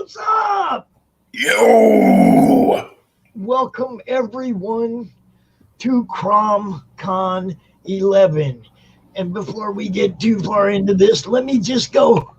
What's up? Yo! Welcome everyone to CRoM Con 11. And before we get too far into this, let me just go.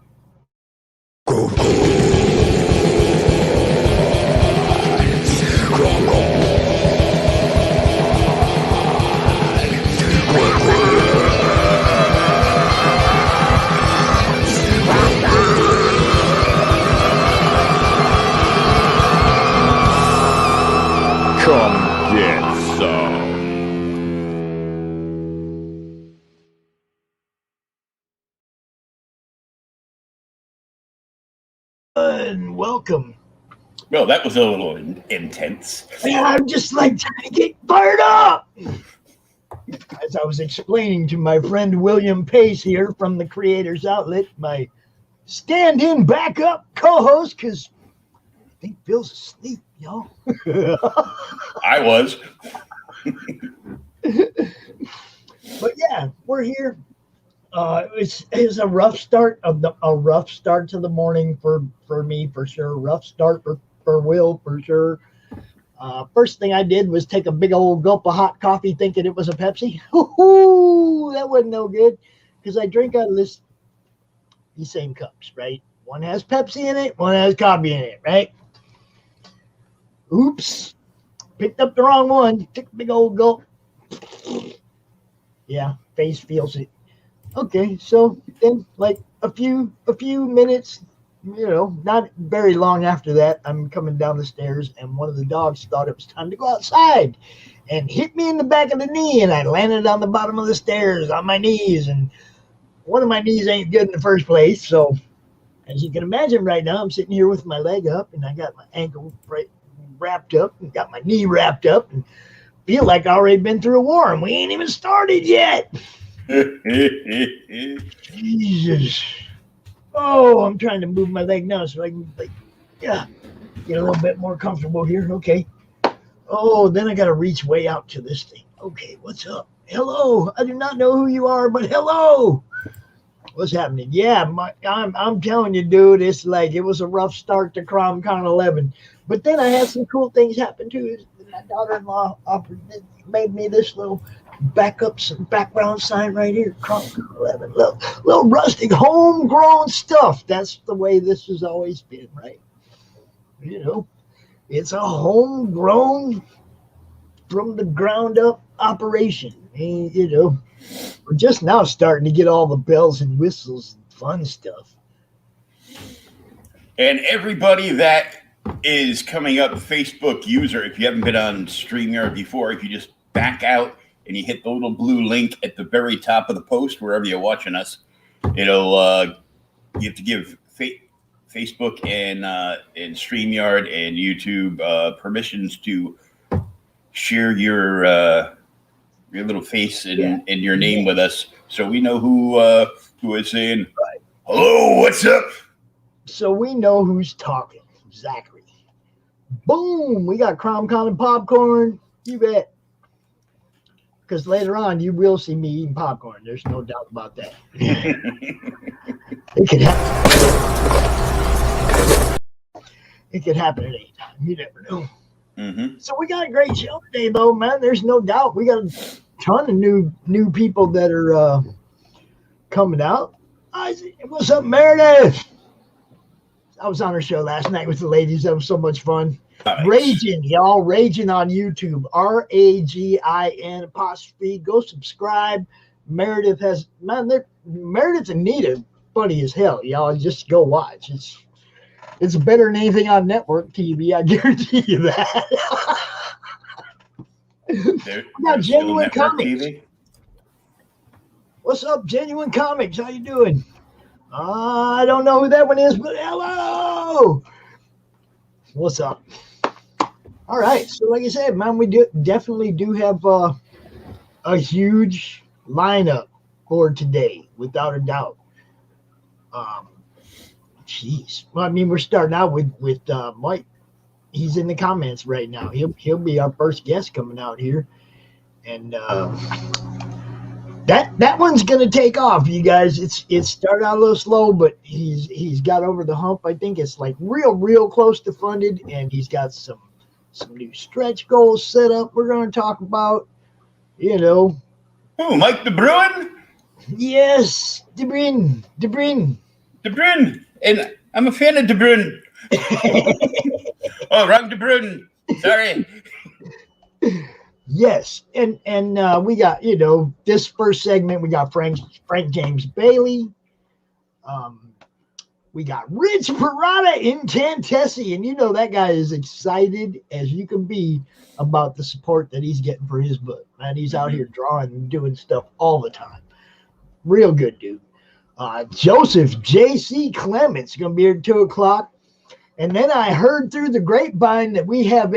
Come get some. And welcome. Well, that was a little intense. Man, I'm just like trying to get fired up. As I was explaining to my friend William Pace here from the Creators Outlet, my stand-in backup co-host, because I think Bill's asleep, y'all. I was. But yeah, we're here. It's a rough start to the morning for me for sure. Rough start for Will for sure. First thing I did was take a big old gulp of hot coffee, thinking it was a Pepsi. Ooh, that wasn't no good because I drink out of these same cups, right? One has Pepsi in it, one has coffee in it, right? Oops, picked up the wrong one. Took a big old gulp. Yeah, face feels it. Okay, so then like a few minutes, not very long after that, I'm coming down the stairs and one of the dogs thought it was time to go outside and hit me in the back of the knee, and I landed on the bottom of the stairs on my knees, and one of my knees ain't good in the first place. So as you can imagine right now, I'm sitting here with my leg up and I got my ankle wrapped up and got my knee wrapped up and feel like I already been through a war and we ain't even started yet. Jesus. Oh, I'm trying to move my leg now so I can get a little bit more comfortable here. Okay. Oh, then I got to reach way out to this thing. Okay, what's up? Hello. I do not know who you are, but hello. What's happening? Yeah, I'm telling you, dude, it's like it was a rough start to CRoM Con 11. But then I had some cool things happen too. My daughter-in-law made me this little background sign right here, CRoM Con 11. Little rustic, homegrown stuff. That's the way this has always been, right? It's a homegrown, from the ground up operation. We're just now starting to get all the bells and whistles and fun stuff. And everybody that is coming up, Facebook user, if you haven't been on StreamYard before, if you just back out and you hit the little blue link at the very top of the post, wherever you're watching us, you have to give Facebook and StreamYard and YouTube permissions to share your little face and your name with us, so we know who is saying hello, what's up. So we know who's talking. Exactly. Boom! We got CRoM Con and popcorn. You bet. Because later on, you will see me eating popcorn. There's no doubt about that. It could happen. It could happen at any time. You never know. Mm-hmm. So we got a great show today, though, man. There's no doubt. We got a ton of new people that are coming out. What's up, Meredith? I was on her show last night with the ladies. That was so much fun. Nice. Raging, y'all. Raging on YouTube. RAGIN apostrophe. Go subscribe. Meredith's and Nita funny as hell, y'all. Just go watch. It's better than anything on network TV. I guarantee you that. Got Genuine Comics. TV? What's up, Genuine Comics? How you doing? I don't know who that one is, but hello. What's up? All right. So like I said, man, we definitely do have a huge lineup for today, without a doubt. Jeez. Well, I mean, we're starting out with Mike. He's in the comments right now. He'll be our first guest coming out here. And that one's gonna take off, you guys. It started out a little slow, but he's got over the hump. I think it's like real close to funded, and he's got some new stretch goals set up. We're gonna talk about, you know. Oh, Mike the Bruin? Yes, De Bruin. And I'm a fan of De Bruin. Oh, wrong De Bruin. Sorry. Yes, and we got, you know, this first segment, we got Frank James Bailey. We got Rich Perotta in Tantesi, and you know that guy is excited as you can be about the support that he's getting for his book. Man, he's out here drawing and doing stuff all the time. Real good dude. Joseph JC Clements going to be here at 2:00. And then I heard through the grapevine that we have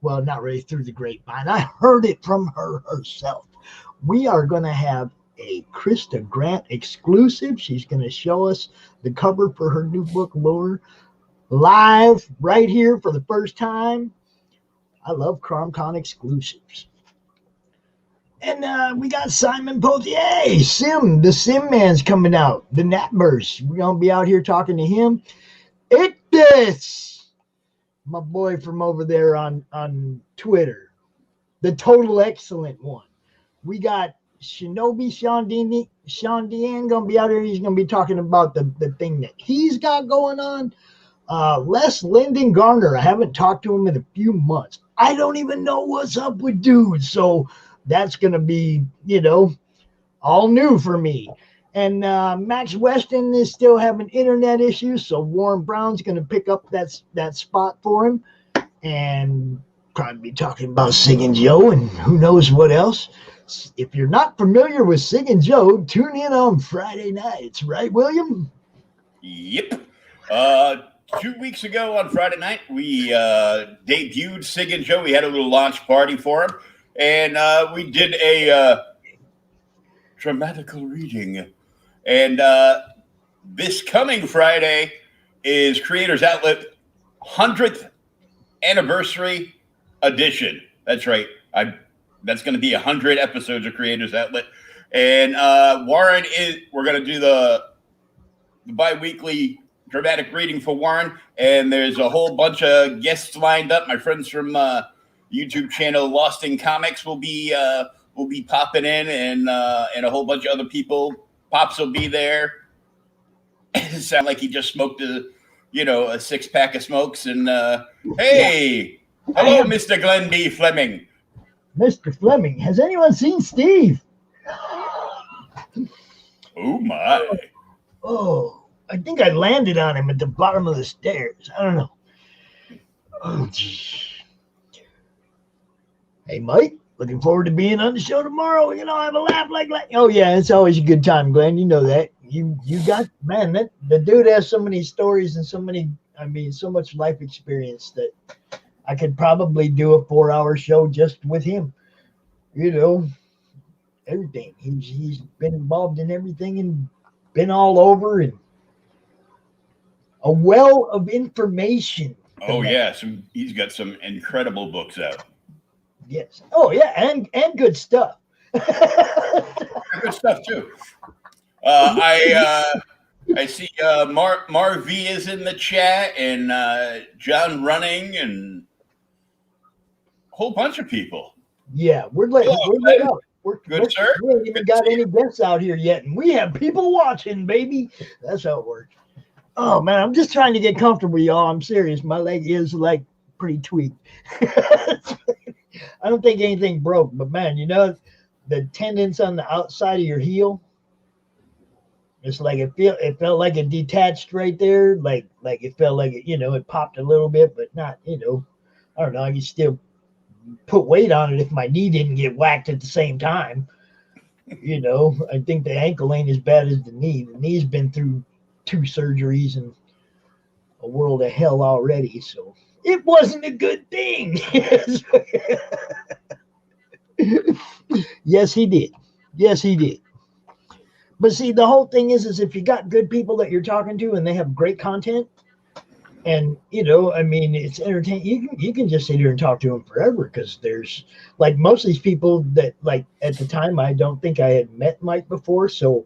well, not really through the grapevine. I heard it from her herself. We are going to have a Krysta Grant exclusive. She's going to show us the cover for her new book, Lore, live right here for the first time. I love CRoM Con exclusives. And we got Simon Pothier, Sim. The Sim Man's coming out. The Natburst. We're going to be out here talking to him. My boy from over there on Twitter. The total excellent one. We got Shinobi Sean Dean going to be out here. He's going to be talking about the thing that he's got going on. Lindon Garner. I haven't talked to him in a few months. I don't even know what's up with dude. So that's going to be, you know, all new for me. And Maxx Weston is still having internet issues. So Warren Brown's going to pick up that spot for him. And probably be talking about Sig and Joe and who knows what else. If you're not familiar with Sig and Joe, tune in on Friday nights. Right, William? Yep. 2 weeks ago on Friday night, we debuted Sig and Joe. We had a little launch party for him, and we did a dramatical reading. And this coming Friday is Creators Outlet 100th Anniversary Edition. That's right. That's going to be 100 episodes of Creators Outlet. And Warren we're going to do the bi-weekly dramatic reading for Warren, and there's a whole bunch of guests lined up. My friends from YouTube channel Lost in Comics will be popping in, and a whole bunch of other people. Pops will be there. It sounds like he just smoked a 6-pack of smokes. And hey, hello, Mr. Glenn B. Fleming. Mr. Fleming, has anyone seen Steve? Oh my! Oh. I think I landed on him at the bottom of the stairs. I don't know. Oh, geez. Hey, Mike, looking forward to being on the show tomorrow. You know, have a laugh like that. Oh, yeah, it's always a good time, Glenn. You know that. You got, man, the dude has so many stories and so much life experience that I could probably do a 4-hour show just with him. You know, everything. He's been involved in everything and been all over and a well of information. Oh yeah, he's got some incredible books out. Yes. Oh yeah, and good stuff. Good stuff too. I see Mar V is in the chat, and John Running, and a whole bunch of people. Yeah, we're lit up. Good, sir. We haven't even got any guests out here yet, and we have people watching, baby. That's how it works. Oh, man, I'm just trying to get comfortable, y'all. I'm serious. My leg is, like, pretty tweaked. I don't think anything broke, but, man, you know, the tendons on the outside of your heel, it's like it felt like it detached right there. Like it felt like it, it popped a little bit, but not, I don't know. I could still put weight on it if my knee didn't get whacked at the same time. I think the ankle ain't as bad as the knee. The knee's been through 2 surgeries and a world of hell already, so it wasn't a good thing. Yes, he did. But see, the whole thing is if you got good people that you're talking to and they have great content, And I mean, it's entertaining. You can just sit here and talk to them forever, because there's like most of these people that, like, at the time, I don't think I had met Mike before, so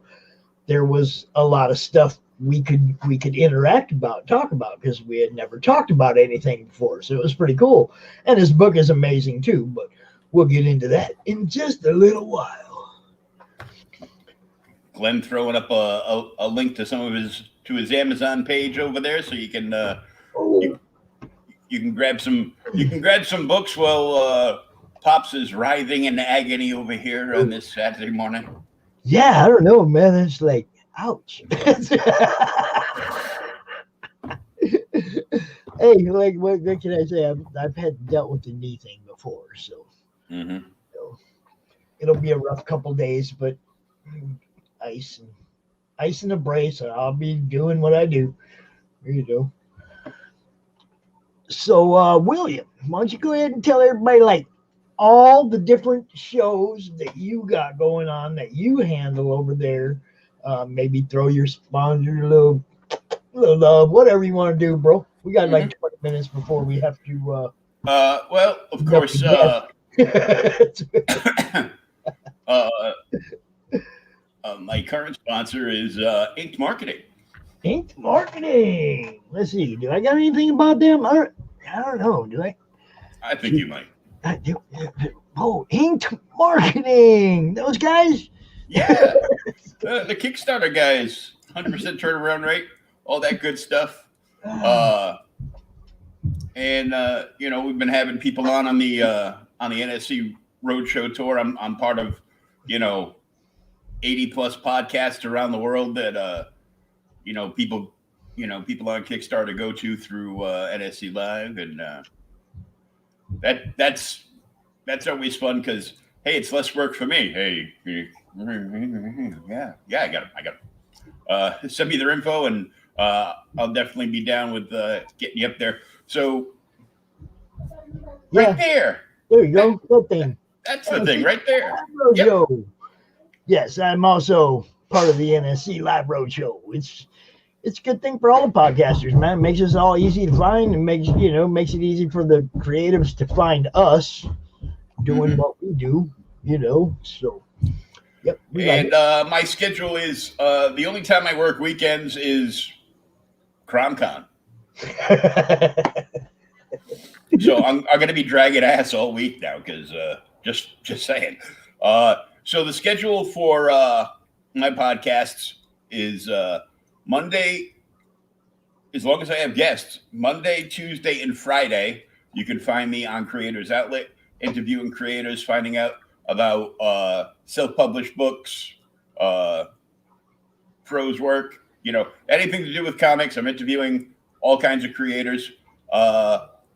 there was a lot of stuff we could interact about, talk about, because we had never talked about anything before. So it was pretty cool. And his book is amazing too, but we'll get into that in just a little while. Glenn throwing up a link to his Amazon page over there, so you can you can grab some books while Pops is writhing in agony over here on this Saturday morning. Yeah, I don't know, man. It's like, ouch. Hey, like, what can I say? I've had dealt with the knee thing before, so it'll be a rough couple days, but ice and a brace, and I'll be doing what I do. There you go. So, William, why don't you go ahead and tell everybody, like, all the different shows that you got going on that you handle over there. Maybe throw your sponsor a little love, whatever you want to do, bro. We got like 20 minutes before we have to. Well, of course. My current sponsor is Inked Marketing. Inked Marketing. Let's see. Do I got anything about them? I don't know. Do I? I think you might. Oh, Inked Marketing. Those guys? Yeah. The Kickstarter guys, 100% turnaround rate, all that good stuff. And we've been having people on the NSC Roadshow tour. I'm part of 80 plus podcasts around the world that people on Kickstarter go to through NSC Live, and that's always fun because, hey, it's less work for me. Hey, I got it. Send me their info, and I'll definitely be down with getting you up there. So, right there. There you go. Good thing. That's the thing right there. Yep. Yes, I'm also part of the NSC Live Roadshow. It's a good thing for all the podcasters, man. It makes us all easy to find, and makes it easy for the creatives to find us doing what we do. So. Yep. And my schedule is the only time I work weekends is CRoM Con. So I'm going to be dragging ass all week now because just saying. So the schedule for my podcasts is Monday, as long as I have guests, Monday, Tuesday, and Friday. You can find me on Creators Outlet, interviewing creators, finding out about self-published books, prose work, anything to do with comics. I'm interviewing all kinds of creators.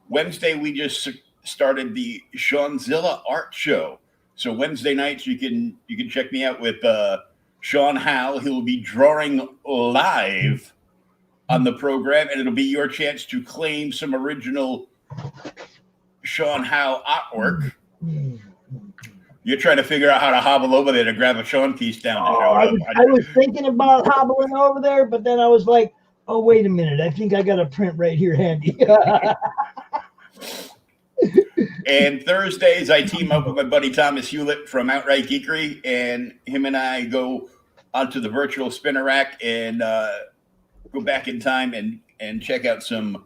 Wednesday, we just started the Seanzilla Art Show. So Wednesday nights, you can check me out with Sean Howe. He'll be drawing live on the program, and it'll be your chance to claim some original Sean Howe artwork. You're trying to figure out how to hobble over there to grab a Sean piece down the show. I was thinking about hobbling over there, but then I was like, oh, wait a minute. I think I got a print right here handy. And Thursdays, I team up with my buddy Thomas Hewlett from Outright Geekery, and him and I go onto the virtual spinner rack and go back in time and check out some,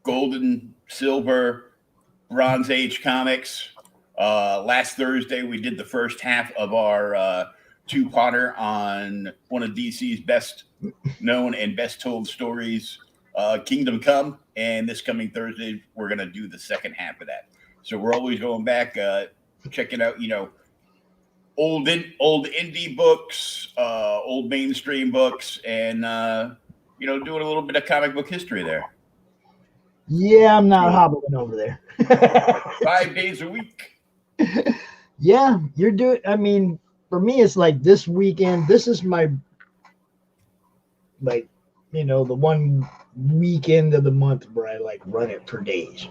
gold and silver, Bronze Age comics. Last Thursday, we did the first half of our two-parter on one of DC's best known and best told stories, Kingdom Come. And this coming Thursday, we're going to do the second half of that. So we're always going back, checking out, old indie books, old mainstream books, and, doing a little bit of comic book history there. Yeah, I'm not hobbling over there. 5 days a week. Yeah, you're doing. I mean, for me, it's like this weekend. This is my, the one weekend of the month where I run it for days.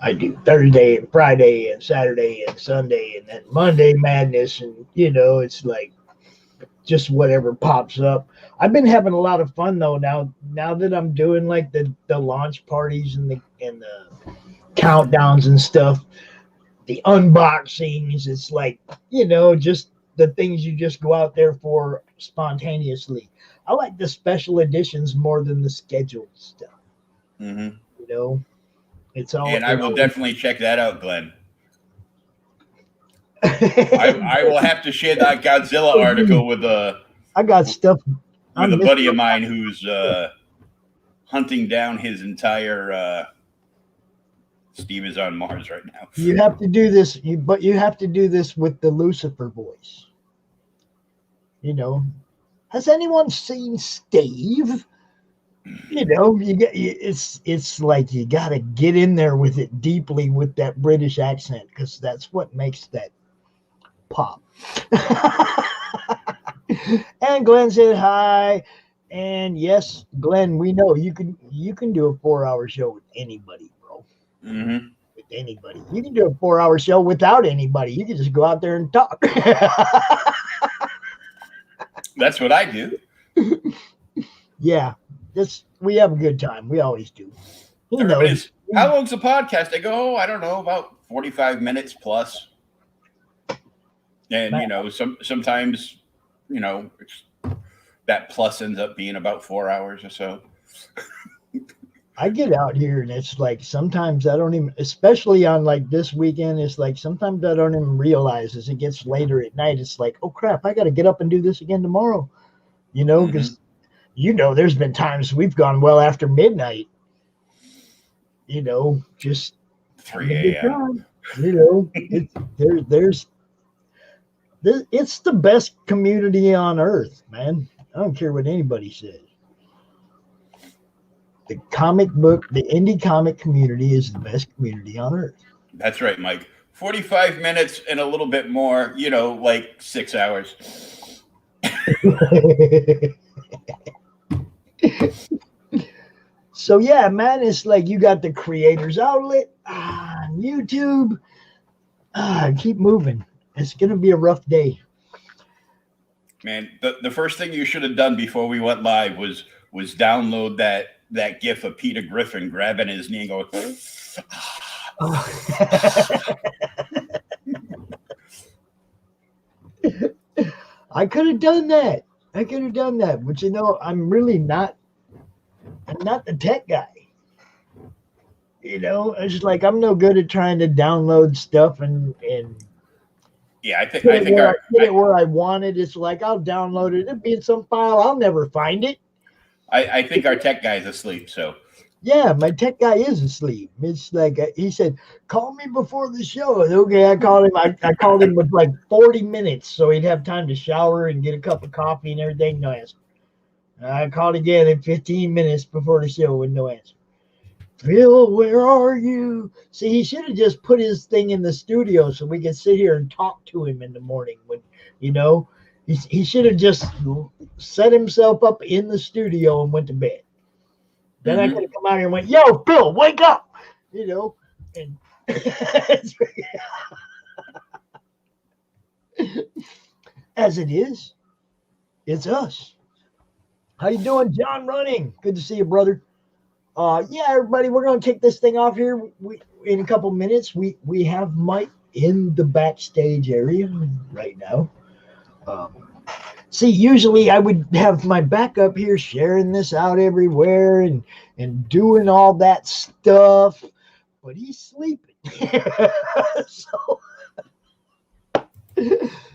I do Thursday and Friday and Saturday and Sunday, and then Monday madness, and it's like just whatever pops up. I've been having a lot of fun though now that I'm doing like the launch parties and the countdowns and stuff, the unboxings. It's like, just the things you just go out there for spontaneously. I like the special editions more than the scheduled stuff. Mm-hmm. It's all. And I will definitely check that out, Glenn. I will have to share that Godzilla article with I got stuff with a buddy of mine who's hunting down his entire Steve is on Mars right now. You have to do this, but you have to do this with the Lucifer voice. Has anyone seen Steve? It's like you got to get in there with it deeply with that British accent, because that's what makes that pop. And Glenn said hi. And yes, Glenn, we know you can do a 4-hour show with anybody, bro. Mm-hmm. With anybody. You can do a 4-hour show without anybody. You can just go out there and talk. That's what I do. Yeah. We have a good time. We always do. How long's the podcast? I go, I don't know, about 45 minutes plus. And sometimes, that plus ends up being about 4 hours or so. I get out here and it's like sometimes I don't even, especially on like this weekend, it's like sometimes I don't even realize as it gets later at night, it's like, oh crap, I got to get up and do this again tomorrow. Because there's been times we've gone well after midnight. Just 3 a.m. It's the best community on earth, man. I don't care what anybody says. The indie comic community is the best community on earth. That's right, Mike. 45 minutes and a little bit more, like 6 hours. So yeah, man, it's like you got the creators outlet on YouTube. Keep moving. It's gonna be a rough day. Man, the first thing you should have done before we went live was download that gif of Peter Griffin grabbing his knee and going. I could have done that. But I'm really not. I'm not the tech guy. It's just like I'm no good at trying to download stuff and yeah, I think where I want it. It's like I'll download it. It'll be in some file. I'll never find it. I think our tech guy is asleep. So yeah, my tech guy is asleep. It's like he said, "Call me before the show." Okay, I called him. I called him with like 40 minutes, so he'd have time to shower and get a cup of coffee and everything. No answer. I called again in 15 minutes before the show with no answer. Phil, where are you? See, he should have just put his thing in the studio so we could sit here and talk to him in the morning. When he should have just set himself up in the studio and went to bed. Then I could have come out here and went, "Yo, Phil, wake up!" And as it is, it's us. How you doing, John Running? Good to see you, brother. Yeah, everybody, we're going to kick this thing off here. In a couple minutes, we have Mike in the backstage area right now. See, usually I would have my backup here sharing this out everywhere and doing all that stuff, but he's sleeping.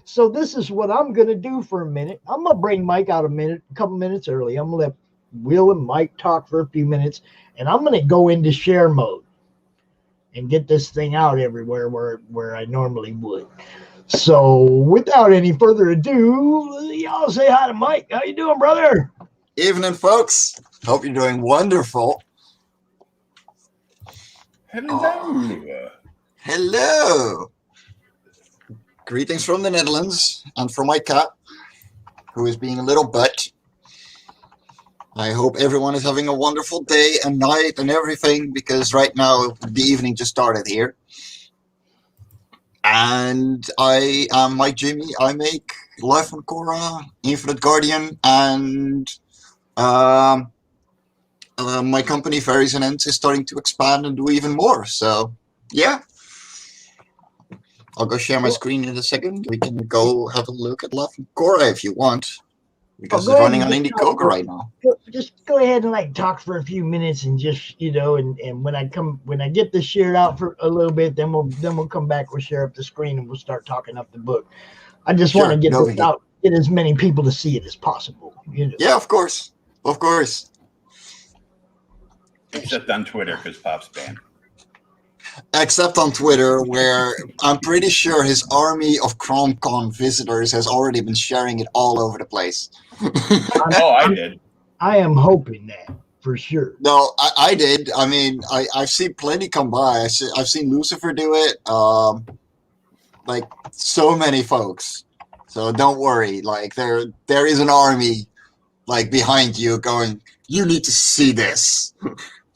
So this is what I'm going to do for a minute. I'm going to bring Mike out a couple minutes early. I'm going to let Will and Mike talk for a few minutes, and I'm going to go into share mode and get this thing out everywhere where I normally would. So without any further ado, y'all say hi to Mike. How you doing, brother? Evening, folks. Hope you're doing wonderful. Hello. Hello. Greetings from the Netherlands and from my cat, who is being a little butt. I hope everyone is having a wonderful day and night and everything, because right now the evening just started here. And I am Mike Jimmy. I make Life on Korra, Infinite Guardian, and my company Varian is starting to expand and do even more. So yeah, I'll go share my screen in a second. We can go have a look at Life on Korra if you want, because it's running on Indiegogo right now. Just go ahead and like talk for a few minutes and just and when I get this shared out for a little bit, then we'll come back, we'll share up the screen and we'll start talking up the book. I just want to get this out, get as many people to see it as possible. Yeah, of course. Except on Twitter, because Pop's banned. Except on Twitter, where I'm pretty sure his army of CRoM Con visitors has already been sharing it all over the place. I did. I am hoping that, for sure. No, I did. I mean, I've seen plenty come by. I've seen Lucifer do it. Like, so many folks. So don't worry. Like, there is an army, like, behind you going, you need to see this.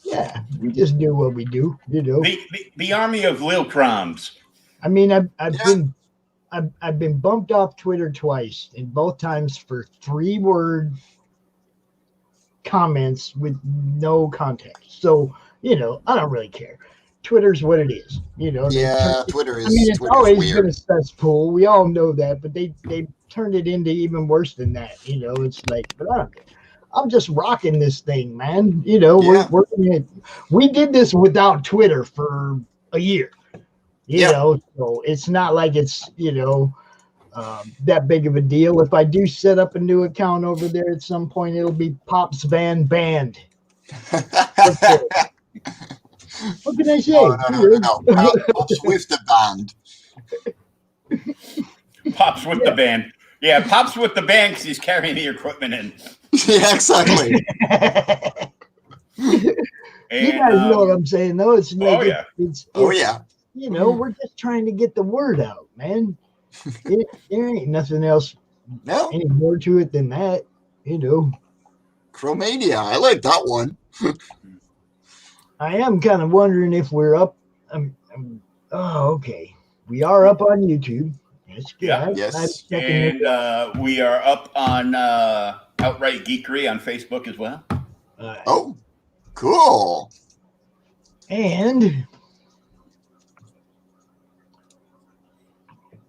Yeah, we just do what we do, The army of Lil Croms. I mean, I've been bumped off Twitter twice, and both times for 3-word comments with no context. So, I don't really care. Twitter's what it is, Yeah, Twitter is. I mean, it's Twitter's always weird. been a cesspool. We all know that, but they turned it into even worse than that. It's like, but I don't care. I'm just rocking this thing, man. We did this without Twitter for a year. So it's not like it's that big of a deal. If I do set up a new account over there at some point, it'll be Pops Van Band. What can I say? No. Pops with the band. Pops with the band. Yeah, Pops with the band because he's carrying the equipment in. Yeah, exactly. You guys know what I'm saying, though. It's like, yeah. We're just trying to get the word out, man. There ain't nothing else any more to it than that, Chromania, I like that one. I am kind of wondering if we're up. Okay. We are up on YouTube. That's good. Yeah. Yes. And we are up on Outright Geekery on Facebook as well. Oh, cool. And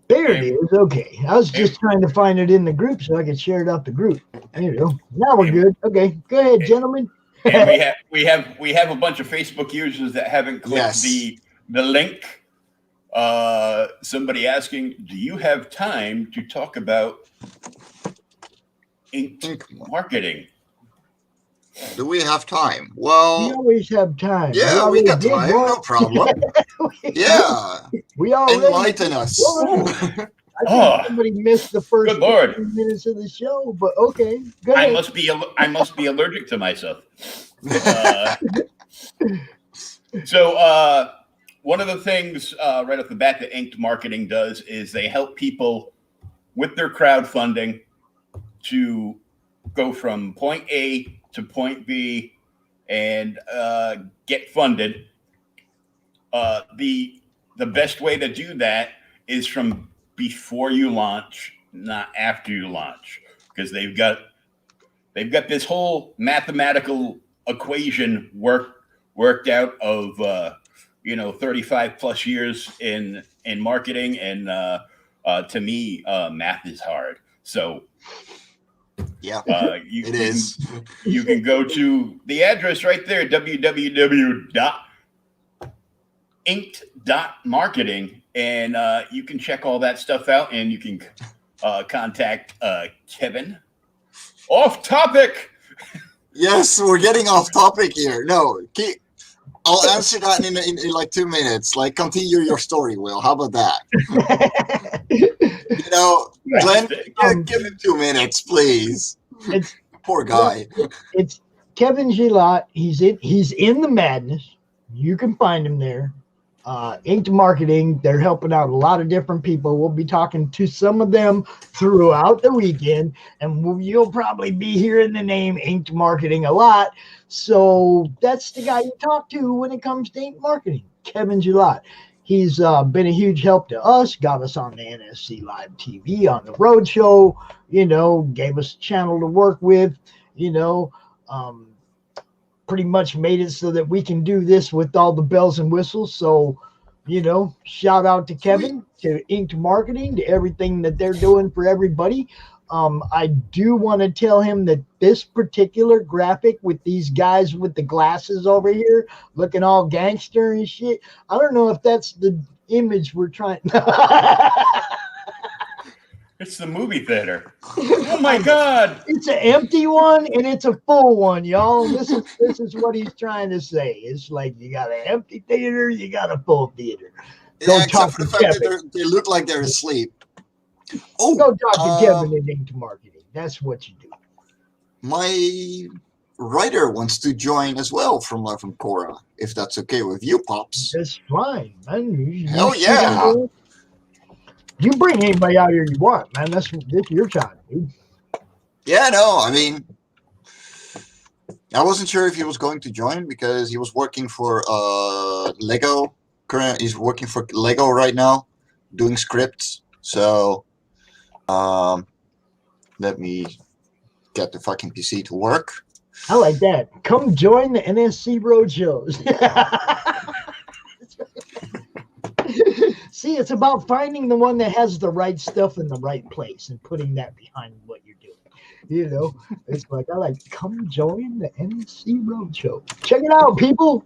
there it is. Okay. I was just trying to find it in the group so I could share it out the group. Now we're good. Okay. Go ahead, gentlemen. And we have a bunch of Facebook users that haven't clicked the link. Somebody asking, do you have time to talk about ink marketing? Do we have time? Well, we always have time. Yeah, we got time. No problem. Yeah. We already enlighten us. I think somebody missed the first 15 minutes of the show, but okay. Go ahead. I must be allergic to myself. So one of the things right off the bat that Inked Marketing does is they help people with their crowdfunding to go from point A to point B and get funded. The best way to do that is from before you launch, not after you launch, because they've got this whole mathematical equation worked out of 35 plus years in marketing, and to me math is hard. So yeah, you can go to the address right there, www.inked.marketing, and you can check all that stuff out, and you can contact Kevin. Off topic. Yes, we're getting off topic here. No, I'll answer that in like 2 minutes. Like, continue your story, Will. How about that? Glenn, give him 2 minutes, please. Poor guy. It's Kevin Gillot. He's in the madness. You can find him there. Inked Marketing. They're helping out a lot of different people. We'll be talking to some of them throughout the weekend, and you'll probably be hearing the name Inked Marketing a lot. So that's the guy you talk to when it comes to Inked Marketing, Kevin Gillot. He's been a huge help to us, got us on the NSC Live TV, on the road show, you know, gave us a channel to work with, you know, pretty much made it so that we can do this with all the bells and whistles. So, you know, shout out to Kevin, to Inked Marketing, to everything that they're doing for everybody. I do want to tell him that this particular graphic with these guys with the glasses over here looking all gangster and shit, I don't know if that's the image we're trying. It's the movie theater. Oh my God! It's an empty one and it's a full one, y'all. This is what he's trying to say. It's like you got an empty theater, you got a full theater. Yeah, except for the fact that they look like they're asleep. Oh, go talk to Kevin and Inked Marketing. That's what you do. My writer wants to join as well from Cora, if that's okay with you, Pops. That's fine, man. Hell yeah. You bring anybody out here you want, man. This your time, dude. Yeah, no, I mean, I wasn't sure if he was going to join because he was working for Lego. He's working for Lego right now, doing scripts. So, let me get the fucking PC to work. I like that. Come join the NSC Roadshows. See, it's about finding the one that has the right stuff in the right place and putting that behind what you're doing. You know, it's like, I like, come join the NSC Roadshow. Check it out, people.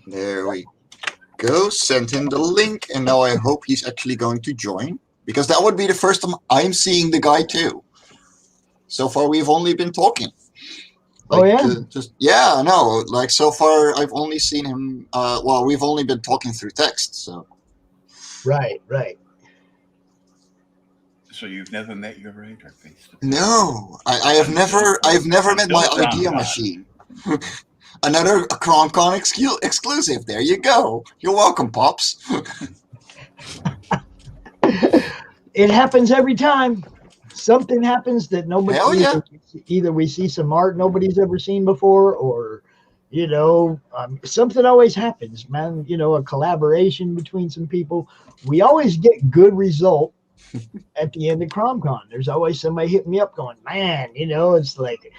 There we go. Send him the link. And now I hope he's actually going to join, because that would be the first time I'm seeing the guy too. So far, we've only been talking. Like, yeah? No, like so far I've only seen him, well, we've only been talking through text, so. Right. So you've never met your writer face to face? No, I've never met my idea machine. Another CRoM Con exclusive. There you go. You're welcome, Pops. It happens every time. Something happens that nobody either we see some art nobody's ever seen before, or you know, something always happens, man. You know, a collaboration between some people. We always get good result at the end of CRoM Con. There's always somebody hitting me up going, man, you know, it's like,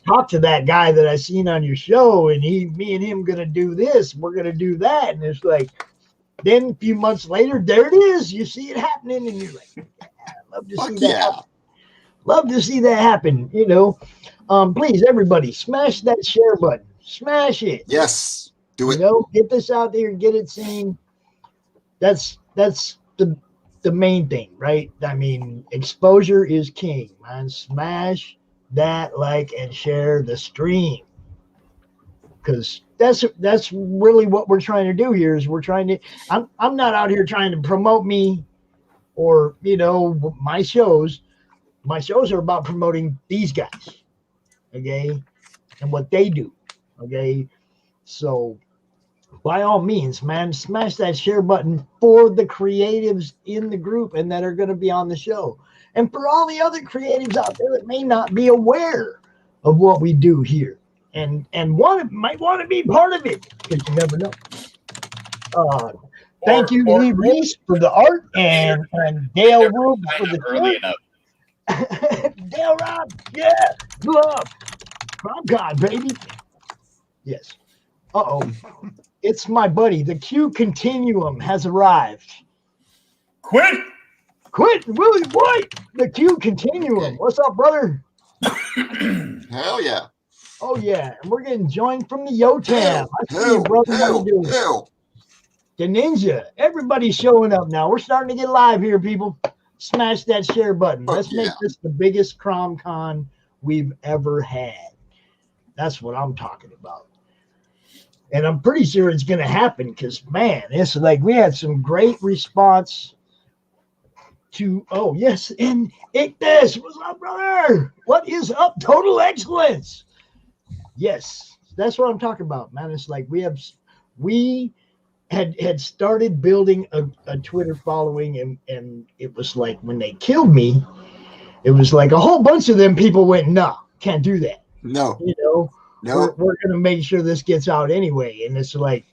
talk to that guy that I seen on your show, and me and him gonna do this, we're gonna do that, and it's like, then a few months later, there it is. You see it happening, and you're like, I'd love to see that happen. Love to see that happen, you know. Please, everybody, smash that share button. Smash it. Yes, do it. You know, get this out there, get it seen. That's the main thing, right? I mean, exposure is king, man. Smash that like and share the stream, because that's really what we're trying to do here. Is we're trying to. I'm not out here trying to promote me, or you know, my shows. My shows are about promoting these guys, okay, and what they do, okay. So, by all means, man, smash that share button for the creatives in the group and that are going to be on the show, and for all the other creatives out there that may not be aware of what we do here, and might want to be part of it, because you never know. Thank you to Lee Reese for the art, and Dale Rube for the early enough. Dale Rob, yeah, love, CRoM Con, baby. Yes. It's my buddy. The Q Continuum has arrived. Quit, Willie White. The Q Continuum. What's up, brother? Hell yeah. Oh yeah, and we're getting joined from the Yotam. I see you, brother. How you doing? The Ninja. Everybody's showing up now. We're starting to get live here, people. Smash that share button. Let's make this the biggest CRoM Con we've ever had. That's what I'm talking about. And I'm pretty sure it's going to happen, because, man, it's like we had some great response to, and Ickness. What's up, brother? What is up? Total excellence. Yes, that's what I'm talking about, man. It's like we had started building a Twitter following, and it was like when they killed me, it was like a whole bunch of them people went, no, can't do that. No. You know, we're going to make sure this gets out anyway. And it's like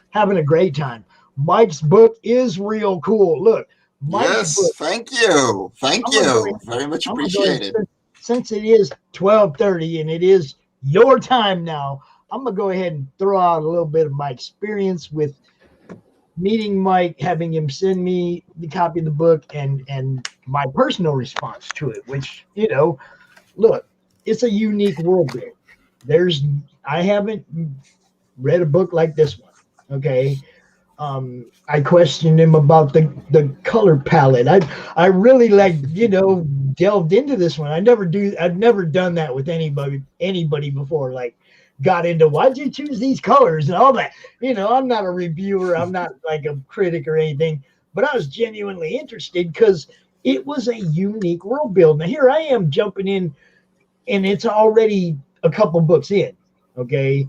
having a great time. Mike's book is real cool. Look, Mike's book. Thank you. Thank you. Very much appreciated. Since it is 12:30 and it is your time now, I'm going to go ahead and throw out a little bit of my experience with meeting Mike, having him send me the copy of the book and my personal response to it, which, look, it's a unique world build. I haven't read a book like this one. Okay. I questioned him about the color palette. I really delved into this one. I've never done that with anybody before. Like, got into why'd you choose these colors and all that. I'm not a reviewer. I'm not like a critic or anything, but I was genuinely interested because it was a unique world build. Now here I am jumping in, and it's already a couple books in. Okay,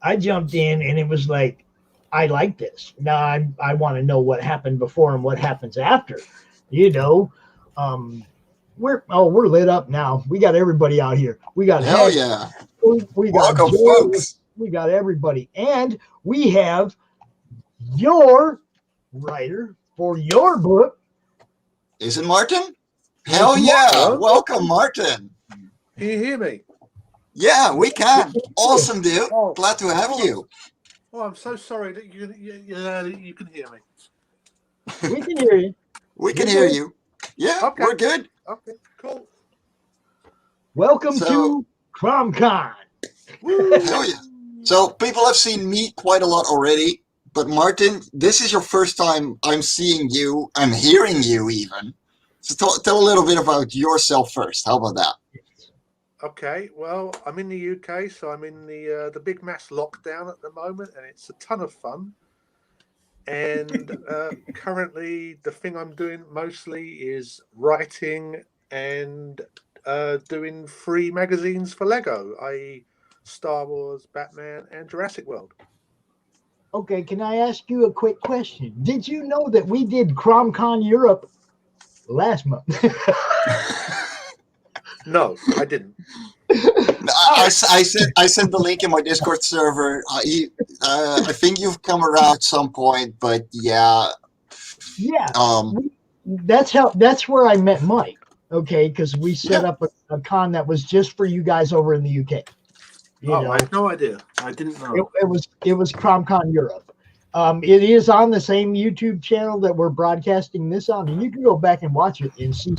I jumped in and it was like, I like this. Now I want to know what happened before and what happens after. We're lit up now. We got everybody out here. We got hell yeah. We got welcome, folks. We got everybody, and we have your writer for your book. Isn't Martin? Hell yeah! Welcome, Martin. Can you hear me? Yeah, we can. Awesome, dude. Glad to have you. Oh, I'm so sorry that you can hear me. We can hear you. We can hear you. Yeah, okay. We're good. Okay, cool. Welcome to CRoM Con. Hell yeah. So people have seen me quite a lot already, but Martin, this is your first time I'm seeing you. I'm hearing you even. So tell a little bit about yourself first. How about that? Okay, well, I'm in the UK, so I'm in the big mass lockdown at the moment, and it's a ton of fun. And currently, the thing I'm doing mostly is writing and doing free magazines for Lego, i.e. Star Wars, Batman, and Jurassic World. Okay, can I ask you a quick question? Did you know that we did CRoM Con Europe last month? No, I didn't. I sent the link in my Discord server. I think you've come around at some point, but yeah. Yeah. That's where I met Mike. Okay, because we set up a con that was just for you guys over in the UK. I had no idea. I didn't know. It was CRoM Con Europe. It is on the same YouTube channel that we're broadcasting this on, and you can go back and watch it and see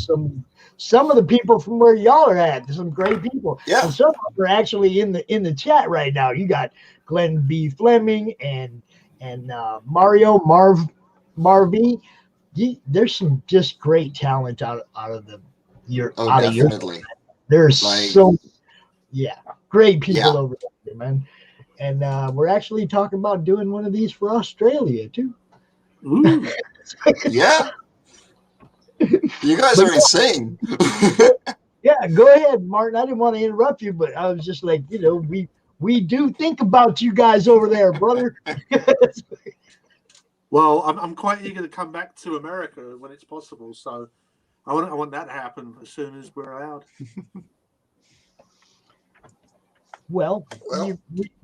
some of the people from where y'all are at. There's some great people. Yeah. And some of them are actually in the chat right now. You got Glenn B. Fleming and Mario Marvy. There's some just great talent out of your definitely. There's great people over there, man. And we're actually talking about doing one of these for Australia too. Ooh. Yeah. You guys are insane. Yeah, go ahead, Martin. I didn't want to interrupt you, but I was just like, we do think about you guys over there, brother. Well, I'm quite eager to come back to America when it's possible. So I want that to happen as soon as we're allowed. Well,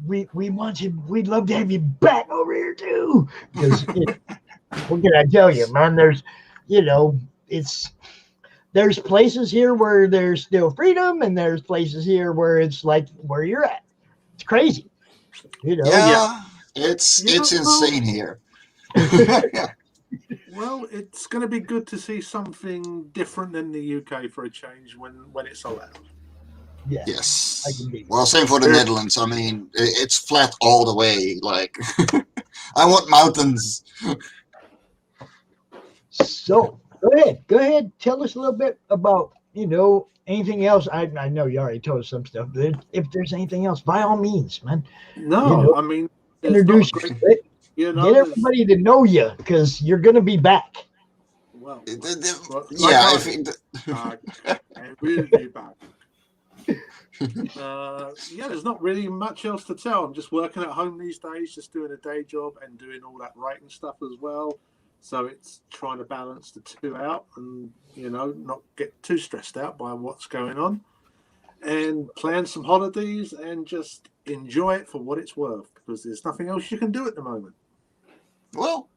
we want you. We'd love to have you back over here too. Because what can I tell you, man? There's places here where there's still freedom, and there's places here where it's like where you're at. It's crazy, Yeah, it's insane here. Well, it's going to be good to see something different than the UK for a change when it's allowed. Yeah. Yes. Well, same for the Netherlands. I mean, it's flat all the way. Like, I want mountains. So go ahead. Tell us a little bit about anything else. I know you already told us some stuff, but if there's anything else, by all means, man. No, I mean, introduce you. Get everybody to know you because you're going to be back. Well, I think. I will be back. There's not really much else to tell. I'm just working at home these days, just doing a day job and doing all that writing stuff as well. So it's trying to balance the two out and, not get too stressed out by what's going on and plan some holidays and just enjoy it for what it's worth because there's nothing else you can do at the moment. Well,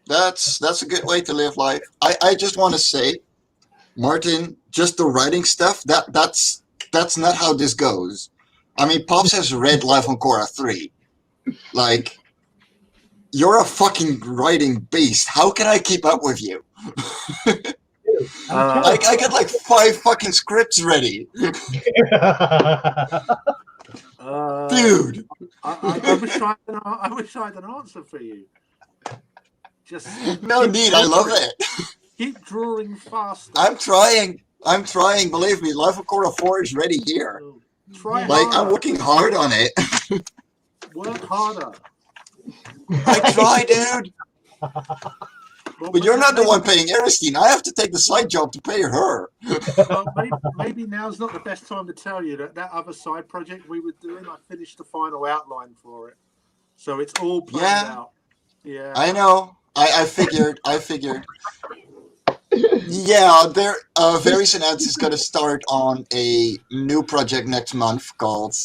That's a good way to live life. I just want to say, Martin, just the writing stuff, that's not how this goes. I mean, Pops has read Life on Korra 3. Like, you're a fucking writing beast. How can I keep up with you? I got like 5 fucking scripts ready. Dude. I wish I had an answer for you. Just no need. I love it. Keep drawing faster. I'm trying. Believe me, Life of Korra 4 is ready here. Try like harder. I'm working hard on it. Work harder. I try, dude. But you're not the one paying Aristine. I have to take the side job to pay her. Well, maybe now's not the best time to tell you that other side project we were doing, I finished the final outline for it. So it's all planned out. Yeah. I know. I figured. Yeah, Varian is going to start on a new project next month called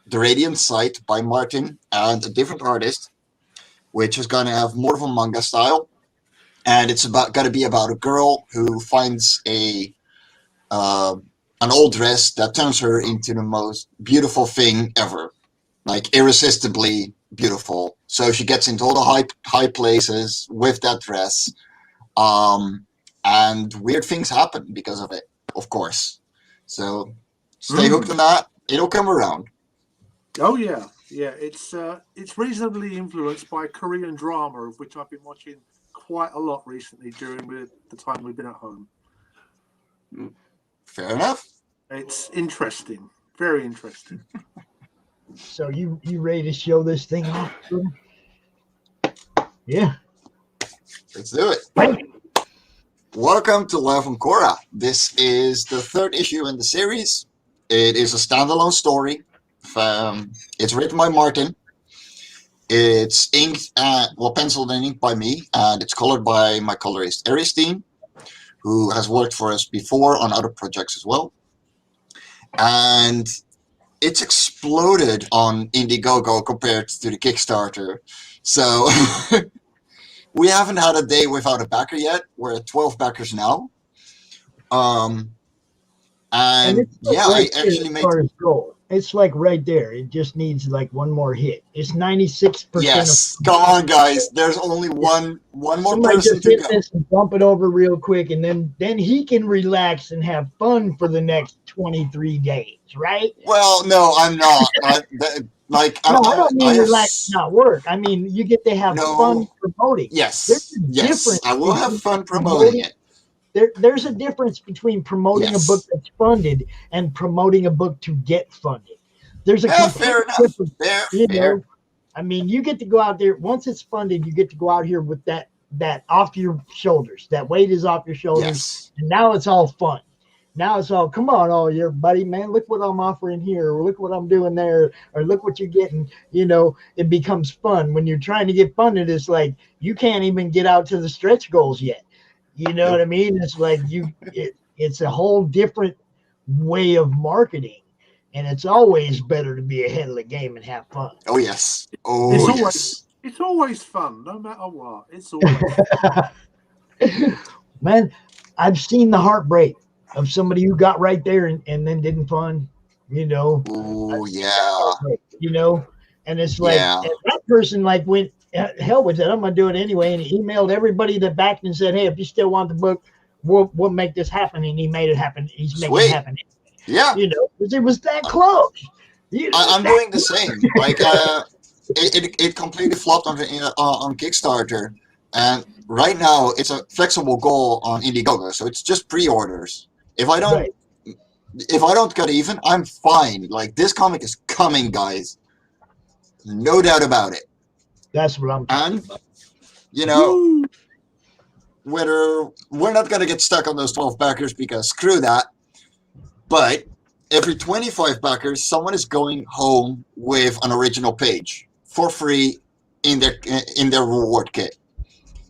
The Radiant Sight by Martin and a different artist, which is going to have more of a manga style. And it's going to be about a girl who finds an old dress that turns her into the most beautiful thing ever, like irresistibly beautiful. So she gets into all the high places with that dress, and weird things happen because of it, of course. So stay hooked on that; it'll come around. Oh yeah. It's reasonably influenced by Korean drama, of which I've been watching quite a lot recently during the time we've been at home. Fair enough. It's interesting, very interesting. So you ready to show this thing off? Yeah. Let's do it. Welcome to Life on Korra. This is the 3rd issue in the series. It is a standalone story. It's written by Martin. It's inked, penciled and inked by me, and it's colored by my colorist Aristine, who has worked for us before on other projects as well. And it's exploded on Indiegogo compared to the Kickstarter. So we haven't had a day without a backer yet. We're at 12 backers now. And yeah, I actually made... It's like right there. It just needs like one more hit. It's 96%. Yes, come on, guys. There's only one more Somebody person just to hit go. this and bump it over real quick, and then he can relax and have fun for the next 23 days, right? Well, no, I'm not. I don't mean relax, not work. I mean you get to have fun promoting. Yes, I will have fun promoting it. There's a difference between promoting a book that's funded and promoting a book to get funded. There's a fair enough. difference. Fair. I mean, you get to go out there once it's funded. You get to go out here with that off your shoulders. That weight is off your shoulders, and now it's all fun. Now it's all, come on, all your buddy, man. Look what I'm offering here, or look what I'm doing there, or look what you're getting. It becomes fun when you're trying to get funded. It's like you can't even get out to the stretch goals yet. You know what I mean? It's like it's a whole different way of marketing, and it's always better to be ahead of the game and have fun. Oh yes. It's always fun, no matter what. It's always Man, I've seen the heartbreak of somebody who got right there and then didn't fund. Oh yeah. And it's like and that person like went, hell with it, I'm gonna do it anyway, and he emailed everybody that backed and said, hey, if you still want the book, we'll make this happen. And he made it happen. He's making it happen. Yeah, because it was that close. I'm doing the same. Like it completely flopped on Kickstarter, and right now it's a flexible goal on Indiegogo, so it's just pre-orders. If I don't get even, I'm fine. Like, this comic is coming, guys, no doubt about it. That's what I'm talking about. Whether we're not going to get stuck on those 12 backers because screw that. But every 25 backers, someone is going home with an original page for free in their reward kit.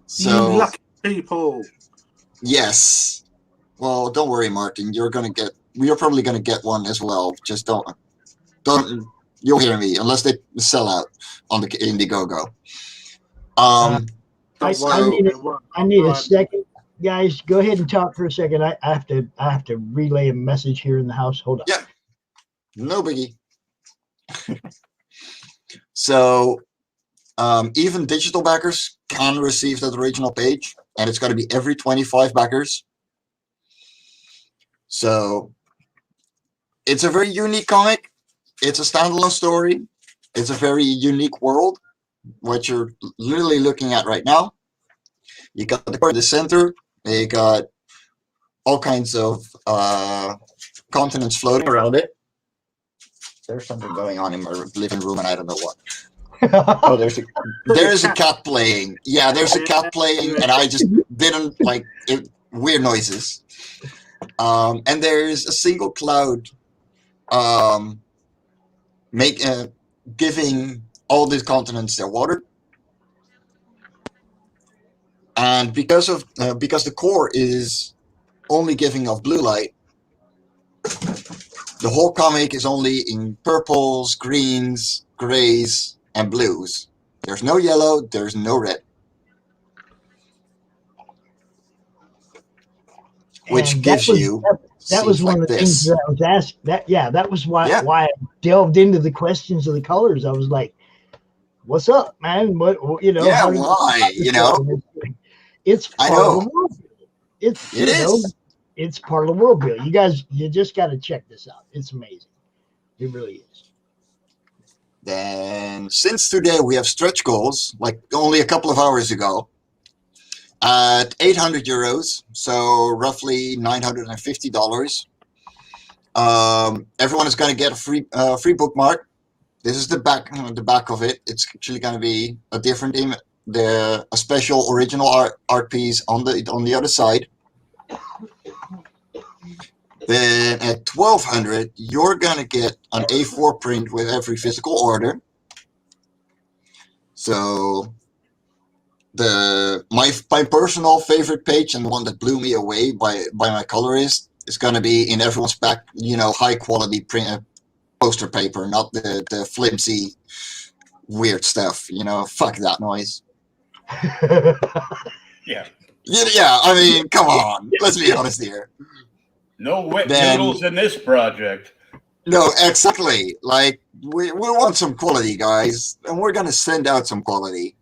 So, you lucky people. Yes. Well, don't worry, Martin. You're probably going to get one as well. Just don't. You'll hear me, unless they sell out on the Indiegogo. I So- need It won't. I need a Brian, second, guys. Go ahead and talk for a second. I have to relay a message here in the house. Hold on. Yeah. No biggie. So even digital backers can receive that original page, and it's going to be every 25 backers. So it's a very unique comic. It's a standalone story. It's a very unique world, what you're literally looking at right now. You got the core in the center. You got all kinds of continents floating around it. There's something going on in my living room, and I don't know what. Oh, there's a cat playing. Yeah, there's a cat playing, and I just didn't like it. Weird noises. And there's a single cloud giving all these continents their water. And because the core is only giving off blue light, the whole comic is only in purples, greens, grays, and blues. There's no yellow, there's no red. Which And gives you that was scenes one like of the things this. that I was asked. That was why Yeah. I delved into the questions of the colors. I was like, "What's up, man? What Yeah, how do why? It's I part of know. the world. It is. it's part of the world, Bill. You guys, you just got to check this out. It's amazing. It really is. Then since today we have stretch goals, like only a couple of hours ago, at 800 euros, so roughly $950. Everyone is going to get a free bookmark. This is the back of it. It's actually going to be a different image, a special original art piece on the other side. Then at 1200, you're going to get an A4 print with every physical order. So my personal favorite page, and the one that blew me away by my colorist, is going to be in everyone's back, high quality print poster paper, not the flimsy weird stuff. Fuck that noise. Yeah. Yeah, I mean, come on. Let's be honest here. No wet Then- noodles in this project. No, exactly. Like, we want some quality, guys, and we're going to send out some quality.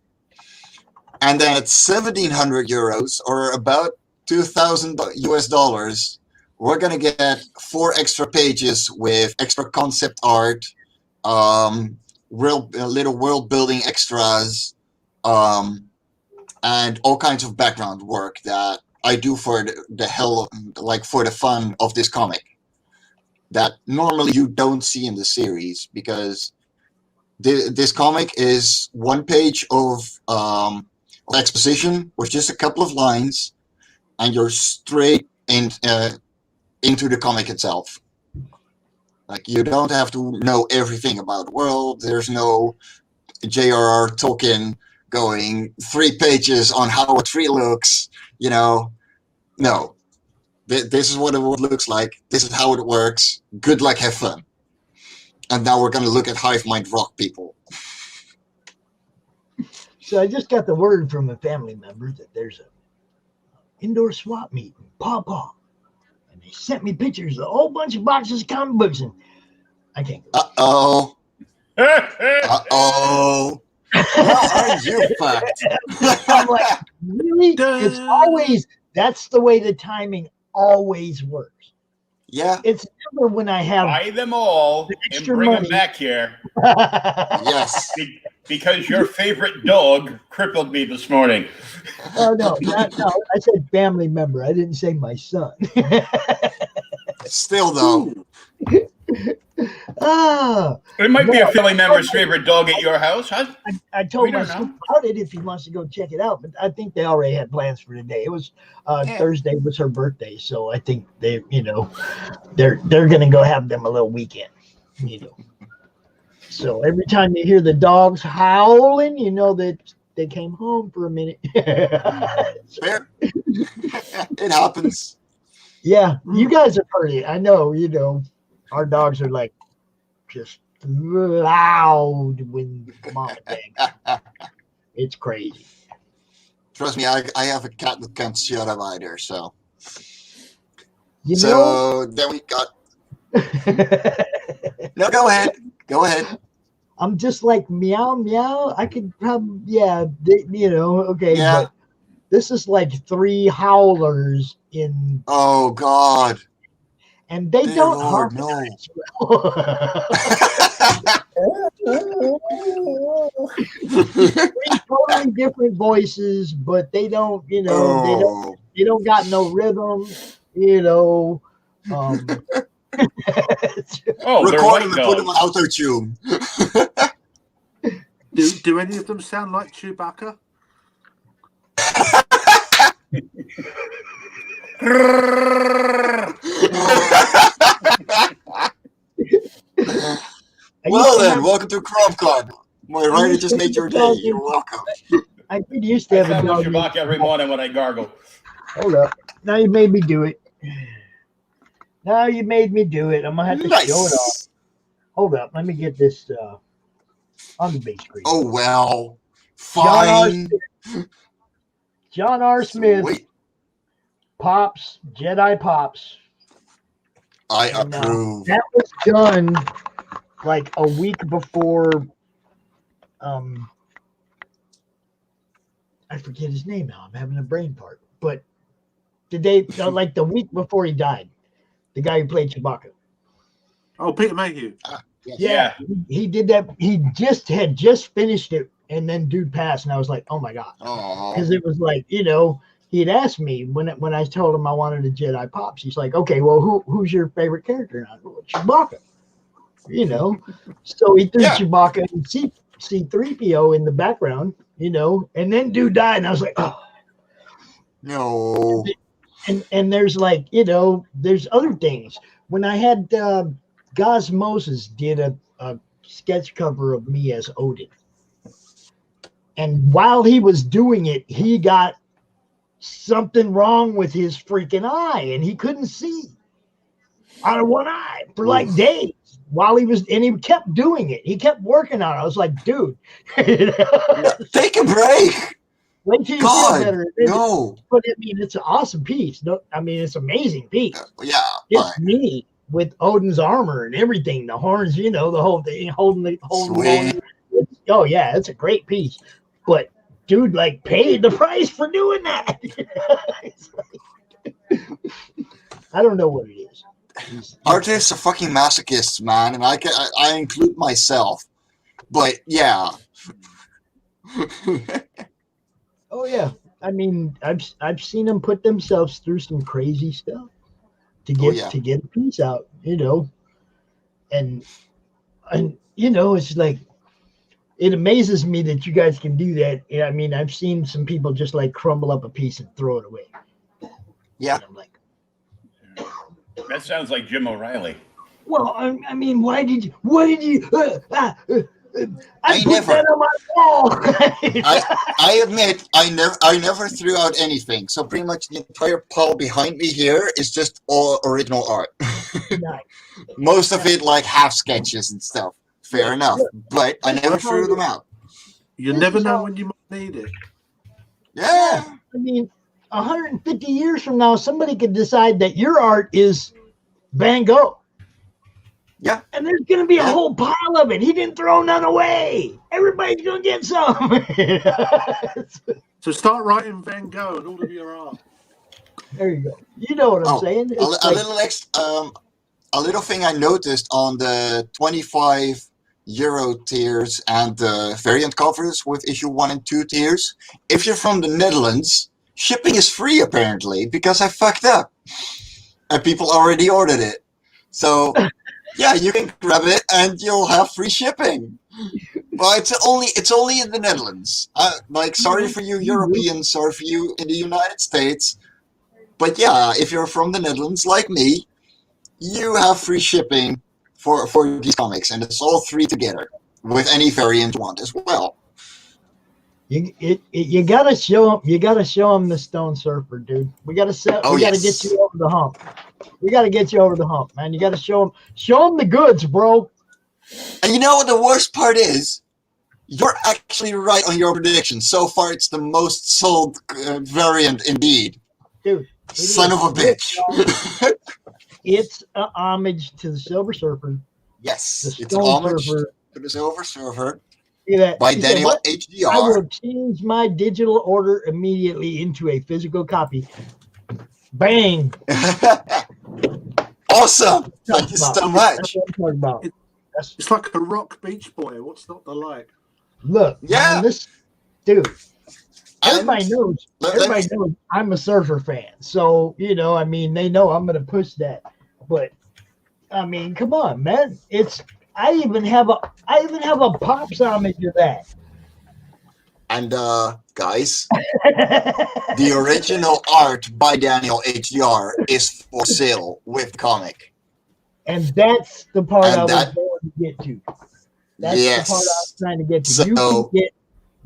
And then at 1,700 euros, or about $2,000 US, we're going to get 4 extra pages with extra concept art, little world building extras, and all kinds of background work that I do for for the fun of this comic, that normally you don't see in the series, because this comic is 1 page of exposition with just a couple of lines, and you're straight into the comic itself. Like, you don't have to know everything about the world. There's no J.R.R. Tolkien going 3 pages on how a tree looks, No. This is what it looks like. This is how it works. Good luck, have fun. And now we're going to look at Hive Mind Rock people. So I just got the word from a family member that there's a indoor swap meet in Paw Paw, and they sent me pictures of a whole bunch of boxes of comic books, and I can't go. Uh-oh. Uh-oh. Well, aren't you fucked? I'm like, really? It's always, that's the way the timing always works. Yeah. It's never when I have Buy them all and extra bring money. them back here. Yes. Because your favorite dog crippled me this morning. Oh no, I said family member. I didn't say my son. Still, though. Ah, It might be a No. family member's favorite dog at your house, huh? I told We my don't son about it if he wants to go check it out, but I think they already had plans for today. It was Yeah. Thursday was her birthday, so I think they're gonna go have them a little weekend, So every time you hear the dogs howling, you know that they came home for a minute. Fair. It happens. Yeah, you guys have heard it. I know, our dogs are like just loud when mom and dad. It's crazy. Trust me, I have a cat that can't shut up either. So You so then we got. No, go ahead. Go ahead. I'm just like meow meow. I could probably okay, Yeah. but this is like 3 howlers in, Oh God. and they Dear don't Lord, harmonize no. well. 3 totally different voices, but they don't, Oh. they don't got no rhythm, Um, Oh, they're Record white them and put them dogs. on auto-tune. Do any of them sound like Chewbacca? Well then, welcome to CRoM Con. My writer just made your day. You're welcome. I did used to I have a sound like dog. Chewbacca every morning when I gargle. Hold up. Now you made me do it. Now you made me do it. I'm going to have to show it off. Nice. Hold up. Let me get this on the big screen. Oh well. John R. Fine. John R. Smith, Sweet. Pops, Jedi Pops. I And, approve. that was done like a week before. I forget his name now. I'm having a brain fart. But like the week before he died, the guy who played Chewbacca. Oh, Peter Mayhew. Yeah. He did that. He had just finished it, and then dude passed, and I was like, oh my god, Oh. because it was like, he had asked me when I told him I wanted a Jedi Pops. He's like, okay, well, who's your favorite character? And I go, Chewbacca. So he threw Chewbacca and C-3PO in the background, and then dude died, and I was like, oh No. and there's like, there's other things. When I had Gaz Moses did a sketch cover of me as Odin, and while he was doing it, he got something wrong with his freaking eye, and he couldn't see out of one eye for like days while he was, and he kept doing it. He kept working on it. I was like, dude, Take a break. wait till you feel God, better. no. But I mean, it's an awesome piece. No, I mean, it's an amazing piece. Yeah. It's me with Odin's armor and everything, the horns, the whole thing, holding the Sweet. Oh yeah, it's a great piece. But dude, like, paid the price for doing that. It's like, I don't know what it is. Artists are fucking masochists, man, and I include myself. But yeah. Oh yeah, I mean, I've seen them put themselves through some crazy stuff to get a piece out, and it's like, it amazes me that you guys can do that. I mean, I've seen some people just like crumble up a piece and throw it away. Yeah. And I'm like, That sounds like Jim O'Reilly. well, I mean, what did you? I put never. that on my wall. I admit I never threw out anything. So pretty much the entire pile behind me here is just all original art. Nice. Most of it like half sketches and stuff. Fair enough. But I never threw them out. You never know when you might need it. Yeah. I mean, 150 years from now, somebody could decide that your art is Van Gogh. Yeah. And there's going to be a whole pile of it. He didn't throw none away. Everybody's going to get some. So start writing Van Gogh and all of your art. There you go. You know what I'm saying? A little thing I noticed on the 25 euro tiers and the variant covers with issue 1 and 2 tiers. If you're from the Netherlands, shipping is free apparently because I fucked up and people already ordered it. So yeah, you can grab it and you'll have free shipping. Well, it's only in the Netherlands. Sorry for you Europeans, sorry for you in the United States. But yeah, if you're from the Netherlands like me, you have free shipping for these comics, and it's all 3 together with any variant you want as well. You gotta show them the Stone Surfer, dude. We gotta get you over the hump. We gotta get you over the hump, man. You gotta show them the goods, bro. And you know what the worst part is? You're actually right on your prediction. So far, it's the most sold variant indeed. Dude, Son of a bitch. It's a homage to the Silver Surfer. Yes, The it's Stone homage Surfer. to the Silver Surfer See that? by He said, Daniel "What? I HDR. will change my digital order immediately into a physical copy." Bang! Awesome! Thank you so much. That's what I'm talking about. It's like a rock Beach Boy. What's not to like? Look, Yeah. man, this dude. And Everybody knows. let Everybody me- knows I'm a Surfer fan, so I mean, they know I'm going to push that. But I mean, come on, man. I even have a Pops homage to that. And guys, the original art by Daniel HDR is for sale with comic. And that's the part And I was that- going to get to. That's Yes. the part I was trying to get to. So- you can get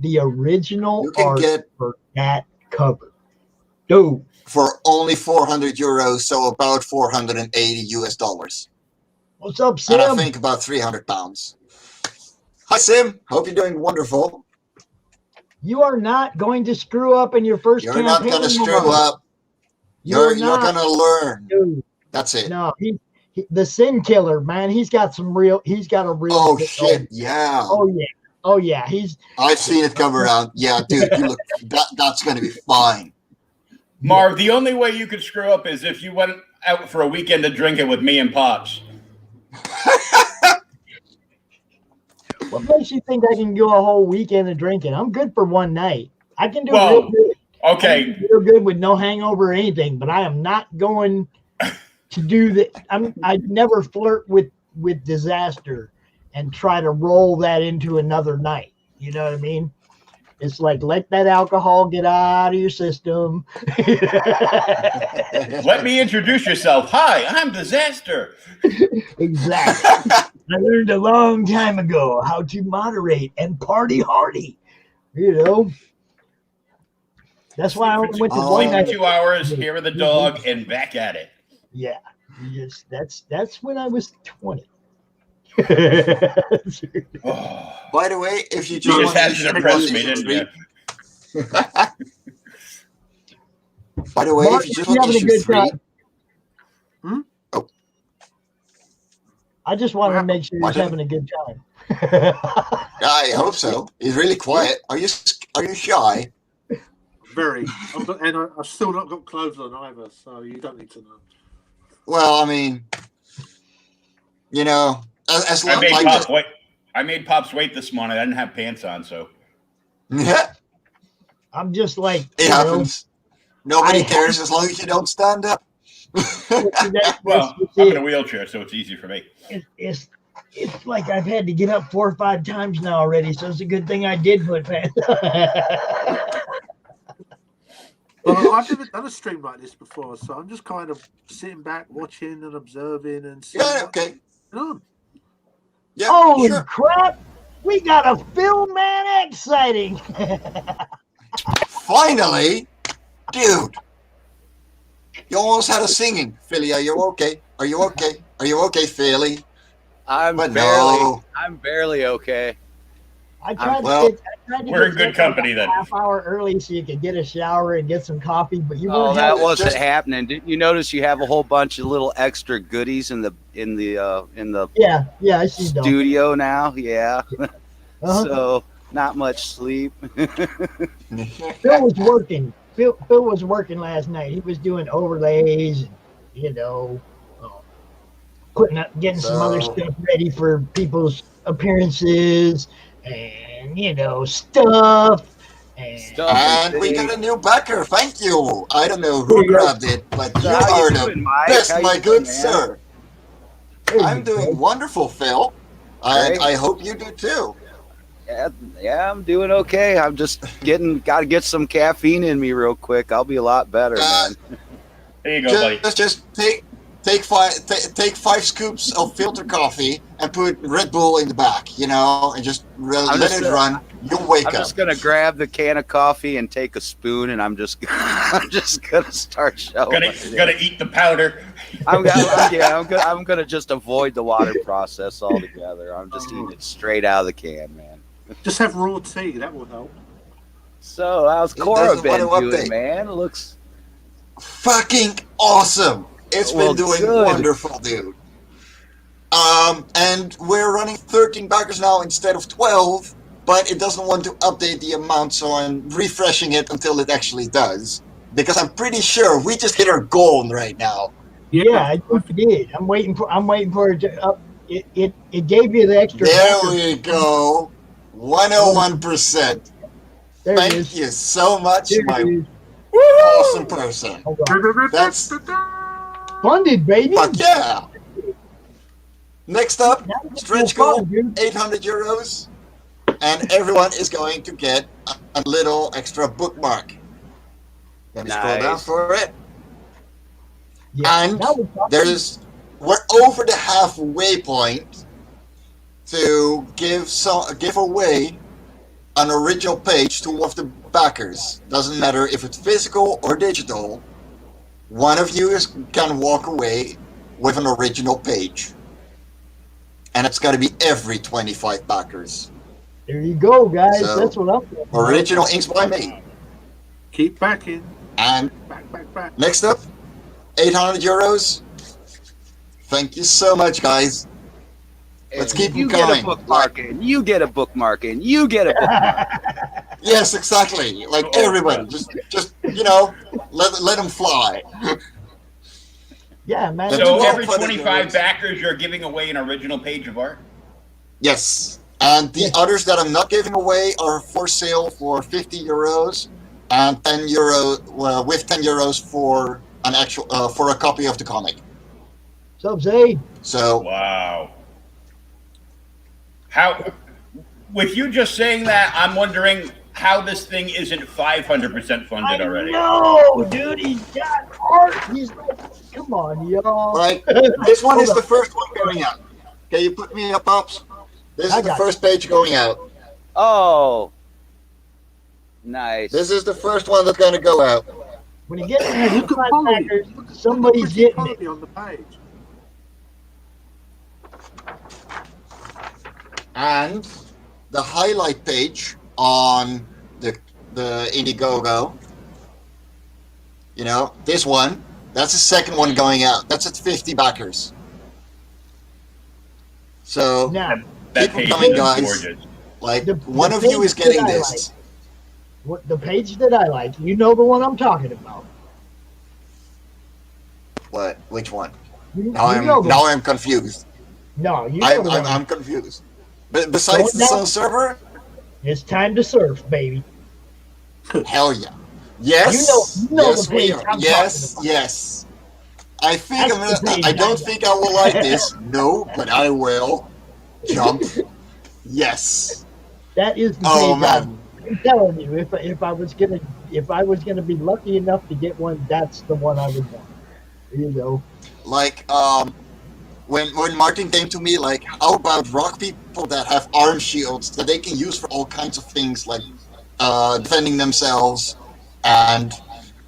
the original You can art get for that cover. Dude, for only €400, so about $480. what's up, And I Sim? think about 300 pounds. Hi, Sim. Hope you're doing wonderful. You are not going to screw up in your first You're campaign. not going to screw Mark. up. You're You're going not. to learn. Dude, That's it. no, the Sin Killer, man. He's got a real. Oh, shit. Yeah. Oh yeah. Oh yeah. I've seen it come around. Yeah, dude. You look. That's going to be fine. Marv, the only way you could screw up is if you went out for a weekend to drink it with me and Pops. What makes you think I can go a whole weekend of drinking? I'm good for one night. I can do Well, real good. I Okay, can do real good with no hangover or anything, but I am not going to do that. I never flirt with disaster and try to roll that into another night. You know what I mean? It's like, let that alcohol get out of your system. let me introduce yourself. Hi, I'm Disaster. Exactly. I learned a long time ago how to moderate and party hardy. That's why I only went to one night. 2 hours, here with the dog, and back at it. Yeah, yes, that's when I was 20. Oh, By the way, if you you just just want had to to impress me, didn't you? By the way, Mark, if you just you want having a issue good 3, time? Oh. I just wanted to make sure Why he's having a good time. I hope so. He's really quiet. Are you shy? Very. I've still not got clothes on either, so you don't need to know. Well, I mean, as I long made like Pops wait. I made Pops wait this morning. I didn't have pants on, so yeah, I'm just like, it happens. Nobody cares as long as you don't stand up. well, I'm in a wheelchair, so it's easy for me. It's like I've had to get up 4 or 5 times now already, so it's a good thing I did put pants. Well, I've never done a stream like this before, so I'm just kind of sitting back, watching and observing and seeing Yeah, what's okay. going on. Yeah, Holy sure. crap! We got a Phil Man sighting. Finally, dude. You almost had us singing. Philly, are you okay? Are you okay? Are you okay, Philly? I'm But barely okay. I tried well, to we're get in good like company a then. half hour early so you could get a shower and get some coffee, but you Oh, weren't that having wasn't just- happening. Didn't you notice you have a whole bunch of little extra goodies in the Yeah, I see. Dom. studio now? Yeah. Uh-huh. So not much sleep. Phil was working. Phil was working last night. He was doing overlays, getting some other So- stuff ready for people's appearances, and stuff. And And we got a new backer. Thank you. I don't know There who you go. grabbed it, but So you how you are doing, the Mike? best, How you my doing, good man? sir. there I'm you go. doing wonderful, Phil. And Great. I hope you do too. Yeah, I'm doing okay. I'm just got to get some caffeine in me real quick. I'll be a lot better, Uh, man. There you go, buddy. Just take 5 scoops of filter coffee and put Red Bull in the back, and just let just it gonna- run. You'll wake I'm up. just gonna grab the can of coffee and take a spoon, and I'm just gonna start showing. Gonna eat the powder. I'm gonna just avoid the water process altogether. I'm just eating it straight out of the can, man. Just have raw tea. That will help. So how's He Cora doesn't been want to doing, update. man? It looks Fucking awesome. It's Well, been doing good. wonderful, dude. And we're running 13 backers now instead of 12, but it doesn't want to update the amount, so I'm refreshing it until it actually does. Because I'm pretty sure we just hit our goal right now. Yeah, I think you did. I'm waiting for it to up. It gave you the extra. There backer. we go. 101%. There it Thank is. you so much, There my it is. awesome person. Hold on. That's Funded, baby. fuck yeah. Next up, Now it's stretch more goal, fun, dude. 800 euros. And everyone is going to get a little extra bookmark. Let me scroll down Nice. for it. Yeah. And Now we're talking. we're over the halfway point to give away an original page to one of the backers. Doesn't matter if it's physical or digital. One of you can walk away with an original page. And it's got to be every 25 backers. There you go, guys. So, That's what I'm talking about. Original inks by me. Keep backing. And Back. next up, 800 euros. Thank you so much, guys. Let's keep you them get coming. a bookmark in. You get a bookmark in. You get a bookmark. Yes, exactly. Like everybody, just let them fly. Yeah, man. So So Well, every for the 25 girls. backers, you're giving away an original page of art? Yes, and the Yes. others that I'm not giving away are for sale for 50 euros and 10 euro with 10 euros for an actual for a copy of the comic. What's up, Zay? So Wow. How, with you just saying that, I'm wondering how this thing isn't 500% funded already. No, dude, he's got art. He's like, come on, y'all. like this one is Hold the first one going out. Can you put me up, Pops? This I is the got first page going out. Oh, nice. This is the first one that's going to go out. When you get Yeah, to look at five Polly. backers, Look at somebody's pretty getting Polly it. on the page. And the highlight page on the Indiegogo, this one, that's the second one going out. That's at 50 backers. So, Now, That Keep page coming, is guys. gorgeous. like, the one of you page is getting that I this. the page that I like, you know the one I'm talking about. What? Which one? You Now know the I'm confused. No, you know the one. I'm confused. But besides the Going Sun down. server, It's time to surf, baby. hell yeah. Yes. You know Yes, the we page are. I'm Yes. talking about. Yes. I think That's the page I don't I think I will like this. No, but I will. Jump. Yes. That is the Oh page man. I'm telling you. If I was gonna be lucky enough to get one, that's the one I would want. You know. Like when Martin came to me, like, how about rock people that have arm shields that they can use for all kinds of things, like defending themselves and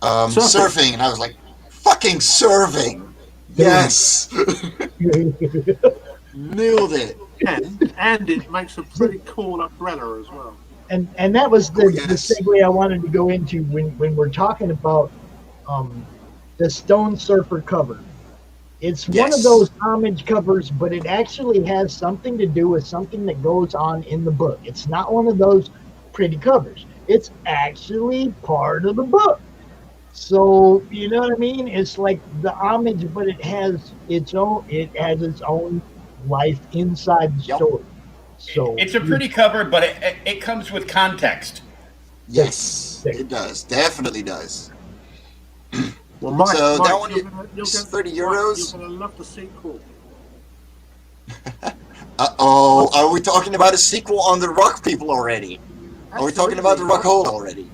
surfing, and I was like, fucking surfing. Yes. Nailed it. And it makes a pretty cool umbrella as well. And that was the, Oh, yes. the segue I wanted to go into when we're talking about the Stone Surfer cover. It's one of Yes. those homage covers, but it actually has something to do with something that goes on in the book. It's not one of those pretty covers. It's actually part of the book. So, you know what I mean? It's like the homage, but it has its own life inside the Yep. story. So It's a pretty cover, but it comes with context. Yes, it does. Definitely does. Well, Mike, So that one you're gonna, is 30 euros. You're going to love the sequel. Uh-oh. Are we talking about a sequel on the Rock People already? Are we talking about the Rock Hole already?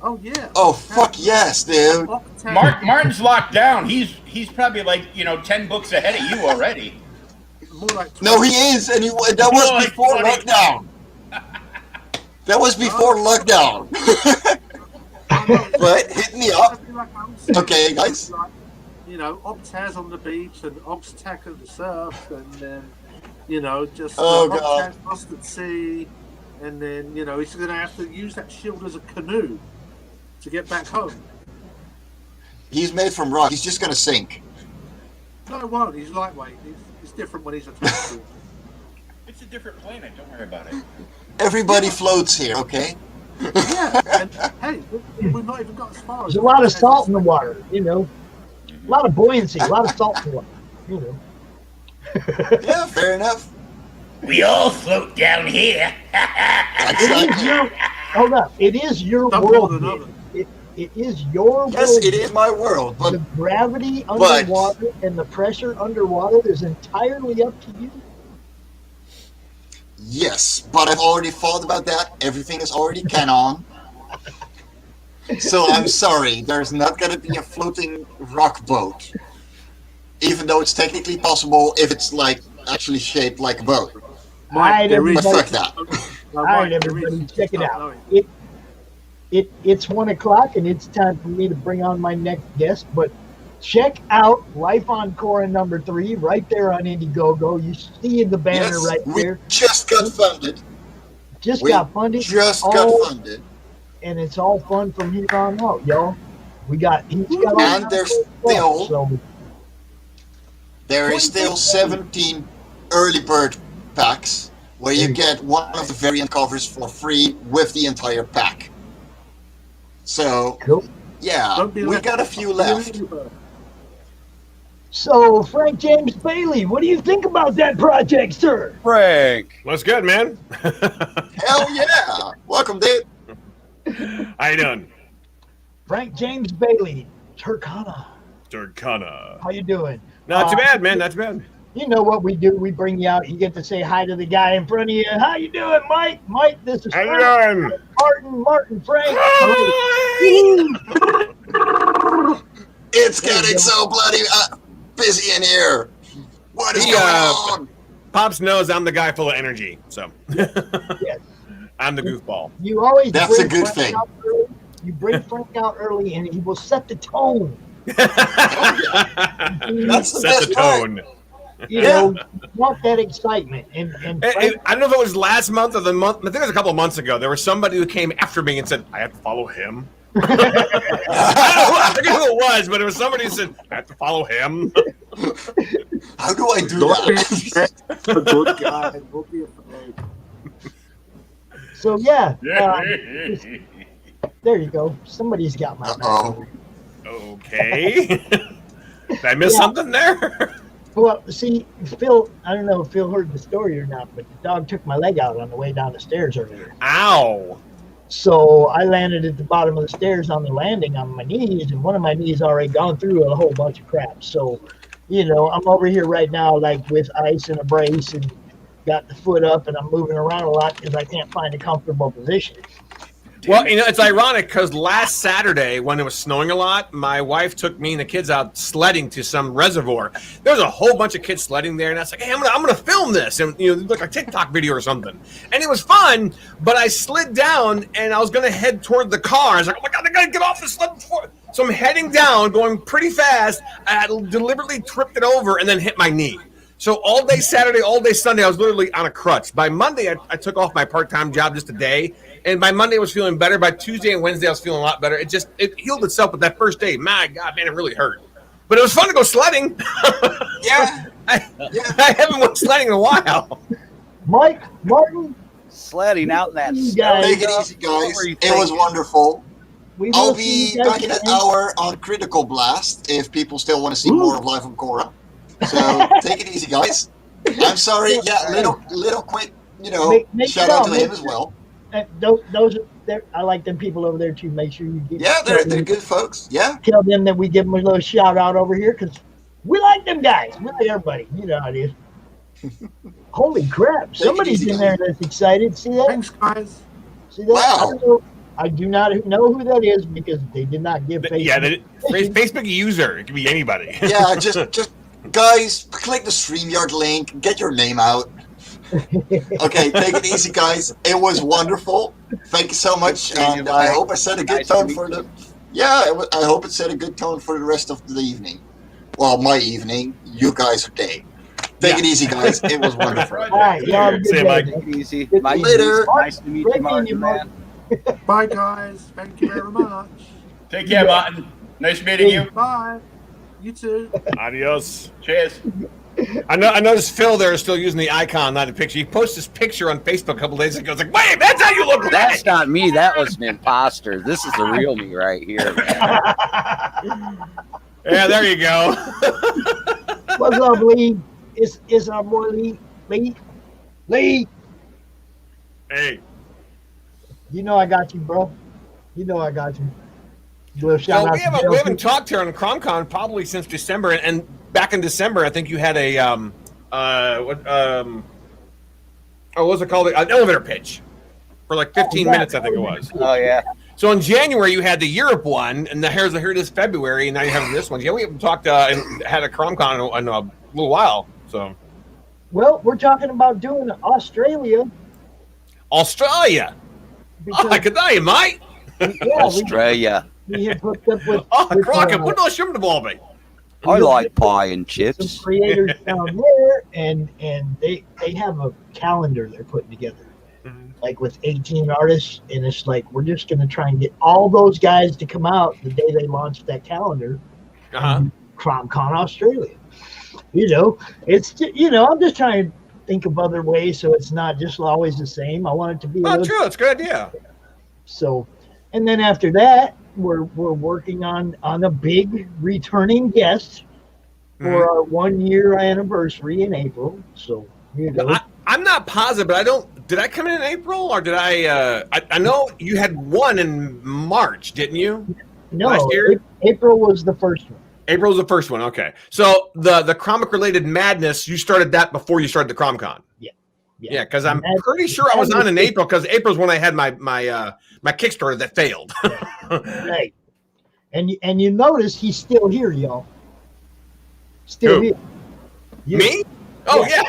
Oh, yeah. Oh, fuck yes, dude. Octave. Martin's locked down. He's probably like 10 books ahead of you already. More like No, he is, and that was Like before 20. lockdown. That was before lockdown. But hit me up. Okay, guys. Like, Octaz on the beach and Oxtac at the surf, and then, just Oh, God. Octaz lost at sea, and then he's going to have to use that shield as a canoe to get back home. He's made from rock. He's just going to sink. No, it won't. He's lightweight. He's different when he's attached to it. It's a different planet. Don't worry about it. Everybody floats here, okay? Yeah, and hey, we've not even got as far as. There's a lot of salt in the water, a lot of buoyancy, a lot of salt in the water, Yeah, fair enough. We all float down here. Hold up, it is your Some world. more than others. It is your Yes, world. it is my world, but The gravity underwater and the pressure underwater is entirely up to you. yes, but I've already thought about that. Everything is already canon. So I'm sorry, there's not going to be a floating rock boat. Even though it's technically possible if it's like actually shaped like a boat. All right, there is- But everybody. fuck that. No, All right, Mike, there everybody, is- check it stop out. knowing. It's 1 o'clock and it's time for me to bring on my next guest. But check out Life on Korra #3 right there on Indiegogo. You see the banner Yes, right we there. just got funded. Just we got funded. Just all- got funded. And it's all fun from here on out, y'all. He's got all And there's still- so There is still 17 early bird packs where you get one of the Varian covers for free with the entire pack. So, cool. yeah, Don't be we left got a out. few left. So Frank James Bailey, what do you think about that project, sir? Frank. What's good, man? Hell yeah! Welcome, dude. How you doing? Frank James Bailey, Turkana. Turkana. How you doing? Not too bad, man. Not too bad. You know what we do? We bring you out. You get to say hi to the guy in front of you. How you doing, Mike? Mike, this is How Frank. you doing? Martin, Frank. It's getting so bloody busy in here. What is He, going on? Pops knows I'm the guy full of energy, so Yes. I'm the goofball. You always That's a bring good Frank thing. out early. You bring Frank out early, and he will set the tone. That's the Set best the part. tone. You know, you want that excitement. And Frank, I don't know if it was last month or the month. I think it was a couple of months ago. There was somebody who came after me and said, "I have to follow him." I forget who it was, but it was somebody who said, "I have to follow him." How do I do Don't be that? a good guy. Don't be afraid. so yeah, there you go. Somebody's got my Uh-oh. Okay. Did I miss Yeah. something there? Well, see, Phil, I don't know if Phil heard the story or not, but the dog took my leg out on the way down the stairs earlier. Ow. So I landed at the bottom of the stairs on the landing on my knees, and one of my knees already gone through a whole bunch of crap. So, you know, I'm over here right now, like with ice and a brace, and got the foot up, and I'm moving around a lot because I can't find a comfortable position. Well, you know, it's ironic because last Saturday when it was snowing a lot, my wife took me and the kids out sledding to some reservoir. There was a whole bunch of kids sledding there, and I was like, "Hey, I'm gonna film this," and you know, like a TikTok video or something. And it was fun, but I slid down and I was gonna head toward the car. I was like, "Oh my god, I gotta get off the sled before." So I'm heading down, going pretty fast. I had deliberately tripped it over and then hit my knee. So all day Saturday, all day Sunday, I was literally on a crutch. By Monday, I took off my part-time job just a day. And by Monday, I was feeling better. By Tuesday and Wednesday, I was feeling a lot better. It healed itself. But that first day, my God, man, it really hurt. But it was fun to go sledding. Yeah. I haven't went sledding in a while. Mike, Martin, Sledding out in that You snow. guys- Take it easy, guys. What were you It was thinking? wonderful. we I'll will see be you guys back in an again. hour on Critical Blast if people still want to see more of Life on Korra. So take it easy, guys. I'm sorry. Yeah, little quick, you know, Make shout out sure- to him make as well. Those I like them people over there too. Make sure you get, Yeah, they're good folks. Yeah. tell them that we give them a little shout out over here because we like them guys. We like everybody. You know how it is. Holy crap! it Somebody's easy, in there that's excited. See that? Thanks, guys. See that? Wow. I do not know who that is because they did not give Facebook. Yeah, Facebook user. It could be anybody. Yeah, just guys, click the StreamYard link, get your name out. Okay, take it easy, guys. It was wonderful. Thank you so much, and I hope I set a good Nice to tone meet for the. Yeah, I hope it set a good tone for the rest of the evening. Well, my evening. You guys are day. Take it easy, guys. It was wonderful. All right, y'all have a See good you, day, Mike. man. Take it easy. Good Mike, later. Nice to meet Great you, meeting you, Martin, Mark. man. Bye, guys. Thank you very much. Take care, Martin. Nice meeting you. Bye. You too. Adios. Cheers. I noticed Phil there is still using the icon, not the picture. He posted this picture on Facebook a couple days ago. It's like, wait, that's how you look. That's not me. That was an imposter. This is the real me right here, man. Yeah, there you go. What's up, Lee? It's our boy Lee. Lee. Hey. You know I got you, bro. You know I got you. Do a shout So out we to Bill. haven't talked here on CRoM Con probably since December, and back in December, I think you had a what was it called? An elevator pitch for like 15 yeah. minutes, I think it was. Oh, yeah. So in January you had the Europe one, and here it is February, and now you're having this one. Yeah, we haven't talked and had a CRoM Con in a little while. So Well, we're talking about doing Australia. Australia. Oh, I could die, mate. Australia. We had hooked up with, Oh, with, Crockett, what does shrimp the ball be? I like pie and some chips. creators down there, and they have a calendar they're putting together, like with 18 artists, and it's like we're just going to try and get all those guys to come out the day they launched that calendar. CRoM Con Australia. You know, I'm just trying to think of other ways so it's not just always the same. I want it to be. Oh, true. That's a good idea. So, and then after that, we're working on a big returning guest for our 1 year anniversary in April. So here you go. I'm not positive, but did I come in April or did I know you had one in March, didn't you? No, last year? April was the first one. April was the first one. Okay. So the comic related madness, you started that before you started the CRoM Con. Yeah, because I'm pretty sure I was on in April, because April's when I had my Kickstarter that failed. Right. And you notice he's still here, y'all. Still Who? here. Me? Oh, yeah.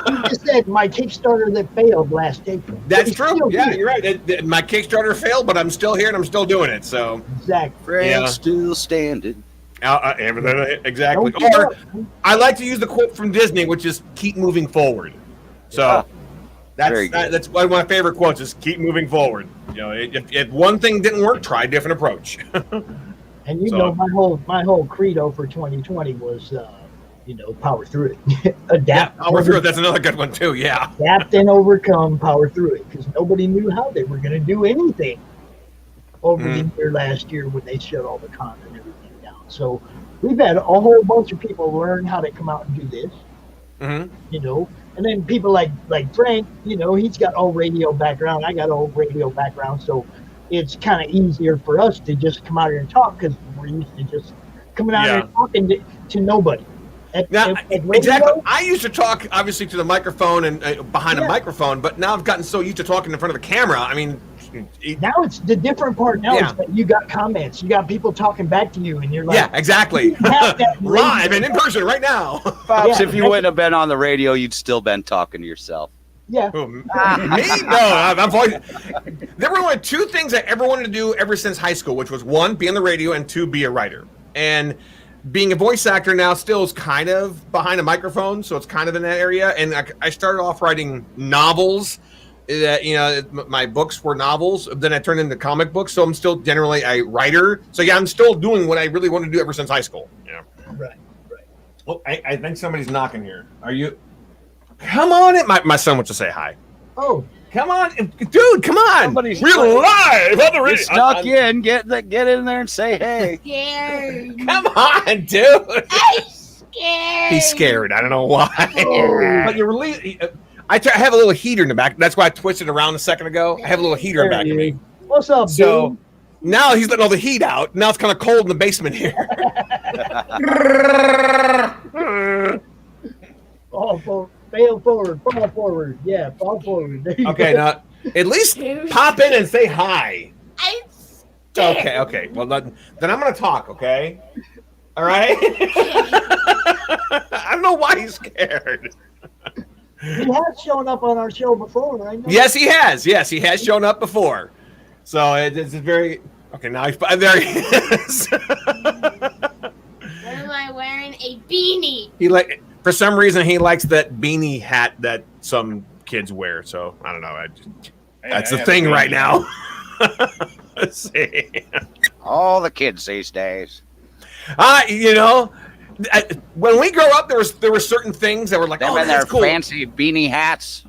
You just said my Kickstarter that failed last April. That's He's true. still Yeah, here. you're right. My Kickstarter failed, but I'm still here and I'm still doing it. So Exactly. Friends still standing. Exactly. Don't Or give up. I like to use the quote from Disney, which is "keep moving forward." So Very good. that's one of my favorite quotes: is "keep moving forward." You know, if one thing didn't work, try a different approach. And you So- know, my whole credo for 2020 was, power through it. Adapt. Power through it. That's another good one too. Yeah. Adapt and overcome, power through it, because nobody knew how they were going to do anything over the year last year when they shut all the con and everything down. So we've had a whole bunch of people learn how to come out and do this, and then people like Frank, he's got all radio background. I got all radio background. So it's kind of easier for us to just come out here and talk, because we're used to just coming out here and talking to nobody. Now, At radio, exactly. I used to talk obviously to the microphone and behind a microphone, but now I've gotten so used to talking in front of a camera. I mean, now it's the different part. Now is that you got comments, you got people talking back to you, and you're like, yeah, exactly. you have that Live radio. and in person right now. Pops, Yeah. if you wouldn't have been on the radio, you'd still been talking to yourself. Yeah. Who, me? No, I've always. There were only two things I ever wanted to do ever since high school, which was one, be on the radio, and two, be a writer. And being a voice actor now still is kind of behind a microphone, so it's kind of in that area. And I started off writing novels. My books were novels. Then I turned into comic books, so I'm still generally a writer. So yeah, I'm still doing what I really wanted to do ever since high school. Yeah. Right. Oh, I think somebody's knocking here. Are you? Come on in. My son wants to say hi. Oh, Come on, dude! Come on! Somebody's We're live on the You radio. snuck in. Get in there and say hey. Scared. Come on, dude! I'm scared. He's scared. I don't know why. Oh. But you're really. I have a little heater in the back. That's why I twisted around a second ago. I have a little heater in the back of me. what's up, So dude? now he's letting all the heat out. Now it's kind of cold in the basement here. Fall forward. Yeah, fall forward. There you Okay, go. now at least pop in and say hi. I'm scared. Okay. Well, then I'm going to talk, okay? All right? I don't know why he's scared. He has shown up on our show before, I know. Yes, he has. Yes, he has shown up before. So it's very... Okay, now there he is. Why am I wearing a beanie? For some reason, he likes that beanie hat that some kids wear. So I don't know. That's the thing right now. Let's see. All the kids these days. You know, when we grow up, there were certain things that were like, Them oh, and their that's cool. fancy beanie hats.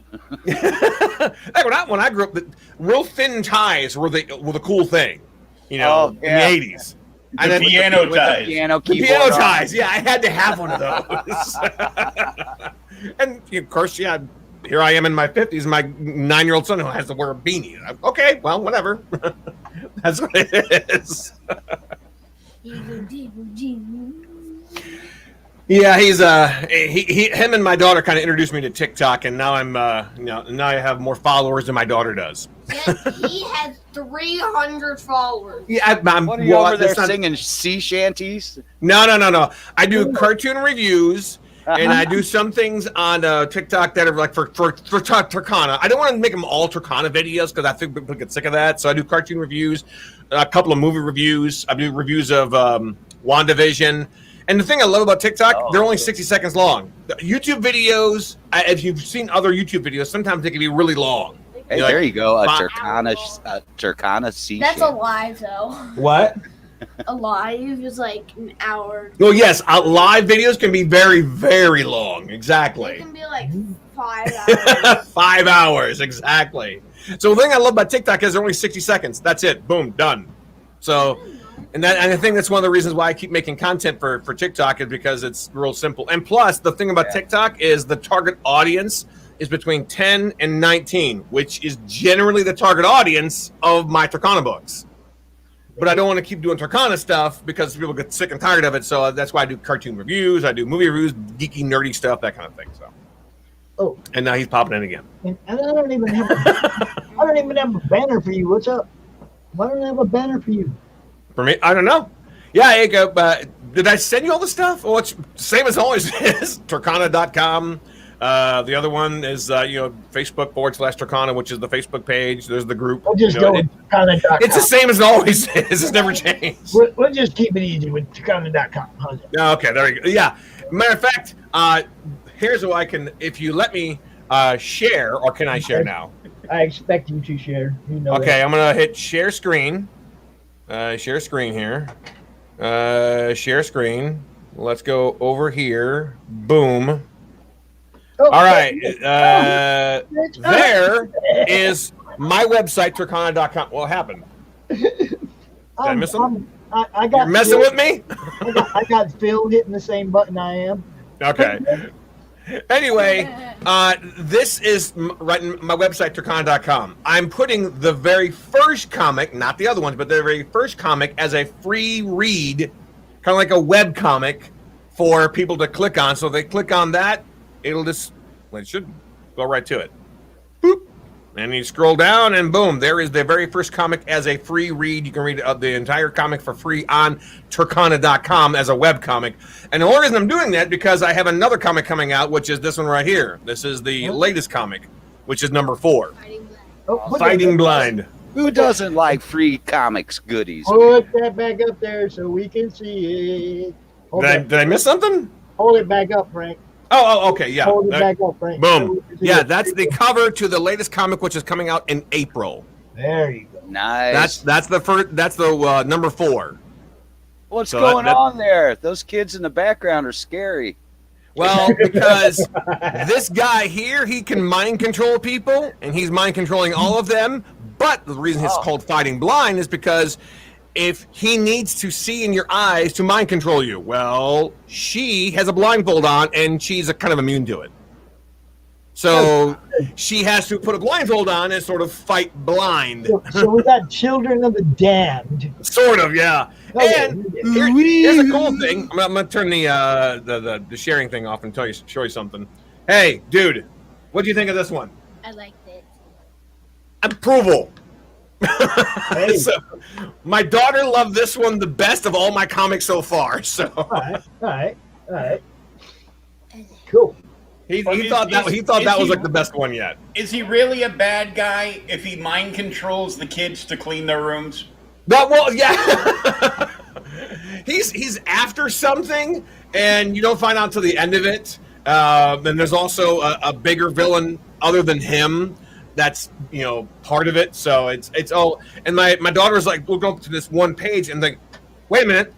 Like when I grew up, the real thin ties were the cool thing. You know, in the 80s. And then piano ties. Piano The keyboard piano on. ties. Yeah, I had to have one of those. And of course, yeah, here I am in my 50s. My 9-year-old son who has to wear a beanie. Okay, well, whatever. That's what it is. Yeah, he's him and my daughter kind of introduced me to TikTok, and now now I have more followers than my daughter does. Yeah, he has 300 followers. Yeah, I'm What are you over there singing sea shanties? No. I do cartoon reviews, and I do some things on TikTok that are like for Turkana. I don't want to make them all Turkana videos because I think people get sick of that. So I do cartoon reviews, a couple of movie reviews. I do reviews of WandaVision. And the thing I love about TikTok, they're only 60 seconds long. The YouTube videos, if you've seen other YouTube videos, sometimes they can be really long. Hey, there you go. A Turkana sea That's shanty. alive, though. What? Alive is like an hour. Well, yes, live videos can be very, very long. It Exactly. can be like 5 hours. 5 hours, exactly. So the thing I love about TikTok is they're only 60 seconds. That's it. Boom, done. So, and I think that's one of the reasons why I keep making content for TikTok is because it's real simple. And plus, the thing about TikTok is the target audience is between 10 and 19, which is generally the target audience of my Turkana books. But I don't want to keep doing Turkana stuff because people get sick and tired of it. So that's why I do cartoon reviews. I do movie reviews, geeky, nerdy stuff, that kind of thing. So. Oh. And now he's popping in again. And I don't even have a banner for you. What's up? Why don't I have a banner for you? For me, I don't know. Yeah, did I send you all the stuff? Well, it's same as always is Turkana.com. The other one is Facebook.com/Turkana, which is the Facebook page. There's the group. We'll just go with Turkana.com. It's the same as it always is. It's never changed. We'll just keep it easy with Turkana.com. How's that? Okay, there you go. Yeah. Matter of fact, here's what I can, if you let me share, or can I share now? I expect you to share. You know Okay, I'm going to hit share screen. Share screen here. Share screen. Let's go over here. Boom. Oh, all right. There is my website, Turkana.com. What happened? Did I miss something? I got You're messing with me? I got Phil hitting the same button I am. Okay. Anyway, this is right in my website, Turkana.com. I'm putting the very first comic, not the other ones, but the very first comic as a free read, kind of like a web comic for people to click on. So if they click on that, it'll just, well, it should go right to it. Boop. And you scroll down and boom, there is the very first comic as a free read. You can read the entire comic for free on Turkana.com as a web comic. And the only reason I'm doing that because I have another comic coming out, which is this one right here. This is the latest comic, which is number 4. Fighting Blind. Who doesn't like free comics goodies? Put that back up there so we can see it. Did I miss something? Hold it back up, Frank. Oh, okay, yeah. Hold it back up, Frank. Boom. Yeah, that's the cover to the latest comic, which is coming out in April. There you go. Nice. That's the first. That's the number 4. What's going on there? Those kids in the background are scary. Well, because this guy here, he can mind control people, and he's mind controlling all of them. But the reason it's called Fighting Blind is because if he needs to see in your eyes to mind control you, well, she has a blindfold on, and she's kind of immune to it. So she has to put a blindfold on and sort of fight blind. So we got Children of the Damned. Sort of, yeah. Okay. And here's a cool thing. I'm gonna turn the sharing thing off and show you something. Hey, dude, what do you think of this one? I liked it. Approval. Hey. So, my daughter loved this one the best of all my comics so far. So All right. Cool. he thought that was like the best one yet. Is he really a bad guy if he mind controls the kids to clean their rooms? Well, yeah. He's after something, and you don't find out till the end of it. Then there's also a bigger villain other than him. That's part of it. So it's all. And my daughter's like, we'll go up to this one page and like, wait a minute.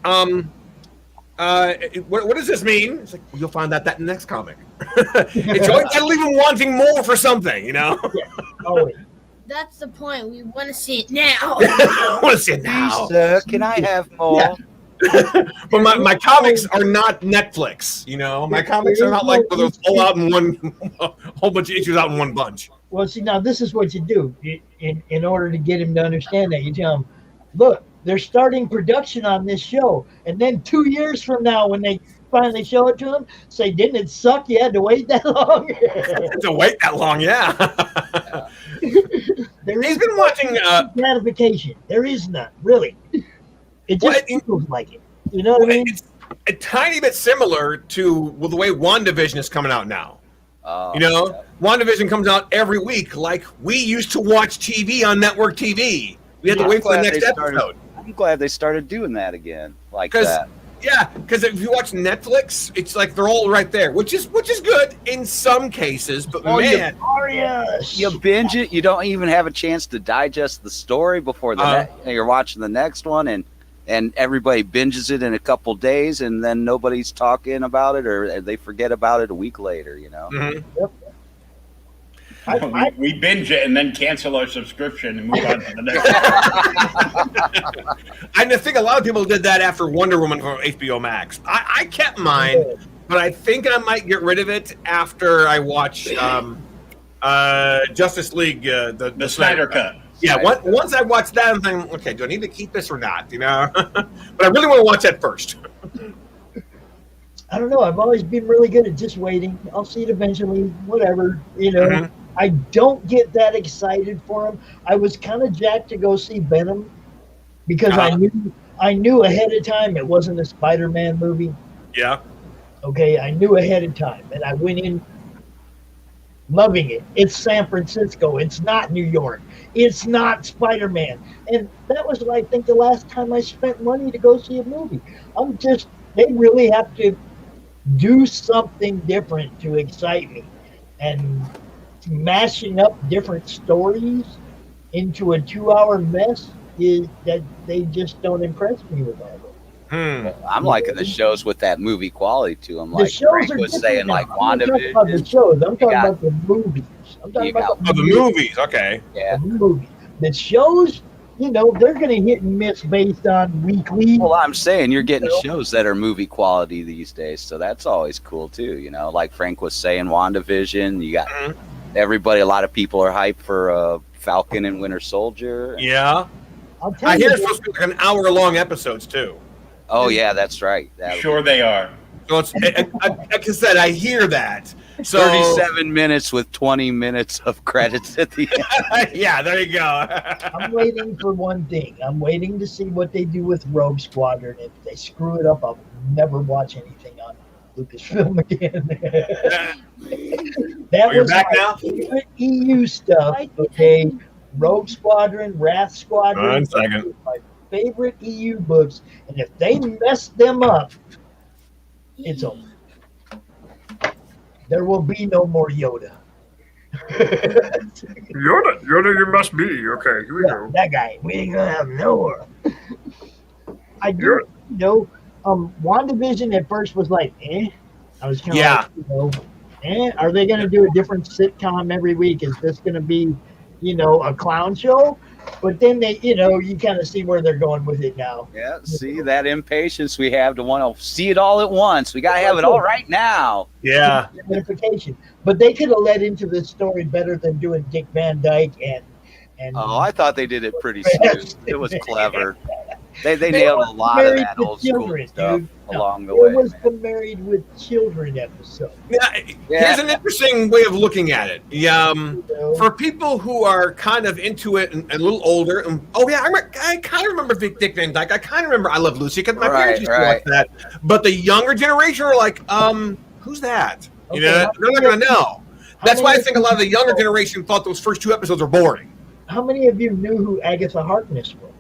What does this mean? It's like, you'll find out that in the next comic. It's always got to leave them wanting more for something, Yeah, always. That's the point. We want to see it now. I want to see it now. Sir, can I have more? Yeah. But my comics are not Netflix. My comics are not like those all out in one, a whole bunch of issues out in one bunch. Well, see, now this is what you do in order to get him to understand that. You tell him, look, they're starting production on this show, and then 2 years from now, when they finally show it to him, say, didn't it suck? You had to wait that long. To wait that long, yeah. He's been watching gratification. There is none, really. It just feels like it. You know what I mean? It's a tiny bit similar to the way WandaVision is coming out now. WandaVision comes out every week, like we used to watch TV on network TV. We had to wait for the next episode. I'm glad they started doing that again, like that. Yeah, because if you watch Netflix, it's like they're all right there, which is good in some cases. But man, you binge it, you don't even have a chance to digest the story before you're watching the next one, and everybody binges it in a couple days, and then nobody's talking about it, or they forget about it a week later. Mm-hmm. Yep. We binge it and then cancel our subscription and move on to the next one. I think a lot of people did that after Wonder Woman from HBO Max. I kept mine, but I think I might get rid of it after I watch Justice League, the Snyder Cut. Yeah, once I watch that, I'm thinking, okay, do I need to keep this or not? But I really want to watch that first. I don't know. I've always been really good at just waiting. I'll see it eventually, whatever, Mm-hmm. I don't get that excited for him. I was kind of jacked to go see Venom because I knew ahead of time it wasn't a Spider-Man movie. Yeah. Okay, I knew ahead of time, and I went in loving it. It's San Francisco. It's not New York. It's not Spider-Man. And that was, I think, the last time I spent money to go see a movie. They really have to do something different to excite me. And mashing up different stories into a 2-hour mess is that they just don't impress me with all of it. I'm liking the shows with that movie quality to them. The Like shows Frank are was different saying, now. like I'm not talking about the shows. I'm talking about the movies. I'm talking about the movies. Okay. Yeah. The movies. The shows, they're going to hit and miss based on weekly. Well, I'm saying you're getting shows that are movie quality these days, so that's always cool too. Like Frank was saying, WandaVision. You got everybody. A lot of people are hyped for Falcon and Winter Soldier. Yeah. I hear it's supposed to be like an hour-long episodes too. Oh yeah, that's right. Sure they are. So it's like I said, I hear that. So 37 minutes with 20 minutes of credits at the end. Yeah, there you go. I'm waiting for one thing. I'm waiting to see what they do with Rogue Squadron. If they screw it up, I'll never watch anything on Lucasfilm again. That was back my now? favorite EU stuff. Okay, Rogue Squadron, Wrath Squadron. 1 second. My favorite EU books, and if they mess them up, it's over. There will be no more Yoda. Yoda, you must be. Okay, here we go. That guy. We ain't gonna have no more. I do WandaVision at first was like, I was kind of like, are they gonna do a different sitcom every week? Is this gonna be, a clown show? But then they, you kind of see where they're going with it now. Yeah, see that impatience we have to want to see it all at once. We got to have it all right now. Yeah. Identification. But they could have led into this story better than doing Dick Van Dyke and Oh, I thought they did it pretty smooth. It was clever. They nailed a lot of that old school stuff along the way. It was the Married with Children episode. Here's an interesting way of looking at it. For people who are kind of into it and a little older, I kind of remember Dick Van Dyke. I kind of remember I Love Lucy because my parents used to watch that. But the younger generation are like, who's that? They're not going to know. That's why I think a lot of the younger generation thought those first 2 episodes were boring. How many of you knew who Agatha Harkness was?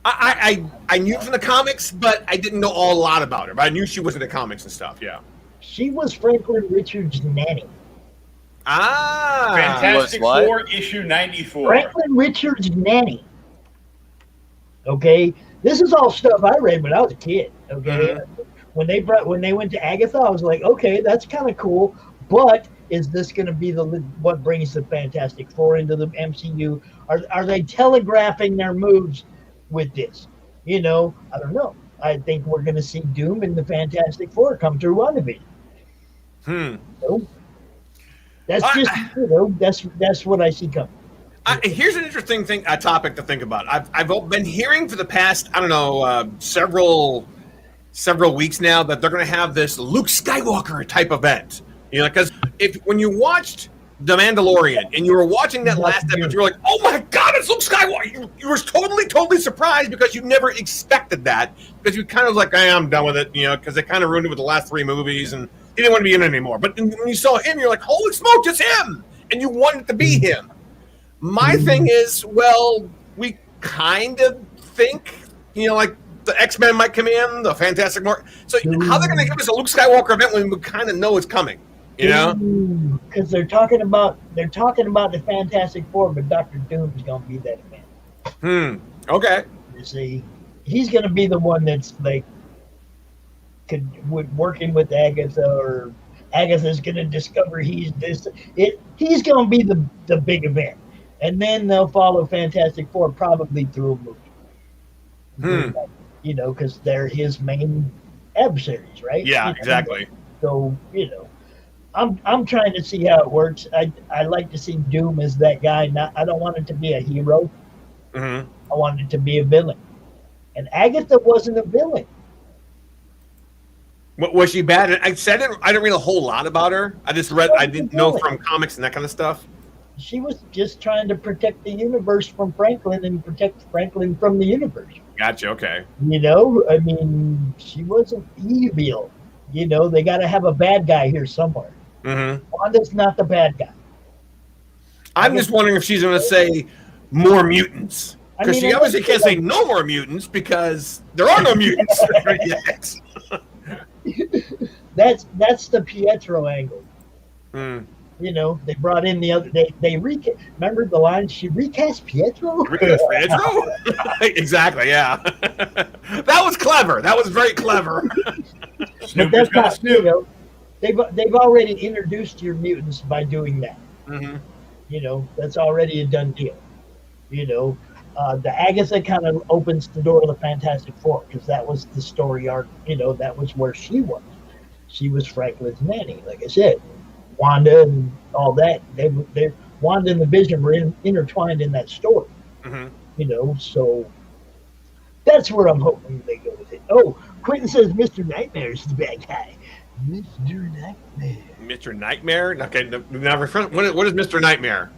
I knew from the comics, but I didn't know a lot about her. But I knew she was in the comics and stuff. Yeah. She was Franklin Richards' nanny. Ah, Fantastic what? Four, issue 94. Franklin Richards' nanny. Okay, this is all stuff I read when I was a kid. Okay, when they went to Agatha, I was like, okay, that's kind of cool. But is this going to be what brings the Fantastic Four into the MCU? Are they telegraphing their moves with this? You know, I don't know. I think we're going to see Doom and the Fantastic Four come through WandaVision. So, that's just that's what I see coming. Here's an interesting topic to think about. I've been hearing for the past, I don't know, several weeks now that they're going to have this Luke Skywalker type event. You know, because when you watched The Mandalorian and you were watching that last episode, you were like, "Oh my God, it's Luke Skywalker!" You were totally surprised because you never expected that, because you kind of like, "Hey, I'm done with it," you know, because they kind of ruined it with the last 3 movies and he didn't want to be in it anymore. But when you saw him, you're like, "Holy smoke, it's him!" And you wanted it to be him. My thing is, well, we kind of think, you know, like the X-Men might come in, the Fantastic Four. So how they're going to give us a Luke Skywalker event when we kind of know it's coming? You know, because they're talking about the Fantastic Four, but Doctor Doom is going to be that event. Okay. You see, he's going to be the one that's like working with Agatha, or Agatha's going to discover he's this. He's going to be the big event, and then they'll follow Fantastic Four probably through a movie. You know, because they're his main adversaries, right? Yeah, you know? exactly. So you know. I'm trying to see how it works. I like to see Doom as that guy. I don't want it to be a hero. I want it to be a villain. And Agatha wasn't a villain. Was she bad? I didn't read a whole lot about her. I didn't know from comics and that kind of stuff. She was just trying to protect the universe from Franklin and protect Franklin from the universe. Gotcha. Okay. You know, I mean, she wasn't evil. You know, they got to have a bad guy here somewhere. Wanda's not the bad guy. I'm just wondering if she's going to say more mutants. Because she obviously can't say no more mutants because there are no mutants yet. That's the Pietro angle. You know, they brought in the other. Remember the line? She recast Pietro. Recast Pietro? Exactly. Yeah. That was clever. That was very clever. But that's not, you know, they've already introduced your mutants by doing that. You know, that's already a done deal. You know, the Agatha kind of opens the door to the Fantastic Four, because that was the story arc. You know, that was where she was. She was Franklin's nanny, like I said. Wanda and all that. Wanda and the Vision were intertwined in that story. You know, so that's where I'm hoping they go with it. Oh, Quentin says Mr. Nightmare is the bad guy. Mr. Nightmare. Mr. Nightmare? Okay, now what is Mr. Nightmare?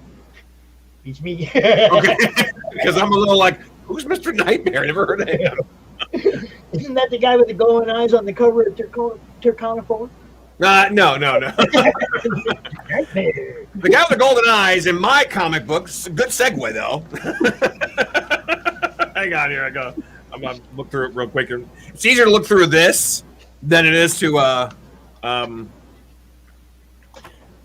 It's me. Okay, because I'm a little like, who's Mr. Nightmare? I never heard of him. Isn't that the guy with the glowing eyes on the cover of Turconiform? No. Nightmare. The guy with the golden eyes in my comic books. Good segue though. Hang on, here I go. I'm gonna look through it real quick. It's easier to look through this than it is to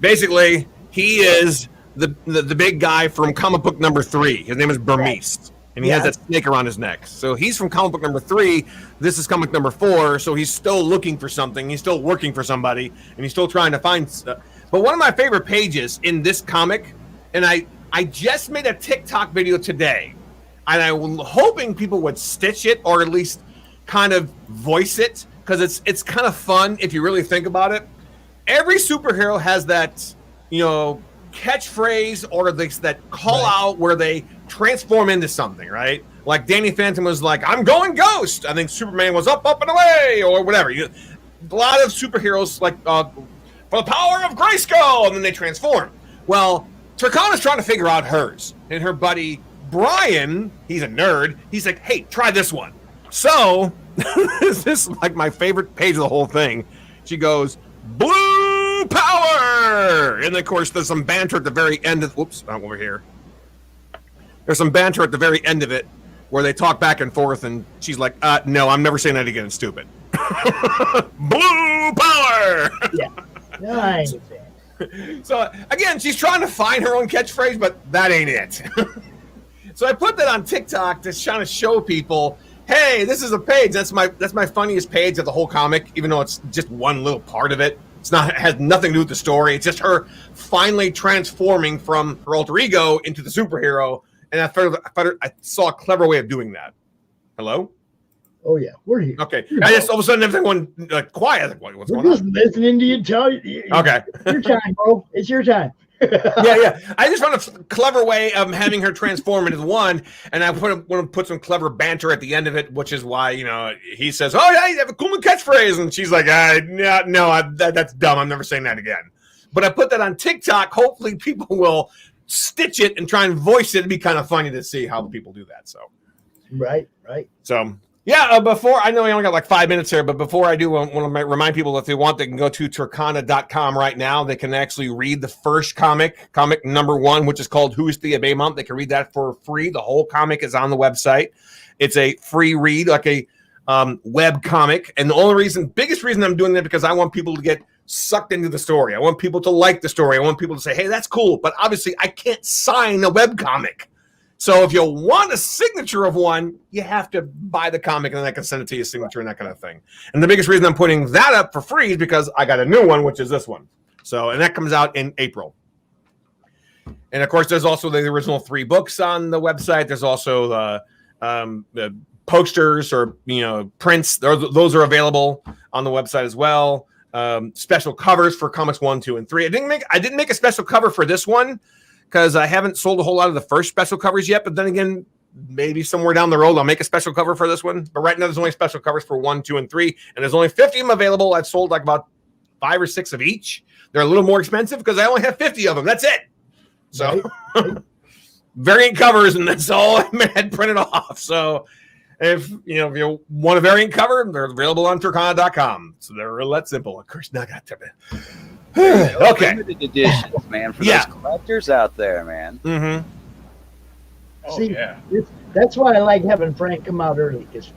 basically he is the big guy from comic book number 3. His name is Burmese, and he has that snake around his neck. So he's from comic book number 3. This is comic number 4. So he's still looking for something. He's still working for somebody, and he's still trying to find stuff. But one of my favorite pages in this comic, and I just made a TikTok video today, and I was hoping people would stitch it or at least kind of voice it, because it's kind of fun if you really think about it. Every superhero has that, you know, catchphrase or that call out where they transform into something, right? Like Danny Phantom was like, "I'm going ghost." I think Superman was up and away, or whatever. A lot of superheroes like for the power of Grayskull, and then they transform. Well, Turcana's trying to figure out hers, and her buddy Brian, he's a nerd. He's like, "Hey, try this one." So this is like my favorite page of the whole thing. She goes, "Blue power," and of course there's some banter at the very end of. Whoops, I'm over here. There's some banter at the very end of it where they talk back and forth, and she's like, "No, I'm never saying that again. It's stupid." Blue power. there. Yeah. No, I ain't a fan. So again, she's trying to find her own catchphrase, but that ain't it. So I put that on TikTok to try to show people, hey, this is a page. That's my funniest page of the whole comic, even though it's just one little part of it. It has nothing to do with the story. It's just her finally transforming from her alter ego into the superhero. And I saw a clever way of doing that. Hello? Oh yeah, we're here. Okay. I just all of a sudden everyone like quiet. Like, what's We're going just on? listening to you tell you. Okay. It's your time, bro. It's your time. Yeah. I just found a clever way of having her transform into one, and I want to put some clever banter at the end of it, which is why he says, "Oh yeah, you have a cool catchphrase," and she's like, that's dumb. I'm never saying that again." But I put that on TikTok. Hopefully, people will stitch it and try and voice it. It'd be kind of funny to see how people do that. So, right. So. Yeah, before I know we only got like 5 minutes here, but before I do, I want to remind people if they want, they can go to Turkana.com right now. They can actually read the first comic number 1, which is called Who's the Abe Month. They can read that for free. The whole comic is on the website. It's a free read, like a web comic. And the biggest reason I'm doing that because I want people to get sucked into the story. I want people to like the story. I want people to say, hey, that's cool. But obviously, I can't sign a web comic. So if you want a signature of one, you have to buy the comic and then I can send it to you, signature and that kind of thing. And the biggest reason I'm putting that up for free is because I got a new one, which is this one. So, and that comes out in April. And of course, there's also the original 3 books on the website. There's also the posters or prints. Those are available on the website as well. Special covers for comics 1, 2, and 3. I didn't make a special cover for this one, because I haven't sold a whole lot of the first special covers yet. But then again, maybe somewhere down the road, I'll make a special cover for this one. But right now, there's only special covers for 1, 2, and 3. And there's only 50 of them available. I've sold like about 5 or 6 of each. They're a little more expensive because I only have 50 of them. That's it. So variant covers, and that's all I had printed off. So if you want a variant cover, they're available on Turkana.com. So they're real that simple. Of course, not got to be. Okay. Limited editions, man, for those collectors out there, man. Mm-hmm. Oh, See, yeah. that's why I like having Frank come out early, because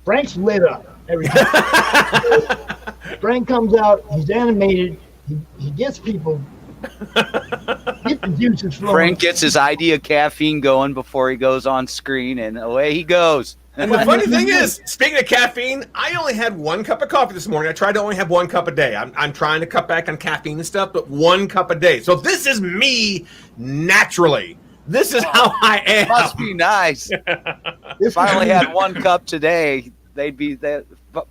Frank's lit up every time. Frank comes out, he's animated, he gets people, get the juices flowing. Frank gets his idea caffeine going before he goes on screen, and away he goes. And the funny thing is, speaking of caffeine, I only had 1 cup of coffee this morning. I tried to only have 1 cup a day. I'm trying to cut back on caffeine and stuff, but 1 cup a day. So this is me naturally. This is how I am. Must be nice. If I only had 1 cup today,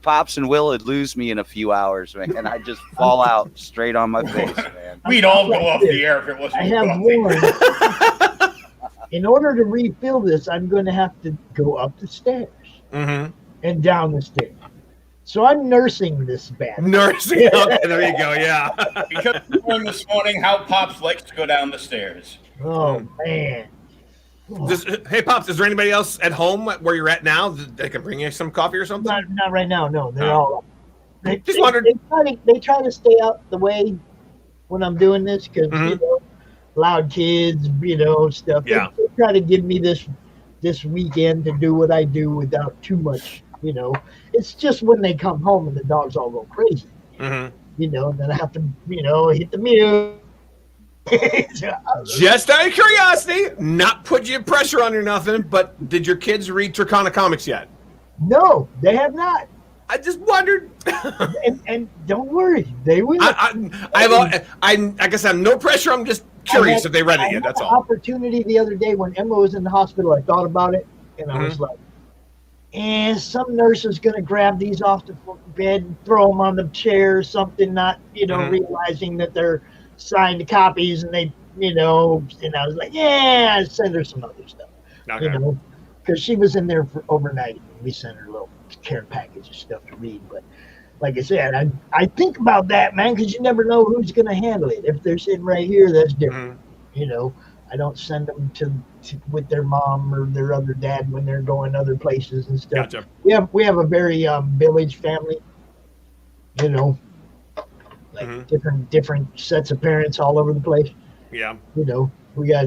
Pops and Will would lose me in a few hours, man. And I'd just fall out straight on my face, man. We'd all go off the air if it wasn't I have coffee. one. In order to refill this, I'm going to have to go up the stairs and down the stairs. So I'm nursing this bad. Nursing. Okay, there you go. Yeah. Because we learned this morning how Pops likes to go down the stairs. Oh, man. Hey, Pops, is there anybody else at home where you're at now that can bring you some coffee or something? Not right now, no. They're all up. Just wondered. They try to stay out the way when I'm doing this because, loud kids, stuff. Yeah. They try to give me this weekend to do what I do without too much, It's just when they come home and the dogs all go crazy, then I have to, hit the mirror. Just out of curiosity, not put you pressure on or nothing, but did your kids read Turkana comics yet? No, they have not. I just wondered. and don't worry, they will. I guess I have no pressure. I'm just curious if they read it yet. That's all. Opportunity the other day when Emma was in the hospital, I thought about it, and I was like, some nurse is going to grab these off the bed and throw them on the chair or something, not, realizing that they're signed copies, and they, and I was like, send her some other stuff, because she was in there for overnight. We sent her a little care package of stuff to read, but like I said, I think about that, man, because you never know who's going to handle it. If they're sitting right here, that's different. I don't send them to with their mom or their other dad when they're going other places and stuff. Gotcha. We have a very village family, like different sets of parents all over the place. Yeah. We got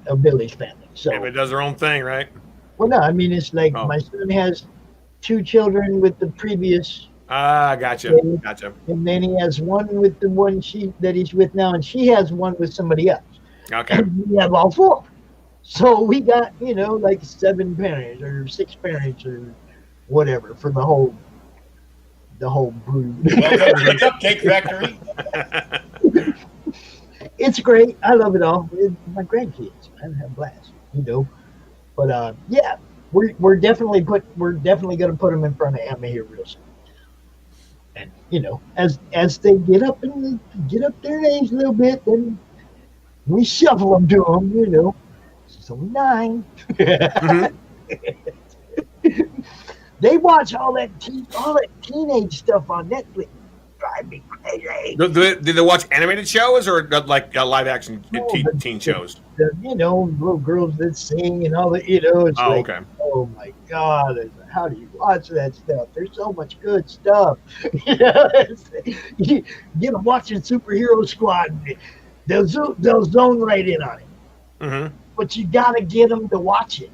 a village family. So everybody does their own thing, right? Well, no, I mean, it's like my son has 2 children with the previous Gotcha. Okay. Gotcha. And then he has one with the one that he's with now, and she has one with somebody else. Okay. And we have all 4. So we got, like 7 parents or 6 parents or whatever for the whole brood. Welcome to the Cupcake Factory. It's great. I love it all. My grandkids, I have a blast, But yeah, we're definitely going to put them in front of Emma here real soon. And as they get up there in age a little bit, then we shuffle them to them. She's only 9. Mm-hmm. They watch all that teenage stuff on Netflix. Drive me crazy. Do they watch animated shows or like live action teen shows? Little girls that sing and all that. It's like, okay. oh my God, how do you watch that stuff? There's so much good stuff. You get them watching Superhero Squad, they'll zone right in on it. Mm-hmm. But you gotta get them to watch it.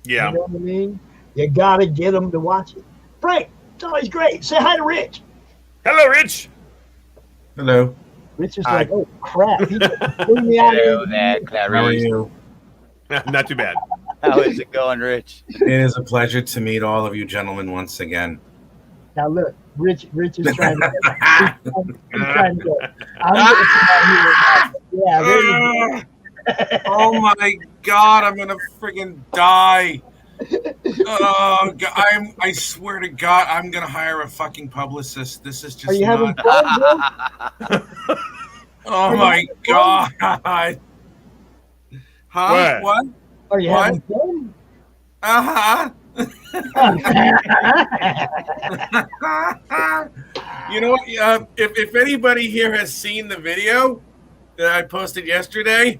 Yeah. You know what I mean? You gotta get them to watch it. Frank, it's always great. Say hi to Rich. Hello, Rich. Hello. Rich is Hi. like, oh crap. He just threw me out Hello of there, How are Clarice. you? Not too bad. How is it going, Rich? It is a pleasure to meet all of you gentlemen once again. Now look, Rich is trying to he's trying to go. I'm gonna come out here. Yeah, there you go. Oh my God, I'm gonna friggin' die. Oh, I swear to God, I'm gonna hire a fucking publicist. This is just Are you having not. fun, bro? Oh my God. Huh? What? Are you What? having fun? Uh-huh. You know what? If anybody here has seen the video that I posted yesterday,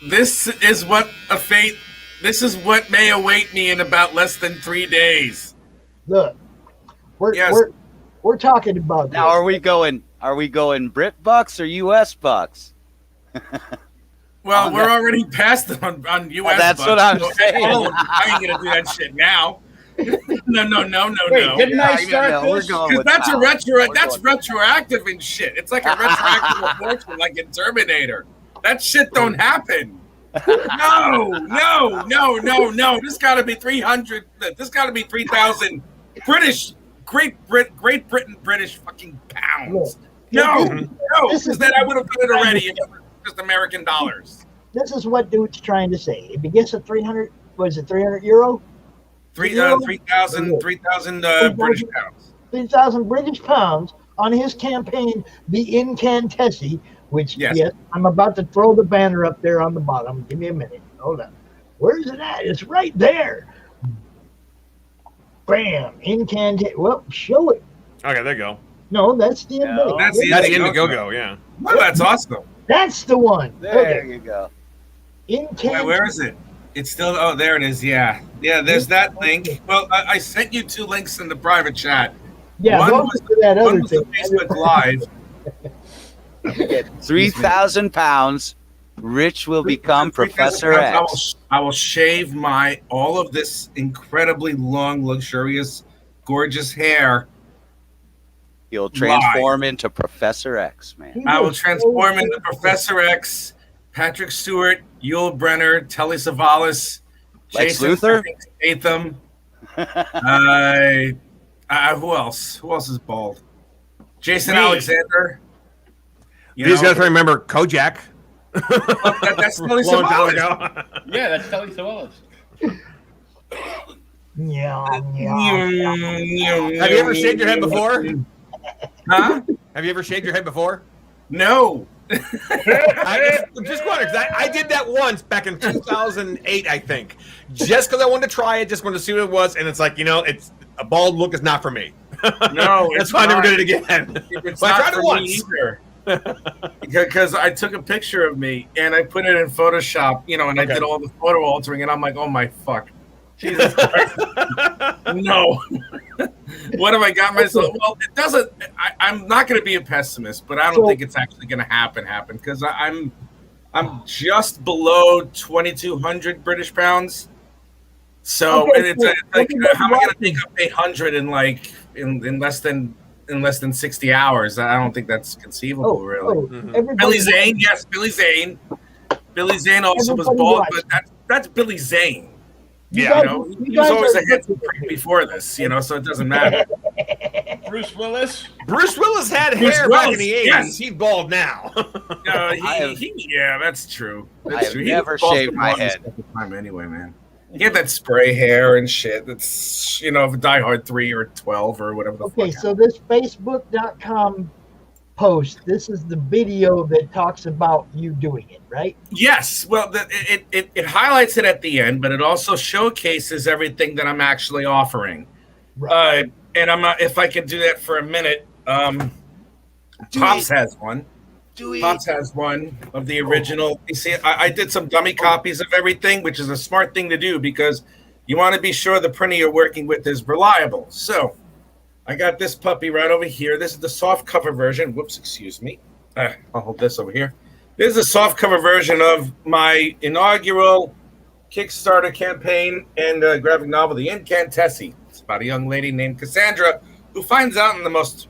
this is what may await me in about less than 3 days. Look, Yes. we're talking about Now, this. are we going Brit bucks or U.S. bucks? Well, On we're that- already past it on U.S. That's bucks, what I'm so saying. I ain't gonna do that shit now. No. Wait, didn't I Yeah, start no, we're this? going Because with that's a pounds. that's retroactive and shit. It's like a retroactive abortion, like in Terminator. That shit don't happen. No. This got to be 300. This got to be 3,000 Great Britain British fucking pounds. No, because then I would have done it already if it was just American dollars. This is what dude's trying to say. If he gets a 300, what is it, 300 euro? 3,000 British pounds. 3,000 British pounds on his campaign, the Incantessi, which, yes, I'm about to throw the banner up there on the bottom. Give me a minute. Hold on. Where's it at? It's right there. Bam. Incantessi. Well, show it. Okay, there you go. No, that's the No. That's the That's Indiegogo. Indiegogo, yeah. Oh, that's awesome. That's the one. There you go. Incantessi. Where is it? It's still. Oh, there it is. Yeah. There's that link. Well, I sent you 2 links in the private chat. Yeah, One go was- to that One other was the thing. Facebook Live. 3,000 pounds. Rich will become 3,000 Professor pounds. X. I will shave all of this incredibly long, luxurious, gorgeous hair. He'll transform into Professor X, man. I will transform into Professor X, Patrick Stewart, Yul Brynner, Telly Savalas, Lex Jason Luthor? Statham. Who else? Who else is bald? Jason Me. Alexander. You just got to remember Kojak. That's Telly Long time Savalas. ago. Yeah, that's Telly Savalas. Yeah. Have you ever shaved your head before? Huh? Have you ever shaved your head before? No. I just wondering, 'cause I did that once back in 2008, I think. Just because I wanted to try it, just wanted to see what it was, and it's like, it's a bald look is not for me. No, That's why I never did it again. It's But I not tried it for me once. either. Because I took a picture of me and I put it in Photoshop, and I Okay. did all the photo altering, and I'm like, oh my fuck. Jesus Christ. No. What have I got myself? Well, it doesn't. I'm not going to be a pessimist, but I don't think it's actually going to happen because I'm just below 2,200 British pounds. So, Okay, and it's like, how am I going to take up 800 in like in less than 60 hours. I don't think that's conceivable, really. Everybody Billy Zane, yes, Billy Zane. Billy Zane also was Everybody bald, watch. but that's Billy Zane. You Yeah, guys- You know, you he was guys always are a handsome prick before this, you know, so it doesn't matter. Bruce Willis. Bruce Willis had Bruce hair back in Willis, the 80s. yes. He's bald now. Yeah, that's true. I That's have true. never was bald shaved for the my longest head. time anyway, man. He had that spray hair and shit. That's, you know, Die Hard 3 or 12 or whatever the Okay, fuck. so this Facebook.com post, this is the video that talks about you doing it, right? Yes, well, it highlights it at the end, but it also showcases everything that I'm actually offering. Right. And I'm not, if I could do that for a minute. Pops has one. Pops has one of the original. You see, I did some dummy copies of everything, which is a smart thing to do because you want to be sure the printer you're working with is reliable. So I got this puppy right over here. This is the soft cover version. Whoops, excuse me. I'll hold this over here. This is a soft cover version of my inaugural Kickstarter campaign and graphic novel, The Incantessi. It's about a young lady named Cassandra who finds out in the most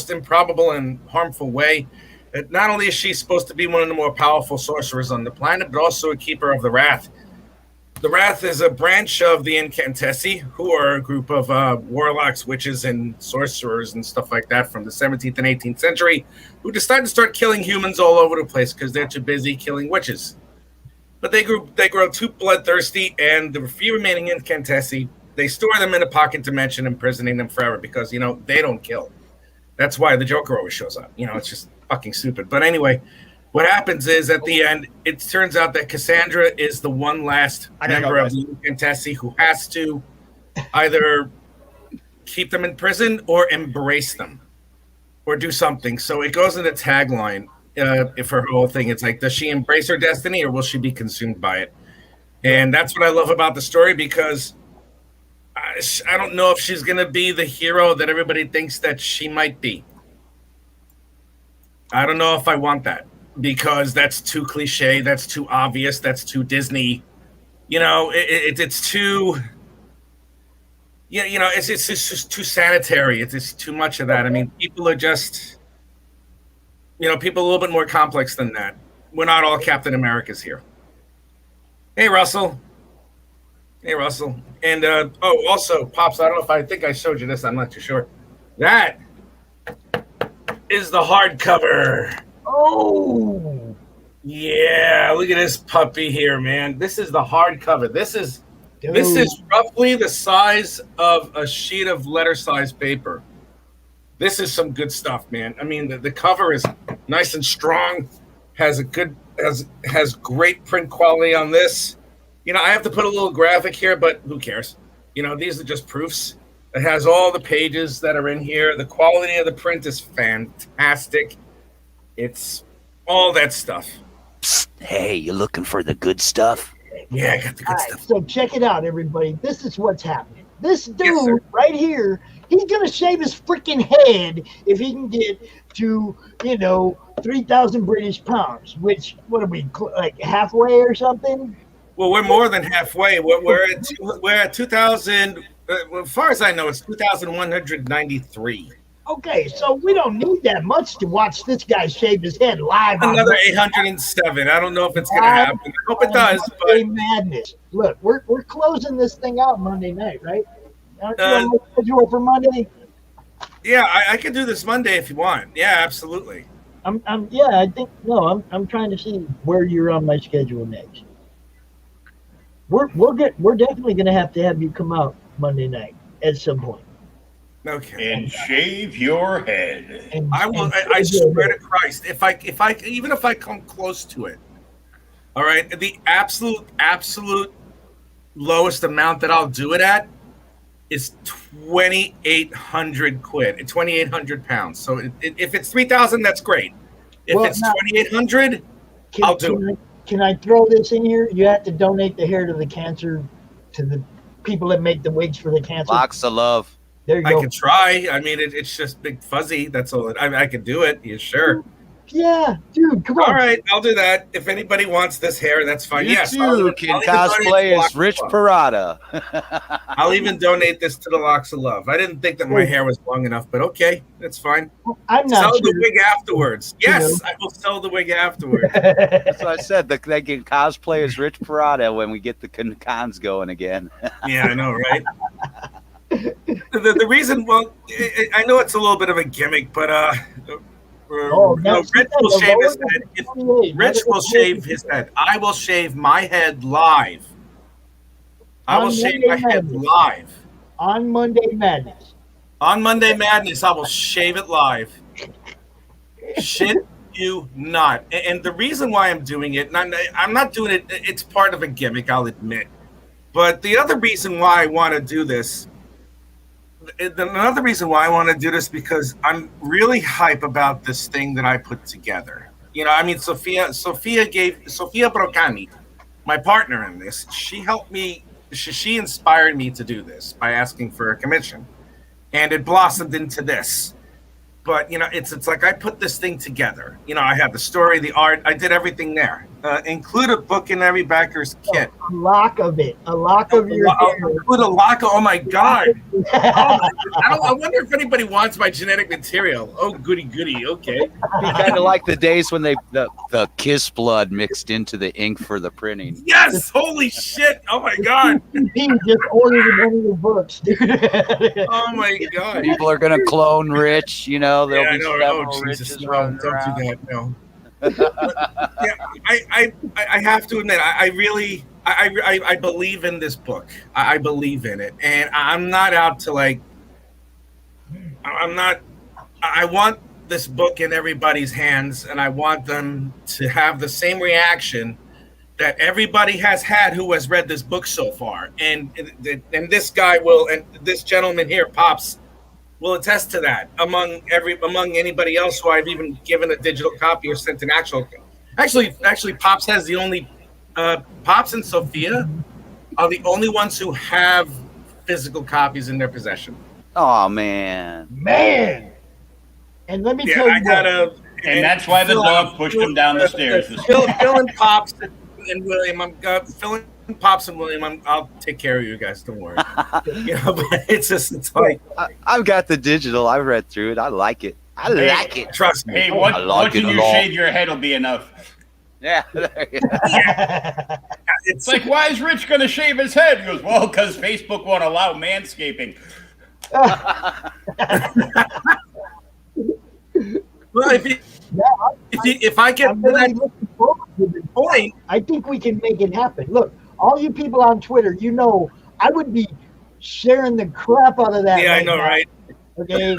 improbable and harmful way that not only is she supposed to be one of the more powerful sorcerers on the planet, but also a keeper of the Wrath. The Wrath is a branch of the Incantessi, who are a group of warlocks, witches, and sorcerers and stuff like that from the 17th and 18th century, who decided to start killing humans all over the place because they're too busy killing witches. But they grow too bloodthirsty, and the few remaining Incantessi, they store them in a pocket dimension, imprisoning them forever because, you know, they don't kill. That's why the Joker always shows up. You know, it's just fucking stupid. But anyway, what happens is at the end, it turns out that Cassandra is the one last member of the Incantessi who has to either keep them in prison or embrace them or do something. So it goes in the tagline for her whole thing. It's like, does she embrace her destiny or will she be consumed by it? And that's what I love about the story because I don't know if she's going to be the hero that everybody thinks that she might be. I don't know if I want that because that's too cliche, that's too obvious, that's too Disney. You know, it's too, you know, it's just too sanitary. It's just too much of that. I mean, people are just, you know, people a little bit more complex than that. We're not all Captain Americas here. Hey, Russell. Hey, Russell. And, also, Pops, I don't know if I think I showed you this. I'm not too sure. That is the hardcover. Oh. Yeah, look at this puppy here, man. This is the hardcover. This is roughly the size of a sheet of letter-sized paper. This is some good stuff, man. I mean, the cover is nice and strong. Has great print quality on this. You know, I have to put a little graphic here, but who cares? You know, these are just proofs. It has all the pages that are in here. The quality of the print is fantastic. It's all that stuff. Psst, hey, you looking for the good stuff? Yeah, I got the good All right, stuff. so check it out, everybody. This is what's happening. This dude Yes, sir. right here, he's going to shave his freaking head if he can get to, 3,000 British pounds, which, what are we, like halfway or something? Well, we're more than halfway. We're at 2,000. As far as I know, it's 2,193. Okay, so we don't need that much to watch this guy shave his head live. Another 807. I don't know if it's going to happen. I hope it does. But Monday Madness. Look, we're closing this thing out Monday night, right? Aren't you on the schedule for Monday? yeah, I can do this Monday if you want. Yeah, absolutely. I'm trying to see where you're on my schedule next. We're good. We're definitely going to have you come out Monday night at some point. Okay. And shave your head. And, I will. and I swear to Christ, if I come close to it, all right. The absolute lowest amount that I'll do it at is 2,800 quid. 2,800 pounds. So if it's 3,000, that's great. If Well, it's now- 2,800, I'll do it. Can I throw this in here? You have to donate the hair to the people that make the wigs for the cancer. Lots of love. There you I go. can try. I mean, it's just big fuzzy. That's all. I can do it. Yeah, sure. Yeah, dude, come on. All right, I'll do that. If anybody wants this hair, that's fine. You Yes, too can cosplay as Rich Perotta. I'll even donate this to the Locks of Love. I didn't think that my hair was long enough, but okay, that's fine. I'm not sell sure. the wig afterwards. Yes, You know. I will sell the wig afterwards. That's what I said. They can cosplay as Rich Perotta when we get the cons going again. Yeah, I know, right? The reason, well, I know it's a little bit of a gimmick, but Rich will shave his head. Rich will shave his head. I will shave my head live. I will shave my head live. On Monday Madness. On Monday Madness, I will shave it live. Shit you not. And the reason why I'm doing it, and I'm not doing it, it's part of a gimmick, I'll admit. But the other reason why I want to do this, another reason why I want to do this, because I'm really hype about this thing that I put together. You know, I mean, Sophia Brocani, my partner in this, she helped me, she inspired me to do this by asking for a commission. And it blossomed into this. But, you know, it's like I put this thing together. You know, I had the story, the art, I did everything there. Include a book in every backer's kit. A lock of it. A lock of your hair. Include a lock of, oh my God. I wonder if anybody wants my genetic material. Oh, goody, goody. Okay. Be kind of like the days when the kiss blood mixed into the ink for the printing. Yes. Holy shit. Oh my God. He just ordered one of your books, dude. Oh my God. People are going to clone Rich, you know. There'll be several Jesus, Riches no, running don't around. do that. No. Yeah, I have to admit, I really believe in this book. I believe in it, and I'm not out to like. I want this book in everybody's hands, and I want them to have the same reaction that everybody has had who has read this book so far. And this guy will, and this gentleman here, Pops, will attest to that among anybody else who I've even given a digital copy or sent an actual. Actually, Pops has the only. Pops and Sophia are the only ones who have physical copies in their possession. Oh man. And let me tell you, and that's why the dog pushed him down the stairs. Phil and Pops and William, Phil and Pops and William, I'll take care of you guys. Don't worry. You know, but it's like I've got the digital. I read through it. I like it. I like it. Trust me. Hey, like watching it you a lot. shave your head will be enough. Yeah. It's like, why is Rich going to shave his head? He goes, well, because Facebook won't allow manscaping. Well, if I get to that point, I think we can make it happen. Look, all you people on Twitter, you know, I would be sharing the crap out of that. Yeah, I know, right? Okay,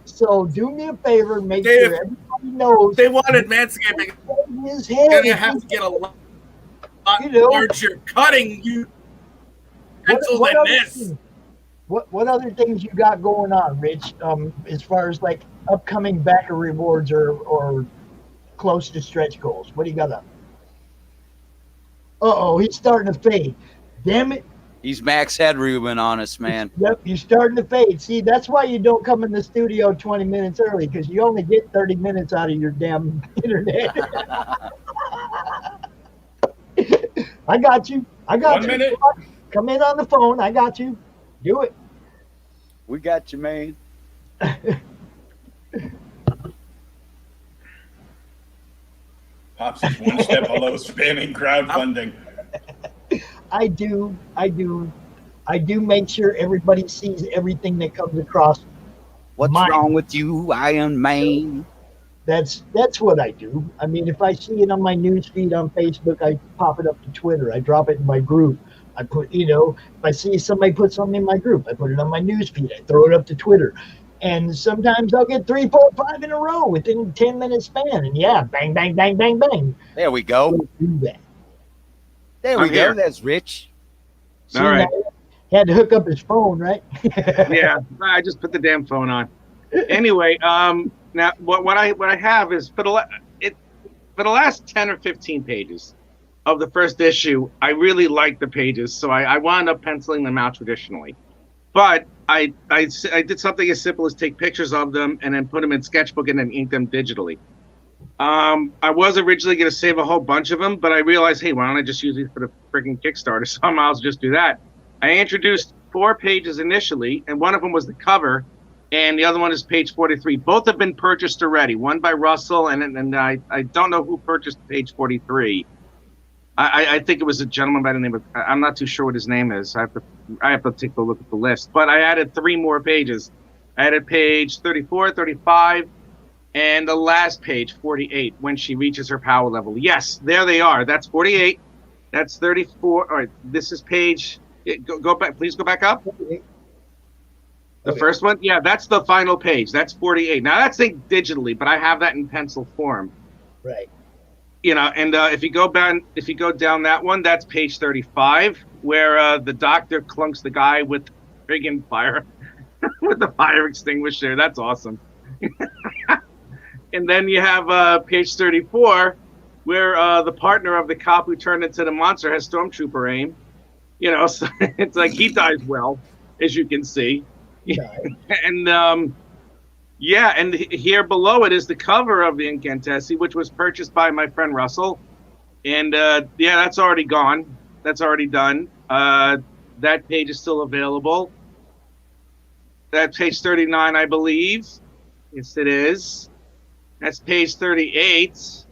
so do me a favor, make sure everybody knows. They wanted manscaping. His You're head. gonna have to get a lot larger cutting pencil than this. What other things you got going on, Rich? As far as like upcoming backer rewards or close to stretch goals, what do you got up? He's starting to fade. Damn it! He's Max Headroom on us, man. Yep, you're starting to fade. See, that's why you don't come in the studio 20 minutes early, because you only get 30 minutes out of your damn internet. I got you. 1 minute. Come in on the phone. I got you. Do it. We got you, man. Pops is one step below spamming crowdfunding. I do make sure everybody sees everything that comes across. What's wrong with you, Iron Man? That's what I do. I mean, if I see it on my news feed on Facebook, I pop it up to Twitter. I drop it in my group. I put, if I see somebody put something in my group, I put it on my news feed. I throw it up to Twitter. And sometimes I'll get 3, 4, 5 in a row within 10-minute span. And yeah, bang, bang, bang, bang, bang. There we go. Do that. There we go. That's Rich. See, all right. Had to hook up his phone, right? Yeah, I just put the damn phone on. Anyway, now what I have is for the last 10 or 15 pages of the first issue, I really like the pages, so I wound up penciling them out traditionally. But I did something as simple as take pictures of them and then put them in Sketchbook and then ink them digitally. I was originally going to save a whole bunch of them, but I realized, hey, why don't I just use these for the freaking Kickstarter? So I might as well just do that. I introduced 4 pages initially, and one of them was the cover, and the other one is page 43. Both have been purchased already. One by Russell, and I don't know who purchased page 43. I think it was a gentleman by the name of, I'm not too sure what his name is. I have to take a look at the list. But I added 3 more pages. I added page 34, 35, and the last page, 48, when she reaches her power level. Yes, there they are. That's 48. That's 34. All right, this is page, go back, please go back up. The first one? Yeah, that's the final page. That's 48. Now that's digitally, but I have that in pencil form. Right. You know, and if you go down that one, that's page 35, where the doctor clunks the guy with friggin' fire, with the fire extinguisher. That's awesome. And then you have page 34, where the partner of the cop who turned into the monster has stormtrooper aim. You know, so it's like he dies well, as you can see. And yeah, and here below it is the cover of the Incantessi, which was purchased by my friend Russell. And yeah, that's already gone. That's already done. That page is still available. That's page 39, I believe. Yes, it is. That's page 38.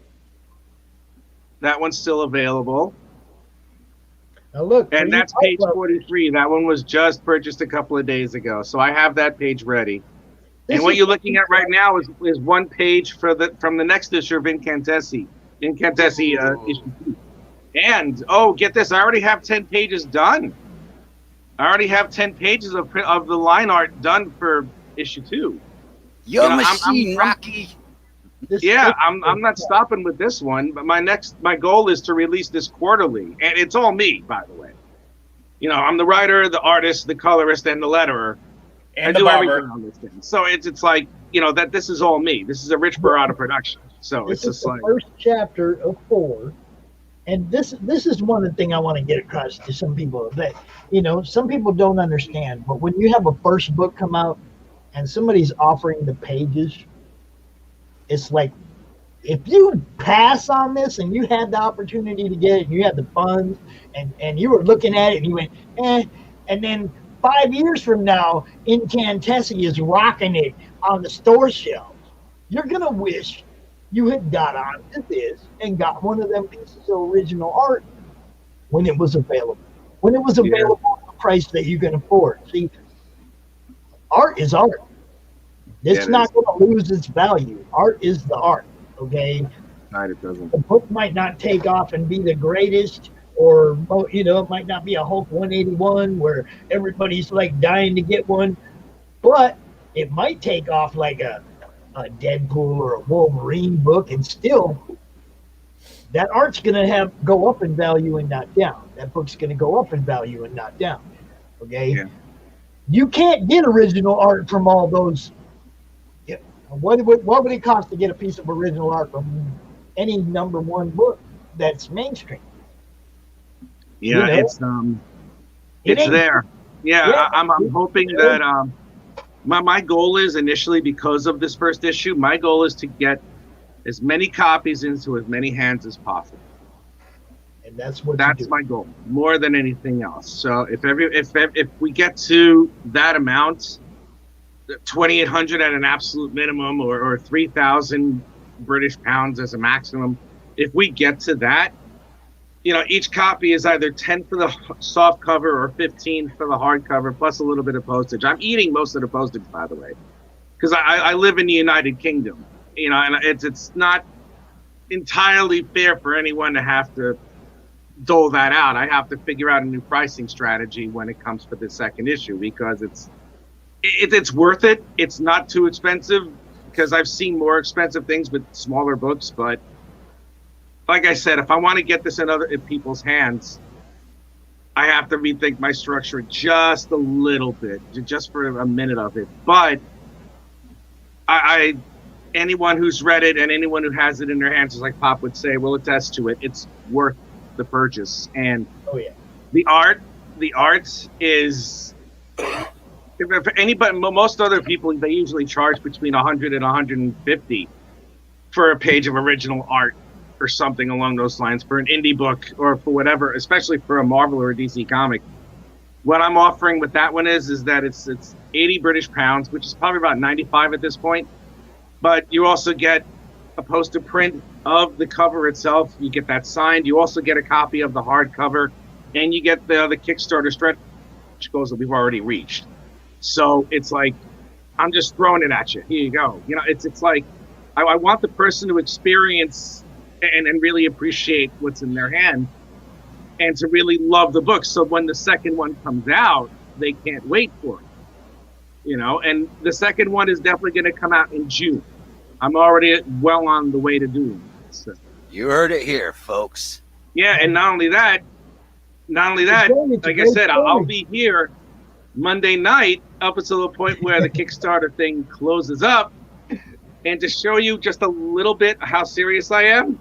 That one's still available. Now look, and that's page 43. That one was just purchased a couple of days ago. So I have that page ready. And what you're looking at right now is one page from the next issue of Incantessi issue 2. And oh, get this! I already have 10 pages done. I already have 10 pages of the line art done for issue 2. Your machine, Rocky. Yeah, I'm not stopping with this one, but my goal is to release this quarterly, and it's all me, by the way. You know, I'm the writer, the artist, the colorist, and the letterer. And I do the everything barber. on this thing. So it's like, you know, that this is all me. This is a Rich Perotta production. So This it's is just the like first chapter of 4, and this is one of the things I want to get across to some people that, you know, some people don't understand. But when you have a first book come out and somebody's offering the pages, it's like, if you pass on this and you had the opportunity to get it, and you had the funds, and you were looking at it and you went, and then 5 years from now, Incantessi is rocking it on the store shelves, you're going to wish you had got onto this and got one of them pieces of original art when it was available. When it was available at a price that you can afford. See, art is art. It's not going to lose its value. Art is the art, okay? it doesn't. The book might not take off and be the greatest, or, you know, it might not be a Hulk 181 where everybody's like dying to get one, but it might take off like a Deadpool or a Wolverine book, and still that art's going to go up in value and not down. That book's going to go up in value and not down, okay? Yeah. You can't get original art from all those. What would it cost to get a piece of original art from any #1 book that's mainstream? Yeah, You know? it's there. Yeah, I'm hoping that my goal is initially, because of this first issue, my goal is to get as many copies into as many hands as possible. And that's what That's my goal, more than anything else. So if we get to that amount, 2,800 at an absolute minimum, or 3,000 British pounds as a maximum, if we get to that, you know, each copy is either 10 for the soft cover or 15 for the hardcover, plus a little bit of postage. I'm eating most of the postage, by the way, because I live in the United Kingdom, you know, and it's not entirely fair for anyone to have to dole that out. I have to figure out a new pricing strategy when it comes to the second issue, because it's worth it. It's not too expensive, because I've seen more expensive things with smaller books, but like I said, if I want to get this in people's hands, I have to rethink my structure just a little bit, just for a minute of it. But anyone who's read it and anyone who has it in their hands, like Pop would say, will attest to it. It's worth the purchase. And the art is, if anybody, most other people, they usually charge between 100 and 150 for a page of original art or something along those lines for an indie book or for whatever, especially for a Marvel or a DC comic. What I'm offering with that one is that it's 80 British pounds, which is probably about 95 at this point. But you also get a poster print of the cover itself. You get that signed. You also get a copy of the hardcover, and you get the Kickstarter stretch goals that we've already reached. So it's like, I'm just throwing it at you. Here you go. You know, it's like, I want the person to experience and really appreciate what's in their hand and to really love the book. So when the second one comes out, they can't wait for it. You know, and the second one is definitely going to come out in June. I'm already well on the way to doing it. So. You heard it here, folks. Yeah, and not only that, like I said, I'll be here Monday night up until the point where the Kickstarter thing closes up. And to show you just a little bit how serious I am.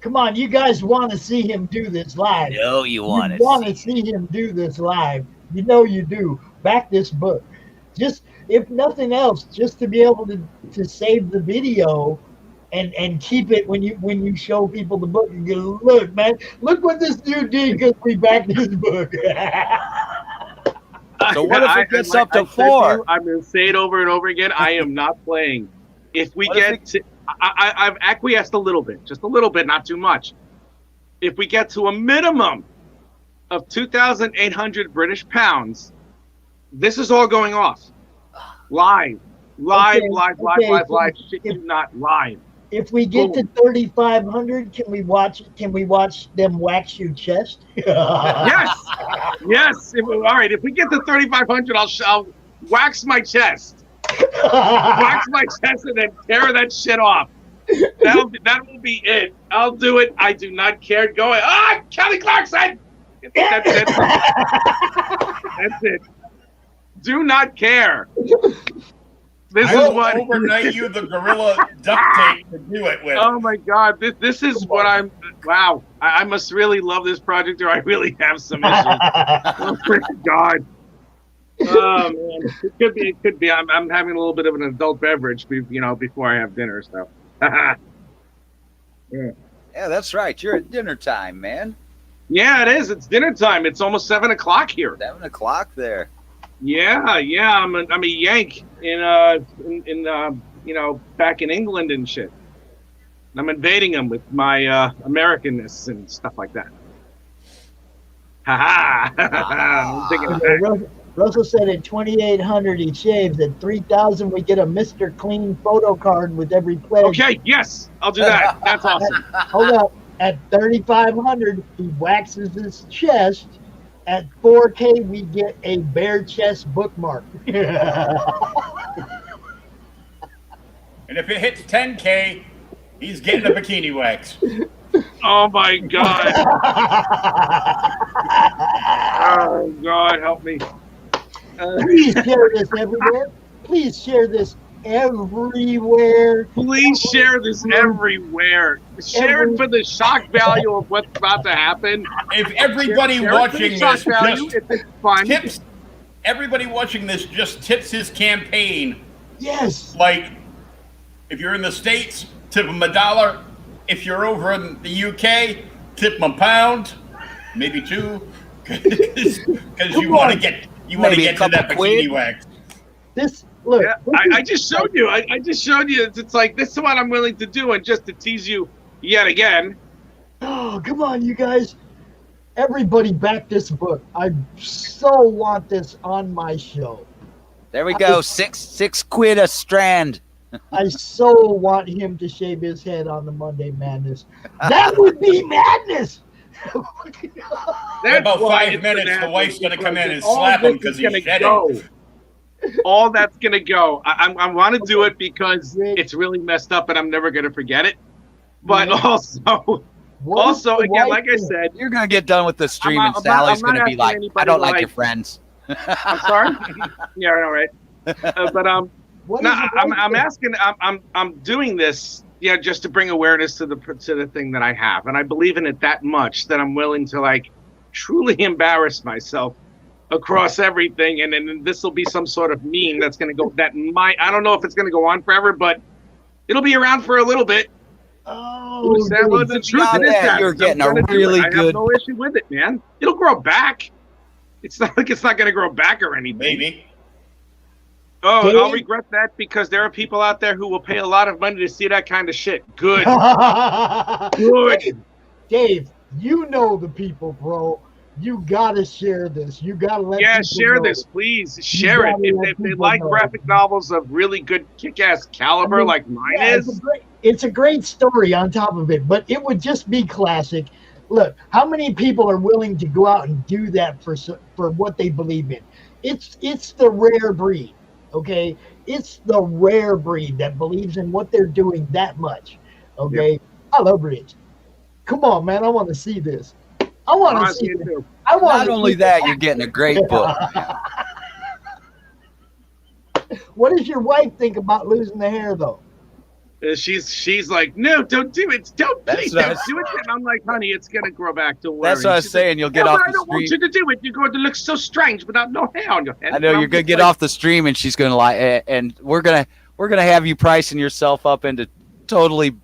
Come on, you guys want to see him do this live. No, you want to see him do this live. You know you do. Back this book. Just, if nothing else, just to be able to save the video and keep it when you show people the book and go, look, man, look what this dude did because we backed this book. So what if it gets up to 4? I'm going to say it over and over again. I am not playing. If we get to, I've acquiesced a little bit, just a little bit, not too much. If we get to a minimum of 2,800 British pounds, this is all going off. Live. Shit, you not live. If we get to 3,500, can we watch them wax your chest? Yes. All right. If we get to 3,500, I'll wax my chest. Wax my chest and then tear that shit off. That will be it. I'll do it. I do not care. Go ahead. Kelly Clarkson. That's it. That's it. Do not care. This is what overnight you the gorilla duct tape to do it with. Oh my God! This is what I'm. Wow! I must really love this project, or I really have some issues. Oh my God! Oh man! It could be. I'm having a little bit of an adult beverage, before I have dinner. So. Yeah, that's right. You're at dinner time, man. Yeah, it is. It's dinner time. It's almost 7 o'clock here. 7 o'clock there. Yeah. I'm a Yank in back in England and shit. I'm invading them with my Americanness and stuff like that. Russell said at 2,800 he shaves. At 3,000 we get a Mr. Clean photo card with every pledge. Okay, yes, I'll do that. That's awesome. Hold up. At 3,500 he waxes his chest. At 4K, we get a bare chest bookmark. And if it hits 10K, he's getting a bikini wax. Oh my God! Oh God, help me! Please share this everywhere. Please share this everywhere. Please share this everywhere. Share it for the shock value of what's about to happen. If everybody watching this tips, everybody watching this just tips his campaign. Yes. Like, if you're in the States, tip him $1. If you're over in the UK, tip him £1, maybe 2, because you want to get to that bikini wax. This. Look, yeah, I just showed you. I just showed you. It's like, this is what I'm willing to do. And just to tease you yet again. Oh, come on, you guys. Everybody back this book. I so want this on my show. There we go. Six quid a strand. I so want him to shave his head on the Monday Madness. That would be madness. In about 5 minutes, the wife's going to come in and slap him because he's shedding. All that's gonna go. I want to do it because it's really messed up, and I'm never gonna forget it. But also again, like I said, you're gonna get done with the stream, and Sally's gonna be like, "I don't like your friends." I'm sorry. Yeah, all right. I'm asking. I'm doing this, just to bring awareness to the thing that I have, and I believe in it that much that I'm willing to truly embarrass myself across everything, and then this will be some sort of meme that's going to go. I don't know if it's going to go on forever, but it'll be around for a little bit. Oh, The truth beyond is that, you're getting a really I good. have no issue with it, man. It'll grow back. It's not like it's not going to grow back or anything. Maybe. Oh, Dave? I'll regret that because there are people out there who will pay a lot of money to see that kind of shit. Good. Good. Dave, you know the people, bro. You gotta share this. You gotta let people Share know. this, please. Share it. If they like graphic novels of really good kick-ass caliber like mine is. It's a great story on top of it, but it would just be classic. Look, how many people are willing to go out and do that for what they believe in? It's the rare breed, okay? It's the rare breed that believes in what they're doing that much, okay? Yep. I love Rich. Come on, man. I want to see this. I want to see it. Not only that, you're getting a great book. What does your wife think about losing the hair, though? She's like, no, don't do it. Please don't do it. And I'm like, honey, it's gonna grow back. Don't worry. That's what I was saying. You'll get off the stream. I don't want you to do it. You're going to look so strange without no hair on your head. I know you're gonna get off the stream, and she's gonna lie, and we're gonna have you pricing yourself up into totally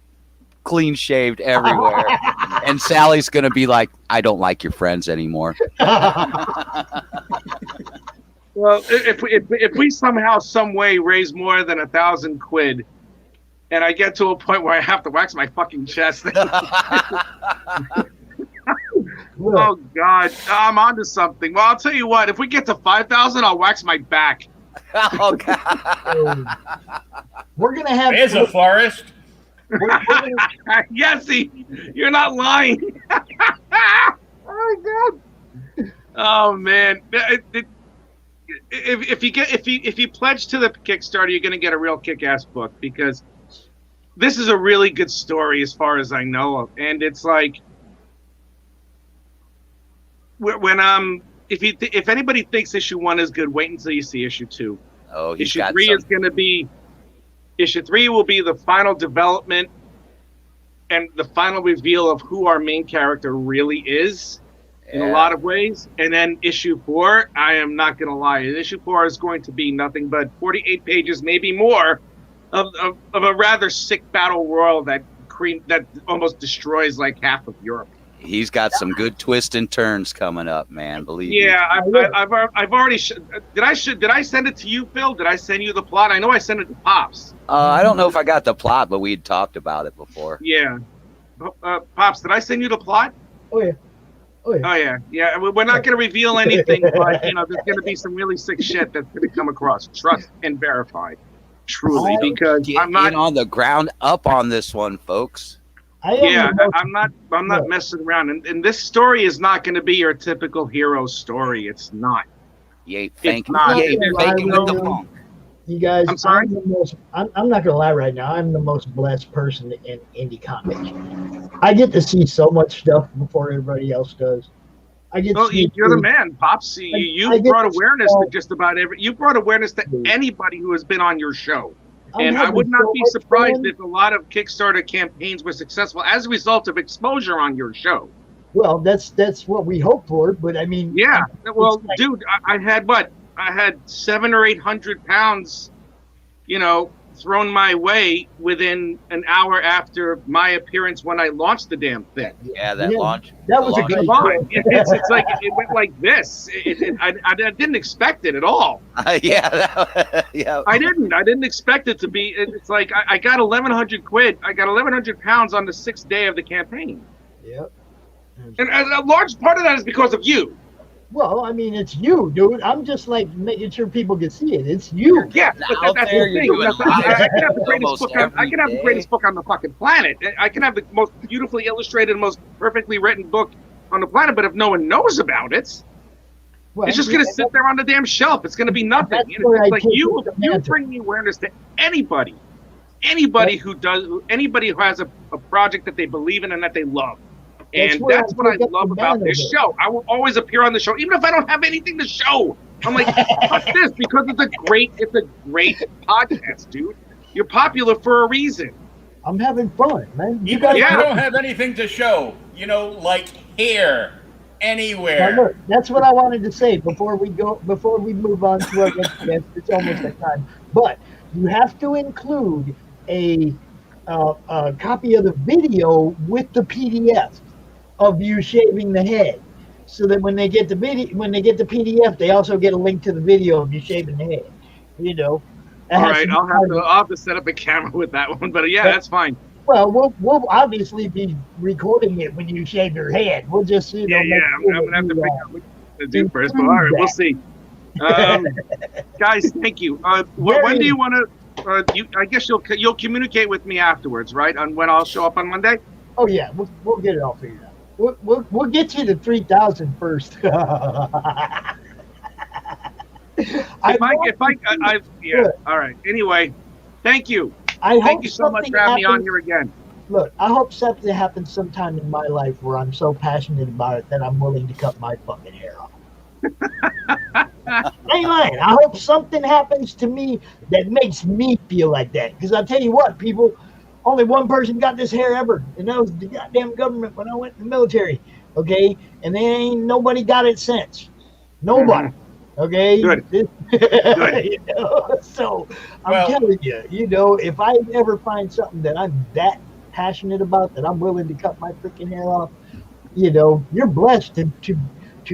clean shaved everywhere. And Sally's gonna be like, I don't like your friends anymore. Well, if we somehow, some way raise more than $1,000, and I get to a point where I have to wax my fucking chest. Oh God, I'm onto something. Well, I'll tell you what. If we get to 5,000, I'll wax my back. Oh God. We're gonna have. There's a forest. Yes, you're not lying. Oh God. Oh man. If you pledge to the Kickstarter, you're gonna get a real kick-ass book because this is a really good story as far as I know of, and it's like when if anybody thinks issue 1 is good, wait until you see issue 2. Oh, issue 3 is gonna be. Issue 3 will be the final development and the final reveal of who our main character really is in a lot of ways. And then issue 4, I am not going to lie, issue 4 is going to be nothing but 48 pages, maybe more, of a rather sick battle royal that almost destroys like half of Europe. He's got some good twists and turns coming up, man. Believe me. Yeah, I've already. Did I send it to you, Phil? Did I send you the plot? I know I sent it to Pops. I don't know if I got the plot, but we had talked about it before. Yeah, Pops, did I send you the plot? Oh yeah. Oh yeah. Yeah. We're not going to reveal anything, but there's going to be some really sick shit that's going to come across. Trust and verify, truly, because I'm not on the ground up on this one, folks. I'm not messing around, and this story is not going to be your typical hero story. It's not. You ain't faking with the funk. You guys, I'm sorry. I'm not gonna lie right now. I'm the most blessed person in indie comics. I get to see so much stuff before everybody else does. You're the man, Pops. You brought awareness to just about You brought awareness to anybody who has been on your show. And I would not be surprised if a lot of Kickstarter campaigns were successful as a result of exposure on your show. Well, that's what we hope for, but I mean, yeah. Well, dude, I had 700 or 800 pounds, thrown my way within an hour after my appearance when I launched the damn thing. Yeah, that launch. That was a good one. It's like it went like this. I didn't expect it at all. Yeah. I didn't expect it to be. It's like I got $1,100. I got 1,100 pounds on the 6th day of the campaign. Yep. And a large part of that is because of you. Well, I mean, it's you, dude. I'm just like making sure people can see it. It's you. Yeah, but that's the thing. I can have the greatest book. I can have the greatest book on the fucking planet. I can have the most beautifully illustrated, most perfectly written book on the planet. But if no one knows about it, it's just going to sit there on the damn shelf. It's going to be nothing. It's like you bring the awareness to anybody who has a project that they believe in and that they love. And that's what I love about this show. I will always appear on the show, even if I don't have anything to show. I'm like, fuck this, because it's a great podcast, dude. You're popular for a reason. I'm having fun, man. You guys don't have anything to show, like hair anywhere. Now look, that's what I wanted to say before we move on to our next guest. It's almost that time. But you have to include a copy of the video with the PDF of you shaving the head, so that when they get the PDF, they also get a link to the video of you shaving the head. You know. All right, I'll have to set up a camera with that one, but yeah, that's fine. Well, we'll obviously be recording it when you shave your head. We'll just I'm gonna have to figure out what to do first, but all right, we'll see. Guys, thank you. When do you want to? I guess you'll communicate with me afterwards, right? On when I'll show up on Monday. Oh yeah, we'll get it all figured out. We'll get you to 3,000 first. Yeah. All right. Anyway, thank you. Thank you so much for having me on here again. Look, I hope something happens sometime in my life where I'm so passionate about it that I'm willing to cut my fucking hair off. I ain't lying. I hope something happens to me that makes me feel like that. Because I'll tell you what, people, only one person got this hair ever, and that was the goddamn government when I went in the military. Okay? And there ain't nobody got it since. Nobody. Okay. Good. Good. You know? So I'm telling you, you know, if I ever find something that I'm that passionate about that I'm willing to cut my freaking hair off, you know, you're blessed to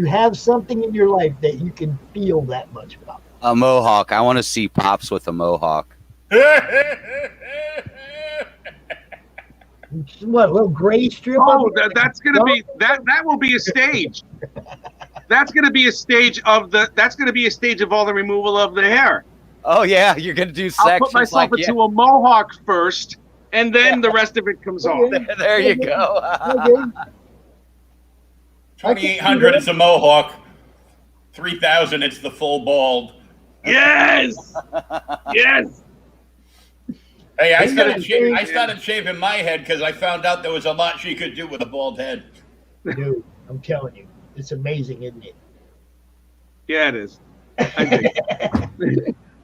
have something in your life that you can feel that much about. A mohawk. I want to see Pops with a mohawk. What, a little gray strip? Oh, that's gonna be that will be a stage. That's going to be a stage of all the removal of the hair. Oh yeah, you're going to do sections. I'll put myself into a mohawk first, and then the rest of it comes off. There you go. 2,800 is a mohawk. 3,000 it's the full bald. Yes. Yes. Hey, I started shaving my head because I found out there was a lot she could do with a bald head. Dude, I'm telling you. It's amazing, isn't it? Yeah, it is.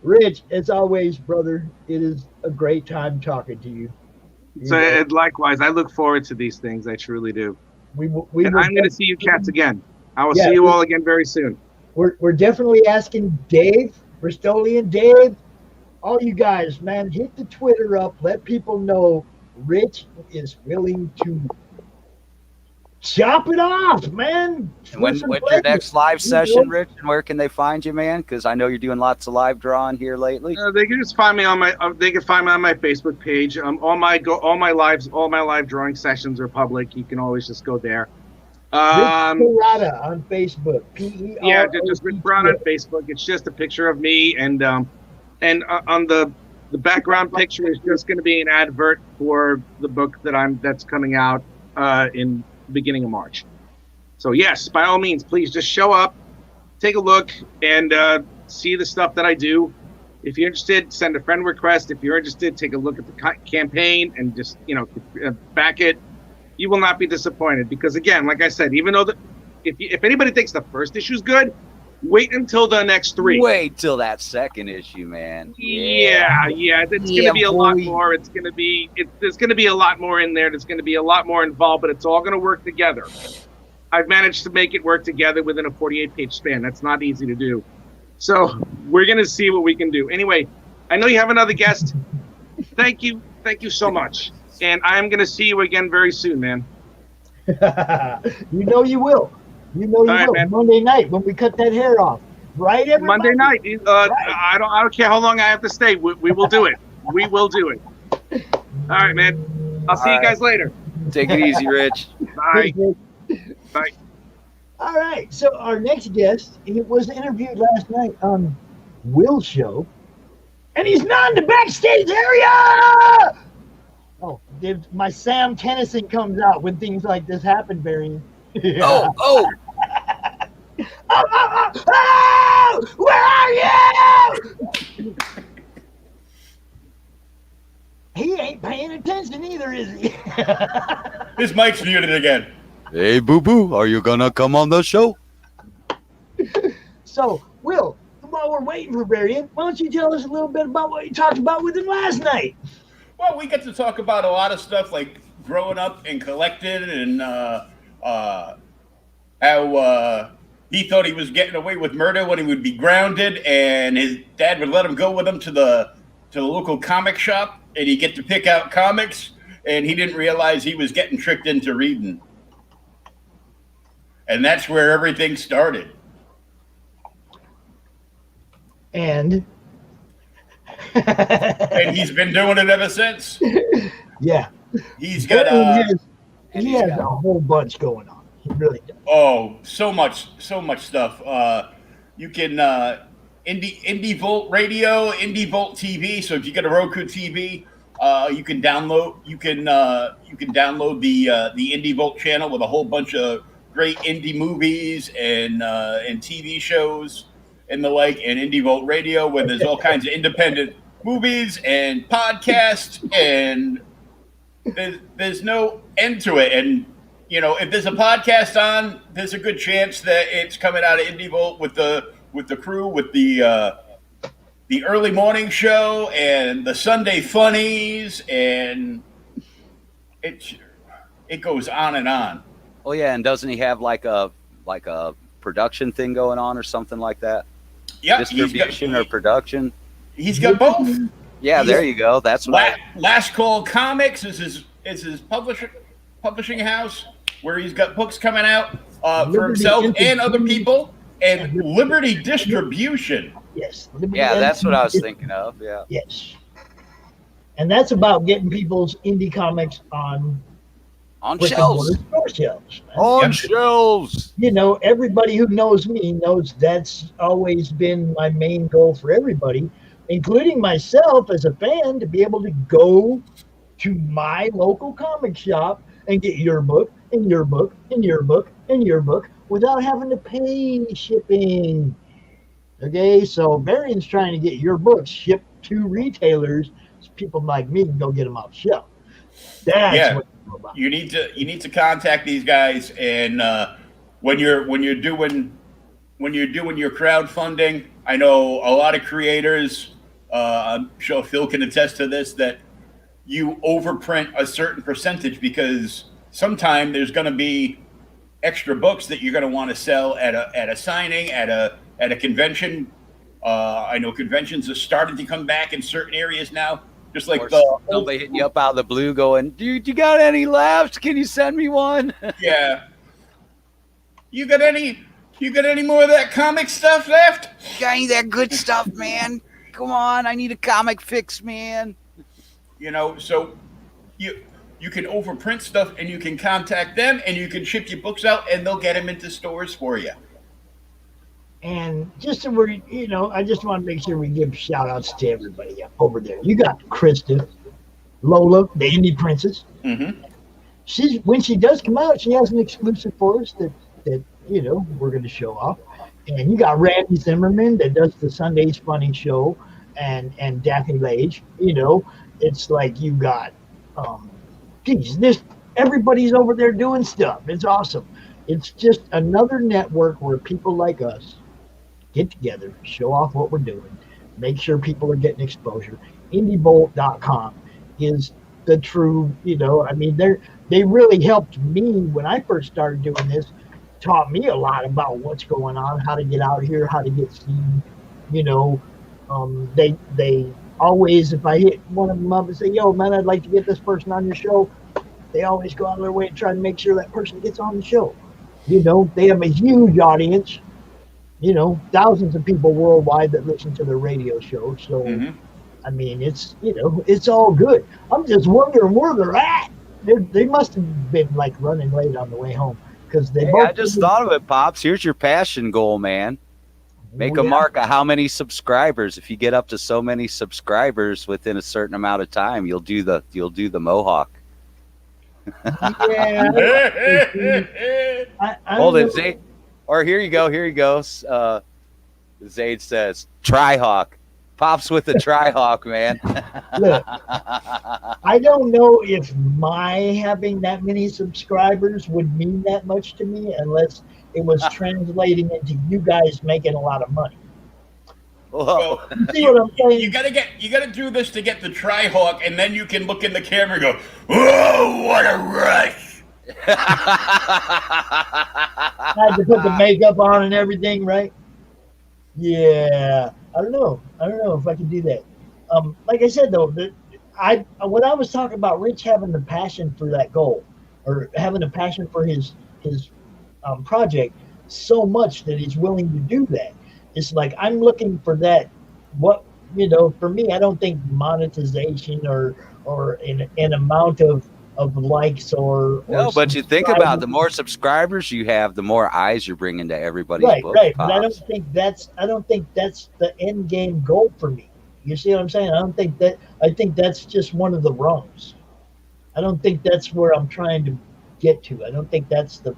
Rich, as always, brother, it is a great time talking to you. So, likewise, I look forward to these things. I truly do. I'm going to see you cats again. I will see you all again very soon. We're definitely asking Dave, Bristolian Dave, all you guys, man, hit the Twitter up. Let people know Rich is willing to chop it off, man. And when's your next live session, Rich? And where can they find you, man? Because I know you're doing lots of live drawing here lately. They can just find me on my. They can find me on my Facebook page. All my live drawing sessions are public. You can always just go there. Perotta on Facebook. Perotta. Yeah, just Rick Brown on Facebook. It's just a picture of me, and on the background picture is just going to be an advert for the book that's coming out in beginning of March. So yes, by all means, please just show up, take a look, and see the stuff that I do. If you're interested, send a friend request. If you're interested, take a look at the campaign and just back it. You will not be disappointed because, again, like I said, even though if anybody thinks the first issue is good, wait until the next 3. Wait till that second issue, man. Yeah. It's going to be a lot more. There's going to be a lot more in there. There's going to be a lot more involved, but it's all going to work together. I've managed to make it work together within a 48-page span. That's not easy to do. So we're going to see what we can do. Anyway, I know you have another guest. Thank you. Thank you so much. And I'm going to see you again very soon, man. You know you will. You know you will. Man. Monday night when we cut that hair off. Right, everybody? Monday night. Right. I don't care how long I have to stay. We will do it. We will do it. All right, man. I'll see you guys later. Take it easy, Rich. Bye. Bye. All right. So our next guest, he was interviewed last night on Will's show, and he's not in the backstage area. Oh, my Sam Tennyson comes out when things like this happen, Varian. Oh! Oh! Where are you? He ain't paying attention either, is he? His mic's muted again. Hey, boo-boo, are you gonna come on the show? So, Will, while we're waiting for Varian, why don't you tell us a little bit about what you talked about with him last night? Well, we get to talk about a lot of stuff like growing up and collecting and how he thought he was getting away with murder when he would be grounded, and his dad would let him go with him to the local comic shop, and he'd get to pick out comics, and he didn't realize he was getting tricked into reading. And that's where everything started. And and he's been doing it ever since. Yeah. He's got he has a whole bunch going on. He really does. Oh, so much stuff. You can Indie Volt Radio, Indie Volt TV. So if you get a Roku TV, you can download the Indie Volt channel with a whole bunch of great indie movies and TV shows and the like, and Indie Volt Radio, where there's all kinds of independent movies and podcasts, and there's no end to it. And you know, if there's a podcast on, there's a good chance that it's coming out of Indie Volt with the crew, with the early morning show and the Sunday funnies, and it goes on and on. Oh yeah, and doesn't he have like a production thing going on or something like that? Yeah, distribution or production. He's got both. Yeah, there you go. That's what. Last Call Comics is his publishing house, where he's got books coming out for himself and other people, and Liberty Distribution. Yes. Yeah, that's what I was thinking of. Yeah. Yes. And that's about getting people's indie comics on shelves. Store shelves. On shelves. You know, everybody who knows me knows that's always been my main goal for everybody, including myself as a fan, to be able to go to my local comic shop and get your book and your book and your book and your book without having to pay shipping. Okay, so Varian's trying to get your books shipped to retailers so people like me can go get them off the shelf. That's what it's about. You need to contact these guys, and when you're doing your crowdfunding, I know a lot of creators. I'm sure Phil can attest to this, that you overprint a certain percentage because sometime there's going to be extra books that you're going to want to sell at a signing, at a convention. I know conventions are starting to come back in certain areas now. Just like somebody hitting you up out of the blue going, dude, you got any left? Can you send me one? Yeah. You got any more of that comic stuff left? Got any of that good stuff, man? Come on, I need a comic fix, man. You know, so you can overprint stuff, and you can contact them, and you can ship your books out, and they'll get them into stores for you. And just so we're, you know, I just want to make sure we give shout outs to everybody over there. You got Krysta, Lola, the Indie Princess. Mm-hmm. When she does come out, she has an exclusive for us that you know, we're going to show off. And you got Randy Zimmerman that does the Sundays Funny Show, and Daphne Lage. You know, it's like you got, everybody's over there doing stuff. It's awesome. It's just another network where people like us get together, show off what we're doing, make sure people are getting exposure. IndieVolt.com is the true, you know, I mean, they really helped me when I first started doing this, taught me a lot about what's going on, how to get out here, how to get seen. You know, they always, if I hit one of them up and say, yo, man, I'd like to get this person on your show, they always go out of their way to try to make sure that person gets on the show. You know, they have a huge audience, you know, thousands of people worldwide that listen to their radio show. So, I mean, it's, you know, it's all good. I'm just wondering where they're at. They must have been like running late on the way home because they both. I just thought of it, Pops. Here's your passion goal, man. Make a mark of how many subscribers. If you get up to so many subscribers within a certain amount of time, you'll do the Mohawk. Yeah. Hold it, Zayd. Or here you go. Zayd says, Tri-Hawk. Pops with the Tri-Hawk, man. Look, I don't know if my having that many subscribers would mean that much to me unless it was translating into you guys making a lot of money. Well, see what I'm saying? You gotta do this to get the Tri-Hawk, and then you can look in the camera and go, "Whoa, what a rush!" had to put the makeup on and everything, right? Yeah, I don't know if I can do that. Like I said though, when I was talking about Rich having the passion for that goal, or having a passion for his project so much that he's willing to do that. It's like I'm looking for that. What for me, I don't think monetization or an amount of likes or no, but you think about it, the more subscribers you have, the more eyes you're bringing to everybody's book. Right. But I don't think that's the end game goal for me. You see what I'm saying? I think that's just one of the rungs. I don't think that's where I'm trying to get to. I don't think that's the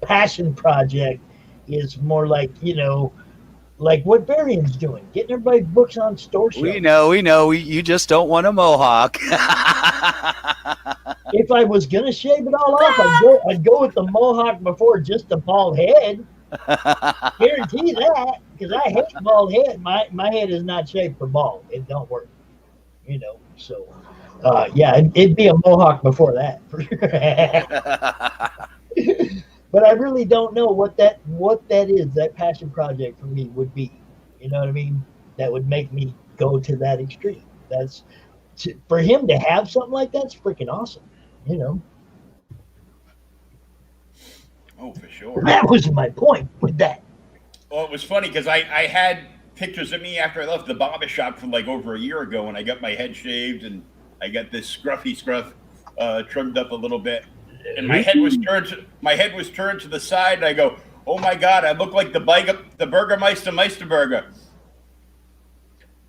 passion project. Is more like like what Varian's doing, getting everybody's books on store shelves. We know. You just don't want a mohawk. If I was gonna shave it all off, I'd go with the mohawk before just the bald head. Guarantee that, because I hate bald head. My head is not shaped for bald. It don't work. So yeah, it'd be a mohawk before that for sure. But I really don't know what that is. That passion project for me would be. You know what I mean? That would make me go to that extreme. For him to have something like that's freaking awesome. Oh, for sure. That was my point with that. Well, it was funny because I had pictures of me after I left the barber shop from like over a year ago, and I got my head shaved and I got this scruffy scruff trimmed up a little bit, and my head was turned to the side, and I go, "Oh my God, I look like the Burgermeister Meisterburger."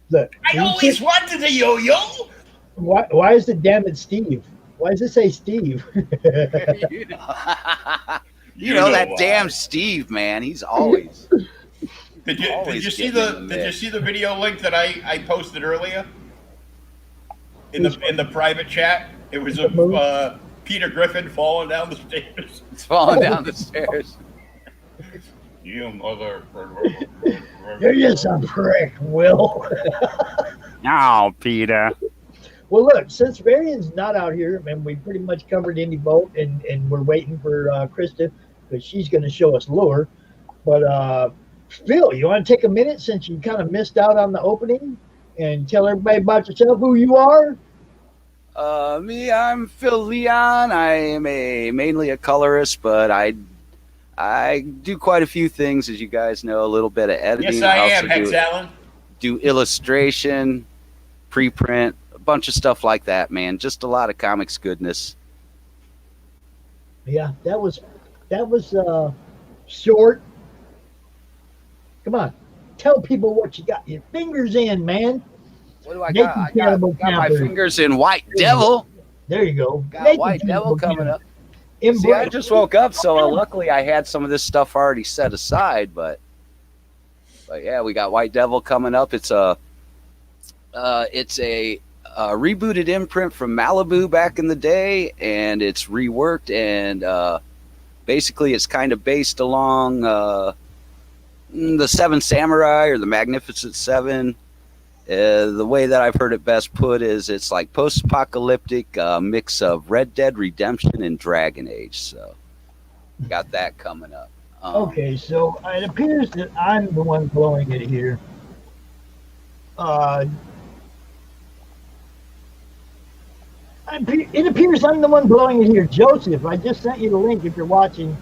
Look, I always wanted a yo-yo. Why is it damn it Steve? Why does it say Steve? You know that why. Damn Steve, man. He's always. Did you see the video link that I posted earlier in the private chat? It was of Peter Griffin falling down the stairs. It's falling down the stairs. You mother. You're just a prick, Will. No, Peter. Well, look, since Varian's not out here, and we pretty much covered Indie Boat, and we're waiting for Krysta, because she's going to show us lure. But Phil, you want to take a minute since you kind of missed out on the opening and tell everybody about yourself, who you are? Me, I'm Phil Leon. I am mainly a colorist, but I do quite a few things, as you guys know, a little bit of editing. Yes, I am, Hex Allen. Do illustration, preprint, a bunch of stuff like that, man. Just a lot of comics goodness. Yeah, that was short. Come on, tell people what you got your fingers in, man. What do I got? I got my fingers in White Devil. There you go. Got White Devil coming up. See, I just woke up, so luckily I had some of this stuff already set aside. But yeah, we got White Devil coming up. It's a rebooted imprint from Malibu back in the day, and it's reworked, and basically it's kind of based along the Seven Samurai or the Magnificent Seven. The way that I've heard it best put is it's like post-apocalyptic mix of Red Dead Redemption and Dragon Age. So got that coming up. Okay, so it appears that I'm the one blowing it here. It appears I'm the one blowing it here. Joseph, I just sent you the link if you're watching.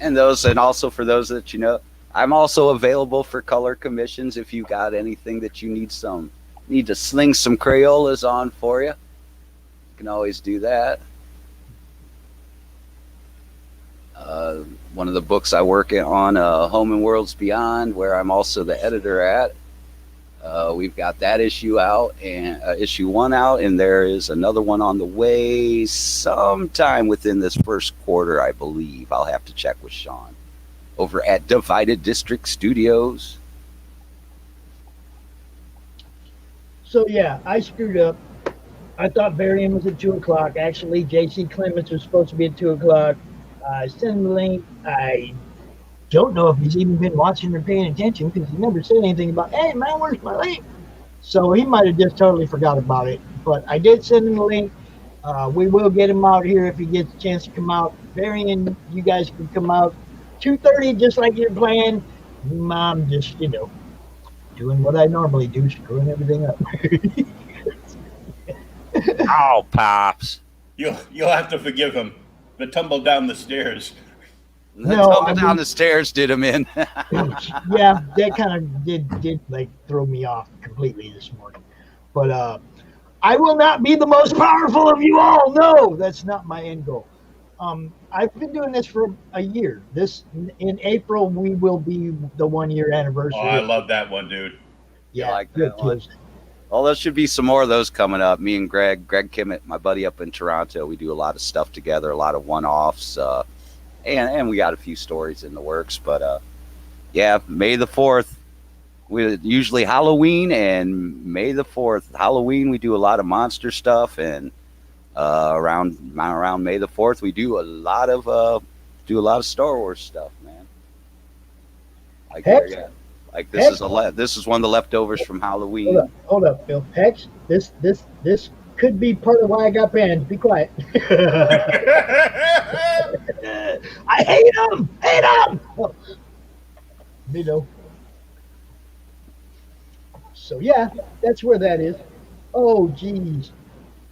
And also for those that you know, I'm also available for color commissions if you got anything that you need to sling some Crayolas on for you. You can always do that. One of the books I work on, Home and Worlds Beyond, where I'm also the editor at. We've got that issue out, and issue 1 out, and there is another one on the way sometime within this first quarter, I believe. I'll have to check with Sean over at Divided District Studios. So yeah, I screwed up. I thought Varian was at 2 o'clock. Actually, JC Clements was supposed to be at 2 o'clock. I sent him the link. I don't know if he's even been watching or paying attention, because he never said anything about, hey man, where's my link? So he might have just totally forgot about it. But I did send him the link. We will get him out here if he gets a chance to come out. Varian, you guys can come out 2:30, just like you're playing. I'm just, doing what I normally do, screwing everything up. Oh, Pops. You'll have to forgive him. The tumble down the stairs. The tumble down the stairs did him in. Yeah, that kind of did like throw me off completely this morning. But I will not be the most powerful of you all. No, that's not my end goal. I've been doing this for a year. In April we will be the 1 year anniversary. Oh, I love that one, dude. Yeah, I like that one. Well, there should be some more of those coming up. Me and Greg Kimmett, my buddy up in Toronto, we do a lot of stuff together, a lot of one-offs, and we got a few stories in the works. But yeah, May the 4th, we usually Halloween, and May the 4th, Halloween, we do a lot of monster stuff, and around May the 4th, we do a lot of Star Wars stuff, man. Like this is one of the leftovers from Halloween. Hold up, Phil. Hex, this could be part of why I got banned. Be quiet. I hate him. So yeah, that's where that is. Oh geez.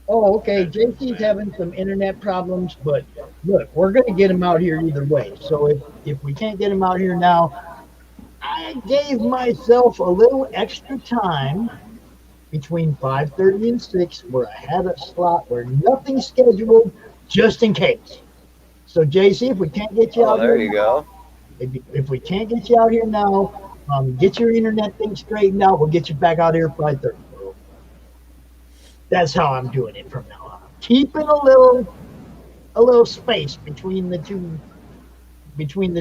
Oh, okay. JC's having some internet problems, but look, we're gonna get him out here either way. So if we can't get him out here now, I gave myself a little extra time between 5:30 and 6 where I had a slot where nothing's scheduled just in case. So JC, if we can't get you out there here you go. If we can't get you out here now, get your internet thing straightened out. We'll get you back out here at 5:30. That's how I'm doing it from now on. Keeping a little space between the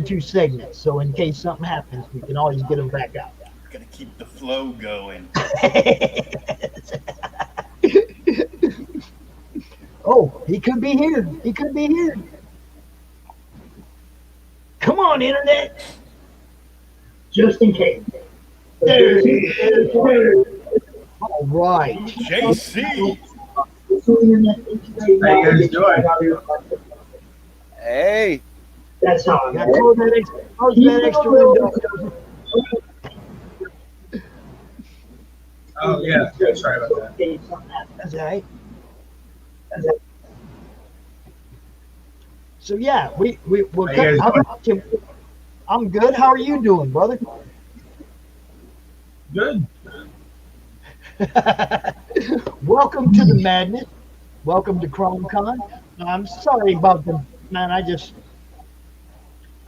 two segments, so in case something happens, we can always get them back out. Gotta keep the flow going. Oh, he could be here. Come on, internet. Just in case. All right. JC. How you guys doing? Hey. That's how I got that extra window. Oh yeah, sorry about that. That's all right. So yeah, we'll I'm good. How are you doing, brother? Good. Welcome to the madness. Welcome to CRoM Con. I'm sorry about the man. I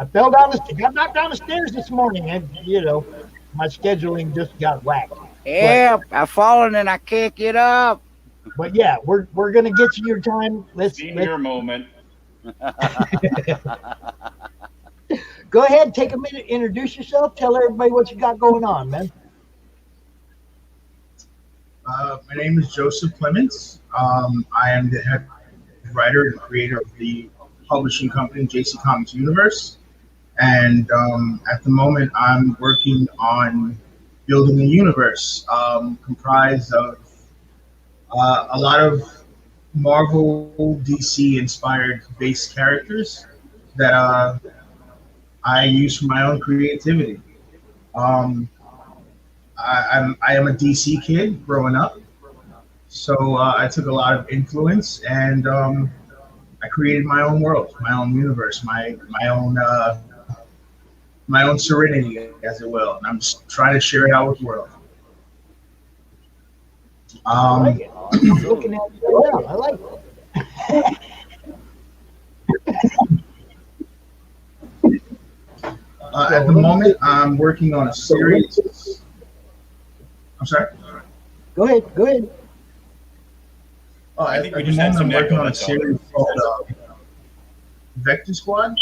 got knocked down the stairs this morning, and my scheduling just got whacked. Yeah, I've fallen and I can't get up. But yeah, we're gonna get you your time. Let's Senior moment. Go ahead, take a minute, introduce yourself, tell everybody what you got going on, man. My name is JC Clements. I am the head writer and creator of the publishing company JC Comics Universe, and at the moment I'm working on building a universe comprised of a lot of Marvel, DC inspired base characters that I use for my own creativity. I am a DC kid growing up, so I took a lot of influence and I created my own world, my own universe, my own serenity, as it will. And I'm just trying to share it out with the world. I like it. I'm looking at it right now. I like it. At the moment, I'm working on a series. I'm sorry? Go ahead. I think we At the just had moment, some I'm working echo, on a that's all. series called Vector Squad.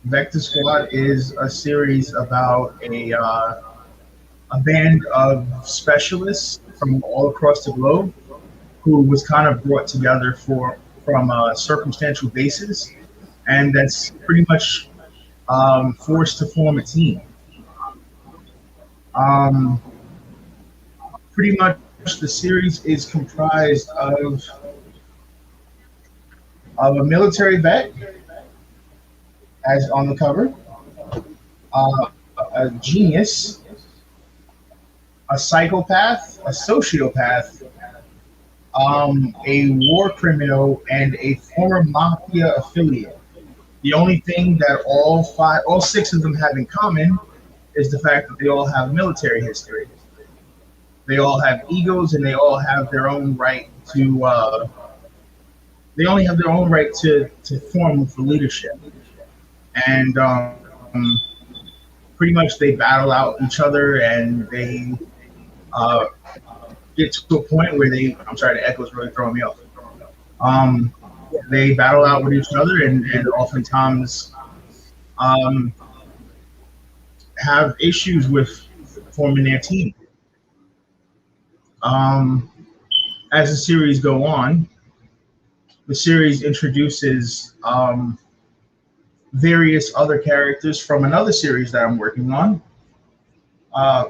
Vector Squad is a series about a band of specialists from all across the globe who was kind of brought together from a circumstantial basis, and that's pretty much forced to form a team. Pretty much the series is comprised of a military vet as on the cover, a genius, a psychopath, a sociopath, a war criminal, and a former mafia affiliate. The only thing that all six of them have in common is the fact that they all have military history. They all have egos, and they all have their own right to. They only have their own right to form for leadership, and pretty much they battle out each other, and they get to a point where they. I'm sorry, the echo is really throwing me off. They battle out with each other, and oftentimes have issues with forming their team. As the series go on, the series introduces various other characters from another series that I'm working on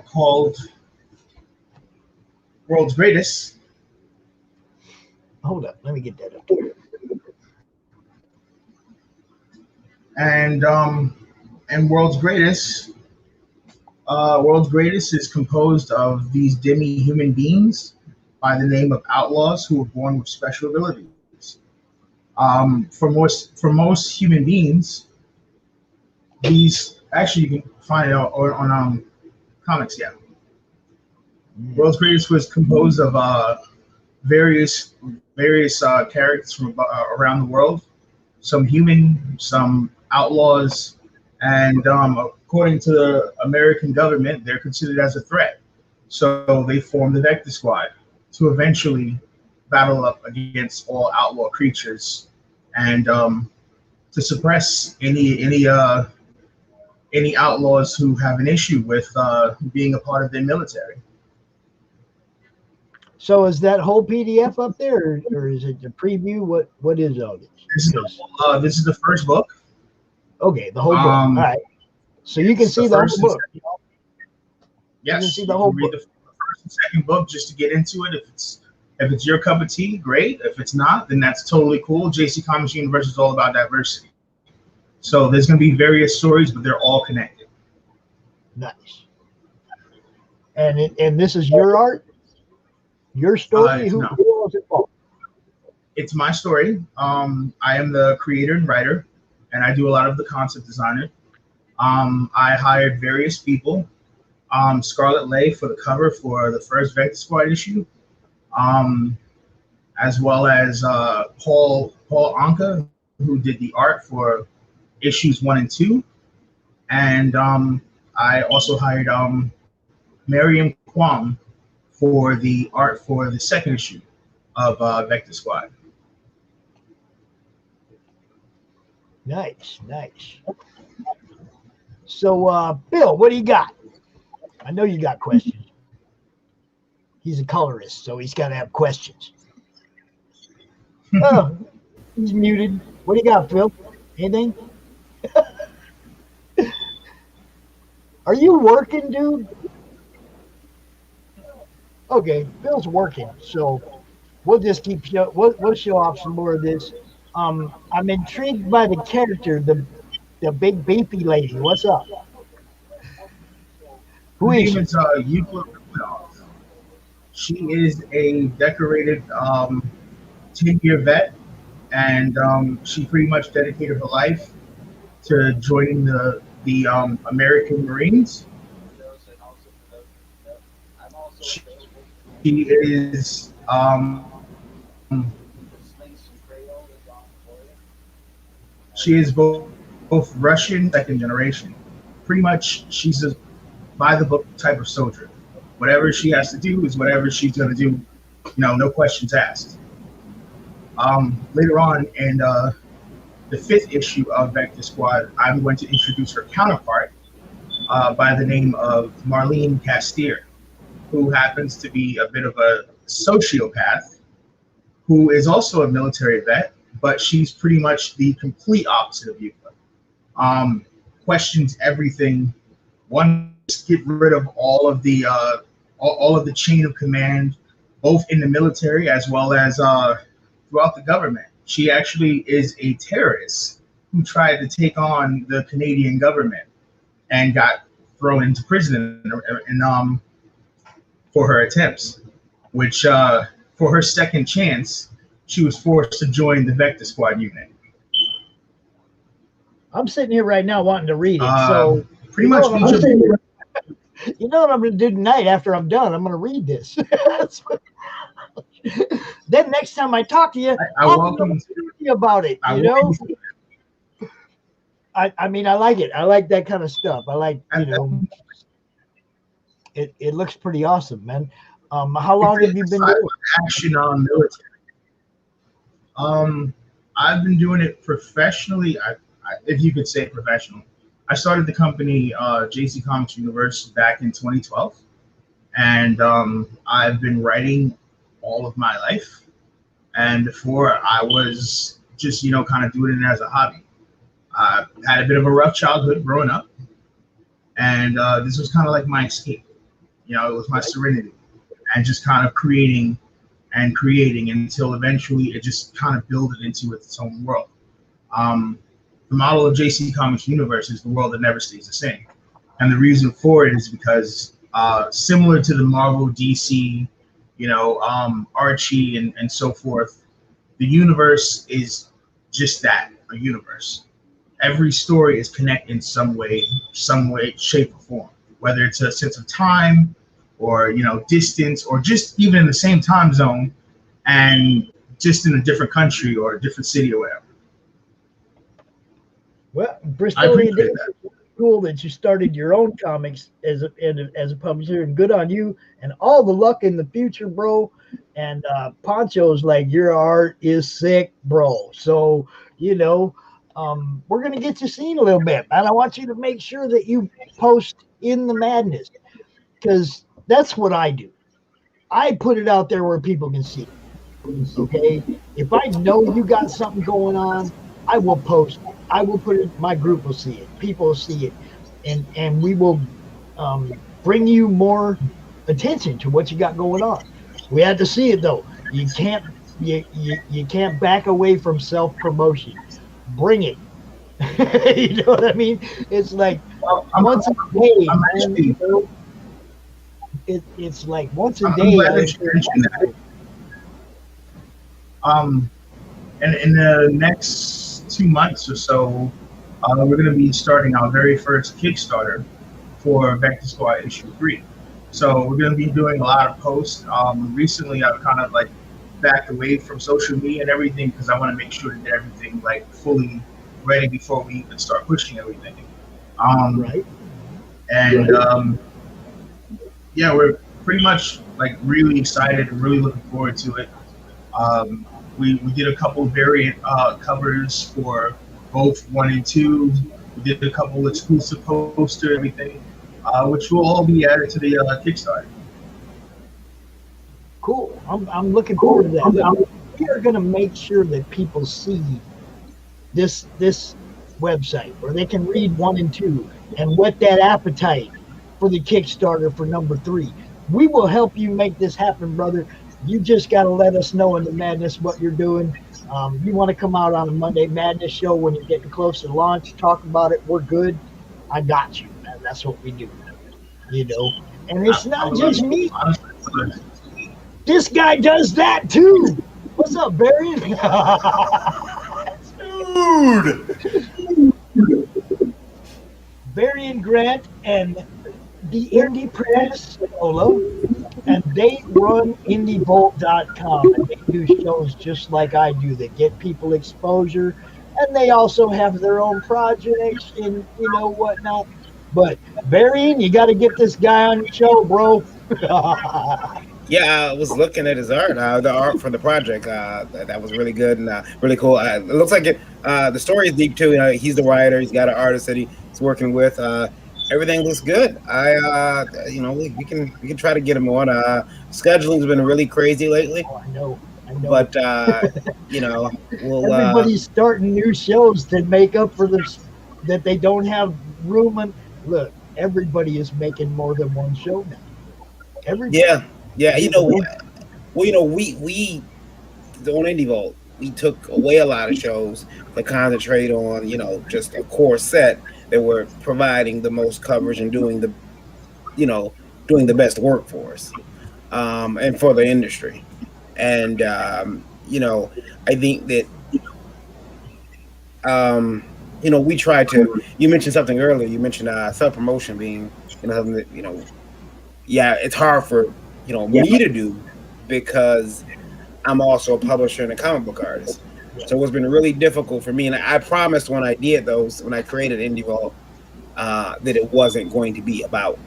called World's Greatest. Hold up, let me get that up. And World's Greatest is composed of these demi-human beings by the name of outlaws who were born with special abilities. For most human beings, these actually you can find it on comics. Yeah, World's Greatest was composed of various characters from around the world, some human, some outlaws, and according to the American government, they're considered as a threat. So they formed the Vector Squad to eventually battle up against all outlaw creatures and to suppress any outlaws who have an issue with being a part of their military. So is that whole PDF up there, or is it the preview? What is all this? This is the first book. Okay, the whole book. All right. So you can see the whole book. Yes, you can see the whole book. Read the first and second book just to get into it. If it's your cup of tea, great. If it's not, then that's totally cool. JC Comics Universe is all about diversity. So there's going to be various stories, but they're all connected. Nice. And this is your art, your story. Who was it for? It's my story. I am the creator and writer, and I do a lot of the concept designer. I hired various people. Scarlett Leigh for the cover for the first Vector Squad issue, as well as Paul Anka, who did the art for issues 1 and 2, and I also hired Varian for the art for the second issue of Vector Squad. Nice. So, Bill, what do you got? I know you got questions. He's a colorist, so he's got to have questions. Oh, he's muted. What do you got, Phil? Anything? Are you working, dude? Okay, Phil's working, so we'll just we'll show off some more of this. I'm intrigued by the character, the big beefy lady. What's up? Who is she? She is a decorated 10-year vet, and she pretty much dedicated her life to joining the American Marines. She is both Russian, second generation. Pretty much, she's a by the book type of soldier. Whatever she has to do is whatever she's going to do. No questions asked. Later on in the 5th issue of Vector Squad, I'm going to introduce her counterpart by the name of Marlene Castier, who happens to be a bit of a sociopath, who is also a military vet, but she's pretty much the complete opposite of Yuka. Questions everything. One, just get rid of all of the chain of command, both in the military as well as throughout the government. She actually is a terrorist who tried to take on the Canadian government and got thrown into prison for her attempts, which for her second chance, she was forced to join the Vector Squad unit. I'm sitting here right now wanting to read it. So pretty much, you know what I'm going to do tonight after I'm done? I'm going to read this. Then next time I talk to you, I'll talk to you about it. You know, I mean, I like it. I like that kind of stuff. I like, you know, it looks pretty awesome, man. How long have you been doing action on military? I've been doing it professionally. If you could say professional. I started the company JC Clements Universe back in 2012, and I've been writing all of my life. And before, I was just, you know, kind of doing it as a hobby. I had a bit of a rough childhood growing up, and this was kind of like my escape. You know, it was my serenity, and just kind of creating until eventually it just kind of built it into its own world. The model of JC Comics Universe is the world that never stays the same. And the reason for it is because similar to the Marvel, DC, you know, Archie and so forth, the universe is just that, a universe. Every story is connected in some way, shape, or form, whether it's a sense of time or, you know, distance, or just even in the same time zone and just in a different country or a different city or whatever. Well, Bristol, it's cool that you started your own comics as a publisher, and good on you, and all the luck in the future, bro. And Poncho's like, your art is sick, bro. So, you know, we're going to get you seen a little bit, and I want you to make sure that you post in the madness, because that's what I do. I put it out there where people can see it. Okay? If I know you got something going on, I will post it. I will put it, my group will see it, people will see it, and we will bring you more attention to what you got going on. We had to see it though. You can't back away from self-promotion. Bring it. You know what I mean? It's like once a day, man, you know, it's like once a day. And in the next 2 months or so, we're going to be starting our very first Kickstarter for Vector Squad issue 3. So we're going to be doing a lot of posts. Recently, I've kind of like backed away from social media and everything because I want to make sure to get everything like fully ready before we even start pushing everything. Right. And yeah, we're pretty much like really excited and really looking forward to it. We did a couple of variant covers for both 1 and 2. We did a couple exclusive posters, everything, which will all be added to the Kickstarter. Cool. I'm looking forward to that. We are going to make sure that people see this website where they can read 1 and 2 and whet that appetite for the Kickstarter for number 3. We will help you make this happen, brother. You just got to let us know in the madness what you're doing. You want to come out on a Monday Madness show when you're getting close to launch, talk about it. We're good. I got you, man. That's what we do, you know. And it's not just me. This guy does that too. What's up, Varian? Dude. Varian Grant and the Indie Press Solo, and they run IndieVolt.com, and they do shows just like I do that get people exposure, and they also have their own projects and you know whatnot. But Varian, you got to get this guy on your show, bro. Yeah, I was looking at his art, the art for the project. That was really good and really cool. It looks like it. The story is deep too. You know, he's the writer. He's got an artist that he's working with. Everything looks good. You know, we can try to get him on. Scheduling's been really crazy lately. Oh, I know. But you know, everybody's starting new shows to make up for this that they don't have room. And look, everybody is making more than one show now. Everybody. Yeah. You know, well, you know, we on Indie Vault, we took away a lot of shows to concentrate on, just a core set that were providing the most coverage and doing the best work for us, and for the industry. And, I think that, we try to, you mentioned something earlier, you mentioned self-promotion being, something that, it's hard for, me to do because I'm also a publisher and a comic book artist. So it's been really difficult for me. And I promised when I did those, when I created Indie Vault, that it wasn't going to be about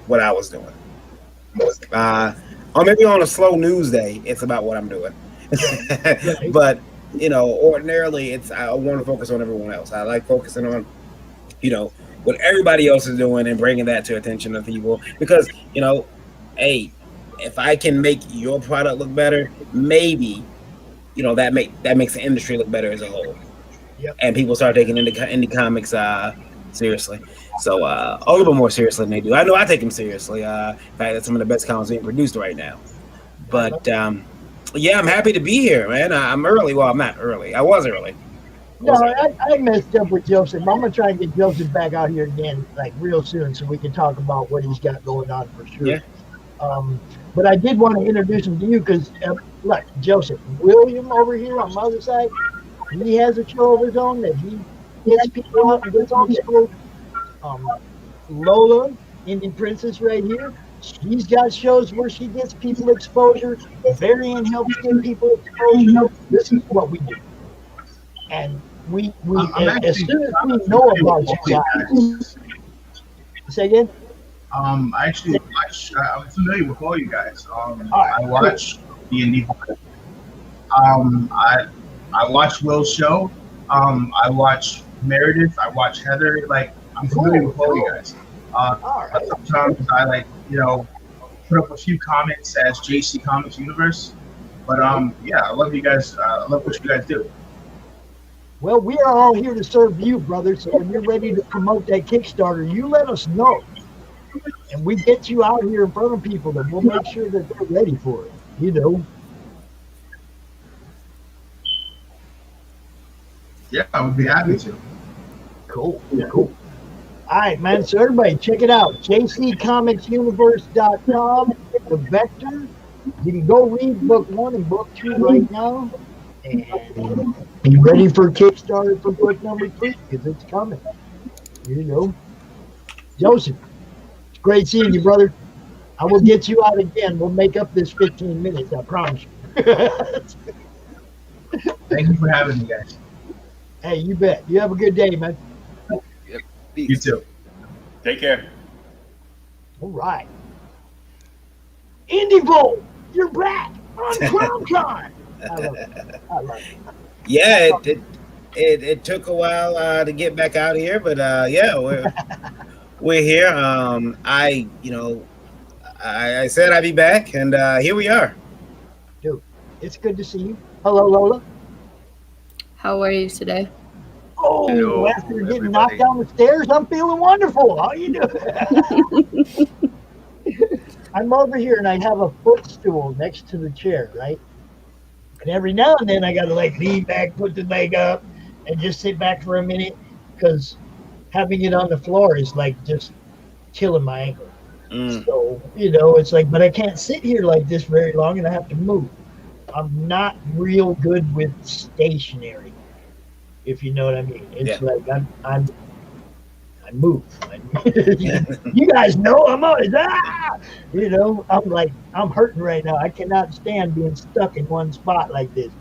what I was doing. Or maybe on a slow news day, it's about what I'm doing. But, ordinarily I want to focus on everyone else. I like focusing on, what everybody else is doing and bringing that to attention of people. Because, hey, if I can make your product look better, maybe, that makes the industry look better as a whole. Yep. And people start taking indie comics seriously. So a little bit more seriously than they do. I know I take them seriously. In fact, that's some of the best comics being produced right now. But I'm happy to be here, man. I'm early. Well, I'm not early. I was early. No, I messed up with Joseph. I'm gonna try and get Joseph back out here again, like real soon, so we can talk about what he's got going on for sure. Yeah. But I did want to introduce him to you because, look, Joseph William over here on the other side, he has a show of his own that he gets people out and gets on people. Lola, Indie Princess right here, she's got shows where she gets people exposure. Varian helps get people exposure. This is what we do. And we as soon as we know about you guys. Say again? I'm familiar with all you guys. I watch the Indie. I watch Will's show. I watch Meredith. I watch Heather. Like, I'm familiar with all you guys. But sometimes I put up a few comments as JC Comics Universe. But I love you guys. I love what you guys do. Well, we are all here to serve you, brother. So when you're ready to promote that Kickstarter, you let us know. And we get you out here in front of people, that we'll make sure that they're ready for it. Yeah, I would be happy to. Cool. All right, man. So everybody, check it out. JCComicsUniverse.com, the Vector. You can go read book 1 and book 2 right now. And be ready for Kickstarter for book number 3 because it's coming. Joseph, it's great seeing you, brother. I will get you out again. We'll make up this 15 minutes, I promise you. Thank you for having me, guys. Hey, you bet. You have a good day, man. Yep. You too. Take care. All right. Indie Vault, you're back on CRoM Con. I love it. Yeah, it took a while to get back out here, but we're here. I said I'd be back, and here we are. Dude, it's good to see you. Hello, Lola. How are you today? Oh, Hello, after getting knocked down the stairs, I'm feeling wonderful. How you doing? I'm over here, and I have a footstool next to the chair, right? And every now and then, I got to lean back, put the leg up, and just sit back for a minute, because having it on the floor is just killing my ankle. So, it's but I can't sit here like this very long, and I have to move. I'm not real good with stationary, if you know what I mean. It's I move. You guys know I'm always I'm hurting right now. I cannot stand being stuck in one spot like this.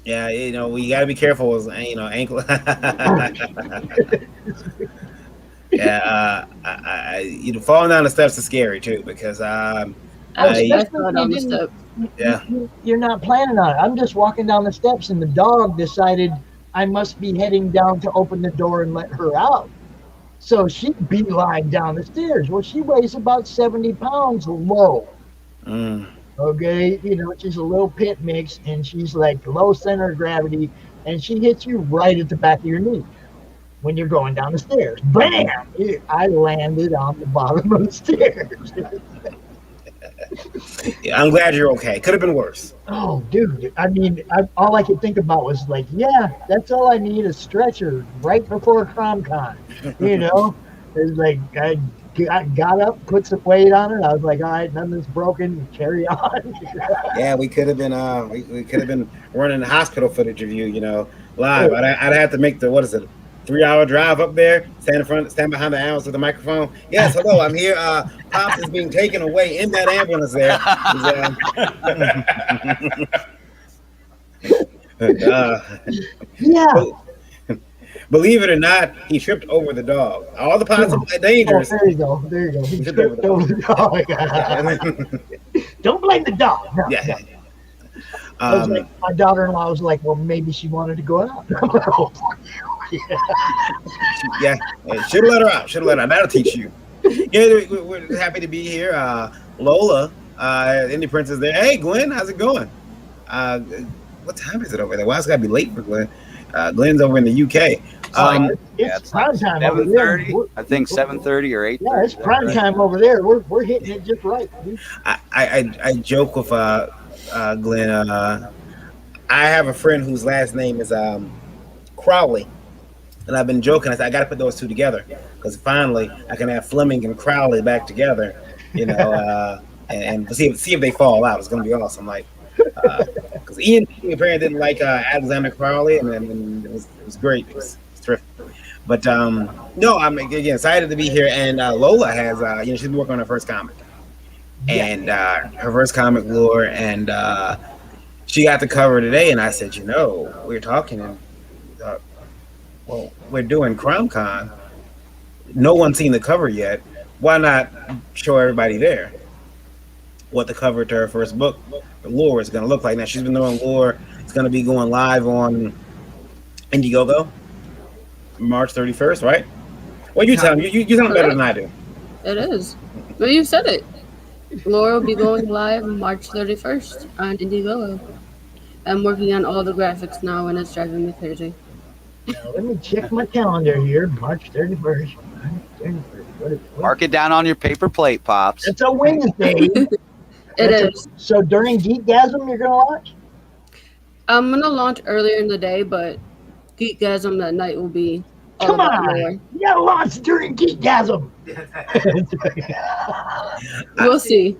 Yeah, we gotta be careful with ankle. Yeah, falling down the steps is scary too because you're not planning on it. I'm just walking down the steps, and the dog decided I must be heading down to open the door and let her out. So she beeline down the stairs. Well, she weighs about 70 pounds low. Okay, she's a little pit mix, and she's low center of gravity, and she hits you right at the back of your knee when you're going down the stairs. Bam! I landed on the bottom of the stairs. Yeah, I'm glad you're okay. Could have been worse. Oh, dude. I mean, all I could think about was like, yeah, that's all I need, a stretcher right before CRoM Con. You know? It's like, I got up, put some weight on it. I was like, all right, nothing's broken. Carry on. Yeah, we could have been we could have been running the hospital footage of you, live. I'd have to make the 3-hour drive up there, stand behind the ambulance with the microphone. Yes, hello, I'm here. Pops is being taken away in that ambulance there. Yeah. Believe it or not, he tripped over the dog. All the possible dangers. Oh, there you go. He tripped over the dog. Don't blame the dog. No, yeah. No. My daughter-in-law was like, well, maybe she wanted to go out. Yeah, should have let her out. That'll teach you. Yeah, we're happy to be here. Lola, Indie Princess there. Hey, Glenn, how's it going? What time is it over there? Well, it's got to be late for Glenn. Glenn's over in the UK. It's prime time over there. 7:30. I think 7:30 or 8:30. Yeah, it's prime time over there. We're hitting it just right. Dude. I joke with Glenn. I have a friend whose last name is Crowley, and I've been joking. I said I got to put those two together because finally I can have Fleming and Crowley back together. And see if they fall out. It's gonna be awesome. Like. Because Ian apparently didn't like Alexander Crowley, and it was great. It was terrific. But no, I'm again excited to be here. And Lola has, she's been working on her first comic, and her first comic lore, and she got the cover today. And I said, we were talking, and well, we're doing CRoM Con. No one's seen the cover yet. Why not show everybody there what the cover to her first book, lore, is going to look like? Now, she's been doing lore. It's going to be going live on Indiegogo March 31st, right? Well, you tell me. You tell me better than I do. It is. Well, you said it. Lore will be going live March 31st on Indiegogo. I'm working on all the graphics now, and it's driving me crazy. Now, let me check my calendar here. March 31st. Mark it down on your paper plate, Pops. It's a Wednesday. It is. So during Geekgasm, you're going to launch? I'm going to launch earlier in the day, but Geekgasm that night will be all Come about on. lore. You got to launch during Geekgasm. We'll see.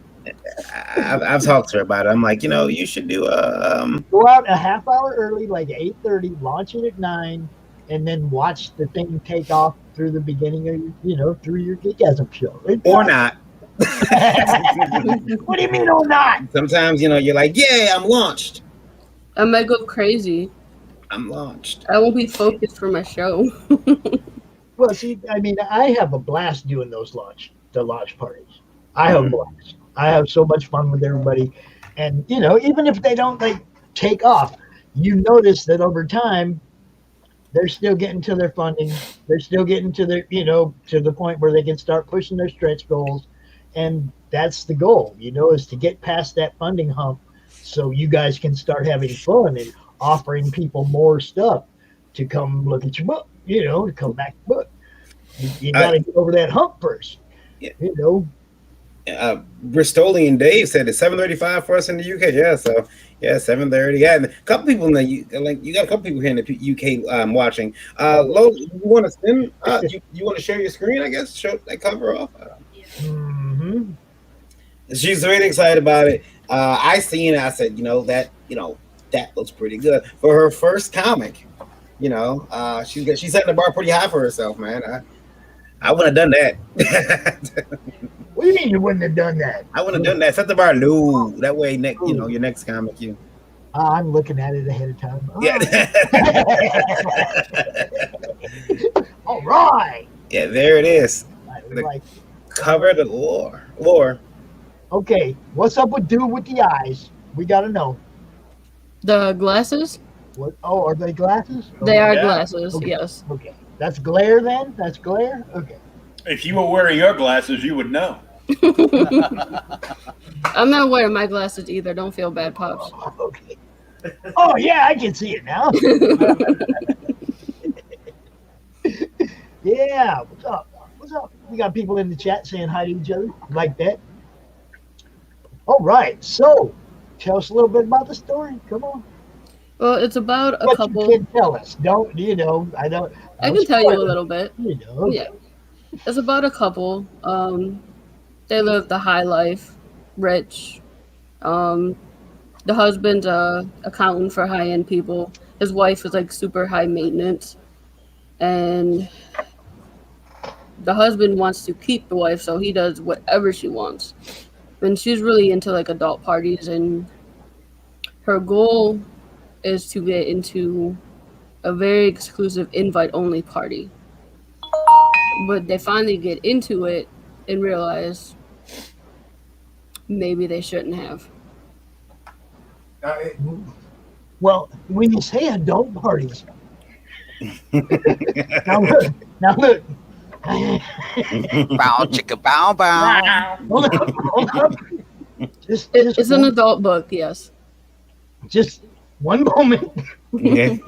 I've talked to her about it. I'm like, you should do Go out a half hour early, like 8:30, launch it at 9, and then watch the thing take off through the beginning of through your Geekgasm show. Or not. What do you mean, or not? Sometimes, you're like, yeah, I'm launched. I might go crazy. I'm launched. I won't be focused for my show. Well, see, I mean, I have a blast doing the launch parties. I have a blast. I have so much fun with everybody. And, even if they don't take off, you notice that over time, they're still getting to their funding. They're still getting to their, to the point where they can start pushing their stretch goals. And that's the goal, is to get past that funding hump so you guys can start having fun and offering people more stuff to come look at your book, to come back to book. You got to get over that hump first, Bristolian Dave said it's 7:35 for us in the UK. Yeah, so 7:30. Yeah, and a couple people in the you got a couple people here in the UK watching. Lo, you want to spin? You want to share your screen? I guess show that cover off. Mm-hmm. She's really excited about it. I seen it. I said, that looks pretty good for her first comic. She's setting the bar pretty high for herself, man. I wouldn't have done that. What do you mean you wouldn't have done that? I wouldn't have done that. Set the bar low. That way, your next comic, I'm looking at it ahead of time. Oh. Yeah. All right. Yeah, there it is. Cover the lore. Okay, what's up with dude with the eyes? We got to know. The glasses? What? Oh, are they glasses? They are glasses, okay. Yes. Okay. That's glare then? That's glare? Okay. If you were wearing your glasses, you would know. I'm not wearing my glasses either. Don't feel bad, Pops. Oh, okay. Oh, yeah, I can see it now. Yeah, what's up? What's up? We got people in the chat saying hi to each other like that. All right. So, tell us a little bit about the story. Come on. Well, it's about a What couple. you can tell us. Don't you know? I don't. I no can tell you a spoilers. little bit. You know. Yeah, it's about a couple. They live the high life, rich. Um, the husband's a accountant for high end people. His wife is like super high maintenance, and the husband wants to keep the wife, so he does whatever she wants. And she's really into like adult parties, and her goal is to get into a very exclusive invite only party. But they finally get into it and realize maybe they shouldn't have. Well, when you say adult parties, now look. Bow chicka bow bow. Hold up. It's an adult book, yes. Just one moment. Okay.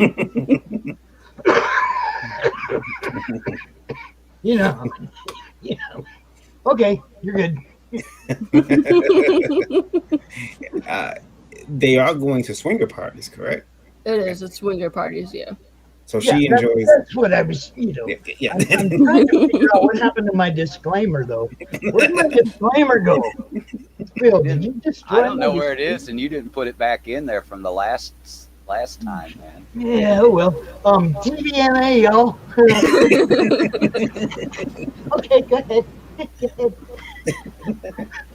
You know. Okay, you're good. They are going to swinger parties, correct? It is. It's swinger parties, yeah. So she enjoys. That's what I was, Yeah. I'm trying to figure out what happened to my disclaimer, though. Where did my disclaimer go? Phil, did you destroy I don't know my where it is, and you didn't put it back in there from the last time, man. Yeah, oh well. TVMA, y'all. Okay, go ahead.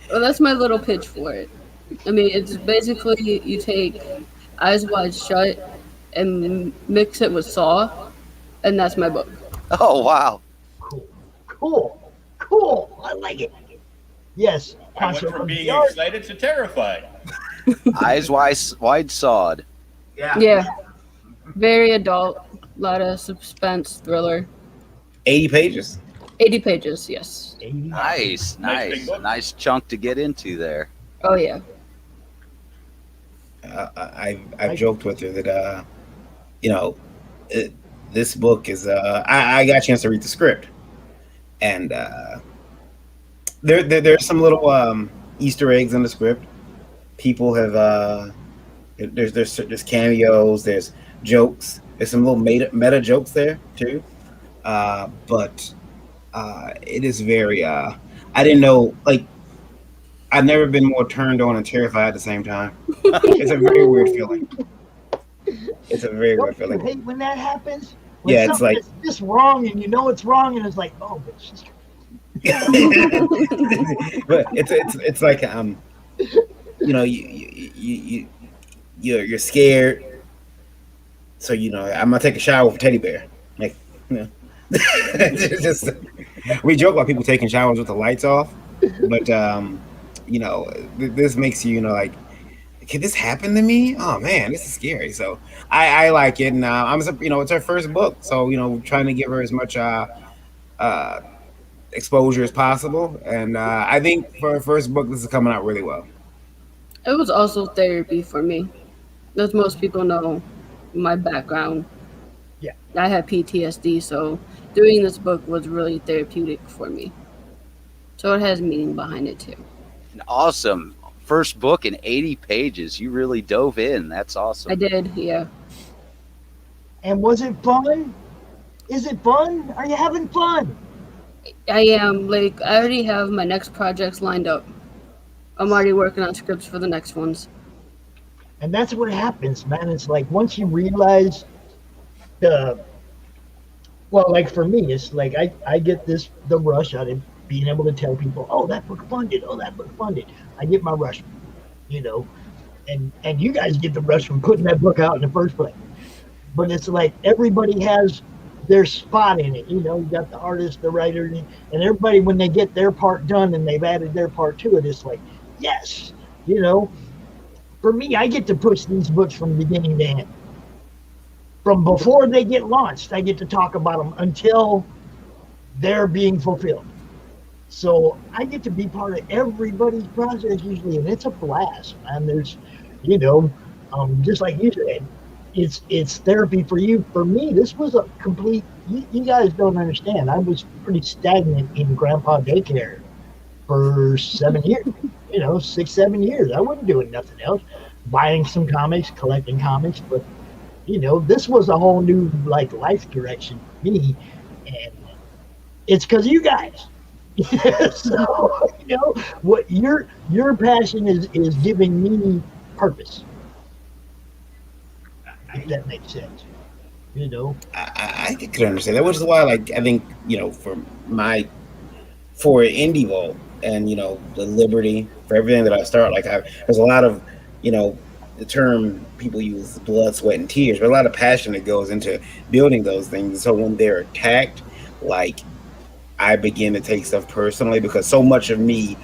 Well, that's my little pitch for it. I mean, it's basically you take Eyes Wide Shut and mix it with Saw, and that's my book. Oh, wow. Cool. I like it. Yes. I went from being Yard. excited to terrified. Eyes wide sawed. Yeah. Very adult, a lot of suspense, thriller. 80 pages. 80 pages, yes. Nice big book. Nice chunk to get into there. Oh, yeah. I've joked with her that this book is I got a chance to read the script, and there's some little Easter eggs in the script. People have there's cameos, there's jokes, there's some little meta jokes there too, but it is very I didn't know, like, I've never been more turned on and terrified at the same time. It's a very weird feeling. It's a very weird feeling. You hate when that happens? When Yeah, it's like it's just wrong, and you know it's wrong, and it's like, oh, but she's. but it's like you're scared, so I'm gonna take a shower with a teddy bear. Like, it's just, we joke about people taking showers with the lights off, but this makes you like, could this happen to me? Oh man, this is scary. So I like it, and it's her first book, so trying to give her as much exposure as possible, and I think for her first book, this is coming out really well. It was also therapy for me. As most people know, my background. Yeah. I had PTSD, so doing this book was really therapeutic for me. So it has meaning behind it too. Awesome. First book in 80 pages. You really dove in. That's awesome. I did, yeah. And was it fun? Is it fun? Are you having fun? I am. Like, I already have my next projects lined up. I'm already working on scripts for the next ones. And that's what happens, man. It's like once you realize like for me, it's like I get the rush out of being able to tell people, oh, that book funded. I get my rush, and you guys get the rush from putting that book out in the first place. But it's like everybody has their spot in it. You got the artist, the writer, and everybody, when they get their part done and they've added their part to it, it's like, yes, For me, I get to push these books from beginning to end. From before they get launched, I get to talk about them until they're being fulfilled. So I get to be part of everybody's process usually, and it's a blast, man. There's, just like you said, it's therapy for you. For me, this was a complete. You guys don't understand. I was pretty stagnant in grandpa daycare, for 7 years, 6, 7 years. I wasn't doing nothing else. Buying some comics, collecting comics, but this was a whole new life direction for me, and it's because of you guys. So what your passion is giving me purpose. If that makes sense. I could understand that, which is why, I think, for Indie Vault and the liberty for everything that I start, there's a lot of the term people use, blood, sweat, and tears, but a lot of passion that goes into building those things. So when they're attacked, I begin to take stuff personally, because so much of me,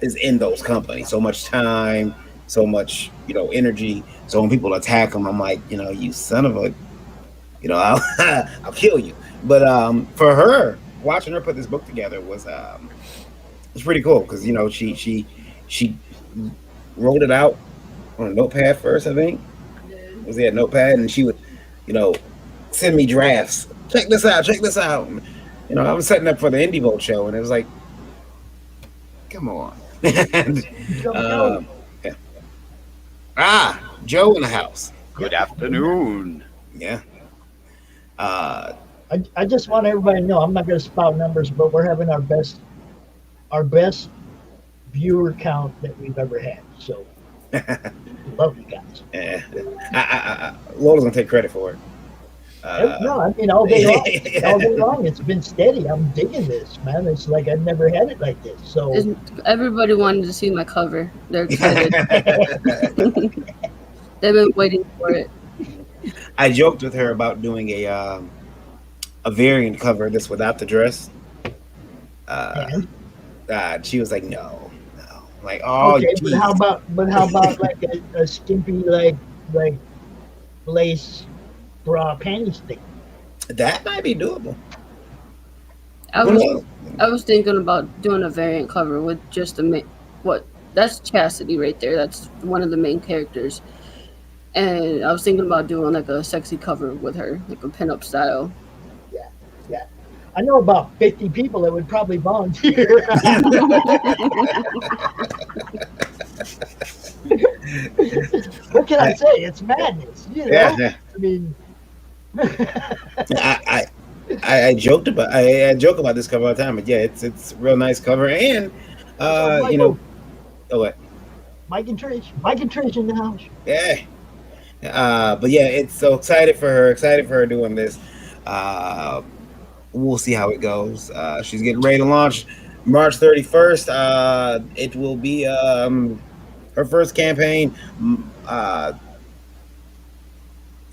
is in those companies. So much time, so much, energy. So when people attack them, I'm like, you son of a, I'll kill you. But for her, watching her put this book together was pretty cool, because she wrote it out on a notepad first, I think. Was it a notepad? And she would, send me drafts. Check this out. I was setting up for the Indie Vault show, and it was like, come on. And, yeah. Joe in the house. Good afternoon. Yeah. I just want everybody to know, I'm not going to spout numbers, but we're having our best viewer count that we've ever had. So, love you guys. Yeah. Lola's going to take credit for it. No, I mean, all day long, it's been steady. I'm digging this, man. It's like I've never had it like this. So everybody wanted to see my cover. They're excited. They've been waiting for it. I joked with her about doing a variant cover, this without the dress. She was like, no. Like, oh, okay, but how about like a skimpy like lace bra panties thing? That might be doable. I was thinking about doing a variant cover with just that's Chastity right there. That's one of the main characters. And I was thinking about doing like a sexy cover with her, like a pinup style. Yeah. I know about 50 people that would probably volunteer. What can I say? It's madness. Yeah. I mean, I joke about this cover all the time, but yeah, it's a real nice cover, and what? Mike and Trish in the house. Yeah. But yeah, it's so excited for her doing this. We'll see how it goes. She's getting ready to launch March 31st. It will be her first campaign. I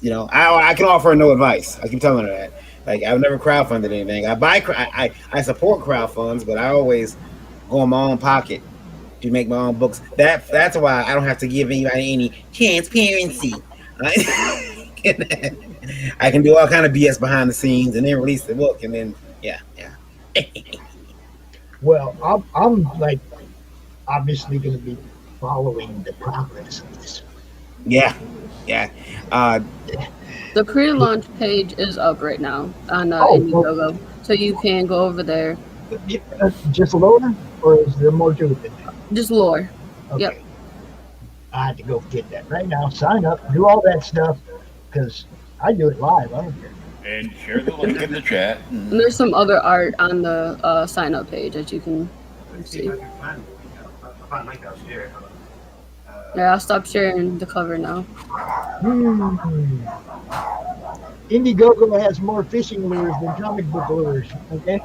can offer her no advice. I keep telling her that. Like, I've never crowdfunded anything. I support crowdfunds, but I always go in my own pocket to make my own books. That's why I don't have to give anybody any transparency. I can do all kind of BS behind the scenes and then release the book, and then yeah. Well, I'm like obviously going to be following the progress of this. Yeah. The pre-launch page is up right now on Indiegogo, so you can go over there. Just lore, or is there more to it? Just lore. Okay. Yep. I have to go get that right now. Sign up, do all that stuff, because I do it live. I don't care. And share the link in the chat. And there's some other art on the sign-up page that you can see. Yeah, I'll stop sharing the cover now. Indiegogo has more fishing lures than comic book lures. Okay.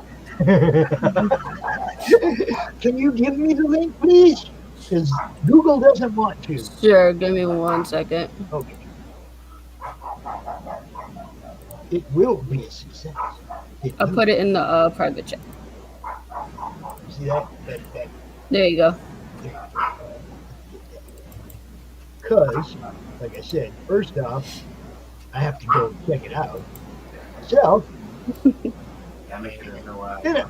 Can you give me the link, please? Because Google doesn't want to. Sure, give me 1 second. Okay. It will be a success. I'll put it in the private chat. See that? There you go. Because, like I said, first off, I have to go check it out myself. Then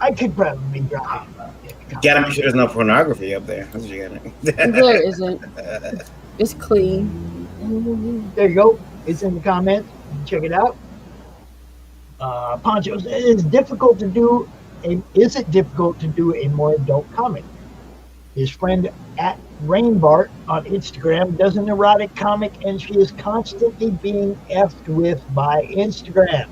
I could probably drop it. You gotta make sure there's no pornography up there. That's what you gotta. There isn't. It's clean. There you go. It's in the comments. Check it out. Ponchos, it is difficult to do is it difficult to do a more adult comic? His friend at Rainbart on Instagram does an erotic comic, and she is constantly being effed with by Instagram.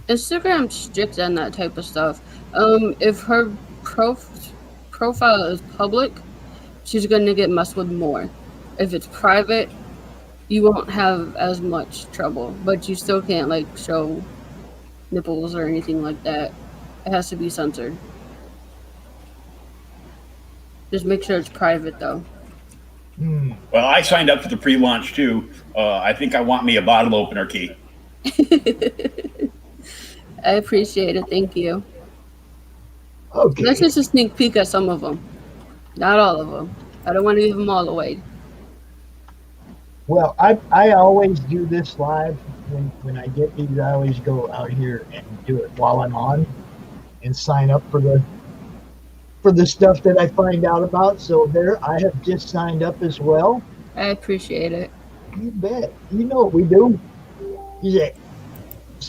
Instagram's strict on that type of stuff. If her profile is public, she's gonna get messed with more. If it's private, you won't have as much trouble, but you still can't like show nipples or anything like that. It has to be censored. Just make sure it's private though. Well, I signed up for the pre-launch too. I think I want me a bottle opener key. I appreciate it. Thank you. Okay. That's just a sneak peek at some of them. Not all of them. I don't want to give them all away. Well, I always do this live when I get these. I always go out here and do it while I'm on and sign up for the stuff that I find out about. So there, I have just signed up as well. I appreciate it. You bet. You know what we do.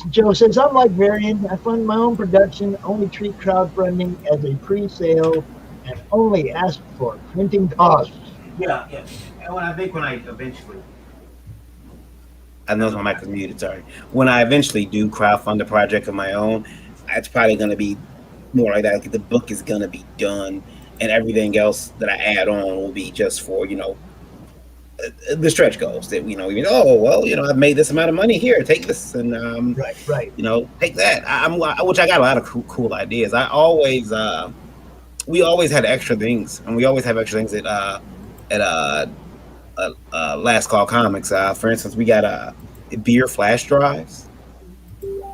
Joe says, I'm like Varian. I fund my own production, only treat crowdfunding as a pre-sale, and only ask for printing costs. Yeah. And when I eventually, I know my mic was muted. Sorry. When I eventually do crowdfund a project of my own, it's probably going to be more like that. Like the book is going to be done, and everything else that I add on will be just for the stretch goals that I've made this amount of money here. Take this and right. Take that. Which I got a lot of cool ideas. We always had extra things, and we always have extra things at Last Call Comics. For instance, we got beer flash drives.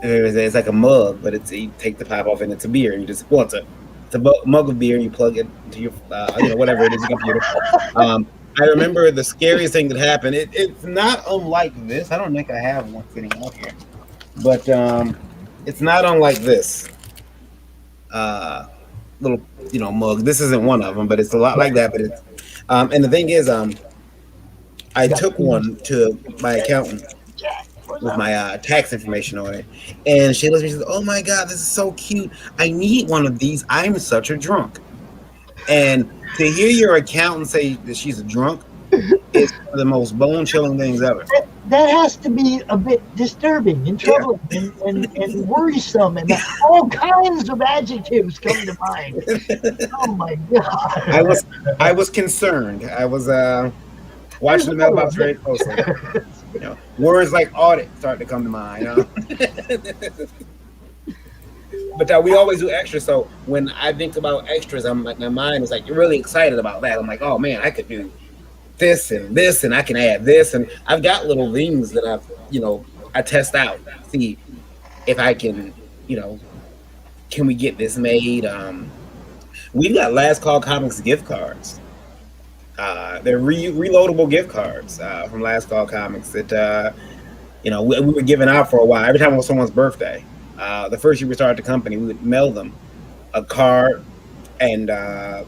It's like a mug, but you take the pop off and it's a beer. And you just it's a mug of beer. And you plug it into your whatever it is, your computer. I remember the scariest thing that happened. It's not unlike this. I don't think I have one sitting out here, but it's not unlike this little mug. This isn't one of them, but it's a lot like that. But it's and the thing is, I took one to my accountant with my tax information on it, and she looks at me and says, "Oh my God, this is so cute! I need one of these. I'm such a drunk." And to hear your accountant say that she's a drunk is one of the most bone-chilling things ever. That has to be a bit disturbing and troubling and worrisome, and all kinds of adjectives come to mind. Oh my God! I was concerned. I was watching the mailbox very closely. Words like audit start to come to mind. But we always do extras. So when I think about extras, I'm like, my mind is like really excited about that. I'm like, oh man, I could do this, and I can add this, and I've got little things that I test out, see if I can, can we get this made? We've got Last Call Comics gift cards. They're reloadable gift cards from Last Call Comics that we were giving out for a while. Every time it was someone's birthday. The first year we started the company, we would mail them a card and then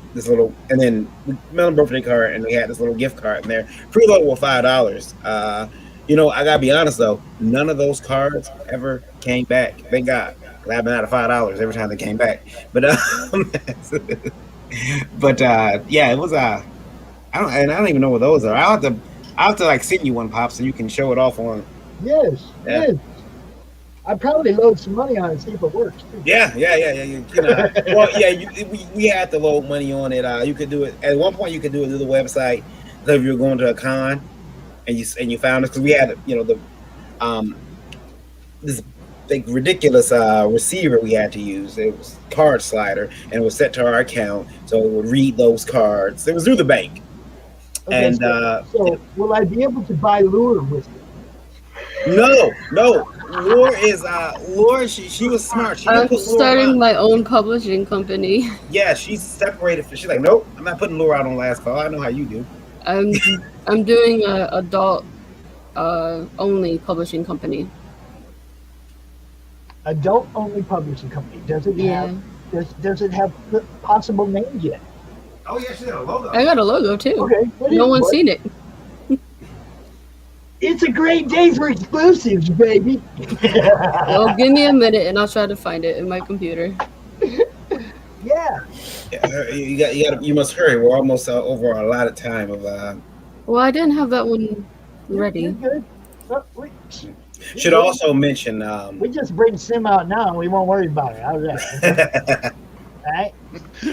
we mailed them a birthday card, and we had this little gift card in there, preloadable $5. I gotta be honest though, none of those cards ever came back. Thank God. I've been out of $5 every time they came back. But it was I don't even know what those are. I'll have to like send you one, Pops, so you can show it off on. Yes. I'd probably load some money on it, see if it works. Too. Yeah. We had to load money on it. You could do it at one point. You could do it through the website. So if you were going to a con and you found us, because we had this big ridiculous receiver we had to use. It was card slider, and it was set to our account, so it would read those cards. It was through the bank. Okay, and so will I be able to buy lure with it? No. Lure. She was smart. I'm starting my own publishing company. Yeah, she's separated. She's like, nope, I'm not putting lure out on Last Call. I know how you do. I'm doing a adult only publishing company. Adult only publishing company. Does it have possible names yet? Oh yeah, she got a logo. I got a logo too. Okay. No one's seen it. It's a great day for exclusives, baby. Well, give me a minute and I'll try to find it in my computer. You must hurry. We're almost over a lot of time. Well, I didn't have that one ready. You're good. Oh, Should also mention. We just bring Sim out now, and we won't worry about it. How's that? All right.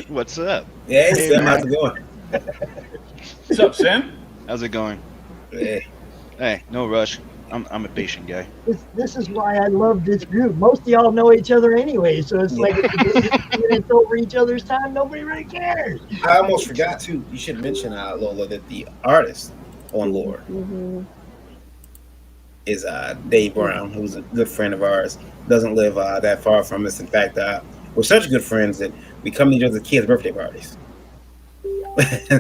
What's up? Yeah, hey, Sim, how's it going? What's up, Sim? How's it going? Hey, no rush. I'm a patient guy. This is why I love this group. Most of y'all know each other anyway, so it's like if it's over each other's time, nobody really cares. I almost forgot too. You should mention Lola that the artist on Lore is Dave Brown, who's a good friend of ours. Doesn't live that far from us. In fact, we're such good friends that we come to each other's kids' birthday parties.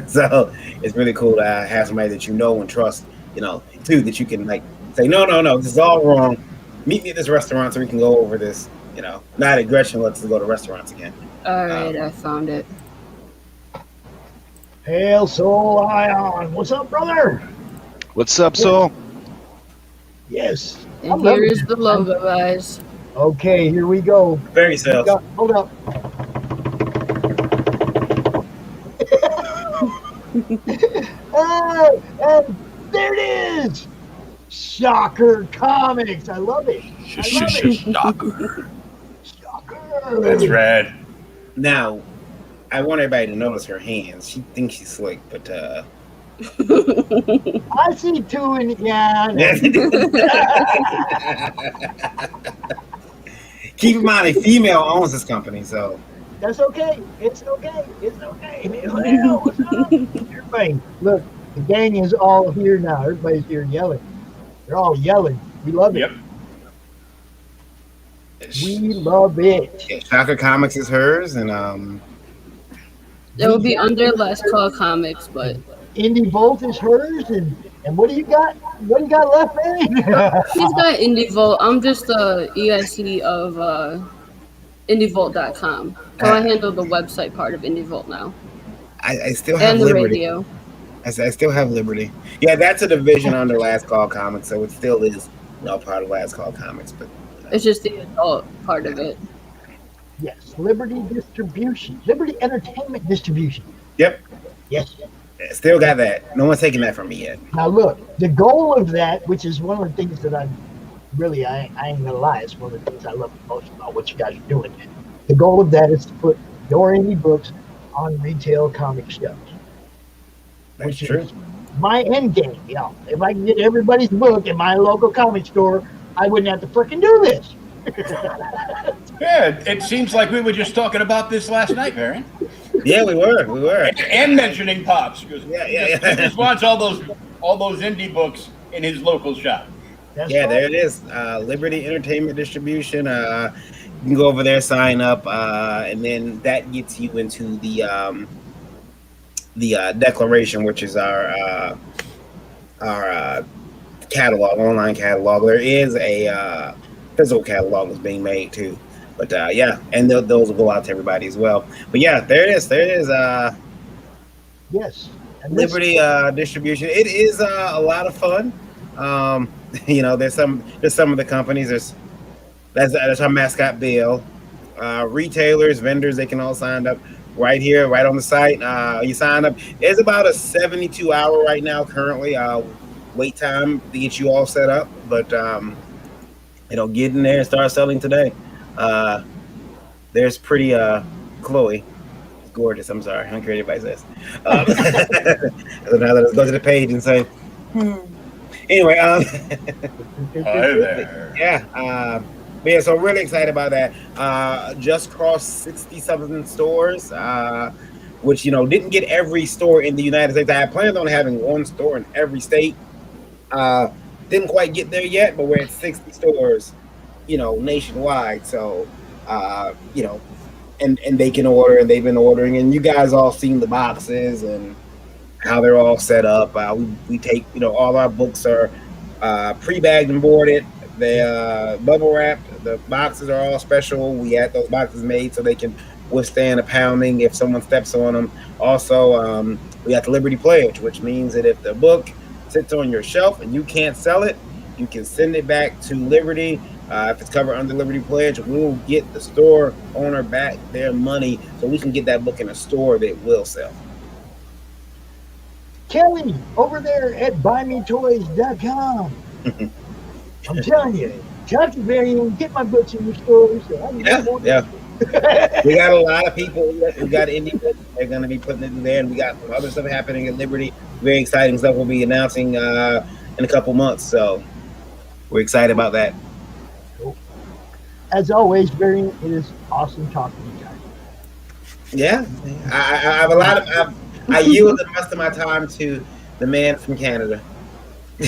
So it's really cool to have somebody that you know and trust, too, that you can say, no, this is all wrong. Meet me at this restaurant so we can go over this. Not that Gretchen lets us go to restaurants again. All right, I found it. Hail Soul Ion. What's up, brother? What's up, Soul? Yes. And here is the logo, guys. Okay, here we go. Very sales. Hold up. And there it is. Shocker Comics. I love it. Shocker. That's rad. Now, I want everybody to notice her hands. She thinks she's slick, but I see two in I keep in mind a female owns this company, so that's okay. It's okay. Well, what's up? Everybody, look, the gang is all here now. Everybody's here yelling. They're all yelling. We love it. Yep. We love it. Yeah, Shocker Comics is hers, and it will be under Last Call Comics, but Indie Volt is hers, and what do you got? What do you got left, man? He's got Indie Volt. I'm just the EIC of IndieVolt.com. So I handle the website part of Indie Volt now. I still have and the Liberty. Radio. I still have Liberty. Yeah, that's a division under Last Call Comics, so it still is part of Last Call Comics, but it's just the adult part of it. Yes, Liberty Distribution, Liberty Entertainment Distribution. Yep. Yes. Still got that. No one's taking that from me yet. Now look, the goal of that, which is one of the things that I ain't gonna lie, it's one of the things I love the most about what you guys are doing. The goal of that is to put your indie books on retail comic shelves. That's true. My end game, if I can get everybody's book in my local comic store, I wouldn't have to freaking do this. Yeah, it seems like we were just talking about this last night, Varian. Yeah, we were. And mentioning Pops. Yeah. He just wants all those indie books in his local shop. That's yeah, right. there it is. Liberty Entertainment Distribution. You can go over there, sign up, and then that gets you into the declaration, which is our catalog, online catalog. There is a physical catalog that's being made too, but and those will go out to everybody as well. But yeah, there it is. Yes. And Liberty Distribution. It is a lot of fun. There's some of the companies. That's our mascot Bill. Retailers, vendors, they can all sign up right here, right on the site. You sign up. It's about a 72-hour right now currently wait time to get you all set up, but get in there and start selling today. There's pretty Chloe. It's gorgeous. I'm sorry. I don't care what anybody says. Now let's go to the page and say, Anyway, hi there. Yeah. So really excited about that. Just crossed 60-something stores, which, didn't get every store in the United States. I had planned on having one store in every state. Didn't quite get there yet, but we're at 60 stores, nationwide. So, and they can order, and they've been ordering, and you guys all seen the boxes and how they're all set up. We take, all our books are pre-bagged and boarded. They bubble wrapped. The boxes are all special. We had those boxes made so they can withstand a pounding if someone steps on them. Also, we got the Liberty Pledge, which means that if the book sits on your shelf and you can't sell it, you can send it back to Liberty. If it's covered under Liberty Pledge, we'll get the store owner back their money so we can get that book in a store that will sell. Kelly, over there at BuyMeToys.com. I'm telling you, Chapter Varian, get my books in your stores. Yeah. We got a lot of people. We got indie books. They're going to be putting it in there, and we got some other stuff happening at Liberty. Very exciting stuff we'll be announcing in a couple months. So we're excited about that. As always, Varian, it is awesome talking to you guys. Yeah, I have a lot of. I yield the rest of my time to the man from Canada. Hey,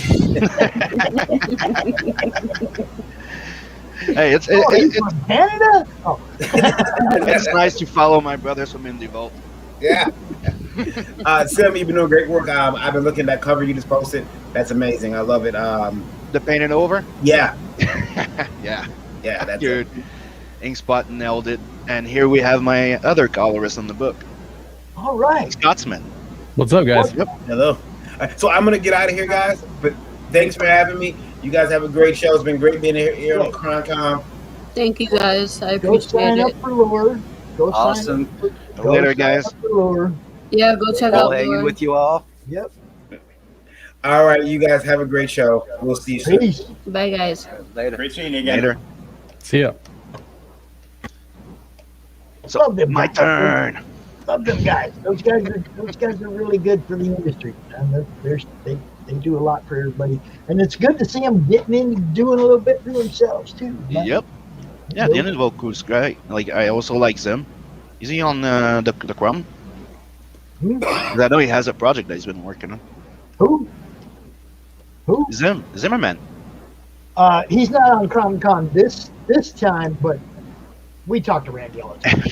it's from Canada. Oh. It's nice to follow my brothers from Indie Vault. Yeah. Sim, you've been doing great work. I've been looking at that cover you just posted. That's amazing. I love it. The painted over? Yeah. Yeah. Yeah, that's Dude. Inkspot nailed it. And here we have my other colorist on the book. All right. Scotsman. What's up, guys? Yep. Hello. So I'm going to get out of here, guys. But thanks for having me. You guys have a great show. It's been great being here on CRoM Con. Thank you, guys. I Go appreciate sign up it. for Lore. Go Awesome. sign up for, Later, guys. for Lore. Yeah, go check All out hanging Lord. with you all. Yep. All right, you guys have a great show. We'll see you soon. Peace. Bye, guys. Later. Great seeing you again. Later. See ya. So, Love them my guys. turn. Love them guys. Those guys are really good for the industry. And they do a lot for everybody. And it's good to see them getting in, doing a little bit for themselves too. Yep. Yeah, the Indie Vault crew's great. Like, I also like Zim. Is he on the CRoM? I know he has a project that he's been working on. Who? Zimmerman. He's not on CRoM Con this time, but we talk to Randy all the time.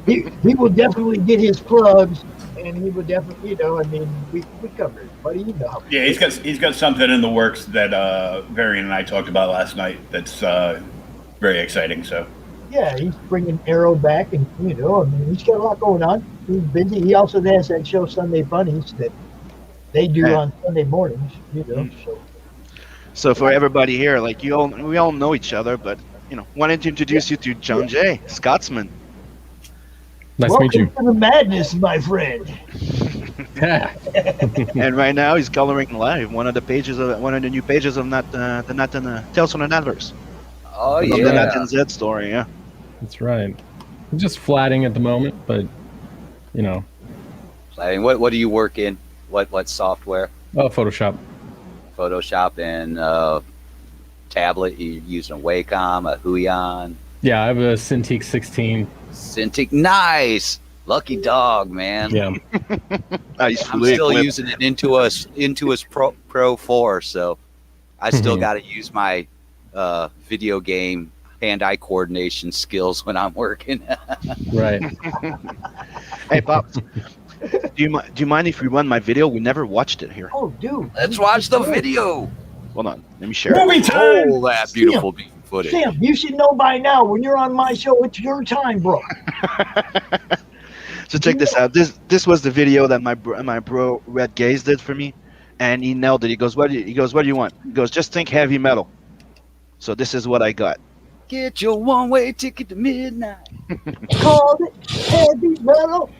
he will definitely get his plugs, and he would definitely, we cover it, buddy. You know. Yeah, he's got something in the works that Varian and I talked about last night. That's very exciting. So. Yeah, he's bringing Arrow back, and he's got a lot going on. He's busy. He also has that show Sunday Bunnies that they do on Sunday mornings. So for everybody here, like we all know each other, but wanted to introduce you to John J. Scotsman. Nice to meet you. Welcome to the madness, my friend. And right now he's coloring live one of the new pages of the Tales from the Netverse. Oh Of yeah. the Nat and Zed story, yeah. That's right. I'm just flatting at the moment, but What do you work in? What software? Oh, Photoshop. Photoshop and tablet. You using a Wacom, a Huion? Yeah, I have a Cintiq 16. Cintiq, nice. Lucky dog, man. Yeah. I'm still using an Intuos Pro 4, so I still got to use my video game hand-eye coordination skills when I'm working. Right. Hey, Pops. Do you mind if we run my video? We never watched it here. Oh, dude. Let's watch the video. Hold on. Let me share Movie it. time. Oh, that beautiful footage. Sam, you should know by now when you're on my show, it's your time, bro. So check this out. This was the video that my bro Red Gaze did for me, and he nailed it. He goes, what do you want? He goes, just think heavy metal. So this is what I got. Get your one-way ticket to midnight. Called it heavy metal.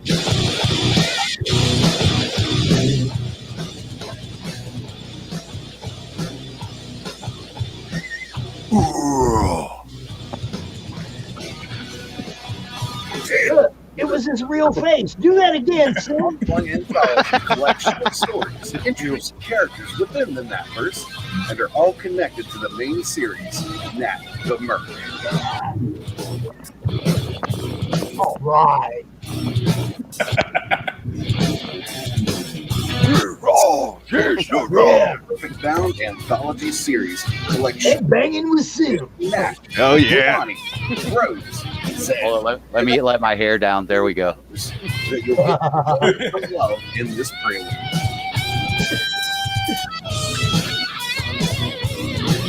It was his real face. Do that again, Sam. One anthology collection of stories introduce characters within the Natverse and are all connected to the main series, Nat the Merc. All right. Perfect bound anthology series collection. Hey, banging with Sim. Nat. Oh yeah. Bonnie, Rose. Zed. Hold on, let me let my hair down. There we go. That you'll get love in this prelude.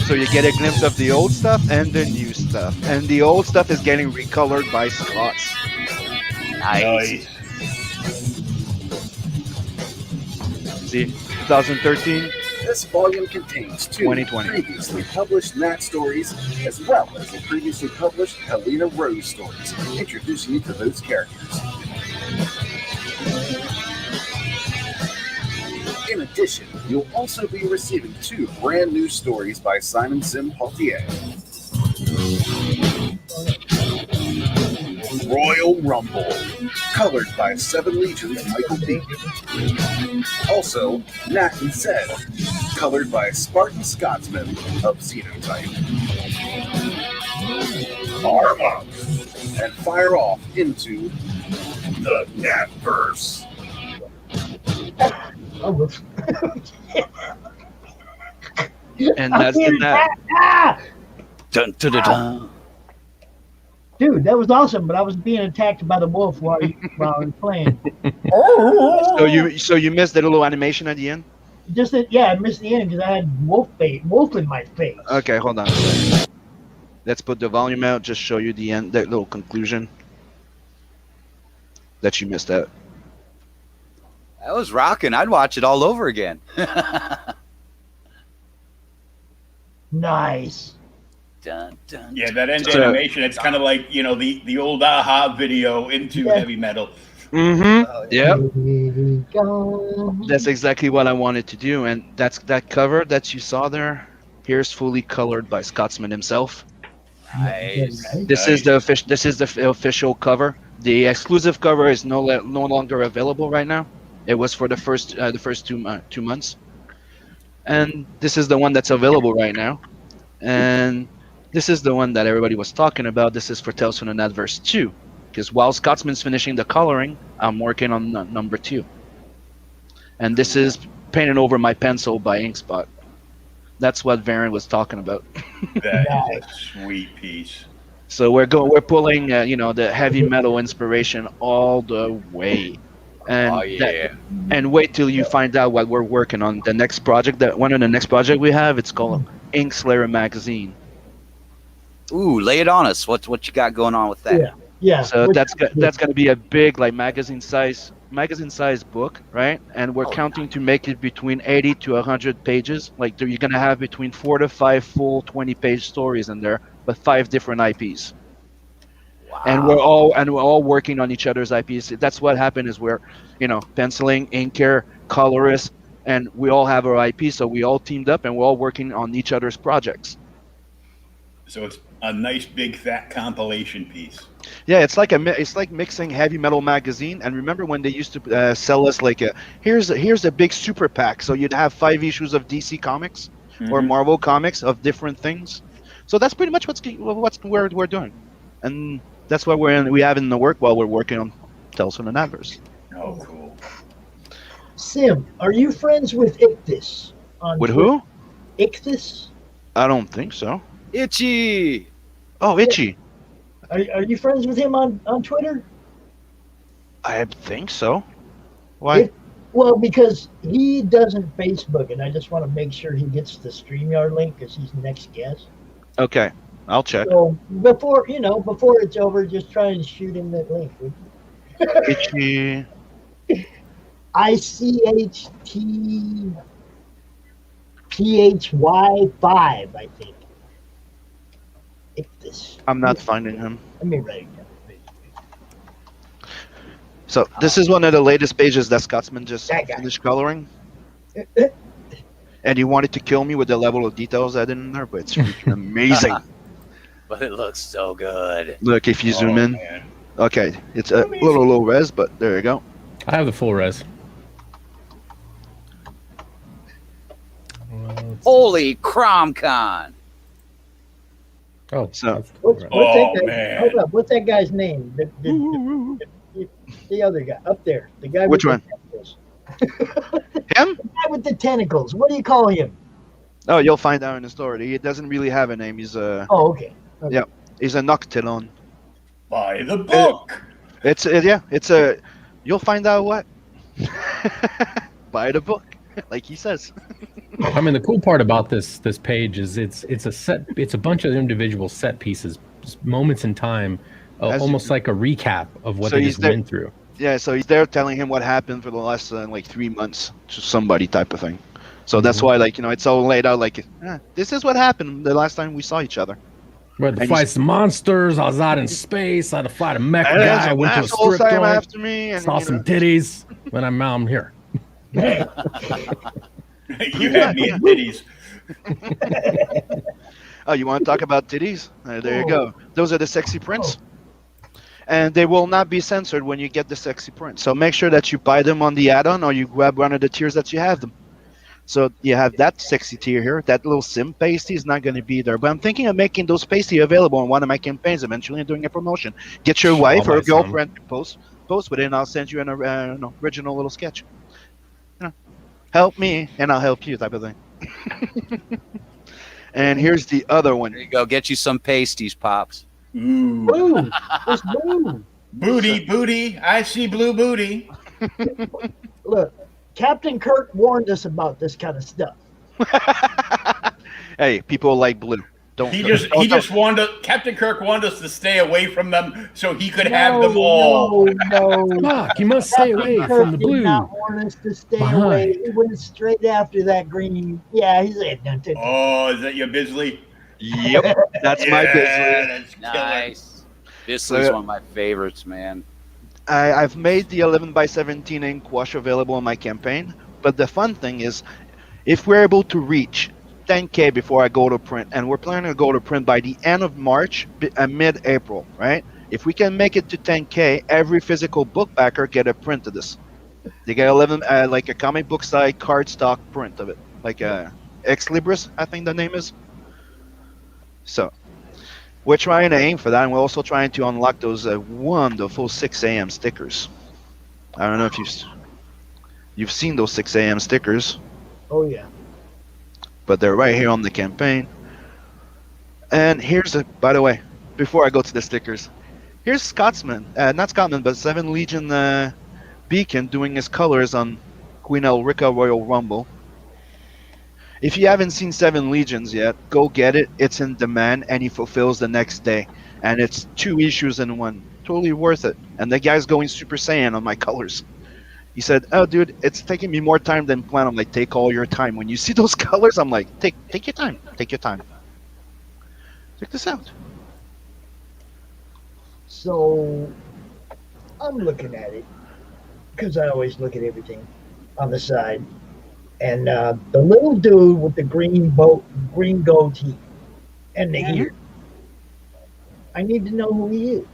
So you get a glimpse of the old stuff and the new stuff, and the old stuff is getting recolored by Scots. Nice. See, 2013, This volume contains 2 2020. previously published Nat stories, as well as the previously published Helena Rose stories, introducing you to those characters. In addition, you'll also be receiving 2 brand new stories by SIM Pothier. Royal Rumble, colored by 7 Legions Michael D. Also, Nat and Zed, colored by Spartan Scotsman of Xenotype. Arm up and fire off into the Natverse. And that's the Nat. Ah! Dun, dun, dun, dun. Dude, that was awesome, but I was being attacked by the wolf while I was playing. So you missed the little animation at the end? Just that, yeah, I missed the end because I had wolf in my face. Okay, hold on. Let's put the volume out. Just show you the end, that little conclusion. That you missed that. That was rocking. I'd watch it all over again. Nice. Dun, dun, Yeah, that end So- animation, it's kind of like, you know, the old AHA video into heavy metal. Mm-hmm. Yep. That's exactly what I wanted to do, and that's that cover that you saw there. Here's fully colored by Scotsman himself. Nice. This is the official cover. The exclusive cover is no longer available right now. It was for the first 2 months, and this is the one that's available right now. And this is the one that everybody was talking about. This is for Tales from the Natverse 2. Because while Scotsman's finishing the coloring, I'm working on number 2. And this is painted over my pencil by Inkspot. That's what Varian was talking about. That is a sweet piece. So we're pulling the heavy metal inspiration all the way. And Oh, yeah. and wait till you find out what we're working on. The next project we have, it's called Ink Slayer Magazine. Ooh, lay it on us. What you got going on with that? Yeah. So that's gonna be a big magazine size book, right? And we're counting to make it between 80 to 100 pages. Like you're gonna have between 4 to 5 full 20-page stories in there, but 5 different IPs. Wow. And we're all working on each other's IPs. That's what happened is we're, penciling, inker, colorist, and we all have our IP. So we all teamed up and we're all working on each other's projects. So it's a nice big fat compilation piece. Yeah, it's like mixing heavy metal magazine. And remember when they used to sell us here's a big super pack. So you'd have 5 issues of DC Comics or Marvel Comics of different things. So that's pretty much what we're doing, and that's what we have in the work while we're working on Tales from the Natverse. Oh, cool. Sim, are you friends with Ichthys? With who? Ichthys? I don't think so. Itchy. Oh, Itchy. Are you friends with him on Twitter? I think so. Why? Well, because he doesn't Facebook, and I just want to make sure he gets the StreamYard link because he's the next guest. Okay, I'll check. So before it's over, just try and shoot him that link. Itchy. ICHTPHY5, I think. Ichthys. I'm not finding him. Let me write it down. So this is one of the latest pages that Scotsman just finished coloring. And he wanted to kill me with the level of details I did in there, but it's freaking amazing. But it looks so good. Look, if you zoom in. Man. Okay, it's a little low res, but there you go. I have the full res. Holy CRoM Con. Oh, so what's that guy? Man. Hold up, what's that guy's name? The other guy up there. The guy. Which with one? The tentacles. Him? The guy with the tentacles. What do you call him? Oh, you'll find out in the story. He doesn't really have a name. He's a. Oh, okay. Yeah, he's a Noctilon. Buy the book. It's a. You'll find out what. Buy the book, like he says. I mean, the cool part about this page is it's a bunch of individual set pieces, just moments in time, almost like a recap of what they just went through. Yeah, so he's there telling him what happened for the last 3 months to somebody type of thing. So that's why, like, it's all laid out like, this is what happened the last time we saw each other. We had to fight some monsters. I was out in space. I had to fight a mech And guy. I some went to a assholes strip came joint. after me, and Saw some titties. When I'm here. You had me at titties. Oh, you want to talk about titties? There you go. Those are the sexy prints. And they will not be censored when you get the sexy prints. So make sure that you buy them on the add-on or you grab one of the tiers that you have them. So you have that sexy tier here. That little SIM pasty is not going to be there. But I'm thinking of making those pasty available in one of my campaigns eventually and doing a promotion. Get your wife or girlfriend to post with it, and I'll send you an original little sketch. Help me, and I'll help you type of thing. And here's the other one. There you go. Get you some pasties, Pops. Ooh. Ooh, it's blue. Booty. I see blue booty. Look, Captain Kirk warned us about this kind of stuff. Hey, people like blue. Captain Kirk wanted us to stay away from them so he could have them all. No. Fuck, you must stay away Kirk from the did blue. not want us to stay away. He went straight after that green. Yeah, he's like, oh, is that your Bisley? Yep, that's my Bisley. That's nice. Bisley's one of my favorites, man. I've made the 11x17 ink wash available in my campaign, but the fun thing is, if we're able to reach 10K before I go to print, and we're planning to go to print by the end of March, mid-April, right? If we can make it to 10K, every physical book backer get a print of this. They get 11, like a comic book style cardstock print of it, like Ex Libris, I think the name is. So, we're trying to aim for that, and we're also trying to unlock those wonderful 6 a.m. stickers. I don't know if you've seen those 6 a.m. stickers. Oh, yeah. But they're right here on the campaign. And here's by the way, before I go to the stickers, here's Scotsman, not Scotsman, but 7 Legion Beacon doing his colors on Queen Elrica Royal Rumble. If you haven't seen 7 Legions yet, go get it. It's in demand, and he fulfills the next day. And it's 2 issues in one. Totally worth it. And the guy's going Super Saiyan on my colors. He said, "Oh, dude, it's taking me more time than planned." I'm like, "Take all your time. When you see those colors, I'm like, take your time. Take your time." Check this out. So, I'm looking at it, because I always look at everything on the side. And the little dude with the green goatee and the ear. I need to know who he is.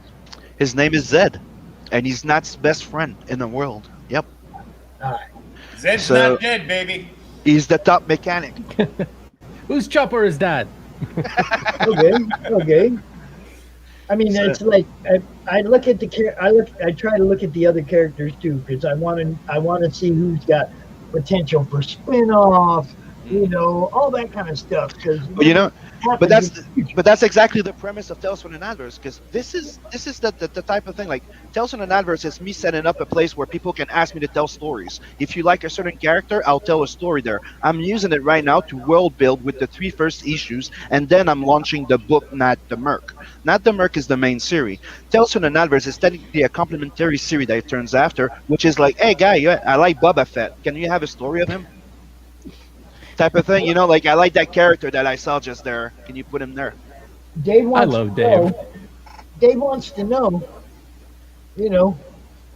His name is Zed, and he's Nat's best friend in the world. Yep. All right. Zed's not dead, baby. He's the top mechanic. Whose chopper is that? Okay. I mean, it's like I look at I try to look at the other characters too, because I want to see who's got potential for spin-off, all that kind of stuff. Because but that's exactly the premise of Tales from an Adverse, because this is the type of thing, like Tales from an Adverse is me setting up a place where people can ask me to tell stories. If you like a certain character, I'll tell a story there. I'm using it right now to world build with the 3 first issues, and then I'm launching the book Not the Merc. Not the Merc is the main series. Tales from an Adverse is technically a complementary series that it turns after, which is like, hey guy, I like Boba Fett. Can you have a story of him? Type of thing, like I like that character that I saw just there. Can you put him there? Dave wants Dave wants to know,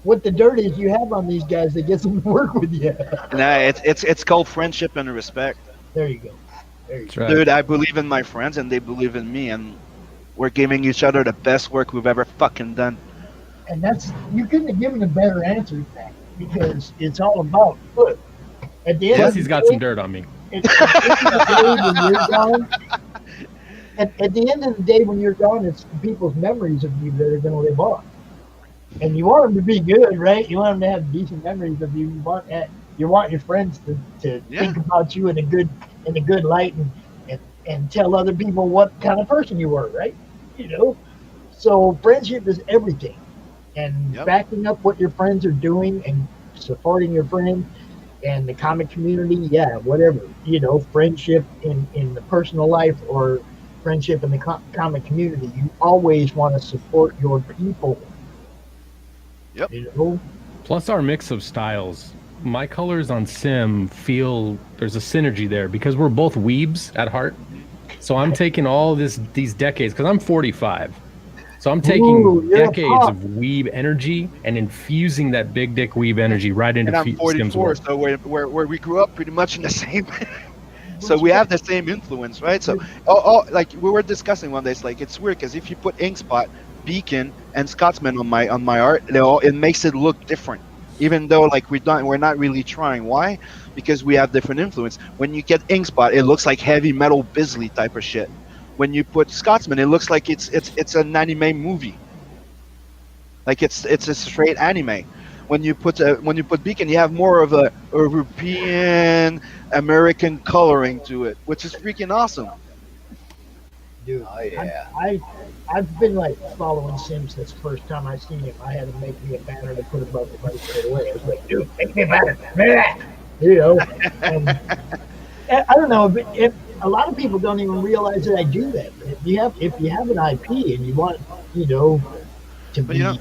what the dirt is you have on these guys that gets them to work with you. Nah, it's called friendship and respect. There you go. Right. Dude, I believe in my friends and they believe in me, and we're giving each other the best work we've ever fucking done. And you couldn't have given a better answer than that, because it's all about, look, at the end Plus, of the he's got day, some dirt on me. At the end of the day, when you're gone, it's people's memories of you that are going to live on. And you want them to be good, right? You want them to have decent memories of you. You want your friends to think about you in a good light and tell other people what kind of person you were, right? So friendship is everything, and backing up what your friends are doing and supporting your friends. And the comic community, whatever, friendship in the personal life or friendship in the comic community, you always want to support your people. Yep. Plus, our mix of styles my colors on Sim feel there's a synergy there because we're both weebs at heart. So I'm taking all these decades because I'm 45. So I'm taking decades of weeb energy and infusing that big dick weeb energy right into And I'm Sim's 44, work. so where we grew up pretty much in the same. So we have the same influence, right? So, like we were discussing one day, it's like it's weird because if you put Inkspot, Beacon, and Scotsman on my art, it makes it look different. Even though like we're not really trying. Why? Because we have different influence. When you get Inkspot, it looks like heavy metal Bisley type of shit. When you put Scotsman, it looks like it's an anime movie. Like it's a straight anime. When you put Beacon, you have more of a European American coloring to it, which is freaking awesome. Dude, Oh, yeah. I've been like following Sim since the first time I seen him. I had to make me a banner to put above the right straight away. I was like, dude, make me a banner. You know, and I don't know if a lot of people don't even realize that I do that. But if you have an IP and you want, to be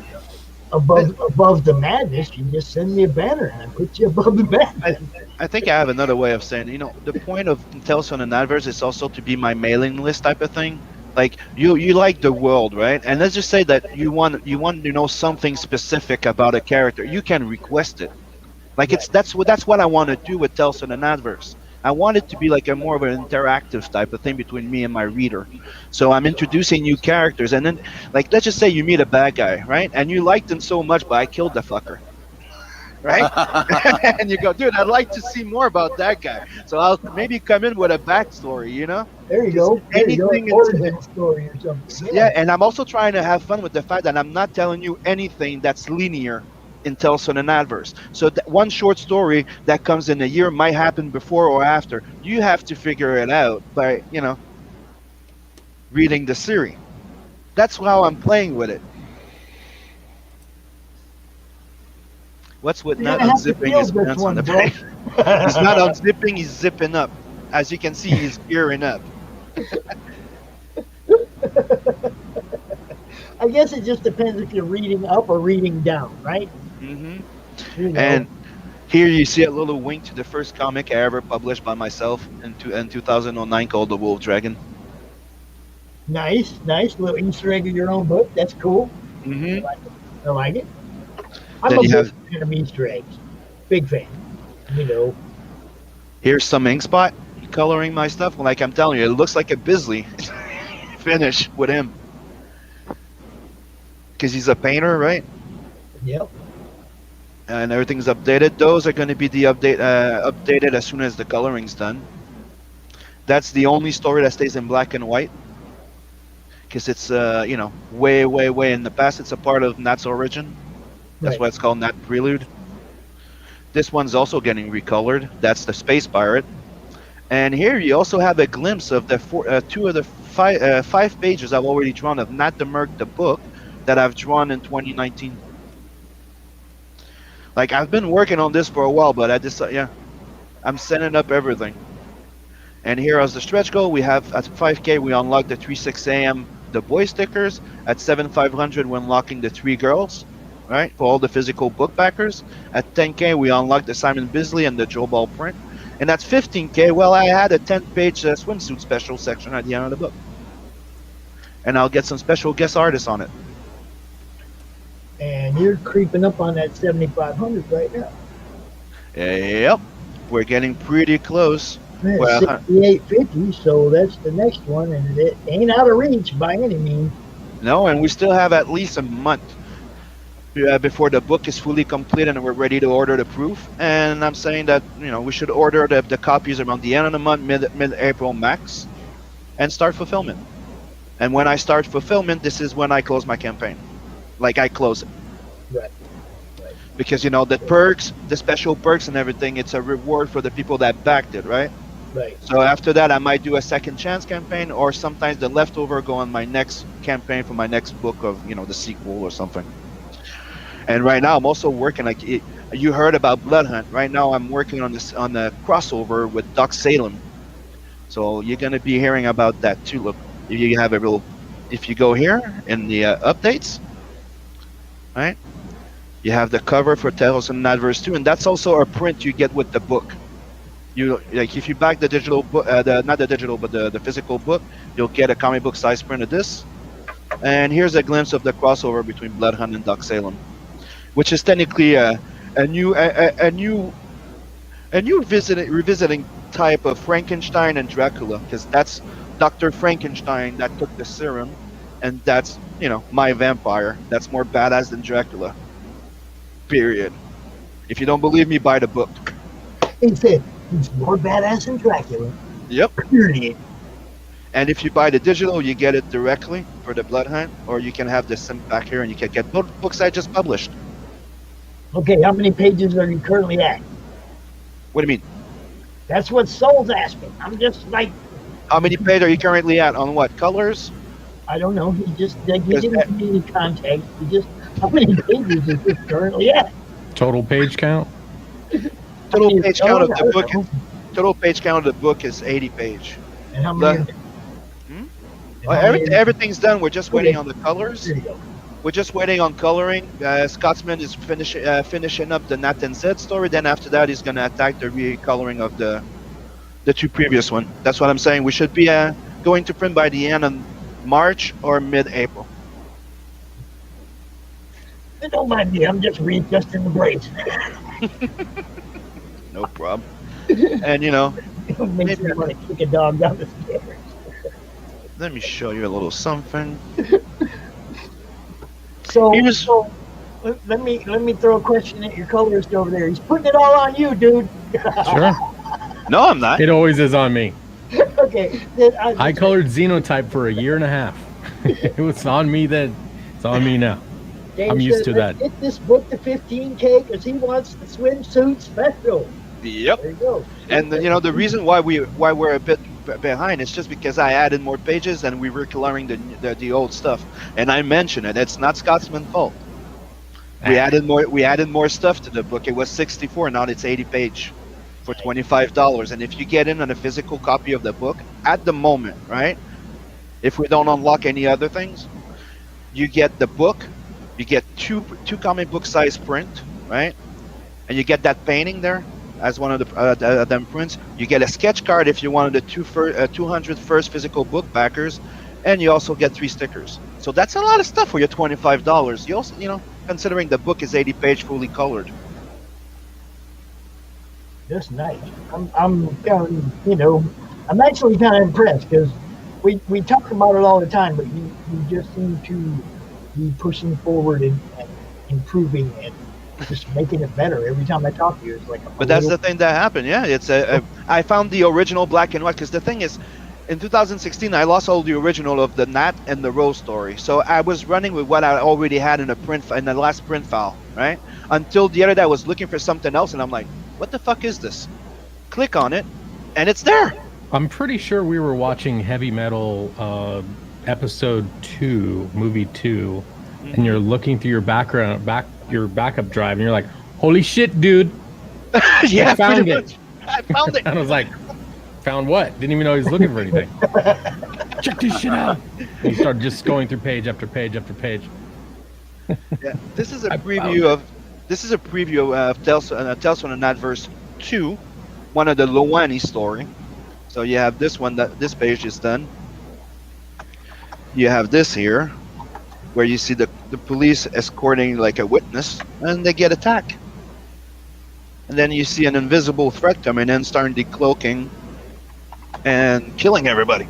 above the madness, you just send me a banner and I put you above the madness. I think I have another way of saying, the point of Tales on an Adverse is also to be my mailing list type of thing. Like you like the world, right? And let's just say that you want to know something specific about a character. You can request it. Like that's what I want to do with Tales on an Adverse. I want it to be like a more of an interactive type of thing between me and my reader. So I'm introducing new characters, and then like let's just say you meet a bad guy, right? And you liked him so much, but I killed the fucker. Right? And you go, dude, I'd like to see more about that guy. So I'll maybe come in with a backstory, There you go. Anything origin story or something. Yeah, and I'm also trying to have fun with the fact that I'm not telling you anything that's linear in Tales on an Adverse. So one short story that comes in a year might happen before or after. You have to figure it out by, reading the series. That's how I'm playing with it. What's with not unzipping his pants on the page? He's not unzipping, he's zipping up. As you can see, he's gearing up. I guess it just depends if you're reading up or reading down, right? Mm-hmm. And here you see a little wink to the first comic I ever published by myself in 2009 called The Wolf Dragon. Nice. Little Easter egg of your own book. That's cool. Mm-hmm. I like it. I'm a big fan of Easter eggs. Big fan. Here's some Inkspot coloring my stuff. Like I'm telling you, it looks like a Bisley finish with him. Because he's a painter, right? Yep. And everything's updated. Those are going to be updated as soon as the coloring's done. That's the only story that stays in black and white. Because it's, way, way, way in the past. It's a part of Nat's origin. That's why it's called Nat Prelude. This one's also getting recolored. That's the Space Pirate. And here you also have a glimpse of the two of the five pages I've already drawn of Nat the Merc, the book, that I've drawn in 2019. Like, I've been working on this for a while, but I'm setting up everything. And here as the stretch goal, we have at 5K, we unlock the 3/6 AM, the boy stickers. At 7,500, we're unlocking the 3 girls, right? For all the physical book backers. At 10K, we unlock the Simon Bisley and the Joe Ball print. And at 15K, well, I had a 10-page swimsuit special section at the end of the book. And I'll get some special guest artists on it. And you're creeping up on that 7,500 right now. Yep. We're getting pretty close. Man, 6850, so that's the next one, and it ain't out of reach by any means. No, and we still have at least a month before the book is fully complete and we're ready to order the proof. And I'm saying that, we should order the copies around the end of the month, mid-April max, and start fulfillment. And when I start fulfillment, this is when I close my campaign. Like, I close it. Right. Because, the perks, the special perks and everything, it's a reward for the people that backed it, right? Right. So after that, I might do a second chance campaign, or sometimes the leftover go on my next campaign for my next book of, the sequel or something. And right now, I'm also working, you heard about Blood Hunt. Right now, I'm working on the crossover with Doc Salem. So you're going to be hearing about that too. Look, if you go here in the updates, right? You have the cover for Tales and Adverse 2, and that's also a print you get with the book. You like if you back the digital book, not the digital, but the physical book, you'll get a comic book size print of this. And here's a glimpse of the crossover between Bloodhound and Doc Salem, which is technically a new revisiting type of Frankenstein and Dracula, because that's Dr. Frankenstein that took the serum, and that's, you know, my vampire. That's more badass than Dracula. Period. If you don't believe me, buy the book. He said he's more badass than Dracula. Yep. Period. And if you buy the digital, you get it directly for the Bloodhound, or you can have the SIM back here, and you can get both books I just published. Okay, how many pages are you currently at? What do you mean? That's what Soul's asking. I'm just like, how many pages are you currently at on what colors? I don't know. He just didn't give me any context. He just, how many pages is this currently at? Total page count? Total page count of the book. Total page count of the book is 80 page. And how many? Everything's done. We're just waiting on the colors. We're just waiting on coloring. Scotsman is finishing up the Nat and Zed story. Then after that, he's gonna attack the recoloring of the two previous one. That's what I'm saying. We should be going to print by the end of March or mid-April. Don't mind me. I'm just readjusting the braids. No problem. And you know, makes me want to kick a dog down the stairs. Let me show you a little something. So let me throw a question at your colorist over there. He's putting it all on you, dude. Sure. No, I'm not. It always is on me. Okay. I colored Xenotype for a year and a half. It was on me then. It's on me now. James I'm used says, to that. Let's get this book to 15K because he wants the swimsuit special. Yep. There you go. And you know the reason why we're a bit behind is just because I added more pages and we were coloring the old stuff. And I mentioned it. It's not Scotsman's fault. We added more stuff to the book. It was 64. Now it's 80 page for $25. And if you get in on a physical copy of the book at the moment, right? If we don't unlock any other things, you get the book. You get two comic book size print, right? And you get that painting there as one of the them prints. You get a sketch card if you wanted the 200 first physical book backers, and you also get 3 stickers. So that's a lot of stuff for your $25. You also, you know, considering the book is 80 page fully colored. That's nice. I'm you know, I'm actually kind of impressed because we talk about it all the time, but you just seem to be pushing forward and improving and just making it better every time I talk to you. It's like but that's the thing that happened. Yeah, it's I found the original black and white because the thing is, in 2016 I lost all the original of the Nat and the Rose story, so I was running with what I already had in the last print file, right? Until the other day I was looking for something else, and I'm like, what the fuck is this? Click on it, and it's there. I'm pretty sure we were watching Heavy Metal episode 2, movie 2, and you're looking through your your backup drive, and you're like, holy shit, dude. Yeah, I found it. I found it. And I was like, found what? Didn't even know he was looking for anything. Check this shit out. And you start just going through page after page after page. Yeah, this is a preview of Tales from the Adverse 2, one of the Loani story. So you have this one, this page is done. You have this here, where you see the police escorting like a witness, and they get attacked. And then you see an invisible threat coming in, starting decloaking and killing everybody.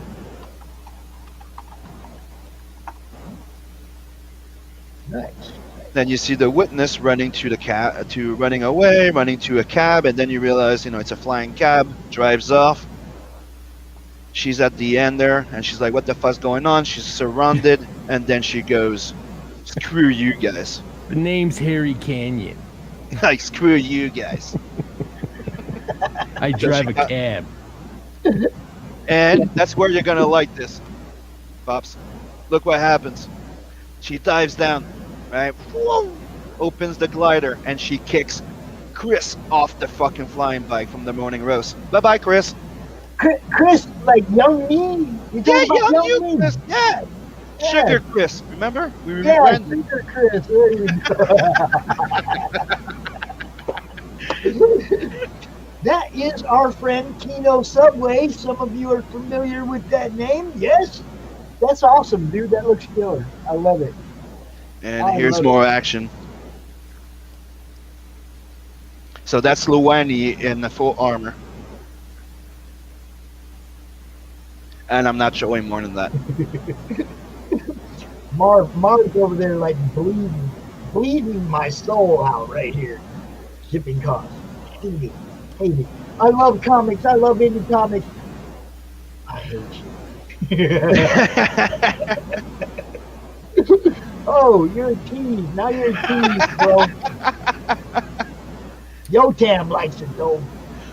Nice. Then you see the witness running to the running away, running to a cab, and then you realize, you know, it's a flying cab, drives off. She's at the end there, and she's like, what the fuck's going on? She's surrounded, and then she goes, screw you guys. The name's Harry Canyon. Like, screw you guys. I drive a cab. And that's where you're going to like this, Pops. Look what happens. She dives down, right? Whoa! Opens the glider, and she kicks Chris off the fucking flying bike from the Morning Roast. Bye-bye, Chris. Chris, like young me? Yeah, young you, Chris. Yeah. Sugar Chris, remember? We Yeah, rebranded. Sugar Chris. There you go. That is our friend Kino Subway. Some of you are familiar with that name. Yes? That's awesome, dude. That looks killer. I love it. And here's more action. So that's Luwani in the full armor. And I'm not showing more than that. Marv's over there like bleeding my soul out right here. Shipping costs. Hate it. I love comics. I love indie comics. I hate you. Oh, you're a tease. Now you're a tease, bro. Yotam likes it though.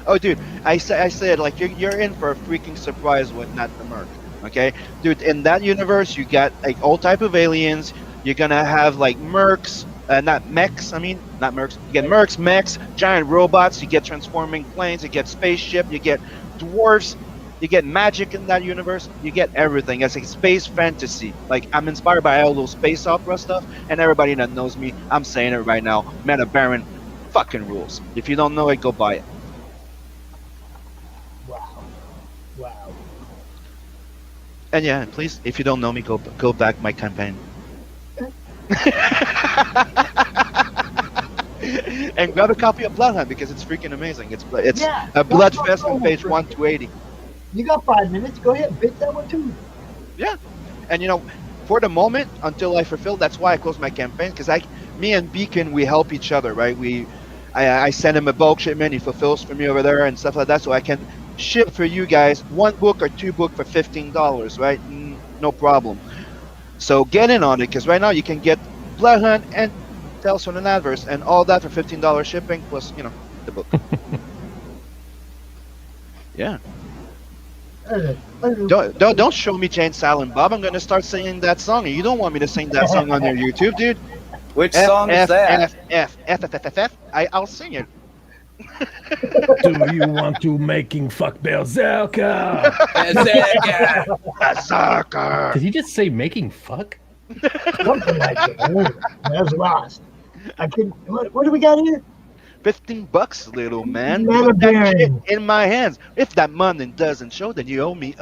Oh, dude, I said like you're in for a freaking surprise with not the Merc. Okay, dude, in that universe you got like all type of aliens. You're gonna have like Mercs, not mechs. I mean, not Mercs. You get Mercs, mechs, giant robots. You get transforming planes. You get spaceship. You get dwarves. You get magic in that universe. You get everything. It's like space fantasy. Like I'm inspired by all those space opera stuff, and everybody that knows me, I'm saying it right now. Meta Baron, fucking rules. If you don't know it, go buy it. Wow. And yeah, please, if you don't know me, go back my campaign. And grab a copy of Bloodhunt because it's freaking amazing. It's a Bloodfest from page 1 to 80. You got 5 minutes. Go ahead and bit that one too. Yeah, and for the moment until I fulfill, that's why I close my campaign because me and Beacon, we help each other, right? I send him a bulk shipment, he fulfills for me over there and stuff like that, so I can ship for you guys 1 book or 2 book for $15, right? No problem. So get in on it because right now you can get Bloodhunt and Tales from the Adverse and all that for $15 shipping plus the book. Yeah. Don't show me Jane Silent Bob. I'm gonna start singing that song. You don't want me to sing that song on your YouTube, dude. Which song is that? I'll sing it. Do you want to making fuck Berserker? Berserker. Did he just say making fuck? Something like that. I was lost. I couldn't. What do we got here? $15, little man. Meta Put that Baron. shit in my hands. If that money doesn't show, then you owe me.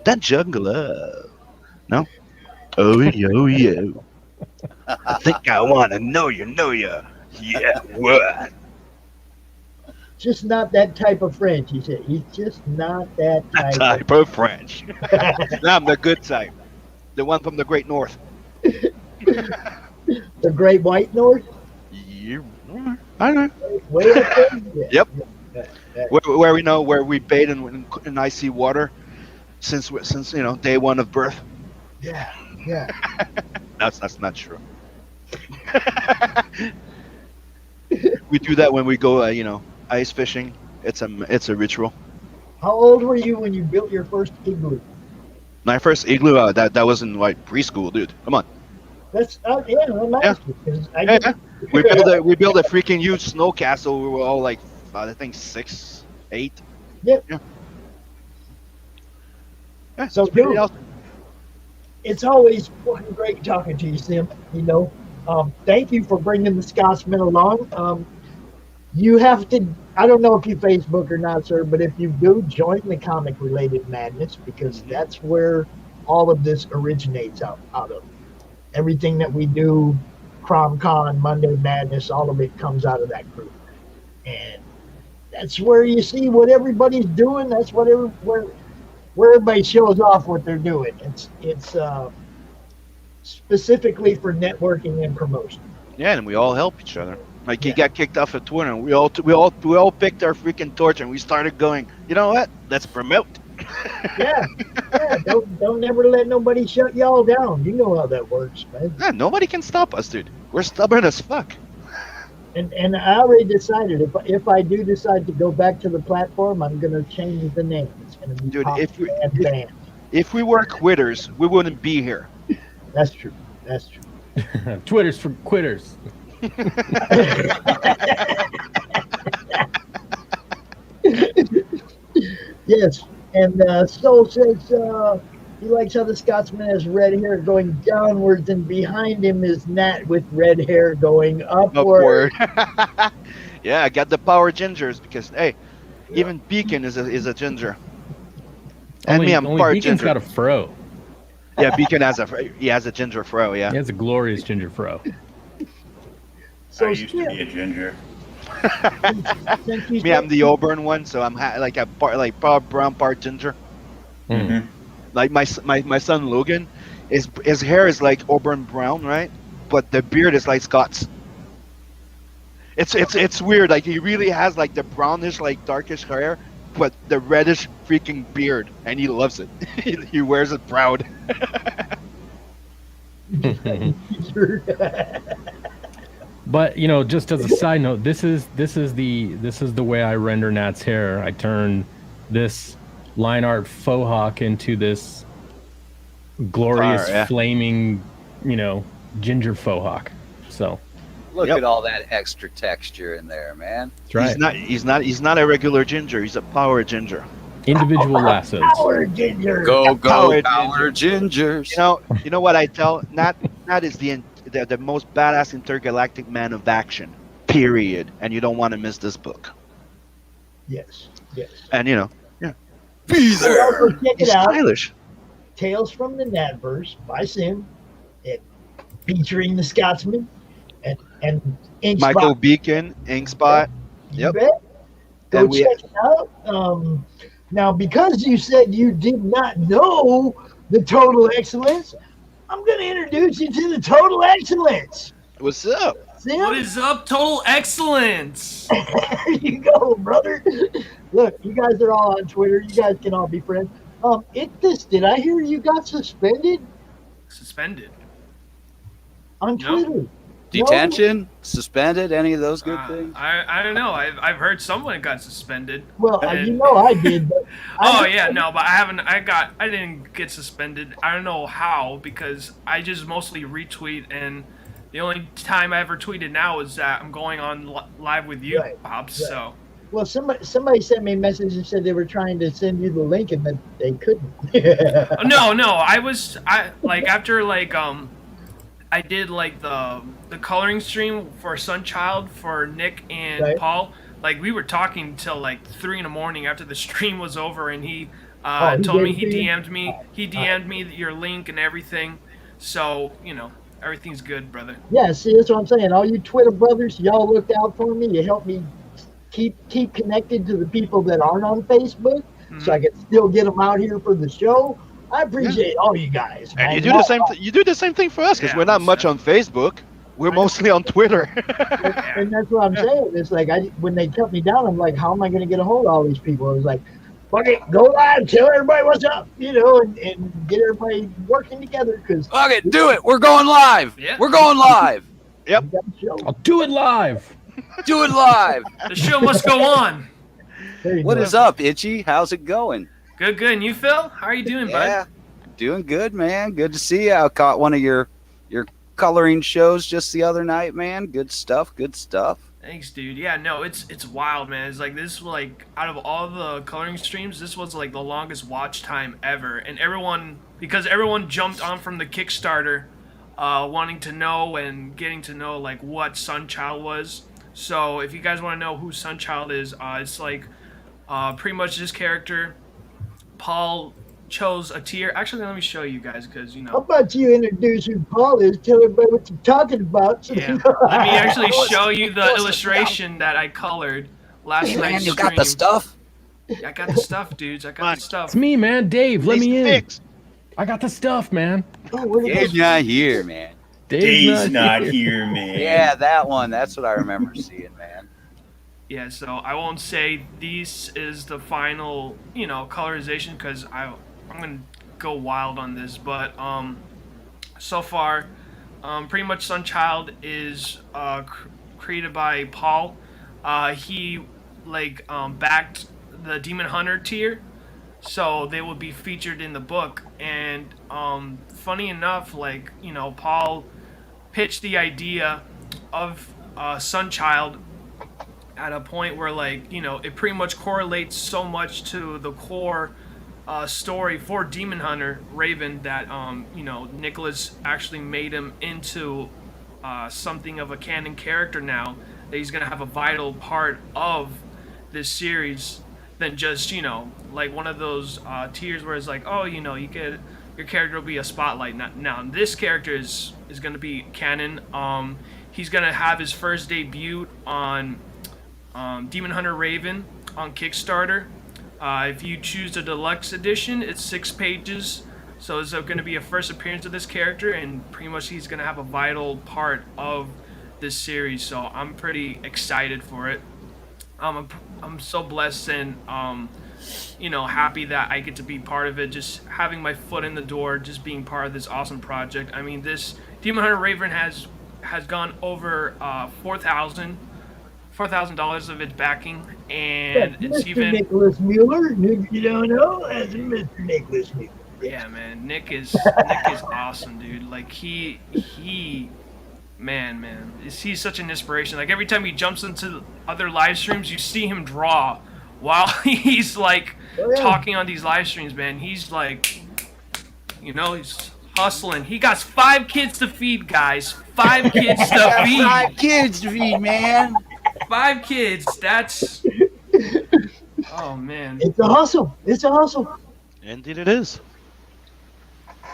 That jungle. No? Oh, yo. I think I want to know you. Yeah, what? Just not that type of French, he said. He's just not that type of French. I'm the good type. The one from the Great North. The Great White North? Yeah, I know. Way up there? Yeah. Yep. Where we bathe in icy water since day one of birth. Yeah. That's not true. We do that when we go, ice fishing. It's a ritual. How old were you when you built your first igloo? My first igloo, that was in like preschool, dude. Come on. That's I'm asking, 'cause We built a freaking huge snow castle. We were all like, I think 6, 8. Yep. Yeah. So, dude, it's always fucking great talking to you, Sim. Thank you for bringing the Scotsman along. You have to, I don't know if you Facebook or not, sir, but if you do, join the comic-related madness because that's where all of this originates out of. Everything that we do, CRoM Con, Monday Madness, all of it comes out of that group. And that's where you see what everybody's doing. That's where everybody shows off what they're doing. It's specifically for networking and promotion. Yeah, and we all help each other. Like he got kicked off of Twitter, and we all picked our freaking torch, and we started going. You know what? Let's promote. Yeah. Don't ever let nobody shut y'all down. You know how that works, man. Yeah, nobody can stop us, dude. We're stubborn as fuck. And I already decided if I do decide to go back to the platform, I'm gonna change the name. It's gonna be Dude, Pops Van Zant. if we were quitters, we wouldn't be here. That's true. Twitter's for quitters. Yes, and Soul says He likes how the Scotsman has red hair going downwards, and behind him is Nat with red hair going upward. Yeah, I got the power gingers because hey, even Beacon is a ginger. And Only, me, I'm only part Beacon's ginger. got a fro. Yeah, Beacon has a ginger fro. Yeah, He has a glorious ginger fro. So I used to be a ginger. me, I'm the Auburn one, so I'm like a part brown, part ginger. Mm-hmm. Like my son Logan, his hair is like Auburn brown, right? But the beard is like Scott's. It's weird. Like he really has like the brownish, like darkish hair, but the reddish freaking beard, and he loves it. He wears it proud. But just as a side note, this is the way I render Nat's hair. I turn this line art faux hawk into this glorious flaming, ginger faux hawk. So Look at all that extra texture in there, man. that's right. He's not a regular ginger. He's a power ginger. Individual lassos. Power ginger. Go Power power gingers. You know what I tell Nat is the most badass intergalactic man of action. Period. And you don't want to miss this book. Yes. And yeah. Be there. Check it He's out. stylish. Tales from the Natverse by Sim, featuring the Scotsman and Ink Michael Spot. Beacon, Ink Spot. You bet. Go And check it out. Now, because you said you did not know the Total Excellence, I'm going to introduce you to the Total Excellence. What's up? Sim? What is up, Total Excellence? There you go, brother. Look, you guys are all on Twitter. You guys can all be friends. Did I hear you got suspended Suspended. on Twitter? Detention, suspended, any of those good things? I don't know. I've heard someone got suspended. Well, And- I did. But Oh yeah, no, but I haven't. I didn't get suspended. I don't know how because I just mostly retweet, and the only time I ever tweeted now is that I'm going on live with you, Pops. right. So Well, somebody sent me a message and said they were trying to send you the link and that they couldn't. no, I after I did like the coloring stream for Sunchild for Nick and Right. Paul. Like we were talking till like 3 a.m. after the stream was over, and he he told me gave it he to you? DM'd me. He DM'd me your link and everything. So everything's good, brother. Yeah, see, that's what I'm saying. All you Twitter brothers, y'all looked out for me. You helped me keep connected to the people that aren't on Facebook, so I can still get them out here for the show. I appreciate all you guys. And you man. do the same. You do the same thing for us because we're not much on Facebook. We're mostly on Twitter. And that's what I'm saying. It's like when they cut me down, I'm like, how am I going to get a hold of all these people? It was like, fuck it, go live, tell everybody what's up, and get everybody working together. Because fuck it, do it. We're going live. Yeah. We're going live. Yep. I'll do it live. Do it live. The show must go on. What is up, Itchy? How's it going? Good. And you, Phil? How are you doing, bud? Doing good, man. Good to see you. I caught one of your coloring shows just the other night, man. Good stuff. Thanks, dude. Yeah, no, it's wild, man. It's like this, out of all the coloring streams, this was like the longest watch time ever, and everyone jumped on from the Kickstarter, wanting to know and getting to know like what Sunchild was. So if you guys want to know who Sunchild is, it's like pretty much this character. Paul chose a tier. Actually, let me show you guys because How about you introduce who Paul is? Tell everybody what you're talking about. So Yeah. you know. Let me actually show you the illustration that I colored last Hey, night's man, you stream. got the stuff? I got the stuff, dudes. I got the stuff. It's me, man. Dave, let me in. Fix. I got the stuff, man. Dave's not here, man. Dave's not here, man. Yeah, that one. That's what I remember seeing, man. Yeah, so I won't say this is the final, colorization because I'm gonna go wild on this, but so far, pretty much Sunchild is created by Paul. He backed the Demon Hunter tier, so they will be featured in the book. And funny enough, Paul pitched the idea of Sunchild at a point where it pretty much correlates so much to the core story for Demon Hunter Raven that Nicholas actually made him into something of a canon character now, that he's gonna have a vital part of this series than just like one of those tiers where it's like, oh, you get your character will be a spotlight. Now this character is gonna be canon. He's gonna have his first debut on Demon Hunter Raven on Kickstarter. If you choose the deluxe edition, it's 6 pages. So it's going to be a first appearance of this character, and pretty much he's going to have a vital part of this series. So I'm pretty excited for it. I'm so blessed and happy that I get to be part of it. Just having my foot in the door, just being part of this awesome project. I mean, this Demon Hunter Raven has gone over $4,000 of its backing, and That's it's Mr. even Nicholas Mueller. If you don't know, that's Mr. Nicholas Mueller. Yeah, man, Nick is awesome, dude. Like he man, he's such an inspiration. Like every time he jumps into other live streams, you see him draw while he's like talking on these live streams, man. He's like, he's hustling. He got 5 kids to feed, guys. 5 kids to feed. 5 kids to feed, man. 5 kids. That's. Oh man. It's a hustle. It's a hustle. Indeed, it is.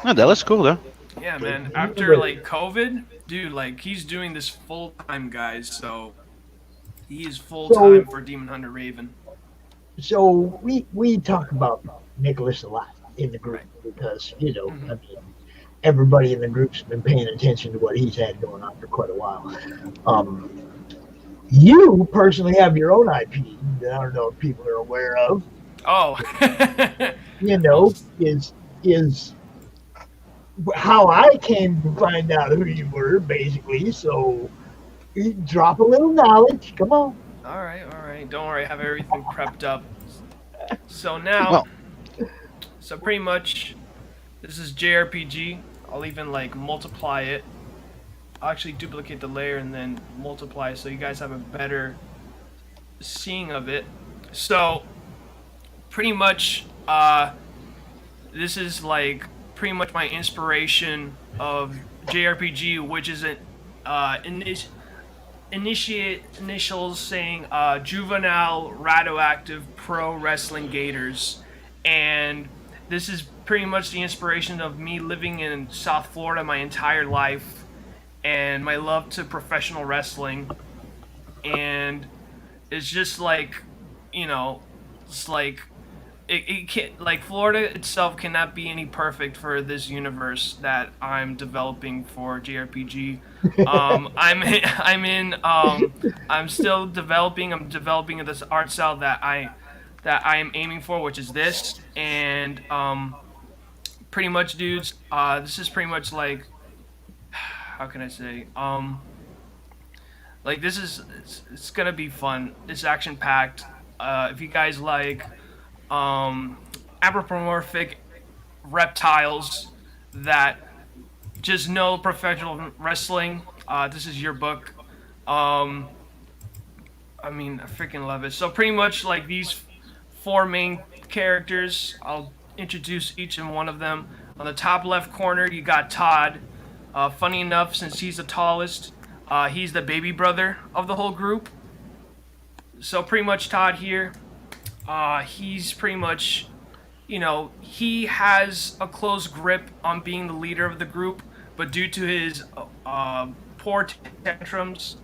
No, that looks cool, though. Yeah, man. After like COVID, dude, like he's doing this full time, guys. So he is full time for Demon Hunter Raven. So we talk about Nicholas a lot in the group because I mean, everybody in the group's been paying attention to what he's had going on for quite a while. You personally have your own IP that I don't know if people are aware of. Oh. Is how I came to find out who you were, basically. So, you drop a little knowledge. Come on. All right. Don't worry, I have everything prepped up. So now, so pretty much, this is JRPG. I'll even like multiply it. I'll actually duplicate the layer and then multiply so you guys have a better seeing of it. So, pretty much, this is like pretty much my inspiration of JRPG, which is an initials saying Juvenile Radioactive Pro Wrestling Gators, and this is pretty much the inspiration of me living in South Florida my entire life and my love to professional wrestling. And it's just like, it's like it can't, like, Florida itself cannot be any perfect for this universe that I'm developing for JRPG. I'm still developing. I'm developing this art style that I am aiming for, which is this. And pretty much, dudes, this is pretty much like, how can I say? Like, this is it's gonna be fun. It's action packed. If you guys like anthropomorphic reptiles that just know professional wrestling, this is your book. I mean, I freaking love it. So pretty much like these 4 main characters, I'll introduce each and one of them. On the top left corner, you got Todd. Funny enough, since he's the tallest, he's the baby brother of the whole group. So pretty much Todd here, he's pretty much, he has a close grip on being the leader of the group, but due to his poor tantrums,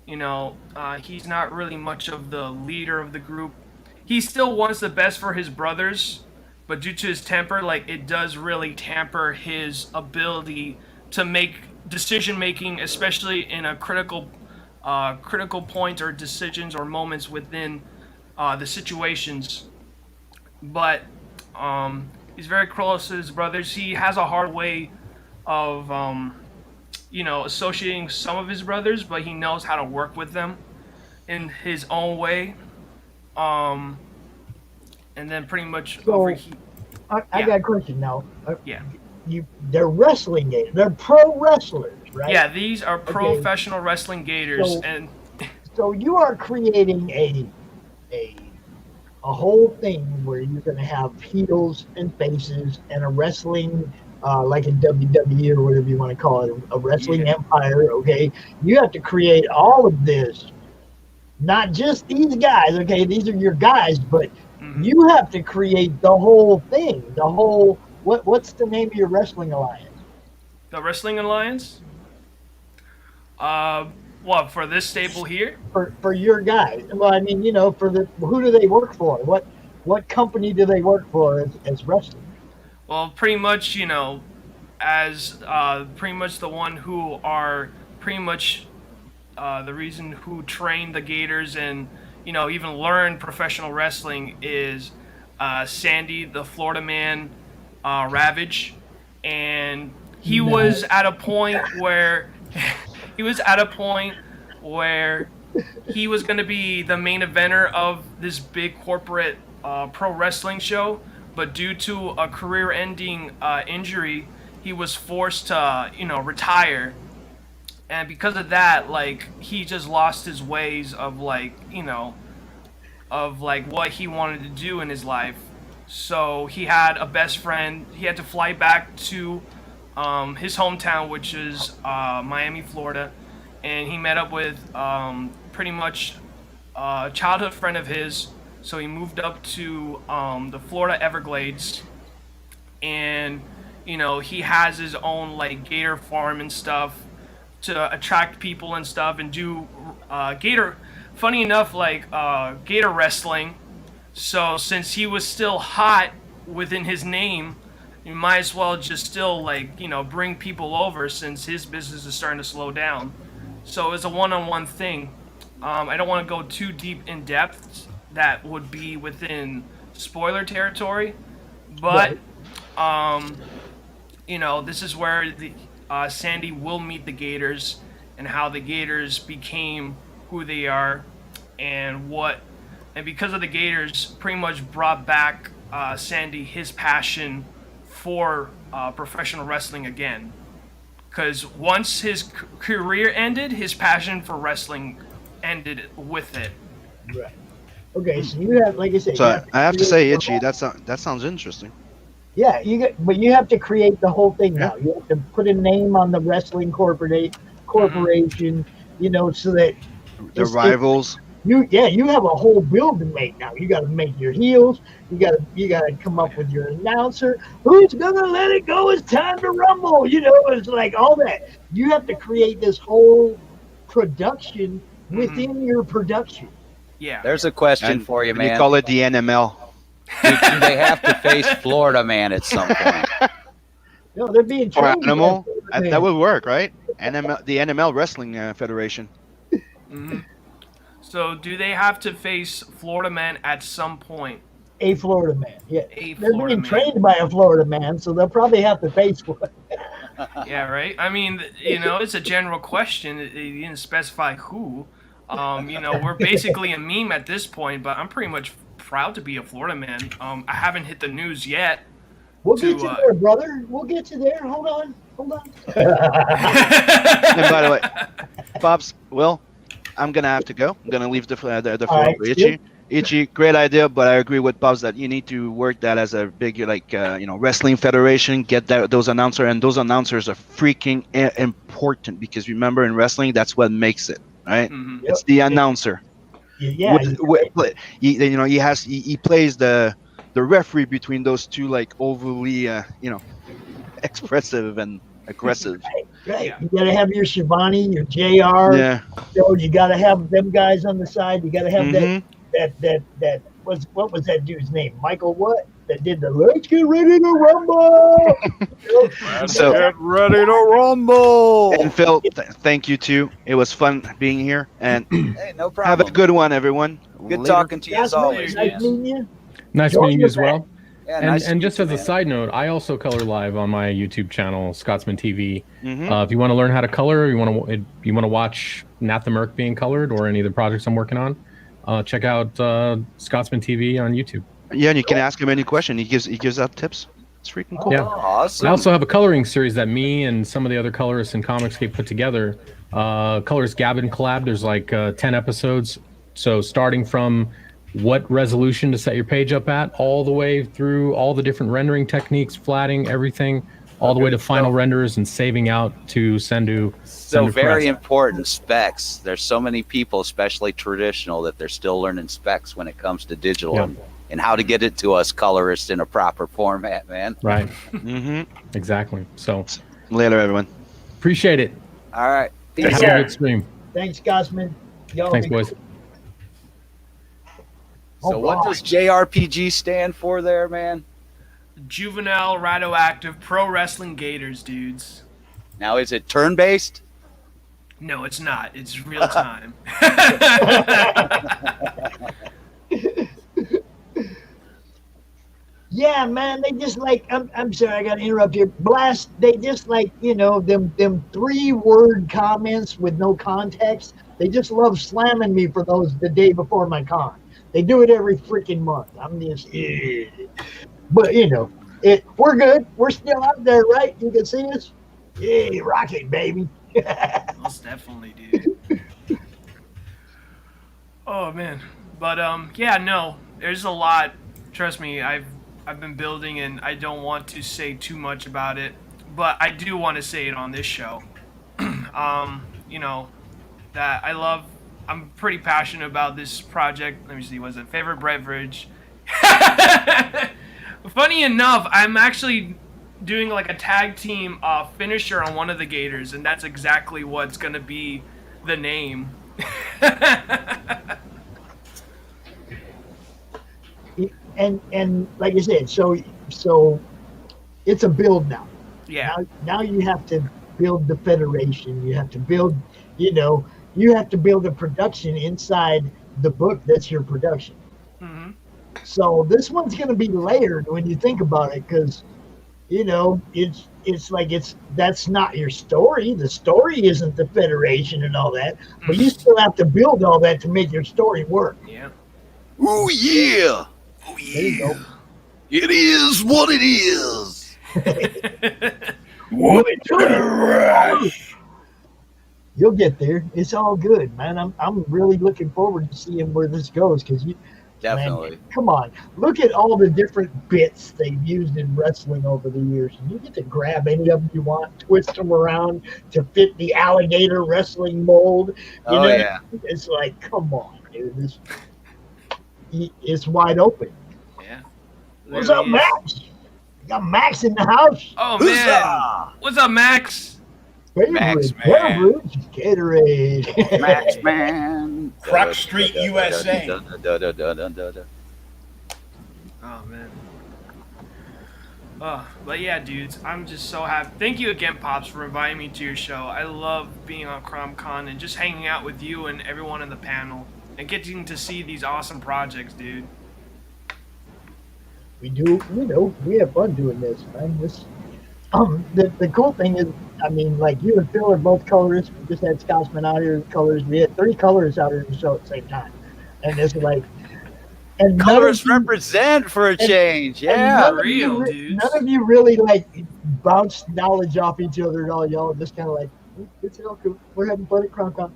he's not really much of the leader of the group. He still wants the best for his brothers, but due to his temper, like, it does really tamper his ability to make decision making, especially in a critical point or decisions or moments within the situations. But he's very close to his brothers. He has a hard way of associating some of his brothers, but he knows how to work with them in his own way. And then pretty much I got a question now. Yeah. They're wrestling gators. They're pro wrestlers, right? Yeah, these are professional wrestling gators, and so you are creating a whole thing where you're going to have heels and faces and a wrestling, like a WWE or whatever you want to call it, a wrestling empire, okay? You have to create all of this, not just these guys, okay? These are your guys, but you have to create the whole thing, the whole, what's the name of your wrestling alliance? The Wrestling Alliance? What, for this stable here? For your guys. Well, I mean, you know, who do they work for? What company do they work for as wrestling? Well, pretty much, you know, as pretty much the one who are pretty much the reason who trained the Gators and, you know, even learned professional wrestling is Sandy, the Florida man, Ravage, and he was at a point where he was going to be the main eventer of this big corporate pro wrestling show, but due to a career-ending injury, he was forced to, you know, retire. And because of that, like, he just lost his ways of, like, you know, of, like, what he wanted to do in his life. So he had a best friend. He had to fly back to his hometown, which is Miami, Florida. And he met up with pretty much a childhood friend of his. So he moved up to the Florida Everglades. And, you know, he has his own, like, gator farm and stuff to attract people and stuff and do gator, funny enough, like gator wrestling. So since he was still hot within his name, you might as well just still, like, you know, bring people over since his business is starting to slow down. So it's a one-on-one thing. I don't want to go too deep in depth. That would be within spoiler territory, but you know, this is where the Sandy will meet the Gators and how the Gators became who they are and because of the Gators pretty much brought back Sandy his passion for professional wrestling again. Because once his career ended, his passion for wrestling ended with it. Right. Okay, so you have, like I said, So I have to say, Itchy, that sounds interesting. Yeah, but you have to create the whole thing now. You have to put a name on the wrestling corporation, you know, so that The rivals. You have a whole build to make now. You got to make your heels. You got to come up with your announcer. Who's gonna let it go? It's time to rumble. You know, it's like all that. You have to create this whole production within your production. Yeah. There's a question for you, man. We call it the NML. Do they have to face Florida Man at some point? No, they're being Or trained. Animal. That would work, right? The NML Wrestling Federation. Mm-hmm. So do they have to face Florida Man at some point? A Florida Man, yeah. A They're Florida being Man. trained by a Florida man, so they'll probably have to face one. Yeah, right. I mean, you know, it's a general question. They didn't specify who. You know, we're basically a meme at this point, but I'm pretty much proud to be a Florida man. I haven't hit the news yet. We'll get you there, brother. We'll get you there. Hold on. And by the way, Pops, Will, I'm gonna have to go. I'm gonna leave the floor for Itchy. Itchy, great idea, but I agree with Pops that you need to work that as a big, like, wrestling federation. Get those announcers, and those announcers are freaking important because remember, in wrestling, that's what makes it, right? Mm-hmm. It's the announcer. Yeah. He plays the referee between those two, like, overly, expressive and aggressive. Right. You got to have your Shivani, your JR. Yeah. You got to have them guys on the side. You got to have that what was that dude's name? Michael what? That did the let's get ready to rumble. So get ready to rumble. And Phil, thank you too. It was fun being here, and hey, no problem. Have a good one, everyone. Good Later. talking to you as always. Nice meeting you. Nice meeting you as well. Yeah, and nice to and just meet as you, a man. side note, I also color live on my YouTube channel, Scotsman TV. Mhm. If you want to learn how to color, you want to watch Nat the Merc being colored or any of the projects I'm working on, check out Scotsman TV on YouTube. Yeah, and you can ask him any question. He gives out tips. It's freaking cool. Yeah. Awesome. I also have a coloring series that me and some of the other colorists in Comicscape put together. Colorist Gavin collab. There's like 10 episodes. So starting from what resolution to set your page up at, all the way through all the different rendering techniques, flatting, everything, all the way to final renders and saving out to send to very press. important, specs. There's so many people, especially traditional, that they're still learning specs when it comes to digital and how to get it to us colorists in a proper format, man. Right. Mm-hmm. Exactly. So later, everyone. Appreciate it. All right. Have a good stream. Thanks, Gossman. Y'all Thanks, be boys. cool. So what does JRPG stand for there, man? Juvenile Radioactive Pro Wrestling Gators, dudes. Now, is it turn-based? No, it's not. It's real time. Yeah, man, they just like, I'm sorry, I got to interrupt here. Blast, they just like, you know, them 3-word comments with no context. They just love slamming me for those the day before my con. They do it every freaking month. I'm just, but you know, we're good. We're still out there, right? You can see us. Yeah, rocket, baby. Most definitely, dude. Oh man, but yeah, no, there's a lot. Trust me, I've been building, and I don't want to say too much about it, but I do want to say it on this show. You know, that I'm pretty passionate about this project. Let me see, was it favorite beverage? Funny enough, I'm actually doing like a tag team finisher on one of the Gators, and that's exactly what's gonna be the name. And like I said, so it's a build now. Yeah. Now you have to build the federation. You have to build, you know, you have to build a production inside the book that's your production. Mm-hmm. So this one's going to be layered when you think about it, because, you know, it's like that's not your story. The story isn't the federation and all that, but you still have to build all that to make your story work. Yeah. Oh yeah. Oh yeah. There you go. It is what it is. What You'll get there. It's all good, man. I'm really looking forward to seeing where this goes, because you definitely. Man, come on, look at all the different bits they've used in wrestling over the years, and you get to grab any of them you want, twist them around to fit the alligator wrestling mold. You know? Yeah. It's like, come on, dude. It's wide open. Yeah. What's up, Max? You got Max in the house. Oh man. What's up, Max? Max, man. Beverage, Gatorade. Max, man. Croc Street, USA. Oh man. Oh, but yeah, dudes, I'm just so happy. Thank you again, Pops, for inviting me to your show. I love being on CRoM Con and just hanging out with you and everyone in the panel and getting to see these awesome projects, dude. We do, you know, we have fun doing this, man. The cool thing is, I mean, like you and Phil are both colorists. We just had Scotsman out here with colors. We had 3 colorists out here in the show at the same time, and it's like, and colors represent for a change. Yeah, real, dude. None of you really like bounce knowledge off each other at all. Y'all just kind of like, it's all cool. We're having fun at CRoM Con.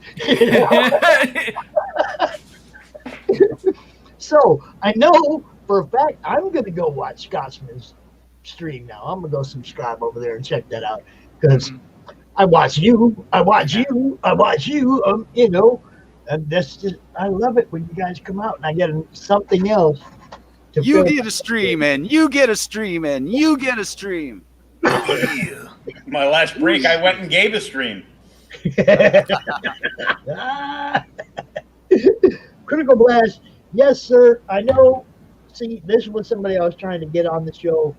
So I know for a fact I'm going to go watch Scotsman's stream now. I'm going to go subscribe over there and check that out, because I watch you, you know, and that's just, I love it when you guys come out and I get something else. You get a stream and you get a stream and you get a stream. My last break, I went and gave a stream. Critical Blast. Yes, sir. I know. See, this was somebody I was trying to get on the show,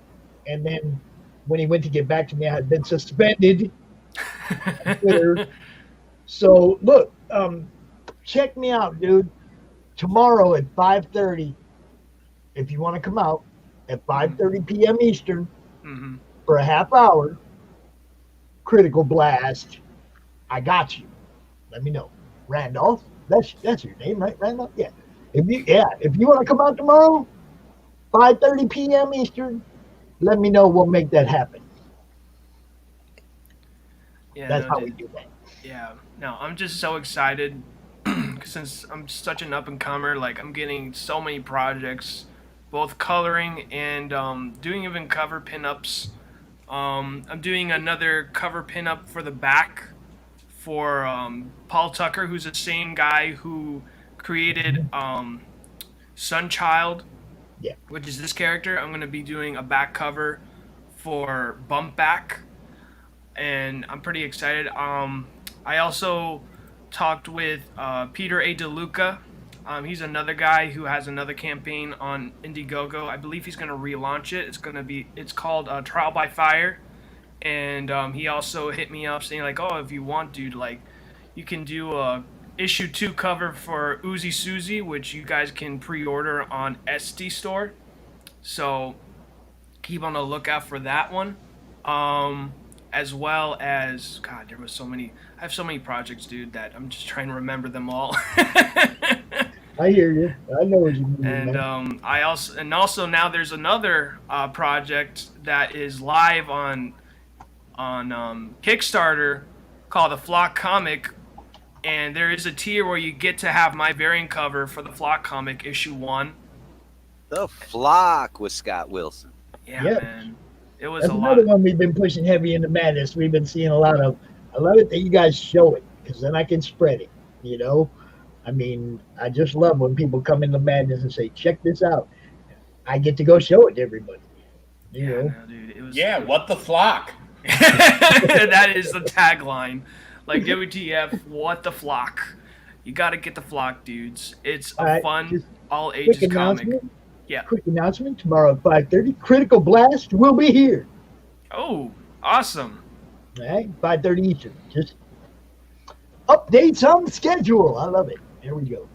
and then when he went to get back to me, I had been suspended on Twitter. So look, check me out, dude. Tomorrow at 5:30, if you want to come out at 5:30 p.m. Eastern for a half hour, Critical Blast. I got you. Let me know. Randolph. That's your name, right, Randolph? Yeah. If you want to come out tomorrow, 5:30 p.m. Eastern, let me know. We'll make that happen. Yeah, That's how we do that. Yeah. No, I'm just so excited since I'm such an up and comer, like I'm getting so many projects, both coloring and doing even cover pinups. I'm doing another cover pinup for the back for Paul Tucker, who's the same guy who created Sunchild, which is this character. I'm going to be doing a back cover for Bump Back, and I'm pretty excited. I also talked with Peter A. DeLuca. He's another guy who has another campaign on Indiegogo. I believe he's going to relaunch it. It's called Trial by Fire, and he also hit me up saying like, oh, if you want, dude, like, you can do a issue 2 cover for Uzi Susie, which you guys can pre-order on SD Store. So keep on the lookout for that one. As well as, God, there was so many. I have so many projects, dude, that I'm just trying to remember them all. I hear you. I know what you mean. And also now there's another project that is live on Kickstarter called the Flock Comic, and there is a tier where you get to have my variant cover for the Flock Comic issue 1. The Flock with Scott Wilson. Yeah, Yep. man. It was That's a lot. another one we've been pushing heavy into madness. We've been seeing a lot of. I love it that you guys show it, because then I can spread it. You know, I mean, I just love when people come into madness and say, "Check this out." I get to go show it to everybody. You know, No, dude, it was. Yeah, what the flock? That is the tagline. Like, WTF, what the flock? You got to get the flock, dudes. It's a All right, fun, just all ages quick comic. announcement. Yeah. Quick announcement. Tomorrow at 5:30, Critical Blast will be here. Oh, awesome. All right, 5:30 Eastern. Just updates on the schedule. I love it. There we go.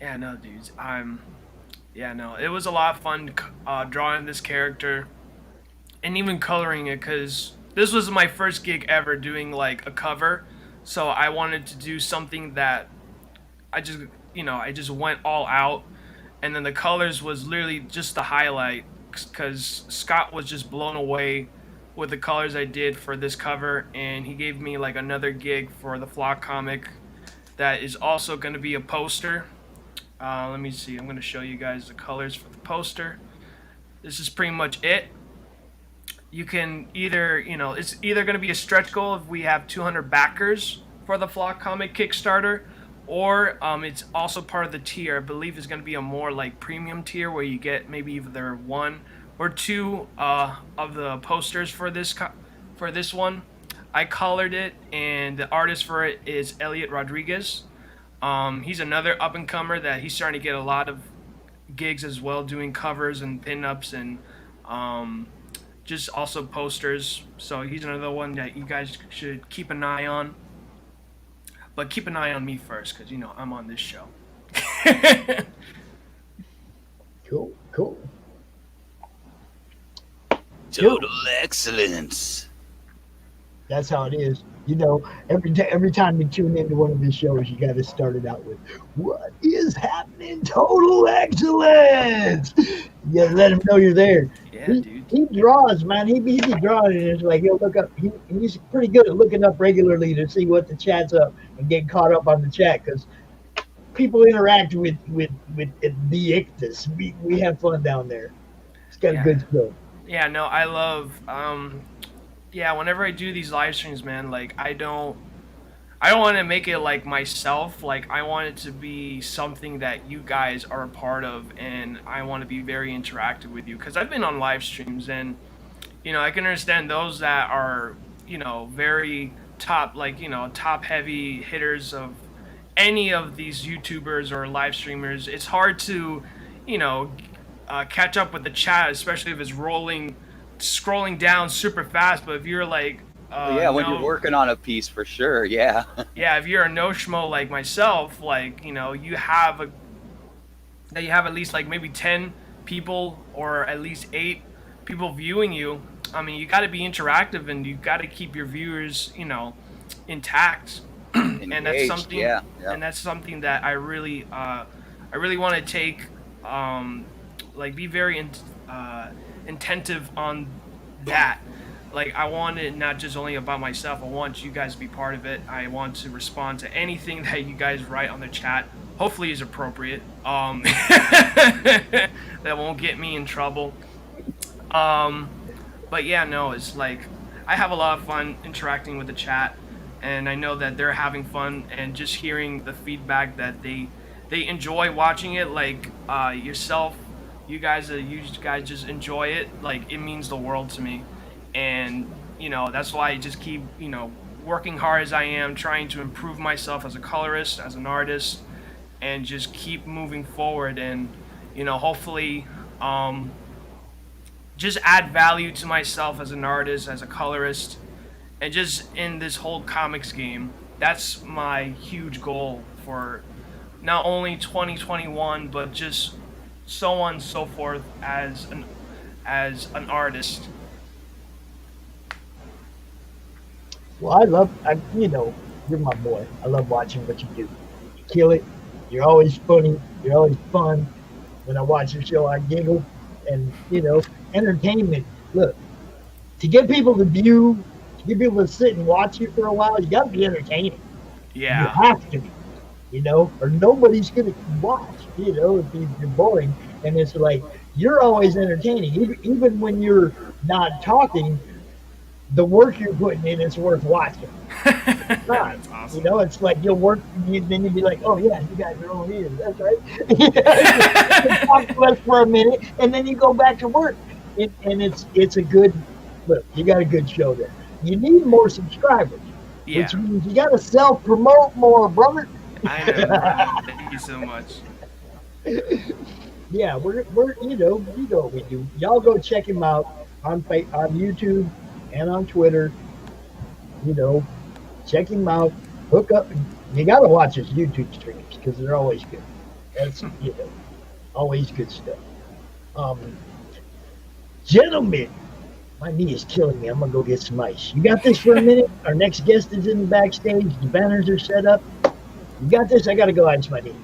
Yeah, no, dudes. It was a lot of fun drawing this character and even coloring it, because this was my first gig ever doing like a cover. So I wanted to do something that I just went all out. And then the colors was literally just the highlight, because Scott was just blown away with the colors I did for this cover, and he gave me like another gig for the Flock comic that is also going to be a poster. Let me see. I'm going to show you guys the colors for the poster. This is pretty much it. You can either, it's either going to be a stretch goal if we have 200 backers for the Flock comic Kickstarter, or it's also part of the tier. I believe it's going to be a more like premium tier where you get maybe either 1 or 2 of the posters for this one. I colored it, and the artist for it is Elliot Rodriguez. He's another up-and-comer that he's starting to get a lot of gigs as well, doing covers and pin-ups and just also posters. So he's another one that you guys should keep an eye on. But keep an eye on me first, because, I'm on this show. Cool, cool. Total excellence. That's how it is. Every time you tune into one of his shows, you got to start it out with, "What is happening? Total excellence!" You got to let him know you're there. Yeah, dude. He draws, man. He be drawing, and it's like he'll look up. He's pretty good at looking up regularly to see what the chat's up and getting caught up on the chat, because people interact with the Ictus. We have fun down there. It's got a good show. Yeah, no, I love. Whenever I do these live streams, man, like I don't want to make it like myself. Like, I want it to be something that you guys are a part of, and I want to be very interactive with you, because I've been on live streams, and I can understand those that are very top, like top heavy hitters of any of these YouTubers or live streamers. It's hard to catch up with the chat, especially if it's scrolling down super fast. But if you're like when you're working on a piece, for sure. Yeah. If you're a no schmo like myself, like you have at least like maybe 10 people or at least 8 people viewing you. I mean, you got to be interactive, and you got to keep your viewers intact. And that's something and that's something that I really want to take be very attentive on that. like I want it not just only about myself. I want you guys to be part of it. I want to respond to anything that you guys write on the chat. Hopefully is appropriate. That won't get me in trouble. But yeah, no, it's like I have a lot of fun interacting with the chat, and I know that they're having fun, and just hearing the feedback that they enjoy watching it, like yourself, you guys just enjoy it, like it means the world to me. And that's why I just keep working hard as I am, trying to improve myself as a colorist, as an artist, and just keep moving forward, and hopefully just add value to myself as an artist, as a colorist, and just in this whole comics game. That's my huge goal for not only 2021, but just so on and so forth as an artist. Well, you're my boy. I love watching what you do. You kill it. You're always funny. You're always fun. When I watch your show, I giggle. And, entertainment. Look, to get people to view, to get people to sit and watch you for a while, you got to be entertaining. Yeah. You have to be, or nobody's going to watch, if you're boring. And it's like, you're always entertaining. Even when you're not talking, the work you're putting in is worth watching. That's awesome. It's like you'll work, and then you'll be like, oh yeah, you guys are all here. That's right. You talk to us for a minute, and then you go back to work. And it's a good look. You got a good show there. You need more subscribers, which means you got to self-promote more, brother. I know. Brother. Thank you so much. Yeah, we're you know what we do. Y'all go check him out on YouTube and on Twitter. Check him out. Hook up. You got to watch his YouTube streams because they're always good. That's always good stuff. Gentlemen, my knee is killing me. I'm gonna go get some ice. You got this for a minute? Our next guest is in the backstage. The banners are set up. You got this? I gotta go ice my knee.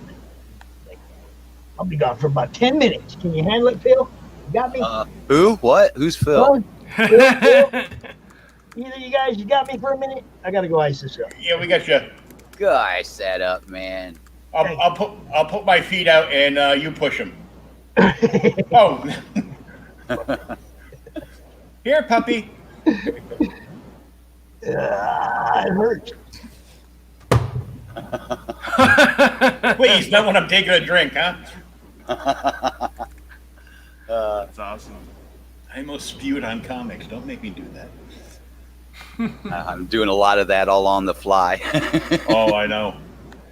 I'll be gone for about 10 minutes. Can you handle it, Phil? You got me? Who? What? Who's Phil? Phil? Either you guys, you got me for a minute? I gotta go ice this up. Yeah, we got you. Guy set up, man. I'll put my feet out and you push them. Oh. Here, puppy. It hurts. Please, not when I'm taking a drink, huh? That's awesome. I almost spewed on comics. Don't make me do that. I'm doing a lot of that all on the fly. Oh, I know.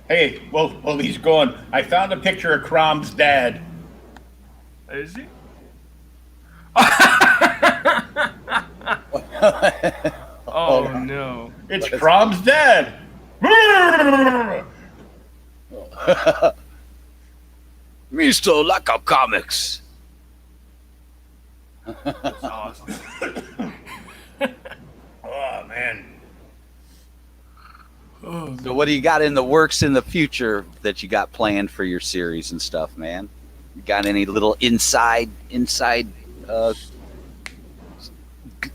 Hey, well, he's gone. I found a picture of CRoM's dad. Is he? Oh no! It's CRoM's dad. Mr. Laka Comics. That's awesome. Oh man. So what do you got in the works in the future that you got planned for your series and stuff, man? You got any little inside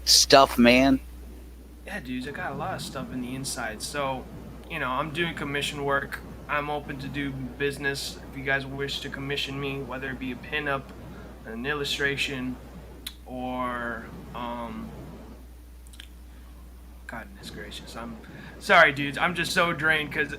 stuff, man? Yeah, dudes, I got a lot of stuff in the inside. So, I'm doing commission work. I'm open to do business. If you guys wish to commission me, whether it be a pinup, an illustration, or goodness gracious, I'm sorry, dudes. I'm just so drained because.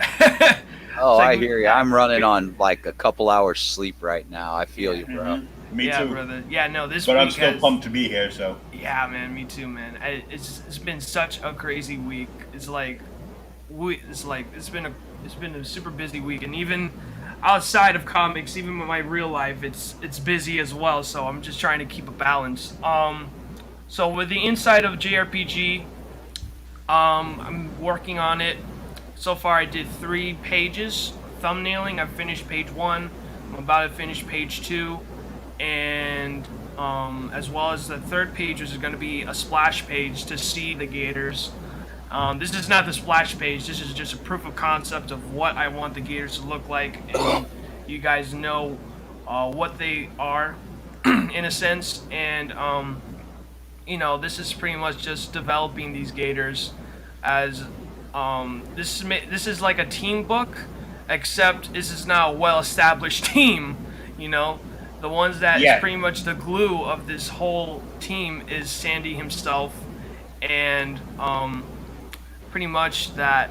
Oh, I hear you. I'm running on like a couple hours sleep right now. I feel you, bro. Mm-hmm. Me yeah, too, brother. Yeah, no, this but week I'm still pumped to be here. So. Yeah, man. Me too, man. It's been such a crazy week. It's been a super busy week, and even outside of comics, even with my real life, it's busy as well. So I'm just trying to keep a balance. So with the inside of JRPG, I'm working on it. So far, I did 3 pages thumbnailing. I've finished page 1. I'm about to finish page 2, and as well as the 3rd page, which is going to be a splash page to see the gators. This is not the splash page. This is just a proof of concept of what I want the gators to look like, and you guys know what they are in a sense. And this is pretty much just developing these gators as this is like a team book, except this is now a well-established team. The ones that is pretty much the glue of this whole team is Sandy himself, and pretty much that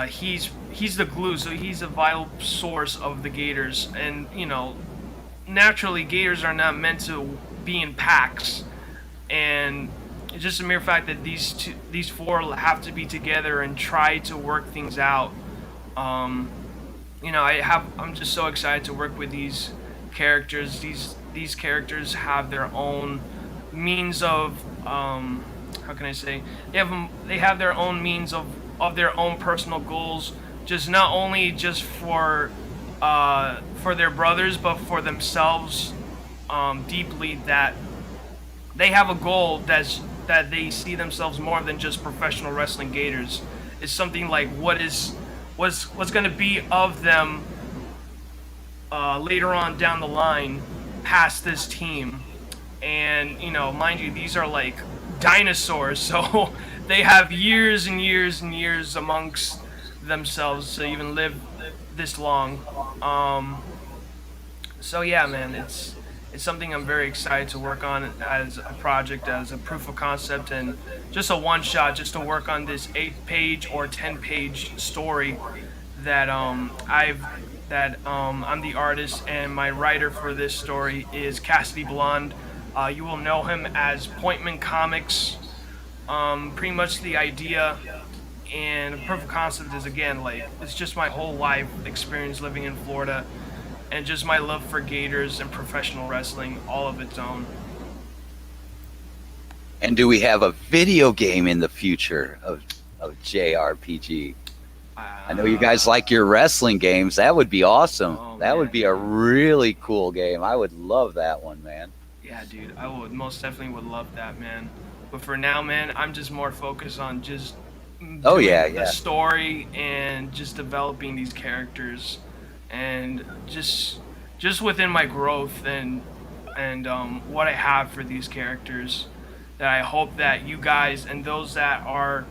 he's the glue, so he's a vital source of the gators. And naturally gators are not meant to be in packs, and it's just a mere fact that these four have to be together and try to work things out. I'm just so excited to work with these characters. These characters have their own means of how can I say, they have their own means of their own personal goals, just not only just for their brothers, but for themselves deeply, that they have a goal that they see themselves more than just professional wrestling gators. It's something like what's going to be of them later on down the line past this team. And mind you, these are like dinosaurs, so they have years and years and years amongst themselves to even live this long. So yeah, man, it's something I'm very excited to work on as a project, as a proof of concept, and just a one-shot, just to work on this 8-page or 10-page story that I'm the artist, and my writer for this story is Cassidy Blonde. You will know him as Pointman Comics. Pretty much the idea and proof of concept is, again, like, it's just my whole life experience living in Florida, and just my love for gators and professional wrestling, all of its own. And do we have a video game in the future of JRPG? I know you guys like your wrestling games. That would be awesome. That would be a really cool game. I would love that one, man. Yeah, dude, I would most definitely would love that, man. But for now, man, I'm just more focused on just the story and just developing these characters, and just within my growth and what I have for these characters, that I hope that you guys and those that are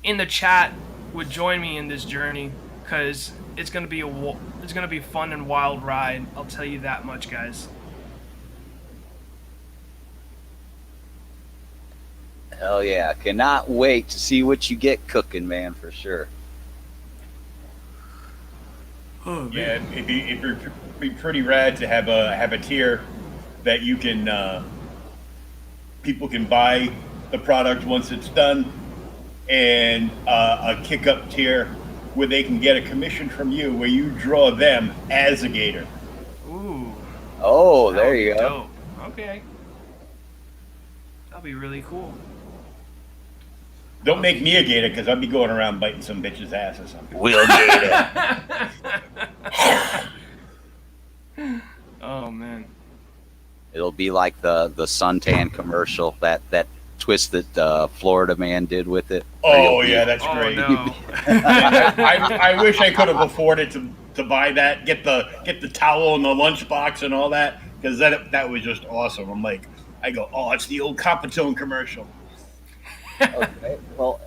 in the chat would join me in this journey, because it's gonna be a fun and wild ride. I'll tell you that much, guys. Hell yeah. Cannot wait to see what you get cooking, man, for sure. Oh, yeah, it'd be pretty rad to have a tier that you can people can buy the product once it's done, and a kick up tier where they can get a commission from you, where you draw them as a gator. Ooh. Oh, there you go. Dope. Okay. That'll be really cool. Don't make me a gator, because I'll be going around biting some bitch's ass or something. Will gator. Oh man. It'll be like the suntan commercial, that twist that Florida man did with it. Oh yeah, that's great. No. I wish I could have afforded to buy that, get the towel and the lunchbox and all that, because that was just awesome. I go, oh, it's the old Coppertone commercial. Okay. Well,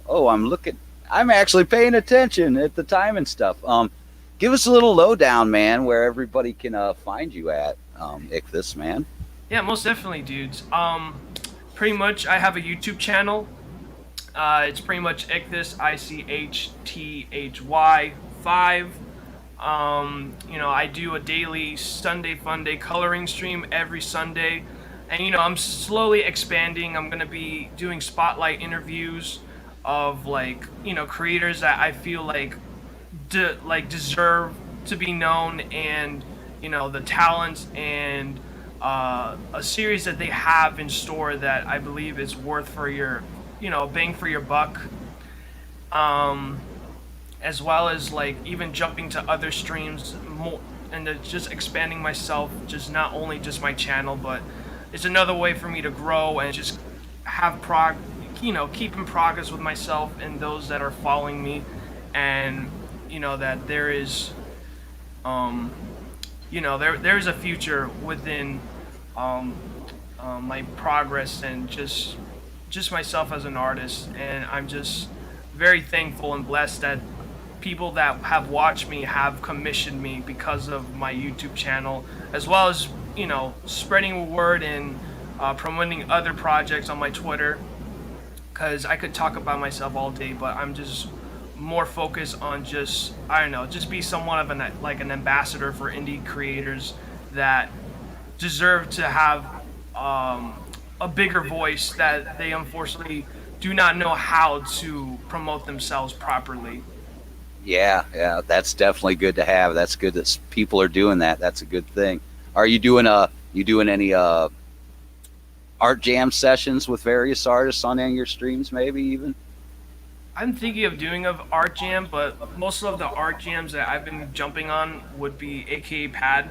I'm actually paying attention at the time and stuff. Give us a little lowdown, man, where everybody can find you at, Ichthus, man. Yeah, most definitely, dudes. Pretty much, I have a YouTube channel. It's pretty much Ichthus, ICHTHY 5. I do a daily Sunday Funday coloring stream every Sunday. And, I'm slowly expanding. I'm going to be doing spotlight interviews of, creators that I feel deserve to be known, and, the talents and a series that they have in store that I believe is worth for your, bang for your buck. As well as, even jumping to other streams more, and just expanding myself, just not only just my channel, but it's another way for me to grow and just have keep in progress with myself and those that are following me, and that there is there's a future within my progress and just myself as an artist. And I'm just very thankful and blessed that people that have watched me have commissioned me because of my YouTube channel, as well as, you know, spreading word and promoting other projects on my Twitter, because I could talk about myself all day, but I'm just more focused on just, I don't know, just be somewhat of an ambassador for indie creators that deserve to have a bigger voice, that they unfortunately do not know how to promote themselves properly. Yeah, that's definitely good to have. That's good that people are doing that. That's a good thing. Are you doing any art jam sessions with various artists on any of your streams, maybe even? I'm thinking of doing an art jam, but most of the art jams that I've been jumping on would be AKA Pad,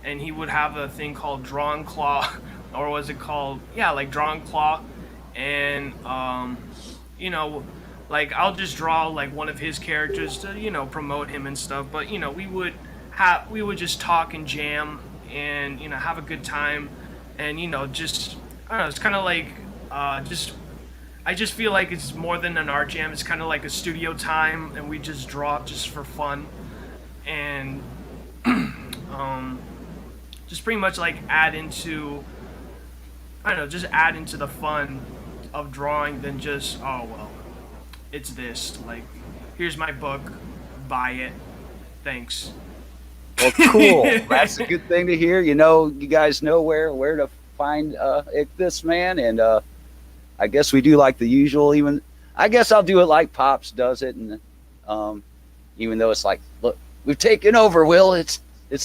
and he would have a thing called Draw and Claw, or was it called, yeah, like Draw and Claw, and you know, like I'll just draw like one of his characters to, you know, promote him and stuff. But you know, we would just talk and jam and, you know, have a good time, and, you know, just, I don't know, it's kind of like I just feel like it's more than an art jam. It's kind of like a studio time, and we just draw just for fun, and just pretty much like add into the fun of drawing than just, oh well, it's this, like, here's my book, buy it, thanks. Well, cool. That's a good thing to hear. You know, you guys know where to find this man, and I guess we do like the usual. Even I guess I'll do it like Pops does it, and even though it's like, look, we've taken over, Will. It's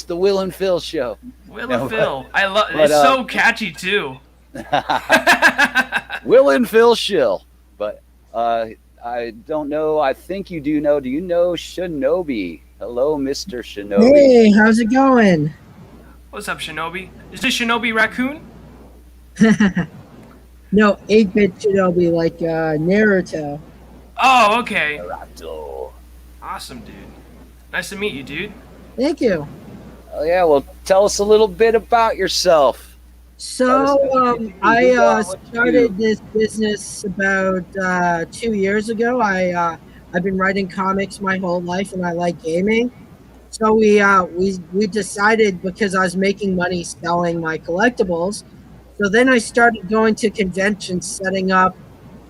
the Will and Phil show. Will and Phil, I love. It's so catchy too. Will and Phil shill, but I don't know. I think you do know. Do you know Shinobi? Hello, Mr. Shinobi. Hey, how's it going? What's up, Shinobi? Is this Shinobi Raccoon? No, 8-bit Shinobi, like Naruto. Oh, okay. Naruto. Awesome, dude. Nice to meet you, dude. Thank you. Oh yeah, well, tell us a little bit about yourself. So, I started this business about 2 years ago. I've been writing comics my whole life, and I like gaming. So we decided, because I was making money selling my collectibles. So then I started going to conventions, setting up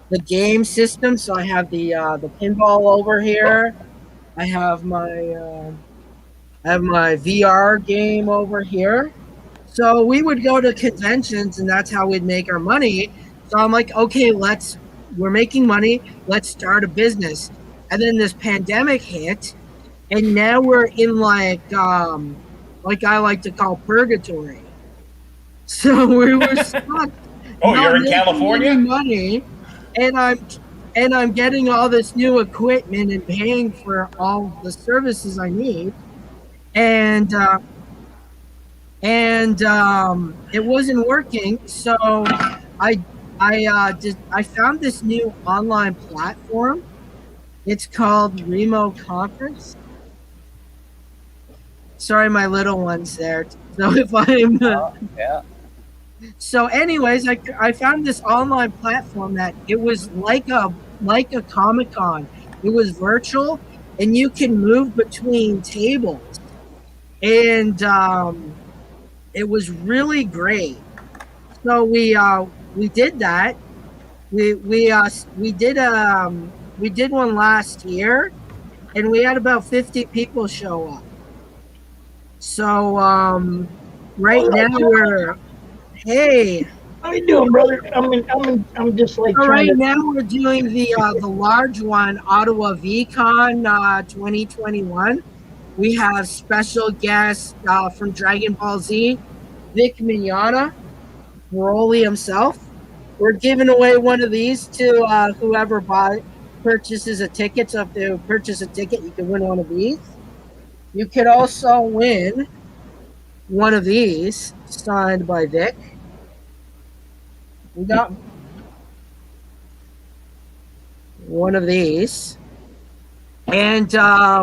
the game system. So I have the pinball over here. I have my VR game over here. So we would go to conventions, and that's how we'd make our money. So I'm like, okay, we're making money. Let's start a business. And then this pandemic hit, and now we're in like I like to call purgatory. So we were stuck. Oh, you're in California? Money, and I'm getting all this new equipment and paying for all the services I need, and it wasn't working. So I found this new online platform. It's called Remo Conference. Sorry, my little one's there. So if I'm yeah. So anyways, I found this online platform that it was like a Comic-Con. It was virtual, and you can move between tables, and it was really great. So we did that. We did one last year, and we had about 50 people show up. So right now we're, hey, how you doing, brother? I'm just like. So right now we're doing the large one, Ottawa VCon 2021. We have special guests from Dragon Ball Z, Vic Mignogna, Broly himself. We're giving away one of these to whoever purchases a ticket. So if they purchase a ticket, you can win one of these. You could also win one of these signed by Vic. We got one of these. And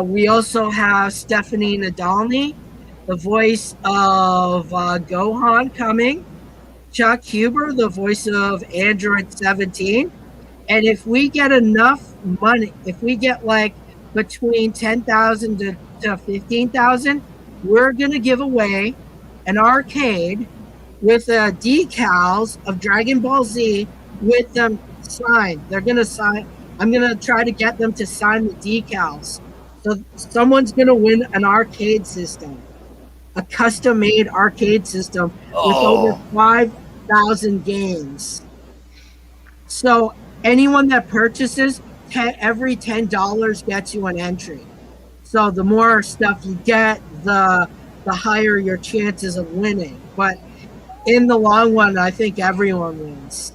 we also have Stephanie Nadolny, the voice of Gohan, coming. Chuck Huber, the voice of Android 17. And if we get enough money, if we get like between 10,000 to 15,000, we're going to give away an arcade with decals of Dragon Ball Z with them signed. They're going to sign. I'm going to try to get them to sign the decals. So someone's going to win an arcade system, a custom-made arcade system with over 5,000 games. So anyone that purchases, every $10 gets you an entry. So the more stuff you get, the higher your chances of winning. But in the long run, I think everyone wins.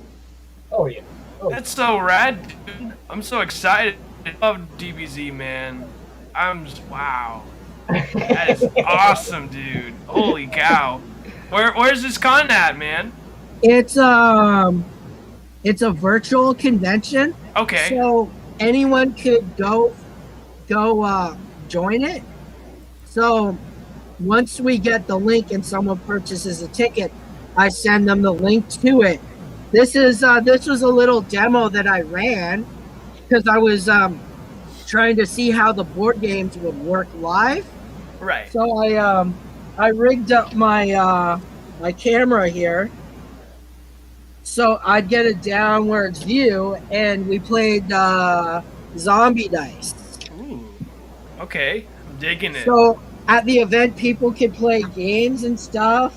Oh yeah. That's so rad, dude. I'm so excited. I love DBZ, man. I'm just, wow. That is awesome, dude. Holy cow. Where's this con at, man? It's a virtual convention. Okay. So anyone could go join it. So once we get the link and someone purchases a ticket, I send them the link to it. This was a little demo that I ran because I was trying to see how the board games would work live. Right. So I rigged up my my camera here, so I'd get a downwards view, and we played zombie dice. Ooh. Okay, I'm digging it. So at the event, people could play games and stuff.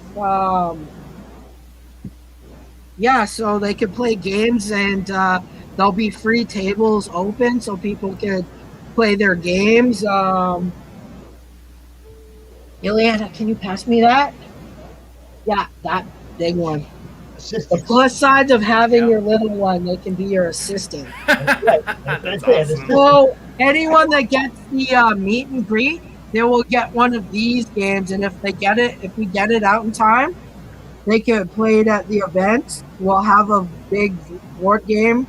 Yeah, so they could play games, and there'll be free tables open so people could play their games. Ileana, can you pass me that? Yeah, that big one. The plus sides of having your little one, they can be your assistant. That's awesome. So anyone that gets the meet and greet, they will get one of these games, and if we get it out in time, they can play it at the event. We'll have a big board game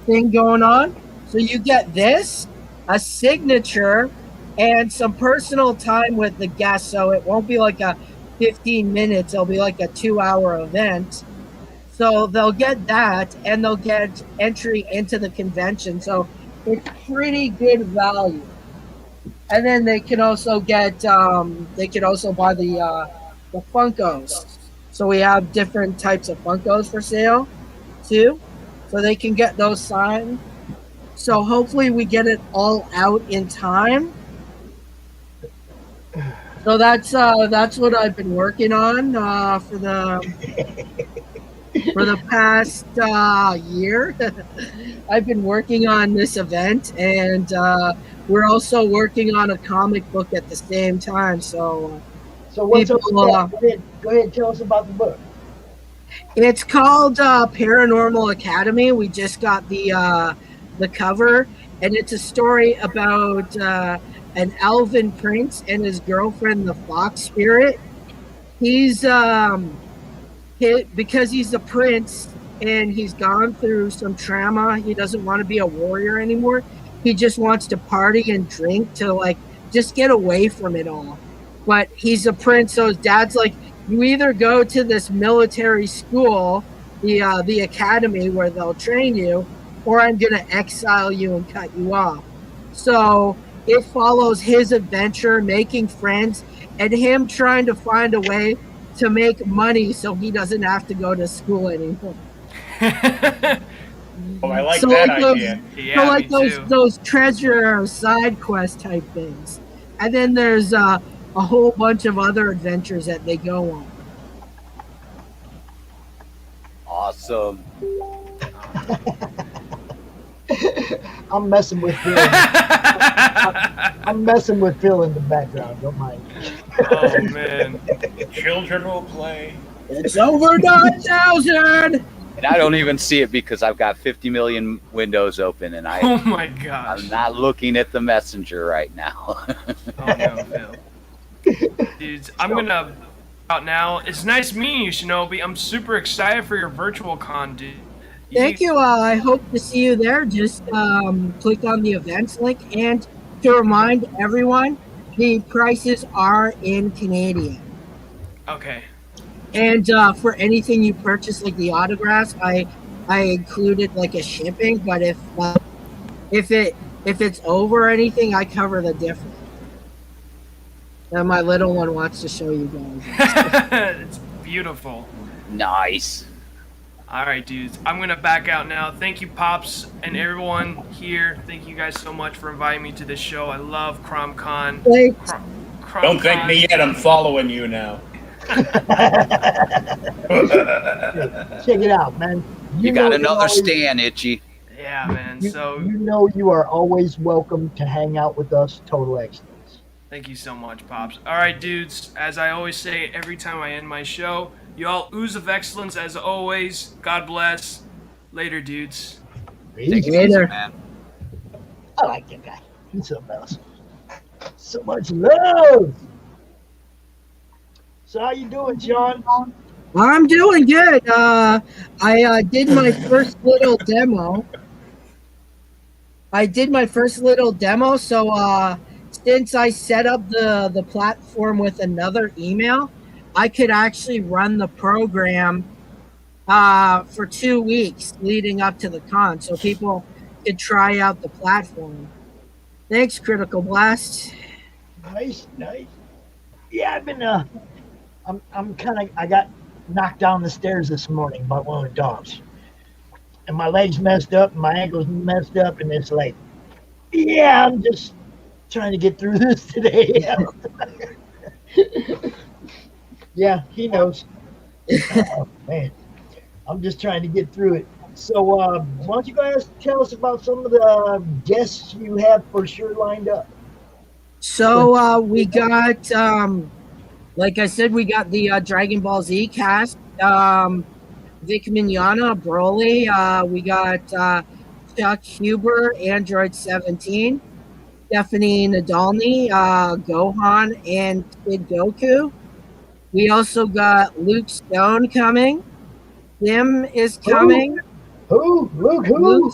thing going on. So you get this, a signature, and some personal time with the guests. So it won't be like a 15 minutes. It'll be like a 2-hour event. So they'll get that, and they'll get entry into the convention. So it's pretty good value. And then they can also get, they could also buy the Funkos. So we have different types of Funkos for sale too. So they can get those signed. So hopefully we get it all out in time. So that's what I've been working on for the past year. I've been working on this event, and we're also working on a comic book at the same time. So what's up with that? Go ahead, tell us about the book. It's called Paranormal Academy. We just got the cover, and it's a story about an elven prince and his girlfriend, the fox spirit. He's because he's a prince and he's gone through some trauma. He doesn't want to be a warrior anymore. He just wants to party and drink to like just get away from it all. But he's a prince, so his dad's like, you either go to this military school, the academy where they'll train you, or I'm gonna exile you and cut you off. So it follows his adventure, making friends, and him trying to find a way to make money so he doesn't have to go to school anymore. Oh, I like So that like those- idea. So like those treasure side quest type things. And then there's a whole bunch of other adventures that they go on. Awesome. I'm messing with Phil. I'm messing with Phil in the background. Don't mind. Oh man. Children will play. It's over 9,000. And I don't even see it because I've got 50 million windows open, and Oh my gosh. I'm not looking at the messenger right now. Oh no, Phil. Dudes, I'm gonna out now. It's nice meeting you, Shinobi. I'm super excited for your virtual con, dude. Thank you. I hope to see you there. Just click on the events link. And to remind everyone, the prices are in Canadian. Okay. And for anything you purchase, like the autographs, I included like a shipping. But if it's over or anything, I cover the difference. And my little one wants to show you guys. It's beautiful. Nice. All right, dudes. I'm going to back out now. Thank you, Pops, and everyone here. Thank you guys so much for inviting me to this show. I love CRoM Con. Don't thank me yet. I'm following you now. Check it out, man. You got another stand, Itchy. Yeah, man. So you know you are always welcome to hang out with us, Total Excellence. thank you so much, Pops. All right, dudes. As I always say every time I end my show, you all ooze of excellence as always. God bless. Later, dudes. Take it Later. easy, man. I like that guy. He's something else. So much love. So how you doing, John? I'm doing good. I did my first little demo. So since I set up the platform with another email, I could actually run the program for 2 weeks leading up to the con, so people could try out the platform. Thanks, Critical Blast. Nice. Yeah, I've been I got knocked down the stairs this morning by one of the dogs. And my legs messed up, and my ankles messed up, and it's like, yeah, I'm just trying to get through this today. Yeah, he knows. Oh, man. I'm just trying to get through it. So why don't you guys tell us about some of the guests you have for sure lined up? So we got, like I said, we got the Dragon Ball Z cast. Vic Mignogna, Broly. We got Chuck Huber, Android 17. Stephanie Nadolny, Gohan, and Kid Goku. We also got Luke Stone coming. Tim is coming. Who? Luke who?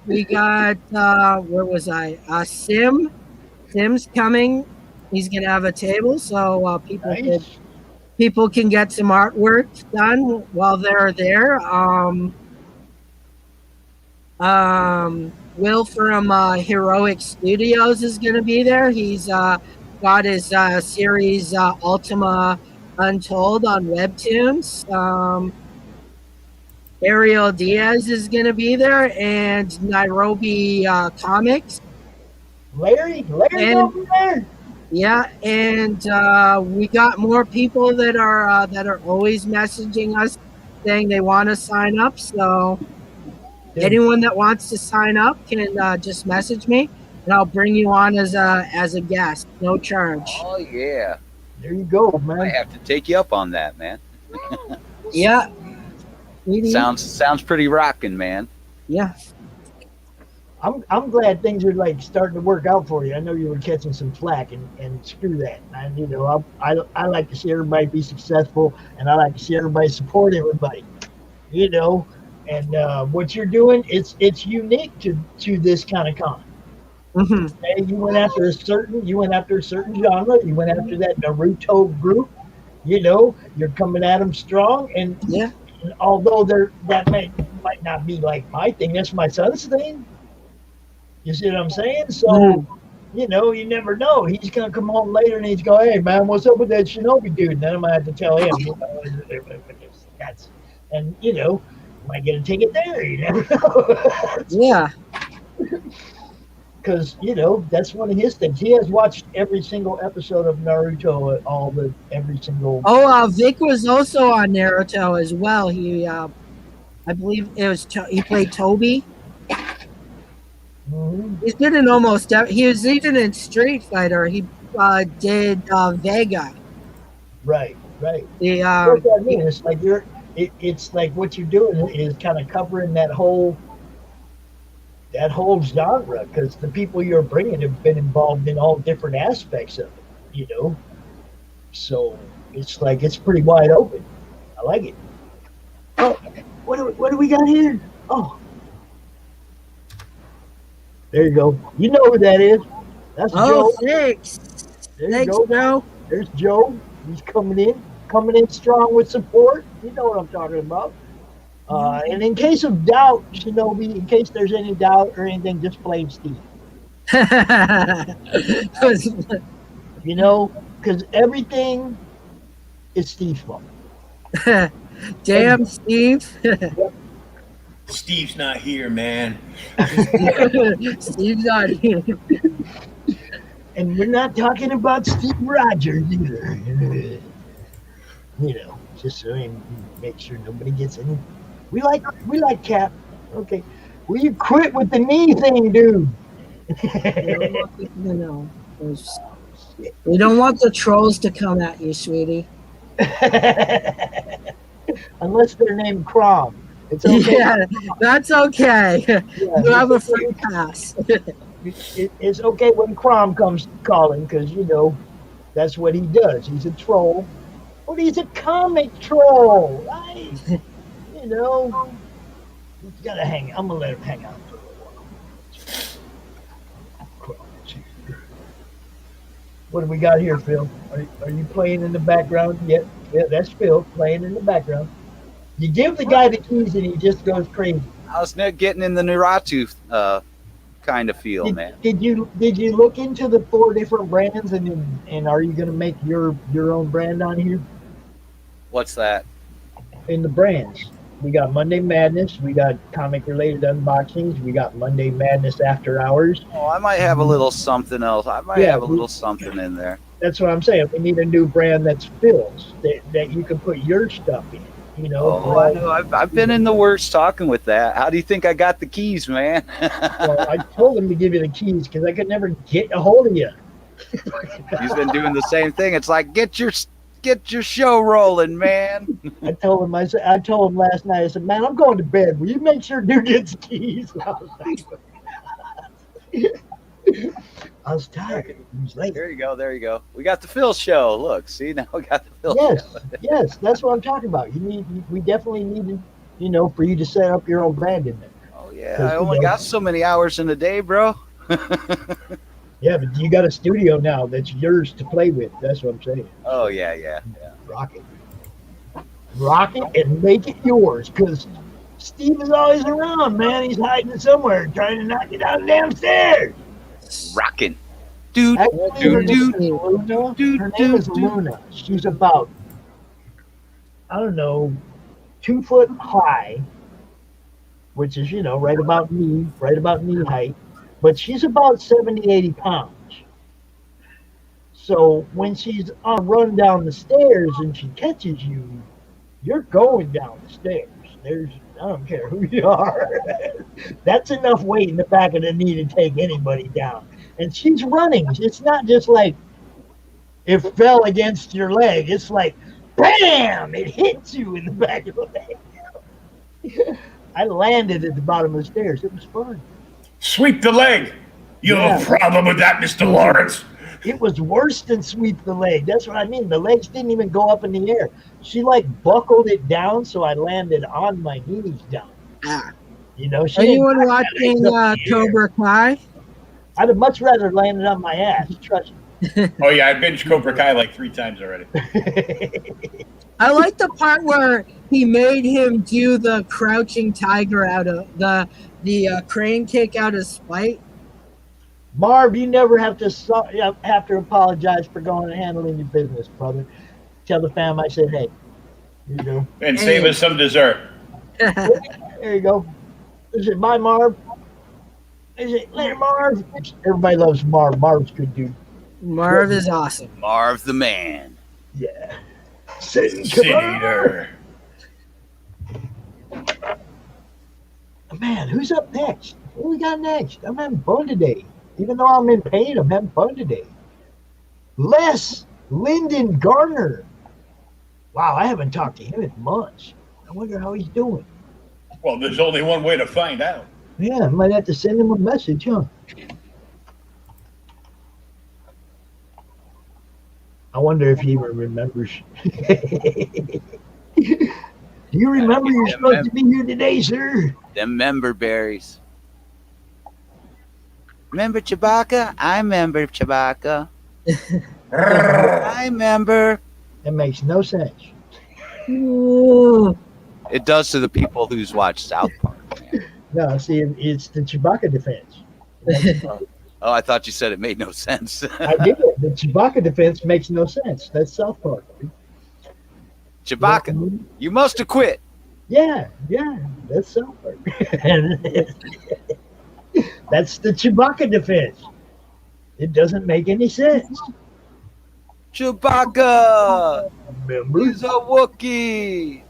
We got where was I? Sim. Sim's coming. He's gonna have a table, so people can get some artwork done while they're there. Will from Heroic Studios is gonna be there. He's got his series Ultima Untold on Webtoons. Ariel Diaz is going to be there, and Nairobi Comics. Larry over there. Yeah, and we got more people that are always messaging us saying they want to sign up. So anyone that wants to sign up can just message me, and I'll bring you on as a guest, no charge. Oh yeah. There you go, man. I have to take you up on that, man. Yeah. Sounds pretty rocking, man. Yeah. I'm glad things are like starting to work out for you. I know you were catching some flack, and screw that. And you know, I like to see everybody be successful, and I like to see everybody support everybody. You know, and what you're doing, it's unique to this kind of con. Mm-hmm. Okay? You went after a certain genre. You went after that Naruto group. You know, you're coming at them strong, and yeah. And although that might not be like my thing, that's my son's thing. You see what I'm saying? So, you know, you never know. He's gonna come home later and he's going, "Hey man, what's up with that Shinobi dude?" And then I'm gonna have to tell him. You know, and you know, might get a ticket there. You never know. Yeah. Because you know that's one of his things. He has watched every single episode of Naruto, every single. Oh, Vic was also on Naruto as well. He, I believe it was he played Toby. Mm-hmm. He's been in almost. He was even in Street Fighter. He did Vega. Right. The What I mean, it's like it's like what you're doing is kind of covering that whole genre, because the people you're bringing have been involved in all different aspects of it, you know. So it's like it's pretty wide open. I like it. Oh, what do we got here? Oh, there you go. You know who that is? That's Joe. Thanks. There you Thanks, go. Joe. There's Joe. He's coming in strong with support. You know what I'm talking about. And in case of doubt, Shinobi, in case there's any doubt or anything, just blame Steve. Because everything is Steve's fault. Damn, Steve. Steve's not here, man. Steve's not here. And we're not talking about Steve Rogers either. Just so we make sure nobody gets any. We like Cap. Okay. Will you quit with the knee thing, dude? No. We don't want the trolls to come at you, sweetie. Unless they're named CRoM. It's okay. Yeah, that's okay. Yeah, you have a free pass. It's okay when CRoM comes calling because, that's what he does. He's a troll. But he's a comic troll, right? He's got to hang. I'm going to let him hang out for a while. What do we got here, Phil? Are you playing in the background? Yeah, that's Phil playing in the background. You give the guy the keys and he just goes crazy. I was getting in the Nuratu kind of feel, man. Did you look into the 4 different brands and are you going to make your own brand on here? What's that? In the brands, we got Monday Madness, we got comic related unboxings, we got Monday Madness After Hours. Oh, I might have a little something else. I might have a little something in there. That's what I'm saying. We need a new brand that's Phil's that you can put your stuff in. Oh, I know. I've been in the works talking with that. How do you think I got the keys, man? Well, I told him to give you the keys because I could never get a hold of you. He's been doing the same thing. It's like get your show rolling, man. I told him last night. I said, "Man, I'm going to bed. Will you make sure dude gets keys?" I was tired. It was late. There you go. We got the Phil show. Look, see, now we got the Phil show. Yes, that's what I'm talking about. We definitely need for you to set up your own brand in there. Oh yeah, I only got so many hours in a day, bro. Yeah, but you got a studio now that's yours to play with. That's what I'm saying. Oh yeah. Rock it and make it yours, because Steve is always around, man. He's hiding somewhere, trying to knock you down the damn stairs. Rocking. Dude. Her name is Luna. She's about, 2 foot high, which is, right about knee height. But she's about 70, 80 pounds. So when she's on a run down the stairs and she catches you, you're going down the stairs. I don't care who you are. That's enough weight in the back of the knee to take anybody down. And she's running. It's not just like it fell against your leg. It's like, bam! It hits you in the back of the leg. I landed at the bottom of the stairs. It was fun. Sweep the leg. You have a problem with that, Mr. Lawrence? It was worse than sweep the leg. That's what I mean. The legs didn't even go up in the air. She buckled it down, so I landed on my knees down. Anyone watching Cobra Kai? I'd have much rather landed on my ass. Trust me. Oh yeah, I binged Cobra Kai like 3 times already. I like the part where he made him do the crouching tiger out of the crane kick out of spite. Marv, you never have to apologize for going and handling your business, brother. Tell the fam I said, hey. And save us some dessert. There you go. Is it bye, Marv? Is it later, Marv? Everybody loves Marv. Marv's good dude. Marv is awesome. Marv the man. Yeah. Senator. Man, who's up next? What we got next? I'm having fun today. Even though I'm in pain, I'm having fun today. Lindon Garner. Wow, I haven't talked to him in months. I wonder how he's doing. Well, there's only one way to find out. Yeah, I might have to send him a message, huh? I wonder if he even remembers. Do you remember you're supposed to be here today, sir? Them member berries. Remember Chewbacca? I remember Chewbacca. I remember. It makes no sense. It does to the people who's watched South Park. No, see, it's the Chewbacca defense. Oh, I thought you said it made no sense. I did it. The Chewbacca defense makes no sense. That's South Park. Chewbacca, you must have quit. Yeah, that's South Park. That's the Chewbacca defense. It doesn't make any sense. Chewbacca! Remember? He's a Wookiee!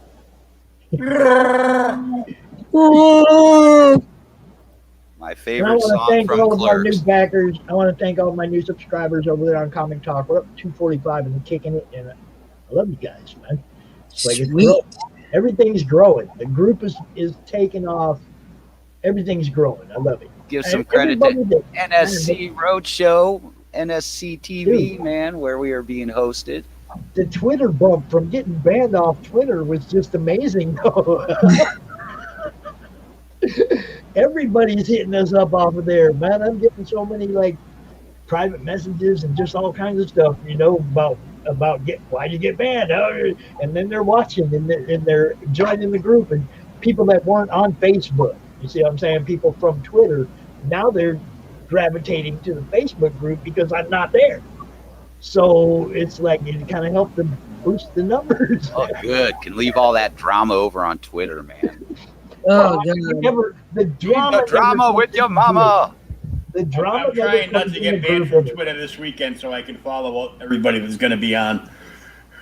My favorite song from Clerks. New backers. I want to thank all my new subscribers over there on Comic Talk. We're up to 245 and kicking it, and I love you guys, man. It's like it's growing. Everything's growing. The group is taking off. Everything's growing. I love it. Give some credit to NSC Roadshow, NSC TV, man, where we are being hosted. The Twitter bump from getting banned off Twitter was just amazing, though. Everybody's hitting us up off of there, man. I'm getting so many like private messages and just all kinds of stuff, about why'd you get banned? And then they're watching and they're joining the group, and people that weren't on Facebook. You see what I'm saying? People from Twitter, now they're gravitating to the Facebook group because I'm not there. So it's like it kind of helped them boost the numbers. Oh, good. Can leave all that drama over on Twitter, man. The drama with your mama. The drama. I'm trying not to get banned from Twitter this weekend so I can follow everybody that's going to be on.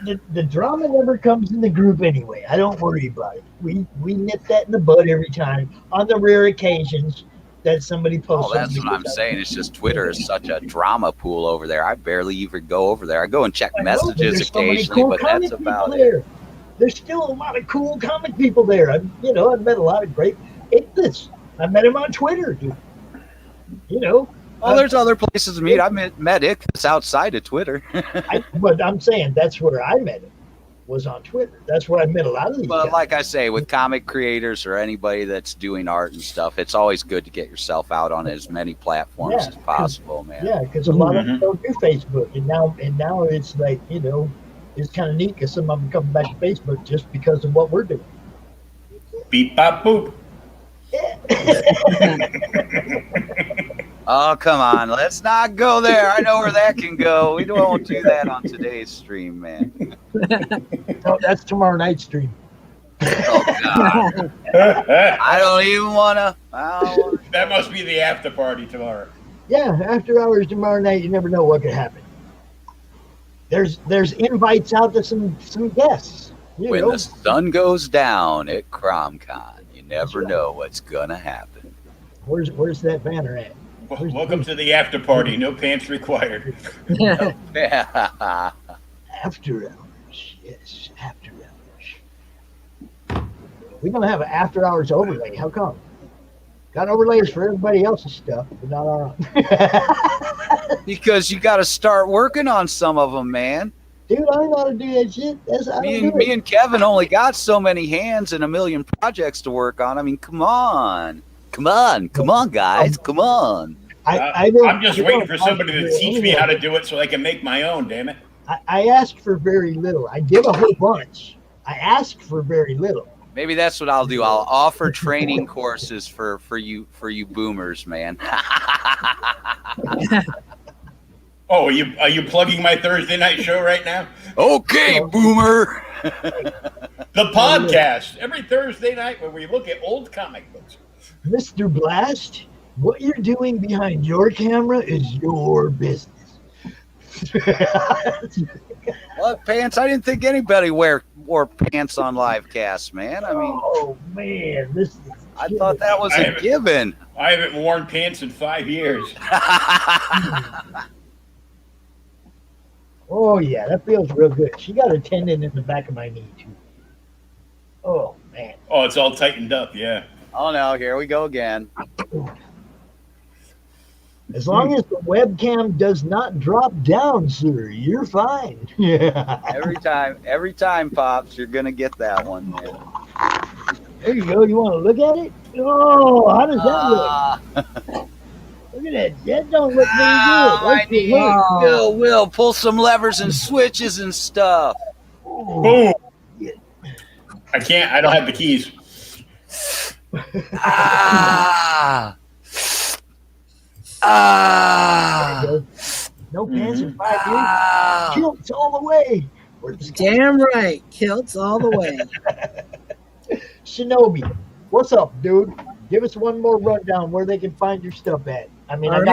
The drama never comes in the group anyway. I don't worry about it. We nip that in the bud every time. On the rare occasions that somebody posts. Oh, that's what I'm saying. It's just Twitter is such a drama pool over there. I barely even go over there. I go and check messages occasionally, but that's about it. There's still a lot of cool comic people there. I've met a lot of great idiots. I met him on Twitter, dude. Oh, there's other places to meet. I met Ickes outside of Twitter. But I'm saying that's where I met him, was on Twitter. That's where I met a lot of these guys. Like I say, with comic creators or anybody that's doing art and stuff, it's always good to get yourself out on as many platforms as possible, man. Yeah, because a lot of them don't do Facebook, and now it's like it's kind of neat because some of them come back to Facebook just because of what we're doing. Beep bop boop. Oh, come on. Let's not go there. I know where that can go. We won't do that on today's stream, man. No, that's tomorrow night's stream. Oh, God. I don't even want to. That must be the after party tomorrow. Yeah, after hours tomorrow night, you never know what could happen. There's invites out to some guests. When the sun goes down at CRoM Con, you never know what's going to happen. Where's that banner at? Welcome to the after party. No pants required. After hours. Yes, after hours. We're going to have an after hours overlay. How come? Got overlays for everybody else's stuff, but not our own. Because you got to start working on some of them, man. Dude, I don't know how to do that shit. Me and Kevin only got so many hands and a million projects to work on. I mean, come on. Come on, guys. Come on. I'm just waiting for somebody to teach me how to do it so I can make my own, damn it. I asked for very little. I did a whole bunch. I asked for very little. Maybe that's what I'll do. I'll offer training courses for you boomers, man. Oh, are you plugging my Thursday night show right now? Okay, boomer. The podcast every Thursday night where we look at old comic books. Mr. Blast, what you're doing behind your camera is your business. What pants? I didn't think anybody wore pants on live cast, man. I mean, oh man, I thought that was a given. I haven't worn pants in 5 years. Oh yeah, that feels real good. She got a tendon in the back of my knee too. Oh man. Oh, it's all tightened up, yeah. Oh no, here we go again. As long as the webcam does not drop down, sir, you're fine. Yeah. Every time, Pops, you're gonna get that one, man. There you go. You want to look at it? Oh, how does that look? Look at that. That don't look very I good. need Will pull some levers and switches and stuff. Boom. I can't. I don't have the keys. No pants in 5 years. Kilts all the way. Damn right. Kilts all the way. Shinobi, what's up, dude? Give us one more rundown where they can find your stuff at. I mean, All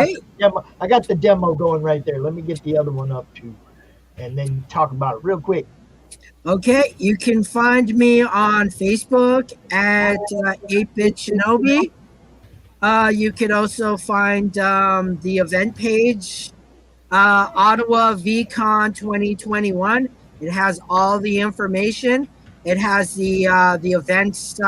I got the demo going right there. Let me get the other one up too, and then talk about it real quick. Okay, you can find me on Facebook at 8-Bit Shinobi. You can also find the event page, Ottawa VCon 2021. It has all the information. It has the events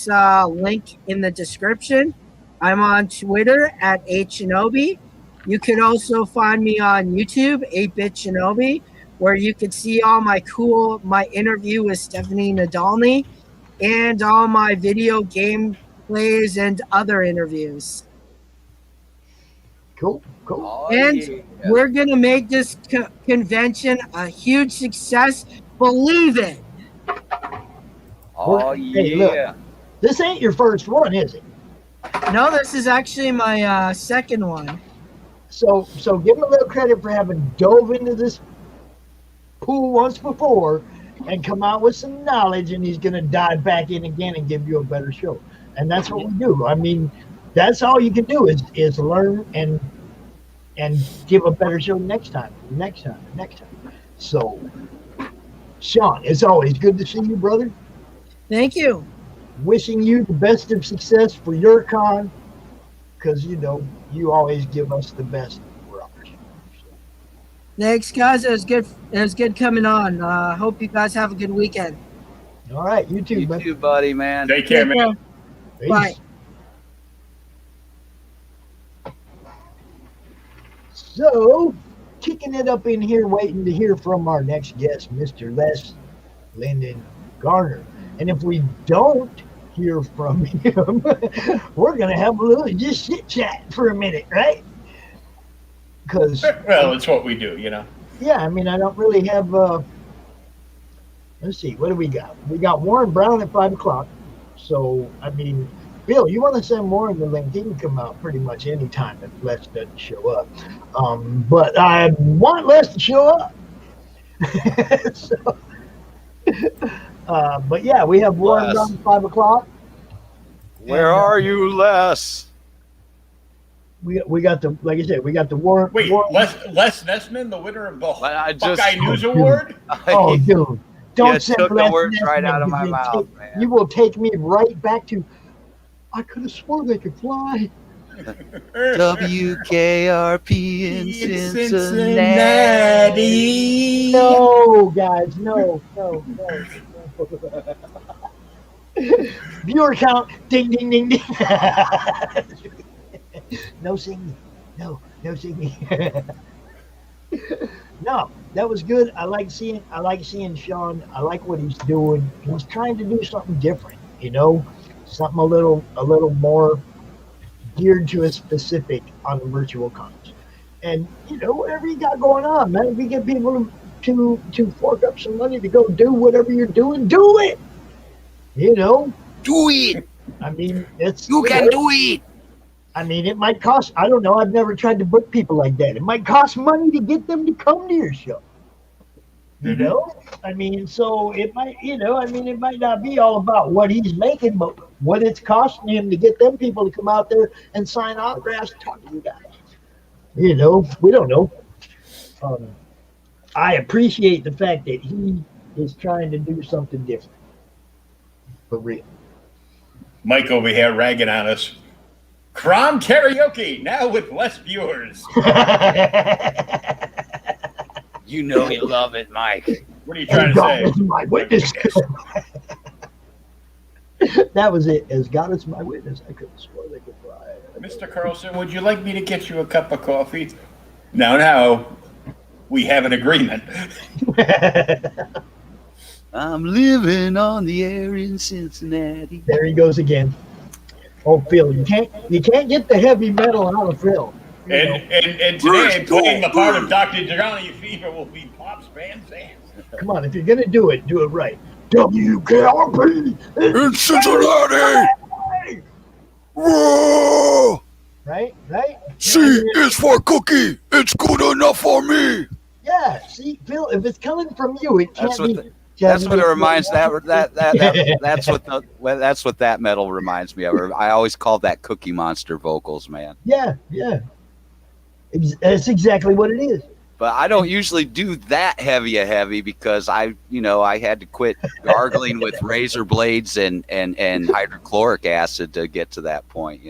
link in the description. I'm on Twitter at 8Shinobi. You can also find me on YouTube, 8-Bit Shinobi, where you can see all my interview with Stephanie Nadolny and all my video game plays and other interviews. Cool. We're going to make this convention a huge success. Believe it. Hey, look, this ain't your first one, is it? No, this is actually my second one. So give him a little credit for having dove into this pool once before and come out with some knowledge, and he's going to dive back in again and give you a better show. And that's what we do. I mean, that's all you can do is learn and give a better show next time. So, Sean, it's always good to see you, brother. Thank you. Wishing you the best of success for your con, because you always give us the best for ours. Thanks, guys. It was good coming on. Hope you guys have a good weekend. All right, you too, buddy, man. Take care, man. Peace. Bye. So, kicking it up in here, waiting to hear from our next guest, Mr. Lindon Garner. And if we don't hear from him, we're going to have a little just chit chat for a minute, right? Because it's what we do, Yeah, I mean, I don't really have. Let's see, what do we got? We got Warren Brown at 5 o'clock. So, I mean, Bill, you want to send Warren the link? He can come out pretty much any time if Les doesn't show up. But I want Les to show up. But yeah, we have Warren Brown at 5 o'clock. Where are you, Les? We got the, like I said, we got the Warren. Wait, Les Nessman, the winner of the Buckeye News Award? Oh, dude. Don't send took Les the words Nessman right out of my because mouth, man. You will take me right back to, I could have sworn they could fly. WKRP in Cincinnati. No, guys, no. Viewer count, ding, ding, ding, ding. No singing. No singing. No, that was good. I like seeing Sean. I like what he's doing. He's trying to do something different, something a little more geared to a specific on the virtual cons. And whatever you got going on, man, if you get people to fork up some money to go do whatever you're doing, do it. Do it. I mean, you can do it. I mean, it might cost, I don't know, I've never tried to book people like that. It might cost money to get them to come to your show. I mean, so it might, it might not be all about what he's making, but what it's costing him to get them people to come out there and sign autographs, talk to you guys. We don't know. I appreciate the fact that he is trying to do something different. For real. Mike over here ragging on us. CRoM karaoke now with less viewers. You know you love it, Mike. What are you trying to say? Is my witness. That was it. As God is my witness, I could have sworn they could fly. Mr. Carlson, would you like me to get you a cup of coffee? No, we have an agreement. I'm living on the air in Cincinnati. There he goes again. Oh, Phil, you can't get the heavy metal out of Phil. And today, playing the part of Dr. Johnny Fever will be Pops Van Zant. Come on, if you're gonna do it right. WKRP in Cincinnati. Whoa! Right? C is for cookie. It's good enough for me. Yeah. See, Phil, if it's coming from you, it can't be. That's what it reminds that's what that metal reminds me of. I always call that Cookie Monster vocals, man. Yeah. That's exactly what it is. But I don't usually do that heavy because I had to quit gargling with razor blades and hydrochloric acid to get to that point,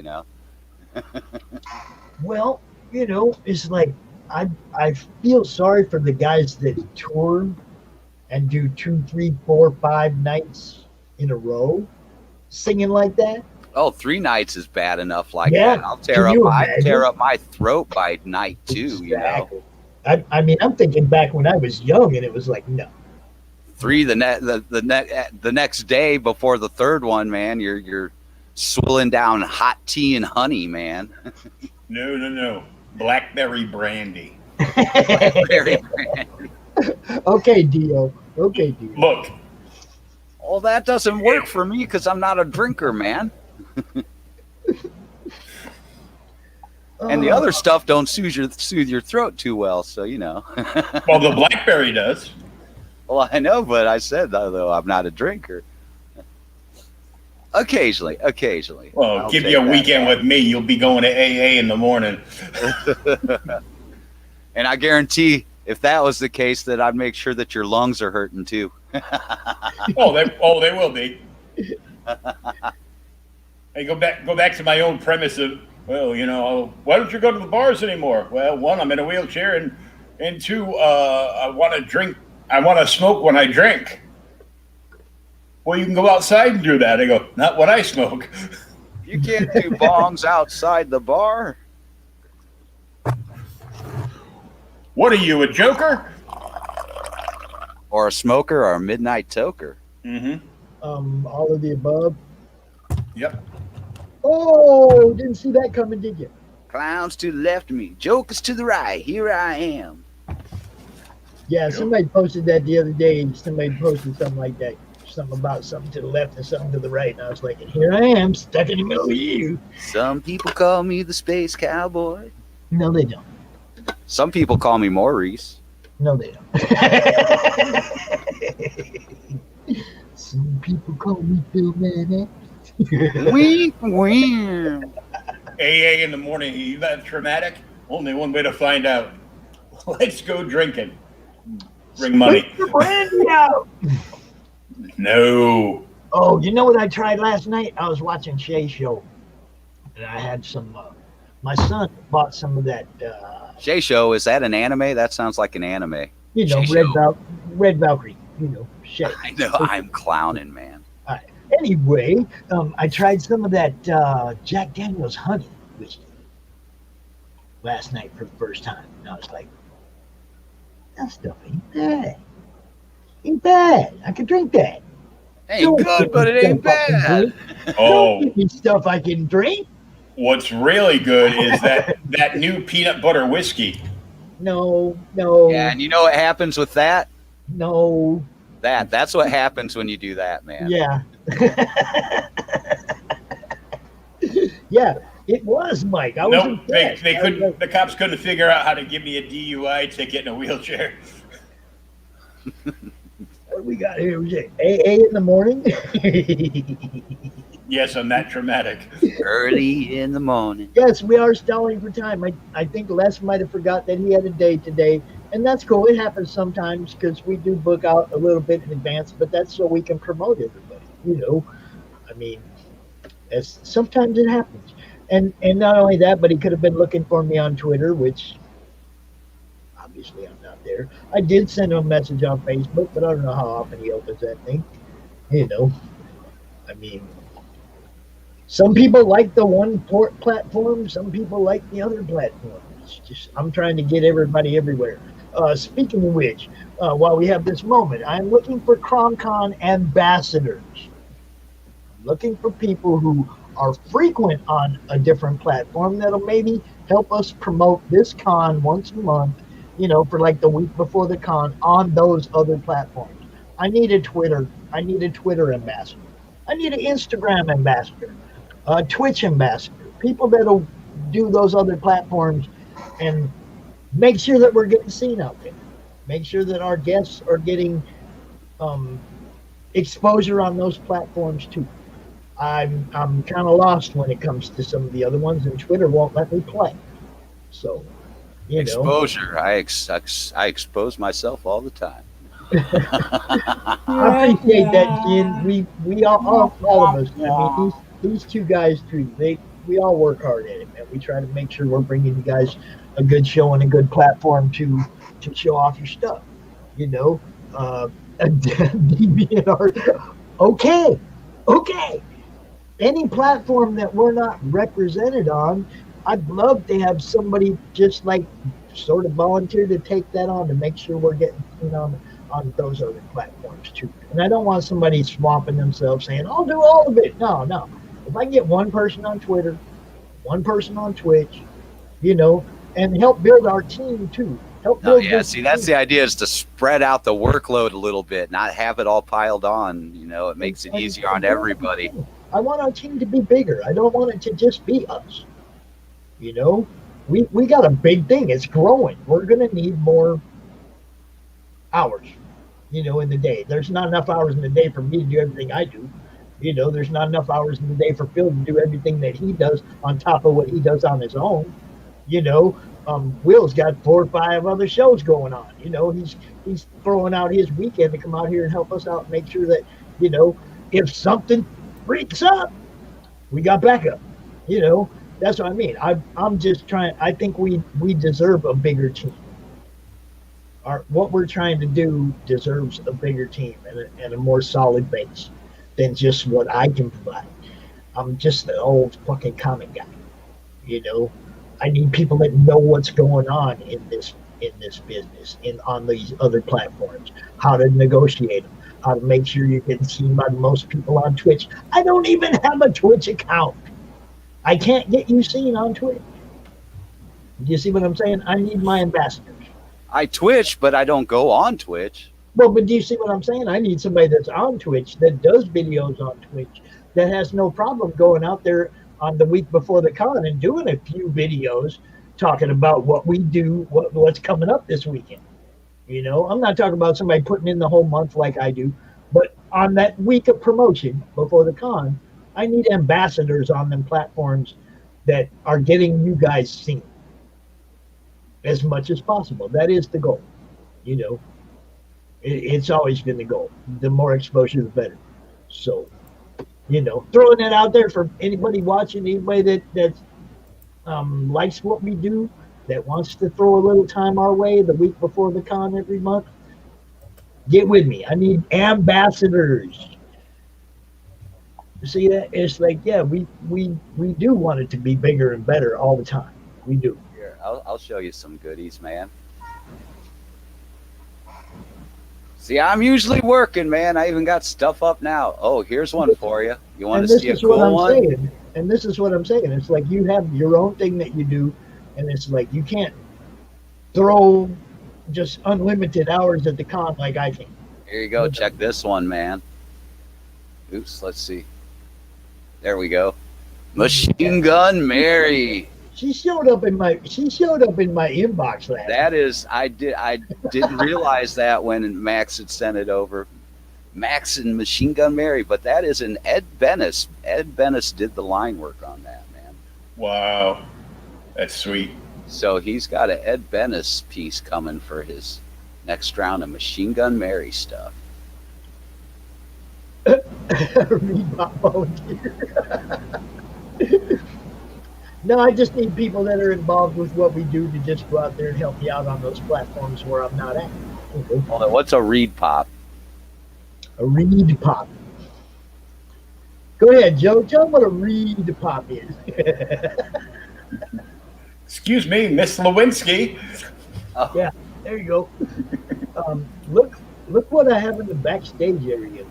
Well, it's like I feel sorry for the guys that tour and do 2, 3, 4, 5 nights in a row singing like that. Oh, 3 nights is bad enough like Yeah. that. I'll tear up my throat by night 2, Exactly. I mean, I'm thinking back when I was young, and it was like, no. 3 the next day before the third one, man, you're swilling down hot tea and honey, man. No. Blackberry brandy. Blackberry brandy. Okay, Dio. Look. Well, that doesn't work for me because I'm not a drinker, man. And the other stuff don't soothe your throat too well, so Well, the blackberry does. Well, I know, but I said though I'm not a drinker. Occasionally. Well, I'll give take you a that weekend back. with me. You'll be going to AA in the morning. And I guarantee, if that was the case, that I'd make sure that your lungs are hurting too. They will be. Hey, go back to my own premise of, why don't you go to the bars anymore? Well, 1, I'm in a wheelchair, and 2, I want to drink. I want to smoke when I drink. Well, you can go outside and do that. I go, not when I smoke. You can't do bongs outside the bar. What are you, a joker? Or a smoker or a midnight toker? Mm-hmm. All of the above. Yep. Oh, didn't see that coming, did you? Clowns to the left of me, jokers to the right. Here I am. Yeah, somebody posted that the other day. Somebody posted something like that. Something about something to the left and something to the right. And I was like, here I am, stuck in the middle of you. Some people call me the space cowboy. No, they don't. Some people call me Maurice. No, they don't. Some people call me Bill Man. Wink. AA in the morning. Are you that traumatic? Only one way to find out. Let's go drinking. Bring money. Put the brandy out. No. Oh, you know what I tried last night? I was watching Shay's show, and I had some. My son bought some of that. Shay Show, is that an anime? That sounds like an anime. Red Valkyrie. Shay. I know. I'm clowning, man. Anyway, I tried some of that Jack Daniel's honey whiskey last night for the first time, and I was like, that stuff ain't bad. Ain't bad. I can drink that. Ain't good, but it ain't bad. Oh, don't give me stuff I can drink. What's really good is that new peanut butter whiskey. No. Yeah, and you know what happens with that? No. That's what happens when you do that, man. Yeah. Yeah, it was, Mike. I was impressed. They couldn't. The cops couldn't figure out how to give me a DUI ticket in a wheelchair. What do we got here? Was it AA in the morning? Yes, I'm that traumatic. Early in the morning. Yes, we are stalling for time. I think Les might have forgot that he had a day today, and that's cool. It happens sometimes because we do book out a little bit in advance, but that's so we can promote everybody. I mean, sometimes it happens. And not only that, but he could have been looking for me on Twitter, which obviously I'm not there. I did send him a message on Facebook, but I don't know how often he opens that thing. I mean, some people like the one platform, some people like the other platform. It's just, I'm trying to get everybody everywhere. Speaking of which, while we have this moment, I'm looking for CRoM Con ambassadors. I'm looking for people who are frequent on a different platform that'll maybe help us promote this con once a month, for like the week before the con on those other platforms. I need a Twitter ambassador. I need an Instagram ambassador, a Twitch ambassador, people that'll do those other platforms and make sure that we're getting seen out there. Make sure that our guests are getting exposure on those platforms too. I'm kind of lost when it comes to some of the other ones, and Twitter won't let me play. So, exposure. I expose myself all the time. I appreciate that, Ken. We all of us. I mean, these two guys too. We all work hard at it, man. We try to make sure we're bringing you guys a good show and a good platform to show off your stuff. DeviantArt. Okay. Any platform that we're not represented on, I'd love to have somebody just like sort of volunteer to take that on to make sure we're getting seen on those other platforms too. And I don't want somebody swamping themselves saying, I'll do all of it. No. If I can get one person on Twitter, one person on Twitch, and help build our team too. That's the idea, is to spread out the workload a little bit, not have it all piled on. It makes it easier on everybody. I want our team to be bigger. I don't want it to just be us. We got a big thing. It's growing. We're going to need more hours, in the day. There's not enough hours in the day for me to do everything I do. There's not enough hours in the day for Phil to do everything that he does on top of what he does on his own. Will's got 4 or 5 other shows going on. He's throwing out his weekend to come out here and help us out and make sure that, if something freaks up, we got backup. That's what I mean. I'm just trying. I think we deserve a bigger team. What we're trying to do deserves a bigger team and a more solid base than just what I can provide. I'm just the old fucking comic guy. I need people that know what's going on in this business, on these other platforms, how to negotiate them, how to make sure you get seen by most people on Twitch. I don't even have a Twitch account. I can't get you seen on Twitch. Do you see what I'm saying? I need my ambassadors. I Twitch, but I don't go on Twitch. Well, but do you see what I'm saying? I need somebody that's on Twitch, that does videos on Twitch, that has no problem going out there on the week before the con and doing a few videos talking about what we do, what's coming up this weekend. I'm not talking about somebody putting in the whole month like I do, but on that week of promotion before the con, I need ambassadors on them platforms that are getting you guys seen as much as possible. That is the goal. It's always been the goal. The more exposure, the better. So, throwing that out there for anybody watching, anybody that likes what we do, that wants to throw a little time our way the week before the con every month, get with me. I need ambassadors. See that? It's like, yeah, we do want it to be bigger and better all the time. We do. Here, I'll show you some goodies, man. See, I'm usually working, man. I even got stuff up now. Oh, here's one for you. You want to see a cool one? And this is what I'm saying. It's like you have your own thing that you do, and it's like you can't throw just unlimited hours at the con like I can. Here you go. Check this one, man. Oops, let's see. There we go. Machine Gun Mary. She showed up in my inbox last. That is, I didn't realize that when Max had sent it over. Max and Machine Gun Mary, but that is an Ed Bennis. Ed Bennis did the line work on that, man. Wow, that's sweet. So he's got an Ed Bennis piece coming for his next round of Machine Gun Mary stuff. No, I just need people that are involved with what we do to just go out there and help me out on those platforms where I'm not at. Okay. Hold on, what's a reed pop? A reed pop. Go ahead, Joe. Tell them what a reed pop is. Excuse me, Miss Lewinsky. Oh. Yeah, there you go. Look what I have in the backstage area.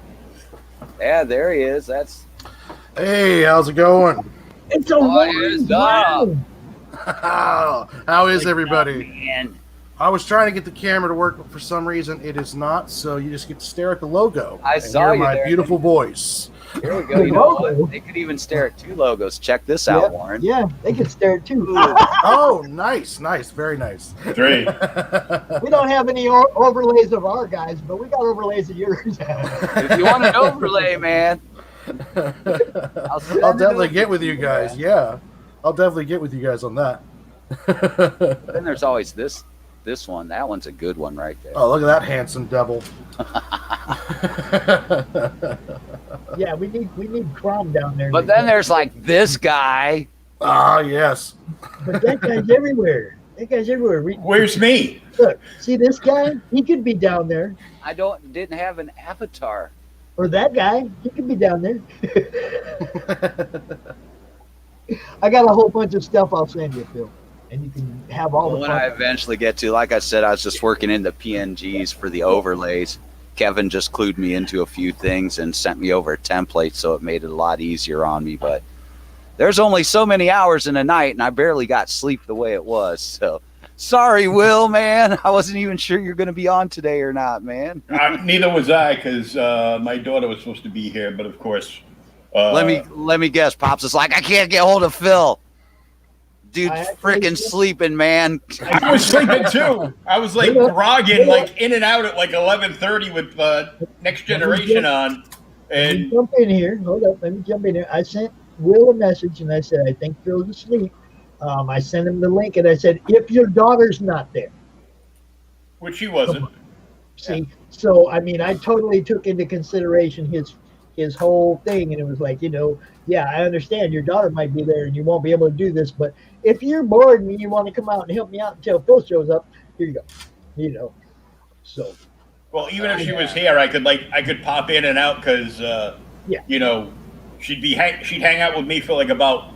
Yeah, there he is. Hey, how's it going? It's a Warren Brown. How is everybody? Man. I was trying to get the camera to work, but for some reason it is not. So you just get to stare at the logo. I and saw hear you my there. beautiful voice. Here we go. You know what? They could even stare at 2 logos. Check this out, Warren. Yeah, they could stare at 2. Oh, nice, very nice. 3. We don't have any overlays of our guys, but we got overlays of yours. If you want an overlay, man, I'll definitely get with you guys. Yeah, I'll definitely get with you guys on that. Then there's always this one. That one's a good one right there. Oh, look at that handsome devil. Yeah, we need CRoM down there. But then there's like this guy. Ah, yes. But that guy's everywhere. That guy's everywhere. Where's me? Look, see this guy? He could be down there. I didn't have an avatar. Or that guy, he could be down there. I got a whole bunch of stuff I'll send you, Phil. And you can have all the When fun. I eventually get to, like I said, I was just working in the PNGs for the overlays. Kevin just clued me into a few things and sent me over a template, so it made it a lot easier on me. But there's only so many hours in a night, and I barely got sleep the way it was. So sorry, Will, man. I wasn't even sure you're going to be on today or not, man. Neither was I, because my daughter was supposed to be here, but of course. Let me guess. Pops is like, I can't get hold of Phil. Dude's freaking sleeping, man. I was sleeping too. I was like grogging, like in and out at like 11:30 with Next Generation on. Let me jump in here. Hold up. Let me jump in here. I sent Will a message and I said, I think Phil's asleep. I sent him the link and I said, if your daughter's not there. Which she wasn't. See, so I mean, I totally took into consideration his whole thing, and it was like, yeah, I understand your daughter might be there and you won't be able to do this, but if you're bored and you want to come out and help me out until Phil shows up, here you go. So. Well, even if she was here, I could pop in and out because, she'd hang out with me for like about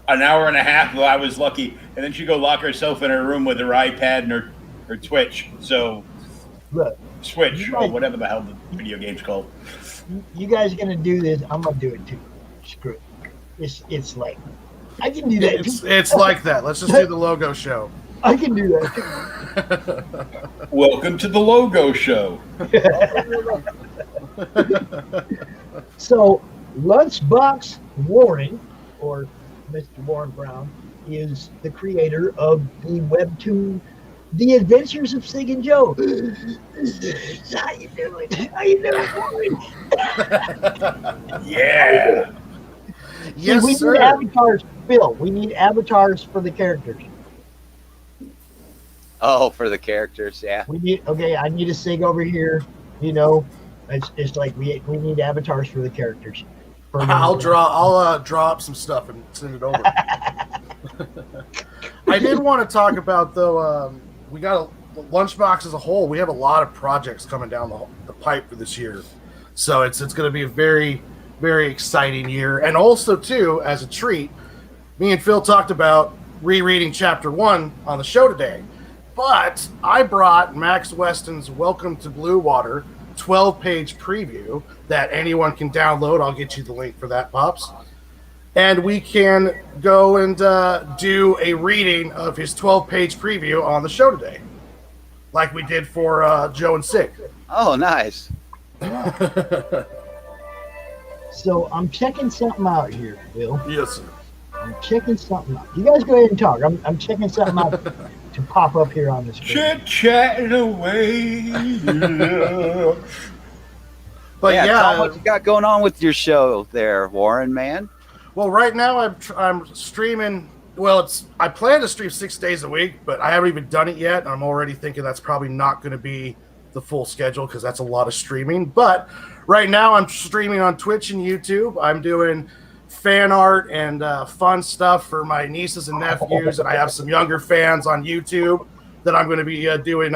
an hour and a half if I was lucky, and then she'd go lock herself in her room with her iPad and her Twitch. So, Switch or whatever the hell the video game's called. You guys are gonna do this? I'm gonna do it too. Screw it. It's like I can do that. It's like that. Let's just do the logo show. I can do that. Welcome to the logo show. So, Lunchbox Warren, or Mr. Warren Brown, is the creator of the webtoon The Adventures of Sig and Joe. How you doing? How you doing, Warren? Yeah. Yes, we sir. need avatars, Phil. We need avatars for the characters. Oh, for the characters, yeah. We need. Okay, I need a Sig over here. It's like we need avatars for the characters. I'll draw up some stuff and send it over. I did want to talk about though. We got Lunchbox as a whole. We have a lot of projects coming down the pipe for this year, so it's going to be a very, very exciting year. And also too, as a treat, me and Phil talked about rereading Chapter 1 on the show today. But I brought Maxx Weston's Welcome to Blue Water 12-page preview that anyone can download. I'll get you the link for that, Pops. And we can go and do a reading of his 12-page preview on the show today, like we did for Joe and Sig. Oh, nice. So I'm checking something out here, Bill. Yes, sir. I'm checking something out. You guys go ahead and talk. I'm checking something out to pop up here on the screen. Chit-chatting away. But yeah, what you got going on with your show there, Warren, man? Well, right now I'm streaming. Well, I plan to stream 6 days a week, but I haven't even done it yet. I'm already thinking that's probably not going to be the full schedule because that's a lot of streaming. But right now I'm streaming on Twitch and YouTube. I'm doing fan art and fun stuff for my nieces and nephews, and I have some younger fans on YouTube that I'm going to be doing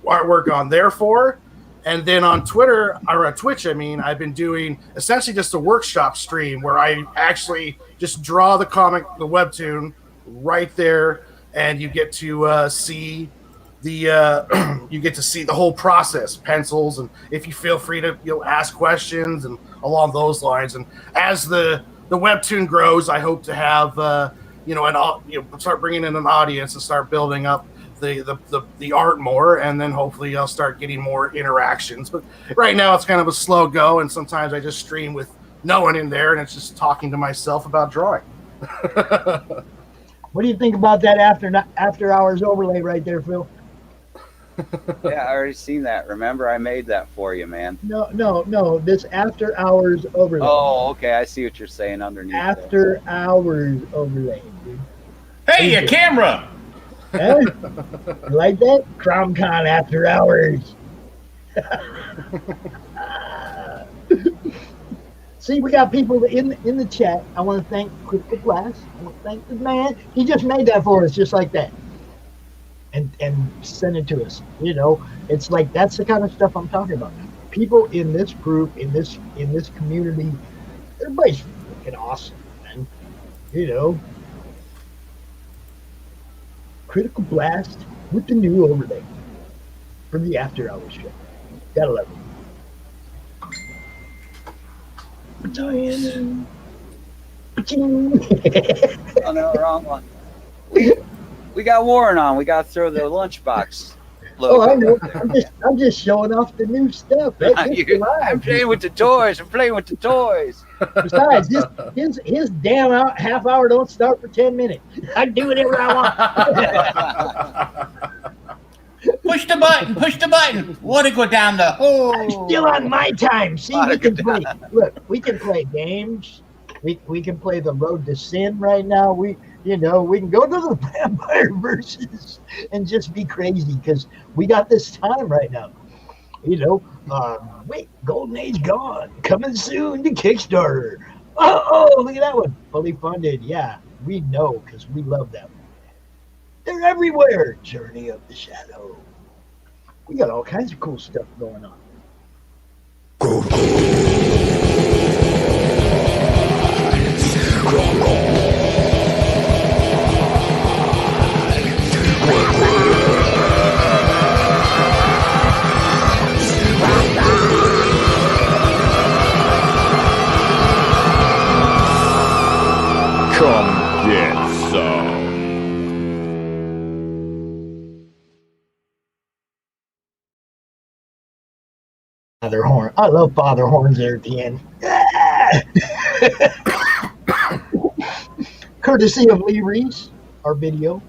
artwork on there for. And then on Twitter, or on Twitch, I've been doing essentially just a workshop stream where I actually just draw the comic, the webtoon, right there, and you get to see the whole process, pencils, and if you feel free to ask questions and along those lines. And as the the webtoon grows, I hope to have start bringing in an audience and start building up the art more, and then hopefully I'll start getting more interactions. But right now it's kind of a slow go, and sometimes I just stream with no one in there, and it's just talking to myself about drawing. What do you think about that after hours overlay right there, Phil? Yeah, I already seen that. Remember, I made that for you, man. No. This after hours overlay. Oh, okay. I see what you're saying underneath. After hours overlay, dude. Hey, your camera. Huh? You like that? CRoM Con after hours. See, we got people in the chat. I want to thank Critical Blast. I want to thank the man. He just made that for us, just like that, and sent it to us. You know, it's like that's the kind of stuff I'm talking about. People in this group, in this community, everybody's freaking awesome, man. You know, Critical Blast with the new overlay for the after hours show. Gotta love it. Nice. Oh no, wrong one. We got Warren on. We got to throw the lunchbox. Oh, I know. I'm just showing off the new stuff. I'm playing with the toys. Besides, his damn half hour don't start for 10 minutes. I can do whatever I want. Push the button. Want to go down the hole. I'm still on my time. See, we can play. Look, we can play games. We can play the Road to Sin right now. We can go to the Vampire Versus and just be crazy because we got this time right now. Wait, Golden Age gone, coming soon to Kickstarter. Oh, look at that one, fully funded. Yeah, we know because we love that one. They're everywhere. Journey of the Shadow. We got all kinds of cool stuff going on. Come get some. Father Horn. I love Father Horns there at the end. Courtesy of Lee Reese, our video.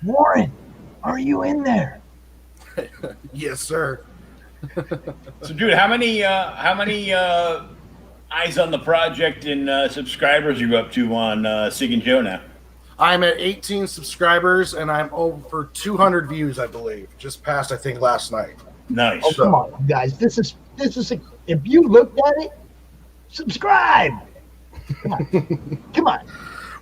Warren, are you in there? Yes, sir. So, dude, how many eyes on the project and subscribers you up to on Sig and Joe now? I'm at 18 subscribers and I'm over 200 views, I believe. Just passed, I think, last night. Nice. Oh, come on, guys. This is if you looked at it, subscribe. Come on.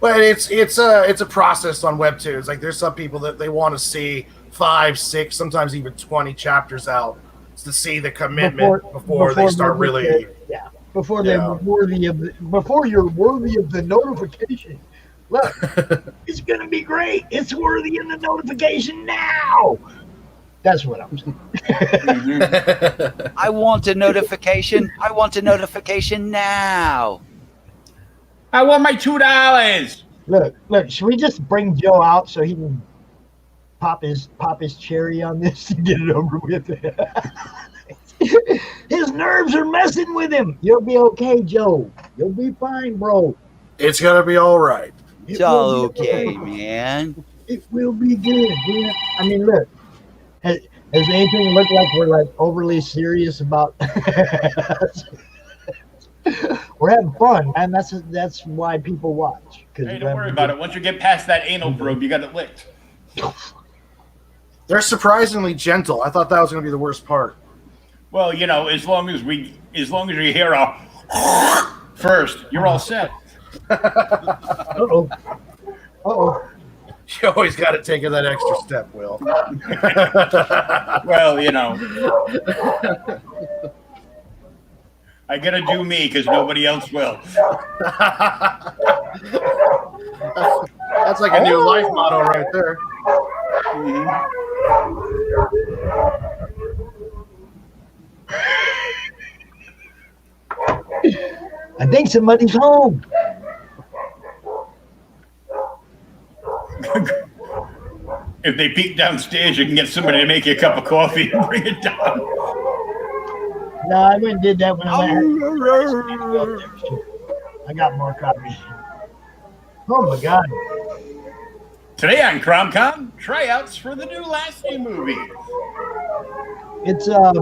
Well, it's a process on webtoons. Like there's some people that they want to see 5, 6, sometimes even 20 chapters out to see the commitment before they start really. Yeah. Before they're worthy of before you're worthy of the notification. Look, it's gonna be great. It's worthy of the notification now. That's what I'm saying. I want a notification. I want a notification now. I want my $2. Look, should we just bring Joe out so he can pop his cherry on this and get it over with? His nerves are messing with him. You'll be okay, Joe. You'll be fine, bro. It's gonna be all right. It's all okay, man. It will be good. Yeah. I mean, look. Has anything looked like we're like overly serious about? We're having fun, man. That's why people watch. Hey, don't worry about it. Once you get past that anal probe, you got it licked. They're surprisingly gentle. I thought that was going to be the worst part. Well, as long as you hear a first, you're all set. Uh-oh. You always got to take that extra step, Will. Well, I got to do me because nobody else will. That's like a new life motto right there. I think somebody's home. If they peek downstairs, you can get somebody to make you a cup of coffee and bring it down. No, I went and did that when I went. I got more copies. Oh my God. Today on CRoM Con, tryouts for the new Lassie movie. It's a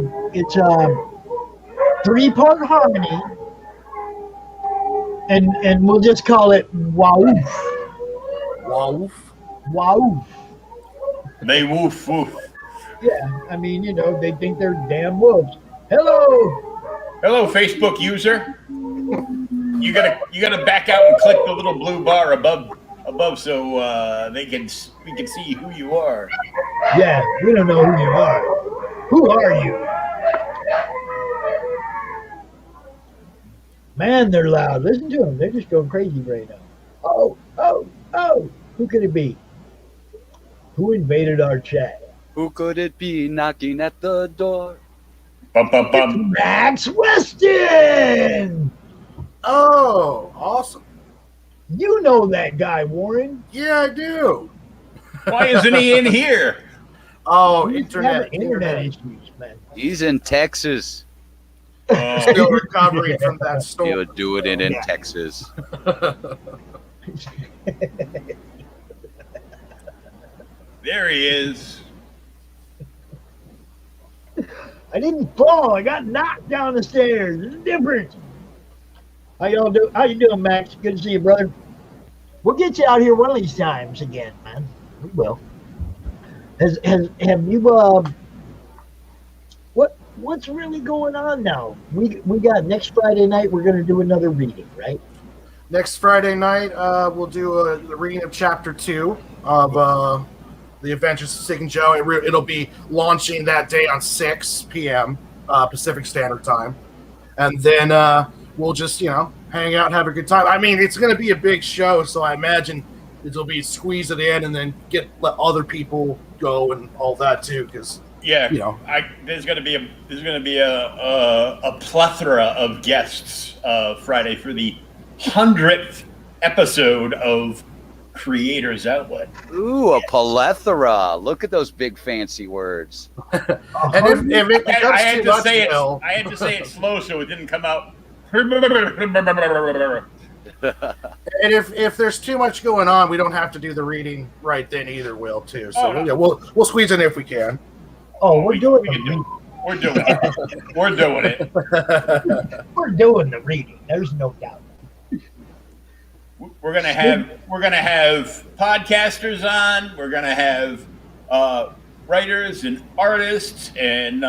3-part harmony, and we'll just call it Wawoof. Wawoof. Wawoof. They woof woof. Yeah, I mean, you know, they think they're damn wolves. Hello. Hello, Facebook user. You gotta back out and click the little blue bar above so we can see who you are. Yeah, we don't know who you are. Who are you? Man, they're loud. Listen to them. They're just going crazy right now. Oh. Who could it be? Who invaded our chat? Who could it be knocking at the door? Bum, bum, bum. It's Maxx Weston! Oh, awesome. You know that guy, Warren. Yeah, I do. Why isn't he in here? Oh, He's internet issues, man. He's in Texas. Still recovering from that storm. He'll do it in Texas. There he is. I didn't fall. I got knocked down the stairs. There's a difference. How y'all do? How you doing, Max? Good to see you, brother. We'll get you out here one of these times again, man. We will. Have you what's really going on now? We got next Friday night. We're going to do another reading, right? Next Friday night, we'll do a reading of Chapter 2 of The Adventures of Sig and Joe. It'll be launching that day on 6 p.m. Pacific Standard Time. And then we'll just, hang out and have a good time. I mean, it's going to be a big show, so I imagine it'll be squeeze at the end and then let other people go and all that too, because there's going to be a plethora of guests Friday for the 100th episode of Creators Outlet. Ooh, a plethora. Look at those big fancy words. And if it becomes I had too to much, say Bill, I had to say it slow so it didn't come out. and if there's too much going on, we don't have to do the reading right then either, Will, too. So we'll squeeze in if we can. Oh, we're doing We're doing it. We're doing it. We're doing the reading. There's no doubt. We're gonna have podcasters on. We're gonna have writers and artists and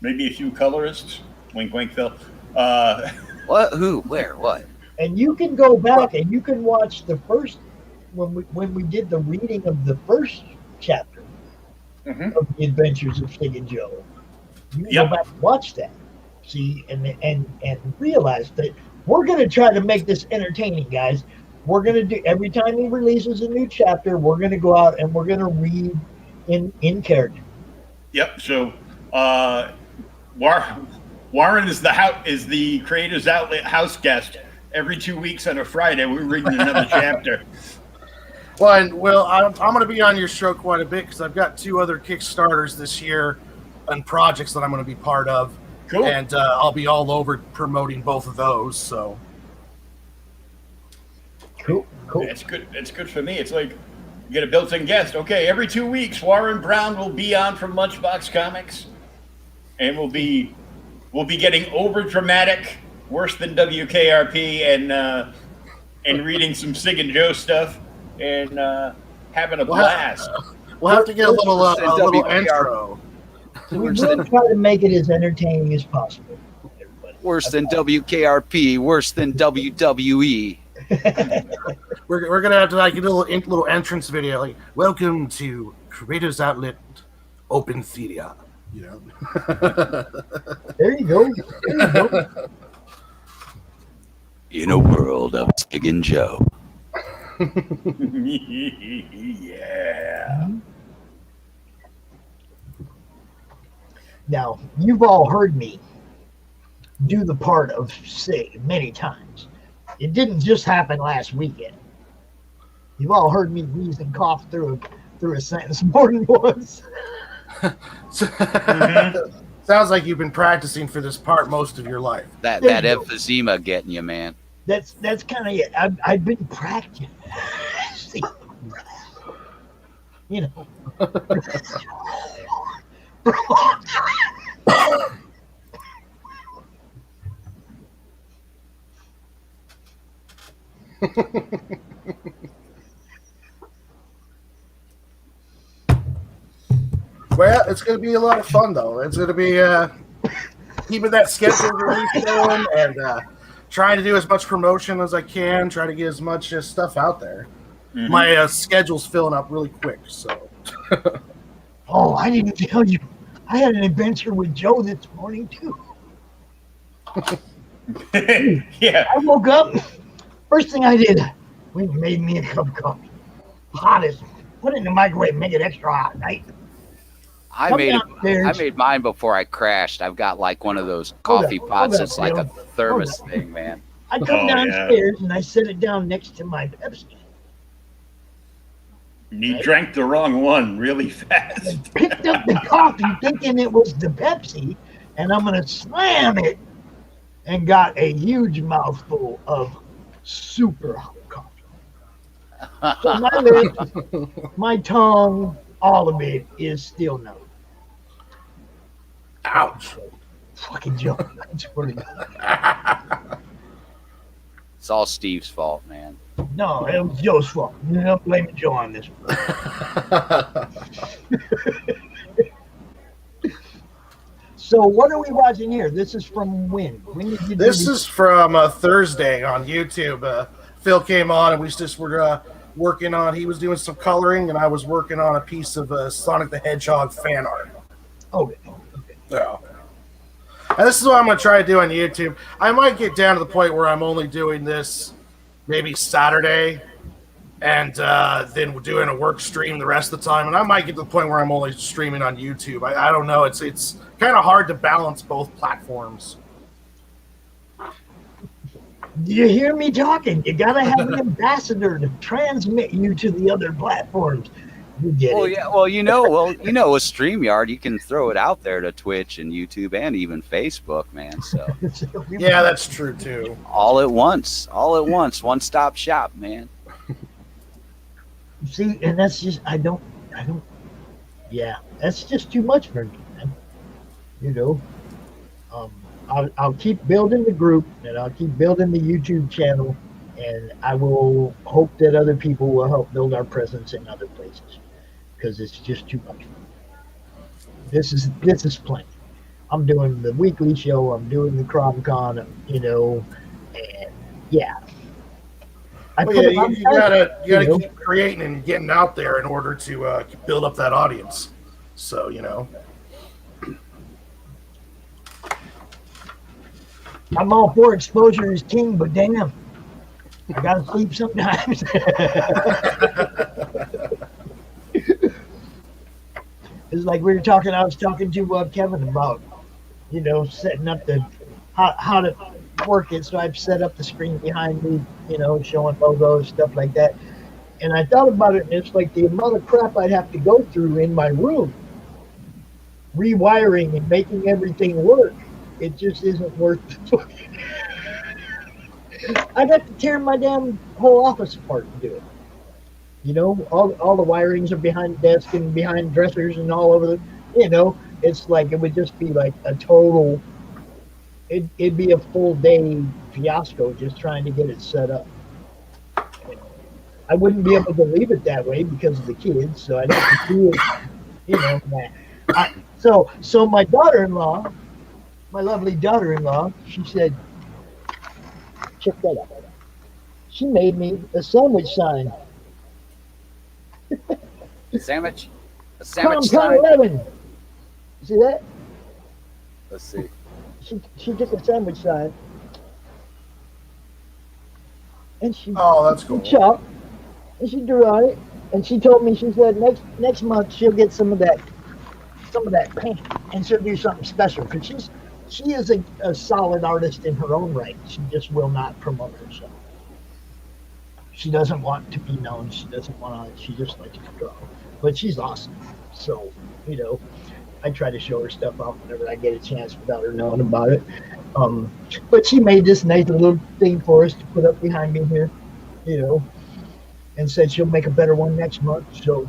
maybe a few colorists. Wink, wink, Phil. What? Who? Where? What? And you can go back and you can watch the first when we did the reading of the first chapter of the Adventures of Sig and Joe. You can go back and watch that, see, and realize that we're going to try to make this entertaining, guys. We're going to do every time he releases a new chapter. We're going to go out and we're going to read in character. Yep. So Warren is the Creators Outlet house guest. Every 2 weeks on a Friday, we're reading another chapter. Well, I'm going to be on your show quite a bit because I've got 2 other Kickstarters this year and projects that I'm going to be part of. Cool. And I'll be all over promoting both of those. So cool. It's good. It's good for me. It's like you get a built-in guest. Okay, every 2 weeks, Warren Brown will be on from Lunchbox Comics, and we'll be getting over dramatic, worse than WKRP, and reading some Sig and Joe stuff and having a blast. We'll have to get a little intro. We will try to make it as entertaining as possible. Worse than WKRP, worse than WWE. We're gonna have to like a little entrance video, like "Welcome to Creators Outlet Open Theater." There you go. In a world of Sig and Joe. Yeah. Now, you've all heard me do the part of sick many times. It didn't just happen last weekend. You've all heard me wheeze and cough through a sentence more than once. Sounds like you've been practicing for this part most of your life. That emphysema getting you, man. That's kind of it. I've been practicing. You know. Well, it's going to be a lot of fun, though. It's going to be keeping that schedule release going and trying to do as much promotion as I can, try to get as much stuff out there. Mm-hmm. My schedule's filling up really quick, so. Oh, I didn't tell you. I had an adventure with Joe this morning, too. Yeah. I woke up. First thing I did, we made me a cup of coffee. Hottest. Put it in the microwave, make it extra hot, right? I made mine before I crashed. I've got like one of those coffee pots that's like a thermos thing, man. I come downstairs and I set it down next to my Pepsi. You drank the wrong one really fast. I picked up the coffee thinking it was the Pepsi, and I'm going to slam it, and got a huge mouthful of super hot coffee. So my lips, my tongue, all of it is still numb. Ouch. Fucking Joe. It's all Steve's fault, man. No, it was Joe's fault. You don't blame Joe on this one. So what are we watching here? This is from when? When did you This is from Thursday on YouTube. Phil came on and we just were working on, he was doing some coloring and I was working on a piece of Sonic the Hedgehog fan art. Okay. Yeah. And this is what I'm going to try to do on YouTube. I might get down to the point where I'm only doing this maybe Saturday and then we're doing a work stream the rest of the time. And I might get to the point where I'm only streaming on YouTube. I don't know. It's kind of hard to balance both platforms. Do you hear me talking? You got to have an ambassador to transmit you to the other platforms. You get it. Yeah. Well, you know, with StreamYard, you can throw it out there to Twitch and YouTube and even Facebook, man. So yeah, that's true too. All at once, one-stop shop, man. See, and that's just yeah, that's just too much for me, man. You know, I'll keep building the group and I'll keep building the YouTube channel, and I will hope that other people will help build our presence in other places, because it's just too much. This is plenty. I'm doing the weekly show. I'm doing the CRoM Con, you know, and yeah. You gotta keep creating and getting out there in order to build up that audience. So, you know. I'm all for exposure is king, but damn, I gotta sleep sometimes. It's like we were talking. I was talking to Kevin about, you know, setting up the how to work it. So I've set up the screen behind me, you know, showing logos, stuff like that. And I thought about it, and it's like the amount of crap I'd have to go through in my room, rewiring and making everything work. It just isn't worth it. I'd have to tear my damn whole office apart to do it. You know, all the wirings are behind the desk and behind dressers and all over the, you know, it's like it would just be like a total, it'd be a full day fiasco just trying to get it set up. I wouldn't be able to leave it that way because of the kids, so I'd have to do it, you know. So my daughter-in-law, my lovely daughter-in-law, she said, check that out. She made me a sandwich sign. A sandwich CRoM sign. 11. See that? Let's see. She took a sandwich sign. And she that's cool. chopped, and she drew on it, and she told me, she said next month she'll get some of that paint, and she'll do something special, because she is a solid artist in her own right. She just will not promote herself. She doesn't want to be known. She doesn't want to. She just likes to draw. But she's awesome. So, you know, I try to show her stuff off whenever I get a chance without her knowing about it. But she made this nice little thing for us to put up behind me here, you know, and said she'll make a better one next month. So,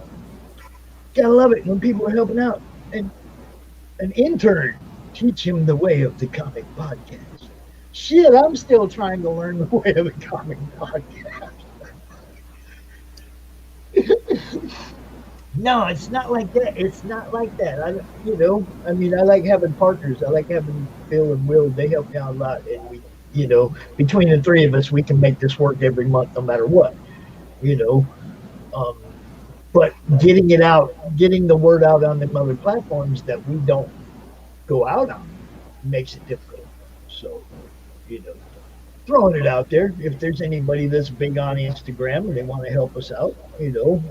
gotta love it when people are helping out. And an intern, teach him the way of the comic podcast. Shit, I'm still trying to learn the way of the comic podcast. No, it's not like that. It's not like that. I like having partners. I like having Phil and Will. They help me out a lot. And we, you know, between the three of us, we can make this work every month, no matter what, you know. But getting it out, getting the word out on them other platforms that we don't go out on makes it difficult. So, you know, throwing it out there. If there's anybody that's big on Instagram and they want to help us out, you know,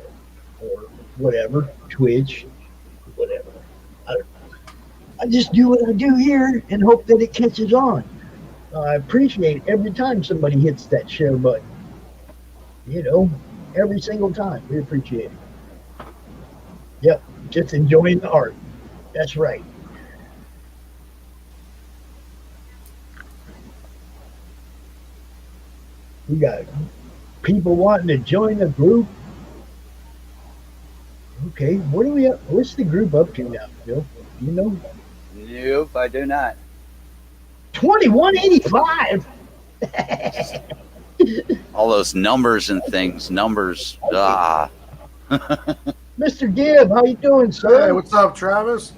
or whatever, Twitch, whatever. I don't know. I just do what I do here and hope that it catches on. I appreciate every time somebody hits that share button. You know, every single time. We appreciate it. Yep, just enjoying the art. That's right. We got people wanting to join the group. Okay, what are we up? What's the group up to now, Bill? Do you know? Nope, I do not. 2185. All those numbers and things. Numbers. Mr. Gibb, how you doing, sir? Hey, what's up, Travis?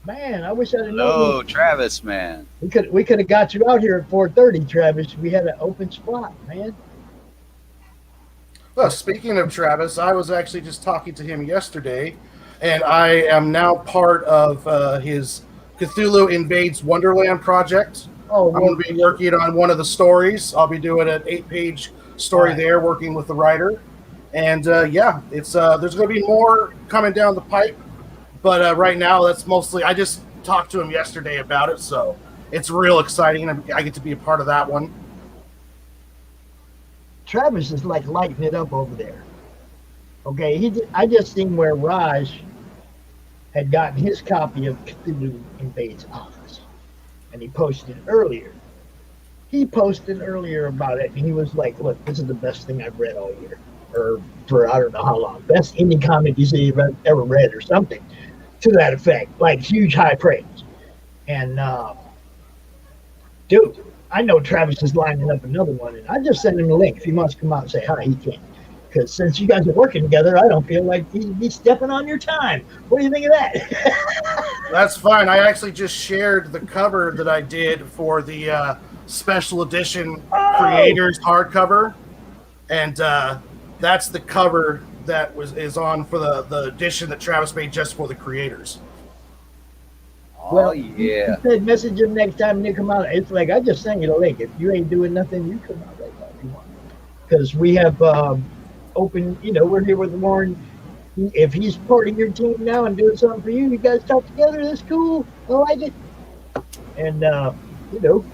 Man, I wish I'd have known. Hello, Travis, man. We could have got you out here at 4:30, Travis. We had an open spot, man. Well, speaking of Travis, I was actually just talking to him yesterday, and I am now part of his Cthulhu Invades Wonderland project. Oh, I'm going to be working on one of the stories. I'll be doing an 8-page story there, working with the writer. And yeah, it's there's going to be more coming down the pipe, but right now that's mostly. I just talked to him yesterday about it, so it's real exciting. I get to be a part of that one. Travis is like lighting it up over there. Okay, I just seen where Raj had gotten his copy of Cthulhu Invades Oz, and he posted earlier. He posted earlier about it, and he was like, "Look, this is the best thing I've read all year, or for I don't know how long. Best indie comic you've ever read, or something to that effect. Like huge high praise." And dude, I know Travis is lining up another one, and I just sent him a link. If he wants to come out and say hi, he can. Because since you guys are working together, I don't feel like he'd be stepping on your time. What do you think of that? That's fine. I actually just shared the cover that I did for the special edition creators hardcover, and that's the cover that is on for the edition that Travis made just for the creators. Well, yeah. He said message him next time they come out. It's like I just sent you the link. If you ain't doing nothing, you come out right now if you want. Because we have open, you know, we're here with Warren. If he's part of your team now and doing something for you, you guys talk together. That's cool. I like it. And you know.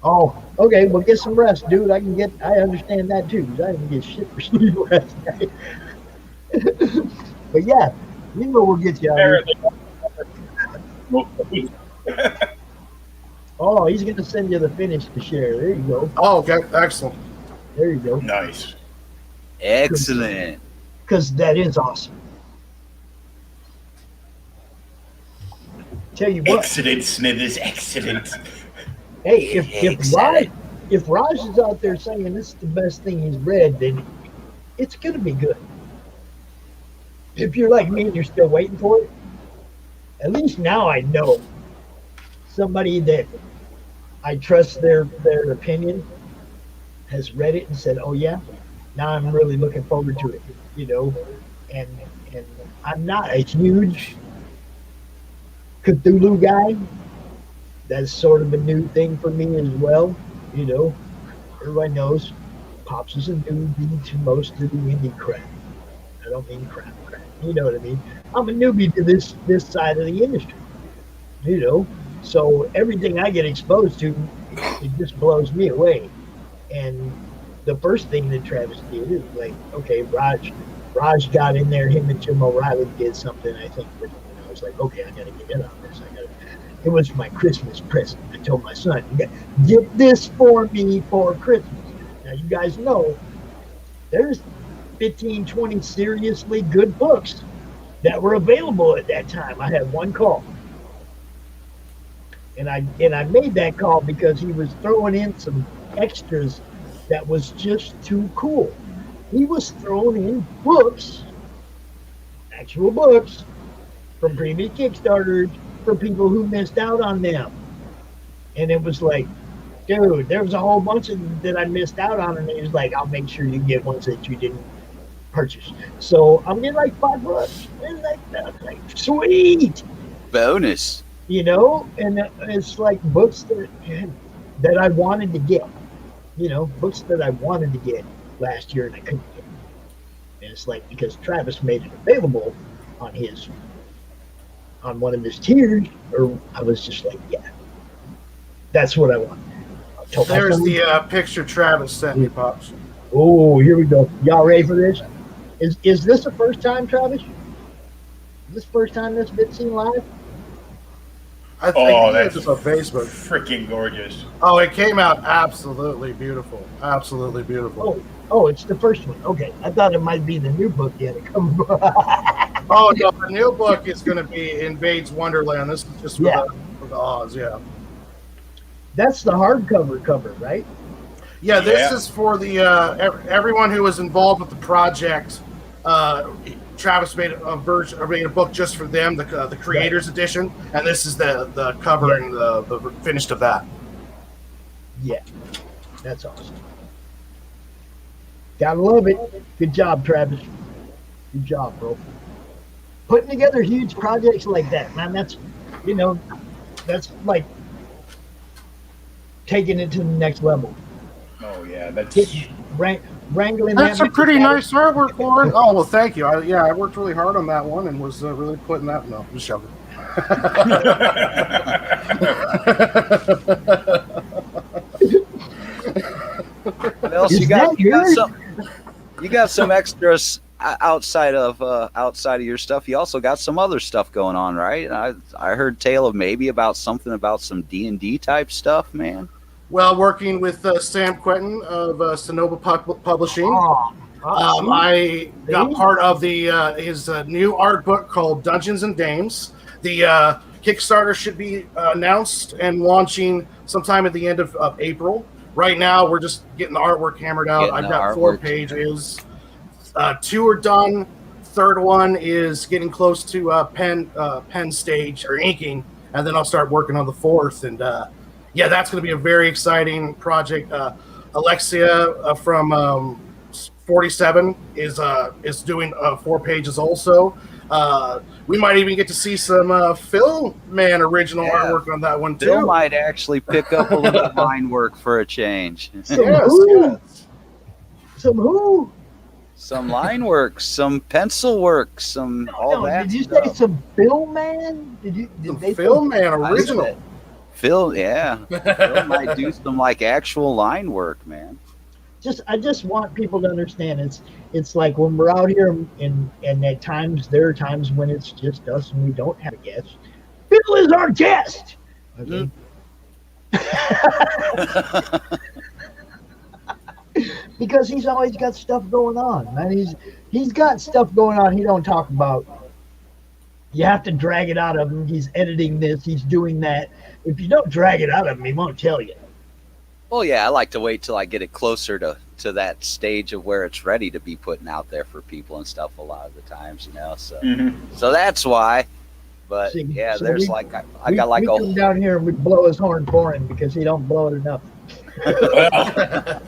Oh, okay. Well, get some rest, dude. I understand that too, because I didn't get shit for sleep last night. But yeah, you know we'll get you out here. Oh, he's going to send you the finish to share. There you go. Oh, okay. Excellent. There you go. Nice. Excellent. Because that is awesome. Tell you what. Excellent, Smithers. Excellent. Hey, if Raj is out there saying this is the best thing he's read, then it's going to be good. If you're like me and you're still waiting for it, at least now I know somebody that I trust their opinion has read it and said, "Oh yeah, now I'm really looking forward to it." You know, and I'm not a huge Cthulhu guy. That's sort of a new thing for me as well. You know, everybody knows Pops is a newbie to most of the indie crap. I don't mean crap. You know what I mean? I'm a newbie to this side of the industry. You know, So everything I get exposed to, it just blows me away. And the first thing that Travis did is like, okay, Raj got in there. Him and Jim O'Reilly did something. I think, and I was like, okay, I got to get in on this. It was my Christmas present. I told my son, get this for me for Christmas. Now you guys know there's 15, 20 seriously good books that were available at that time. I had one call. And I made that call because he was throwing in some extras that was just too cool. He was throwing in books, actual books, from previous Kickstarters for people who missed out on them. And it was like, dude, there was a whole bunch of them that I missed out on, and he was like, I'll make sure you get ones that you didn't purchase. So I'm getting like $5. And like, sweet bonus. You know, and it's like books that I wanted to get. You know, books that I wanted to get last year and I couldn't get. And it's like because Travis made it available on one of his tiers, or I was just like, yeah, that's what I want. There's the picture Travis sent me, Pops. Oh, here we go. Y'all ready for this? Is this the first time, Travis? Is this the first time this been seen live? I think that's just on Facebook. Freaking gorgeous. Oh, it came out absolutely beautiful. Absolutely beautiful. Oh, it's the first one. Okay, I thought it might be the new book you had to come. Oh no, the new book is going to be Invades Wonderland. This is just for the Oz, yeah. That's the hardcover cover, right? Yeah, this is for the everyone who was involved with the project. Travis made a version, or made a book just for them, the creators edition, and this is the cover and the finished of that. Yeah, that's awesome. Gotta love it. Good job, Travis. Good job, bro. Putting together huge projects like that, man. That's that's like taking it to the next level. Oh yeah, that's wrangling. That's a pretty nice artwork, Warren. Oh well, thank you. I worked really hard on that one and was really putting that. No, just joking. What else you got? You got some extras outside of your stuff. You also got some other stuff going on, right? I heard tale of maybe about something about some D&D type stuff, man. Well, working with Sam Quentin of Sonoma Publishing, I got part of his new art book called Dungeons and Dames. The Kickstarter should be announced and launching sometime at the end of April. Right now, we're just getting the artwork hammered out. I've got 4 pages. 2 are done. Third one is getting close to pen stage or inking, and then I'll start working on the 4th. And yeah, that's going to be a very exciting project. Alexia from 47 is doing 4 pages also. We might even get to see some Phil Man original artwork on that one too. Phil might actually pick up a little line work for a change. Yes. Some who? Some line work, some pencil work, some all that. Did you stuff. say some Phil Man? Did they Phil Man original? Phil, yeah. Phil might do some like actual line work, man. I just want people to understand it's like when we're out here and at times there are times when it's just us and we don't have a guest. Phil is our guest. Okay. Because he's always got stuff going on, man. He's got stuff going on he don't talk about. You have to drag it out of him. He's editing this, he's doing that. If you don't drag it out of him, he won't tell you. Well, yeah, I like to wait till I get it closer to that stage of where it's ready to be putting out there for people and stuff a lot of the times, So so that's why. But yeah, there's I got like we come down here and we blow his horn for him because he don't blow it enough. Well,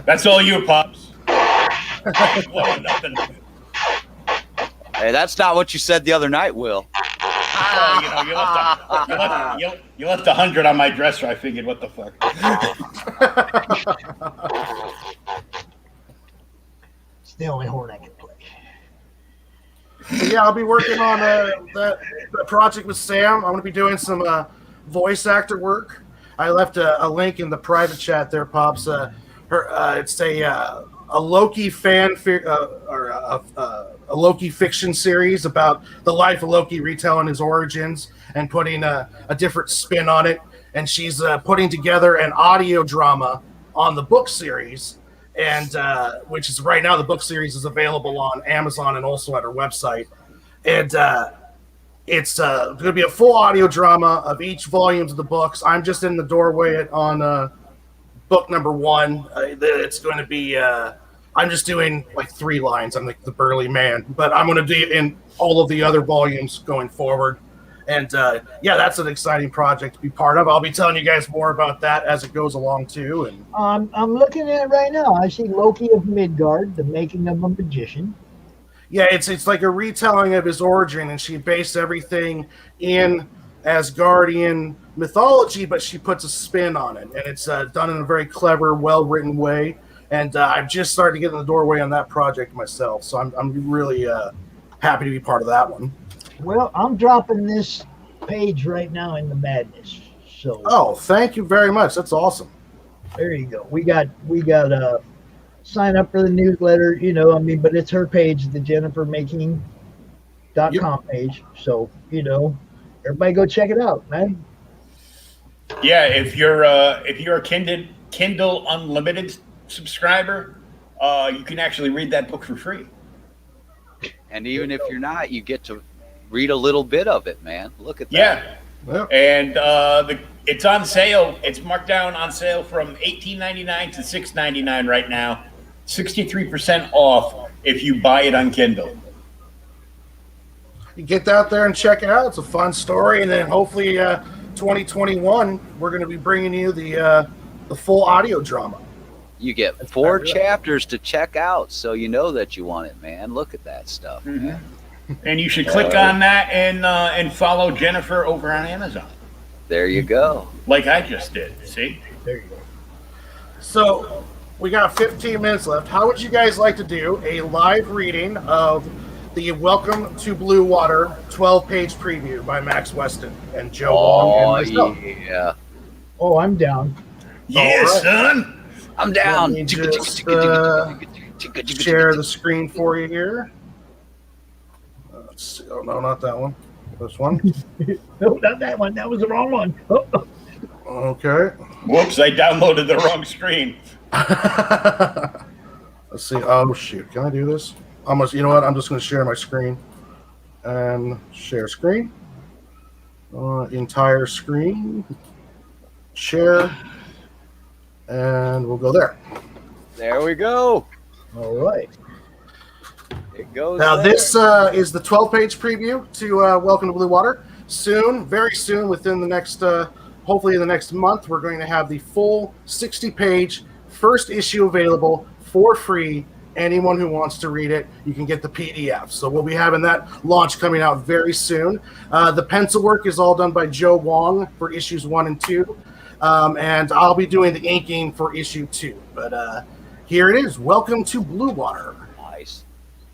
that's all you, Pops. Nothing. Hey, that's not what you said the other night, Will. You left 100 on my dresser. I figured, what the fuck? It's the only horn I can play. So yeah, I'll be working on that project with Sam. I'm going to be doing some voice actor work. I left a link in the private chat there, Pops. It's a Loki a Loki fiction series about the life of Loki, retelling his origins and putting a different spin on it. And she's putting together an audio drama on the book series, and which is right now the book series is available on Amazon and also at her website. And it's going to be a full audio drama of each volumes of the books. I'm just in the doorway on book number 1. It's going to be I'm just doing like 3 lines. I'm like the burly man, but I'm going to do in all of the other volumes going forward. And yeah, that's an exciting project to be part of. I'll be telling you guys more about that as it goes along too. And I'm looking at it right now. I see Loki of Midgard, the making of a magician. yeah, it's like a retelling of his origin, and she based everything in Asgardian mythology, but she puts a spin on it, and it's done in a very clever, well-written way. And I've just started to get in the doorway on that project myself, so I'm really happy to be part of that one. Well, I'm dropping this page right now in the madness. So oh, thank you very much. That's awesome. There you go. We got sign up for the newsletter, but it's her page, the JenniferMaking.com page. So, everybody go check it out, man. Yeah, if you're a Kindle Unlimited subscriber, you can actually read that book for free. And even if you're not, you get to read a little bit of it, man. Look at that. Yeah. And it's on sale. It's marked down on sale from $18.99 to $6.99 right now. 63% off if you buy it on Kindle. You get out there and check it out. It's a fun story, and then hopefully 2021 we're going to be bringing you the full audio drama. You get 4 chapters to check out, so you know that you want it, man. Look at that stuff. Mm-hmm. And you should click on that and follow Jennifer over on Amazon. There you go. Like I just did. See? There you go. So we got 15 minutes left. How would you guys like to do a live reading of the Welcome to Blue Water 12-page preview by Maxx Weston and Joe Wong and myself? Yeah. Oh, I'm down. Yeah, son. I'm down. Let me just share the screen for you here. Let's see. Oh, no, not that one. This one. No, not that one. That was the wrong one. Oh. Okay. Whoops, I downloaded the wrong screen. Let's see. Oh, shoot. Can I do this? You know what? I'm just going to share my screen. And share screen. Entire screen. Share. And we'll go there. There we go. All right. It goes. Now, there. this is the 12-page preview to Welcome to Blue Water. Soon, very soon, within the next, hopefully in the next month, we're going to have the full 60-page first issue available for free. Anyone who wants to read it, you can get the PDF. So we'll be having that launch coming out very soon. The pencil work is all done by Joe Wong for issues 1 and 2. And I'll be doing the inking for issue 2. But here it is. Welcome to Blue Water. Nice.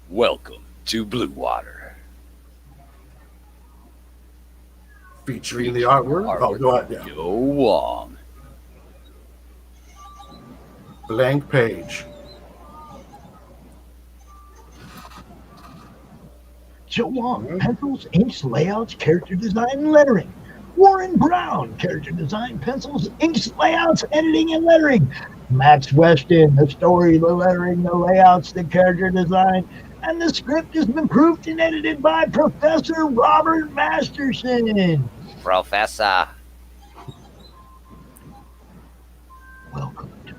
Welcome to Blue Water. Featuring the artwork. Oh, go ahead. Yeah. Joe Wong. Blank page. Joe Wong, pencils, inks, layouts, character design, and lettering. Warren Brown, character design, pencils, inks, layouts, editing, and lettering. Maxx Weston, the story, the lettering, the layouts, the character design, and the script has been proofed and edited by Professor Robert Masterson. Professor. Welcome to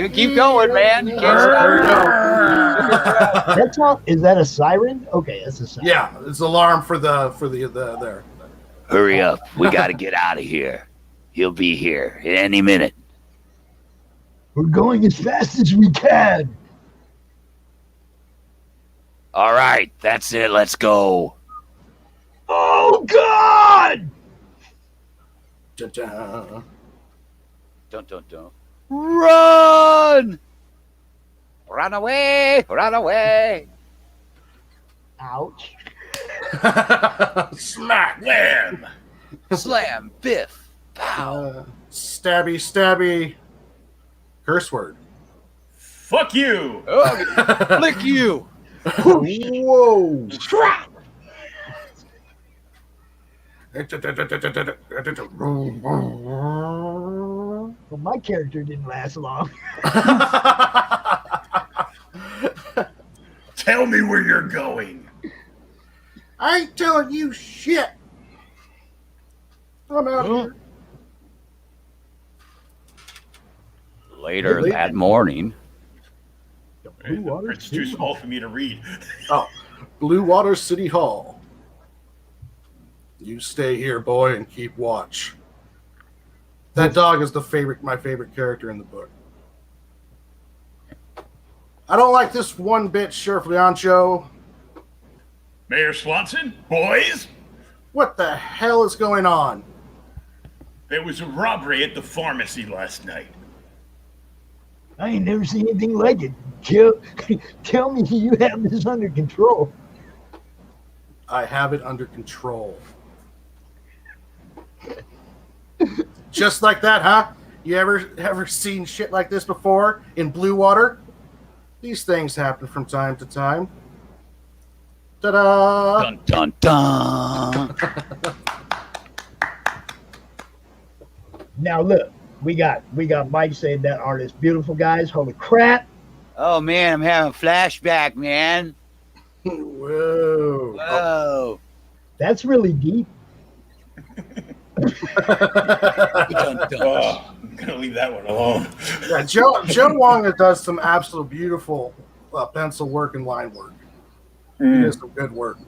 Keep going, man. You can't stop. That's all. Is that a siren? Okay, that's a siren. Yeah, it's alarm for the there. Hurry up. We got to get out of here. He'll be here any minute. We're going as fast as we can. All right, that's it. Let's go. Oh, God! Da-da. Dun. Run! Run away! Run away! Ouch. Smack. Wham! Slam, biff, pow. Stabby, stabby. Curse word. Fuck you. Flick you. Whoa. Well, my character didn't last long. Tell me where you're going. I ain't telling you shit. I'm out here. Later that morning. It's too small for me to read. Oh, Blue Water City Hall. You stay here, boy, and keep watch. That dog is my favorite character in the book. I don't like this one bit, Sheriff Leoncho. Mayor Swanson, boys. What the hell is going on? There was a robbery at the pharmacy last night. I ain't never seen anything like it. Tell me you have this under control. I have it under control. Just like that, huh? You ever seen shit like this before in Blue Water? These things happen from time to time. Ta-da! Dun dun dun. Now look, we got Mike saying that art is beautiful, guys. Holy crap! Oh man, I'm having a flashback, man. Whoa! Whoa! That's really deep. Oh, I'm gonna leave that one alone. Yeah, Joe Wong does some absolute beautiful pencil work and line work. He does some good work.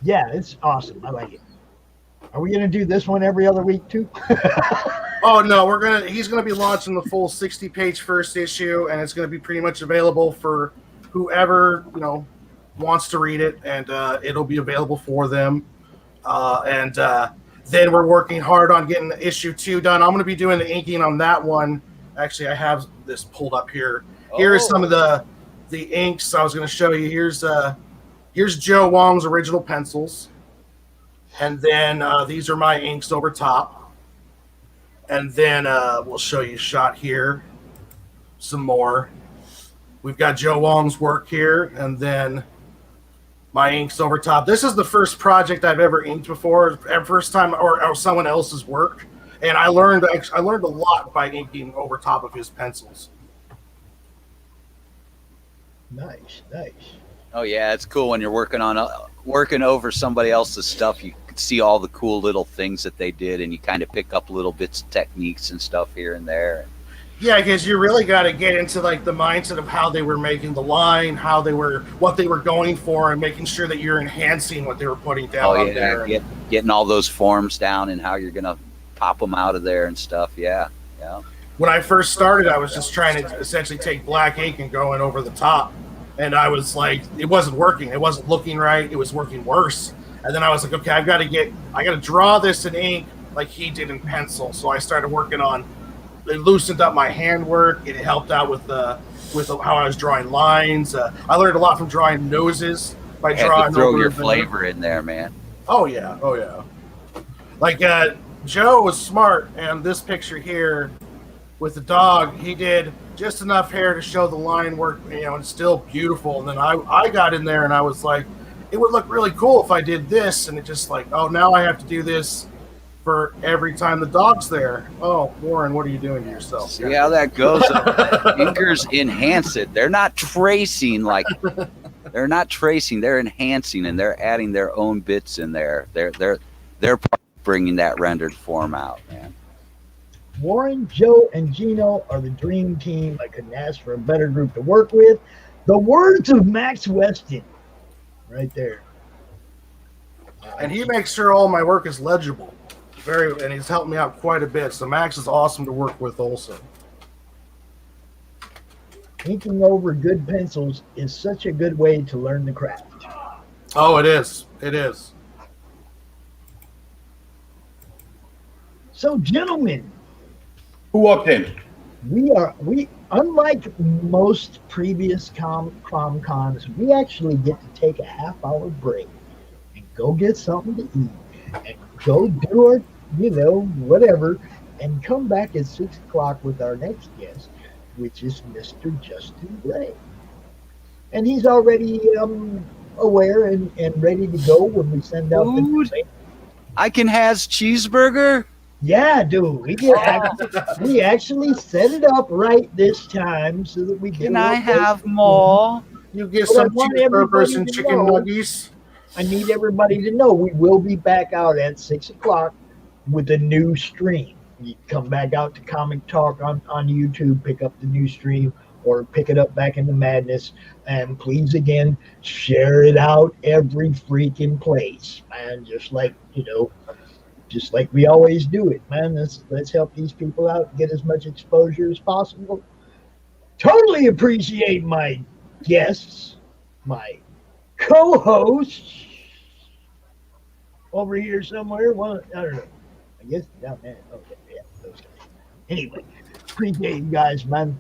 Yeah, it's awesome. I like it. Are we gonna do this one every other week too? Oh no, he's gonna be launching the full 60-page first issue, and it's gonna be pretty much available for whoever wants to read it, and it'll be available for them. Then we're working hard on getting issue 2 done. I'm gonna be doing the inking on that one. Actually, I have this pulled up here. Here is some of the inks I was gonna show you. Here's Joe Wong's original pencils. And then these are my inks over top. And then we'll show you a shot here. Some more. We've got Joe Wong's work here. And then my inks over top. This is the first project I've ever inked before. First time or someone else's work. And I learned a lot by inking over top of his pencils. Nice. Oh yeah, it's cool when you're working over somebody else's stuff. You can see all the cool little things that they did, and you kind of pick up little bits of techniques and stuff here and there. Yeah, because you really got to get into like the mindset of how they were making the line, what they were going for, and making sure that you're enhancing what they were putting down on there. Getting all those forms down and how you're gonna pop them out of there and stuff. Yeah. When I first started, I was just trying to essentially take black ink and going over the top, and I was like, it wasn't working. It wasn't looking right. It was working worse. And then I was like, okay, I got to draw this in ink like he did in pencil. So I started working on. It loosened up my handwork. It helped out with how I was drawing lines. I learned a lot from drawing noses by drawing. Throw your flavor in there, man. Oh yeah. Like Joe was smart, and this picture here with the dog, he did just enough hair to show the line work, and it's still beautiful. And then I got in there and I was like, it would look really cool if I did this, and it just like, oh, now I have to do this for every time the dog's there. Oh, Warren, what are you doing to yourself? See how that goes? Inkers enhance it. They're not tracing they're enhancing, and they're adding their own bits in there. They're part of bringing that rendered form out, man. Warren, Joe, and Gino are the dream team. I couldn't ask for a better group to work with. The words of Maxx Weston, right there. And he makes sure all my work is legible. And he's helped me out quite a bit. So Maxx is awesome to work with also. Inking over good pencils is such a good way to learn the craft. Oh, it is. It is. So, gentlemen, who walked in? unlike most previous CRoM Cons, we actually get to take a half-hour break and go get something to eat and go do our, whatever, and come back at 6 o'clock with our next guest, which is Mr. Justin Gray. And he's already aware and ready to go when we send out the. I can has cheeseburger. Yeah, dude. We actually set it up right this time so that we can. I have more? You get some cheeseburgers and chicken nuggets. I need everybody to know we will be back out at 6 o'clock with a new stream. You come back out to Comic Talk on YouTube, pick up the new stream, or pick it up back in the madness. And please, again, share it out every freaking place, man. Just like we always do it, man. Let's help these people out, get as much exposure as possible. Totally appreciate my guests, my co-hosts over here somewhere. Well, I don't know. I guess down there. Okay, yeah, those guys. Anyway, appreciate you guys, man.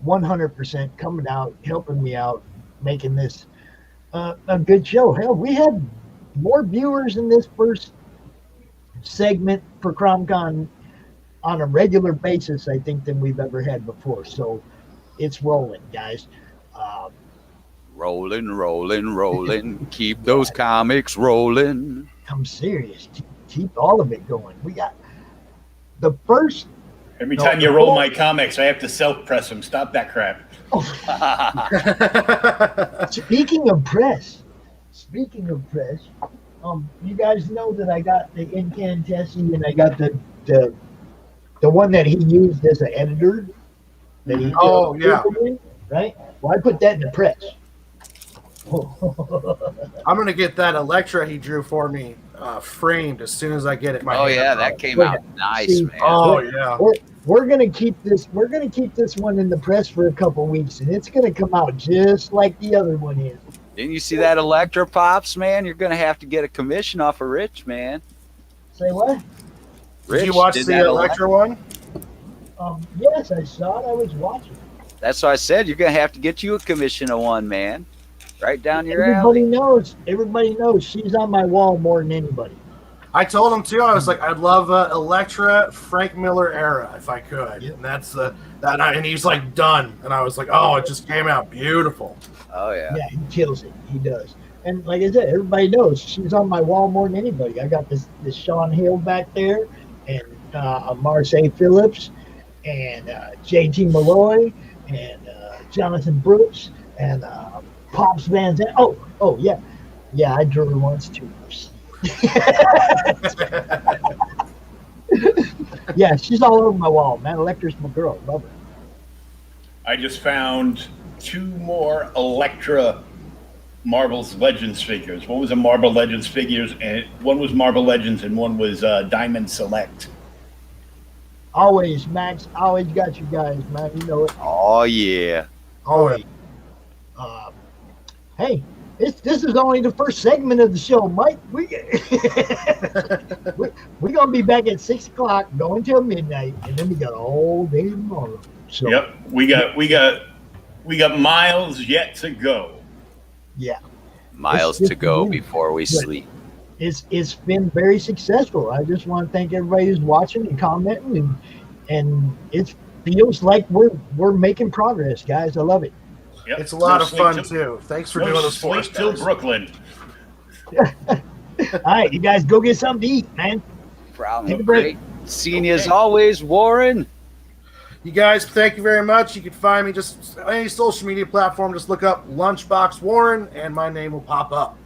100% coming out, helping me out, making this a good show. Hell, we had more viewers in this first segment for CRoM Con on a regular basis, I think, than we've ever had before. So it's rolling, guys. Rolling. Keep those comics rolling. I'm serious. Keep all of it going. We got the first. Every time you roll my comics, I have to self-press them. Stop that crap. Speaking of press, you guys know that I got the Incantessi and I got the one that he used as an editor. That he right? Well, I put that in the press. I'm gonna get that Electra he drew for me framed as soon as I get it. That came out nice, man. Oh yeah. We're gonna keep this. We're gonna keep this one in the press for a couple weeks, and it's gonna come out just like the other one is. Didn't you see that Electra, Pops, man? You're gonna have to get a commission off of Rich, man. Say what? Did you watch the Electra one? Yes, I saw it. I was watching. That's why I said you're gonna have to get you a commission of one, man. Right down your alley. Everybody knows she's on my wall more than anybody. I told him too. I was like, I'd love Electra Frank Miller era if I could. Yep. And that's and he's like done. And I was like, oh, it just came out beautiful. Oh yeah. Yeah, he kills it. He does. And like I said, everybody knows she's on my wall more than anybody. I got this Sean Hill back there, and Marseille Phillips, and JT Malloy, and Jonathan Brooks, and Pops Van Zant. Oh yeah. Yeah, I drew her once too. Yeah, she's all over my wall, man. Electra's my girl. Love her. I just found 2 more Electra Marvel's Legends figures. One was a Marvel Legends figures, and one was Marvel Legends, and one was Diamond Select. Always, Max. Always got you guys, man. You know it. Oh yeah. Always. Hey, this is only the first segment of the show, Mike. We're gonna be back at 6 o'clock, going till midnight, and then we got all day tomorrow. So, yep, we got miles yet to go. Yeah, miles to go before we sleep. It's been very successful. I just want to thank everybody who's watching and commenting, and it feels like we're making progress, guys. I love it. Yep. It's a lot of fun too. Thanks for doing this for us, till Brooklyn. All right, you guys go get something to eat, man. Take a break. Seeing you as always, Warren. You guys, thank you very much. You can find me just on any social media platform. Just look up Lunchbox Warren, and my name will pop up.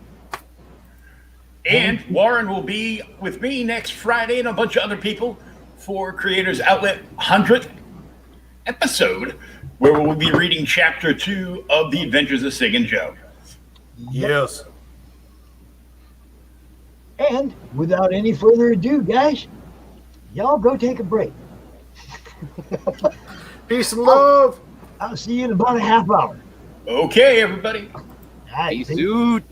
And Warren will be with me next Friday and a bunch of other people for Creators Outlet 100th episode, where we'll be reading Chapter 2 of The Adventures of Sig and Joe. Yes. And without any further ado, guys, y'all go take a break. Peace and love. I'll see you in about a half hour. Okay, everybody. All right, peace, dude.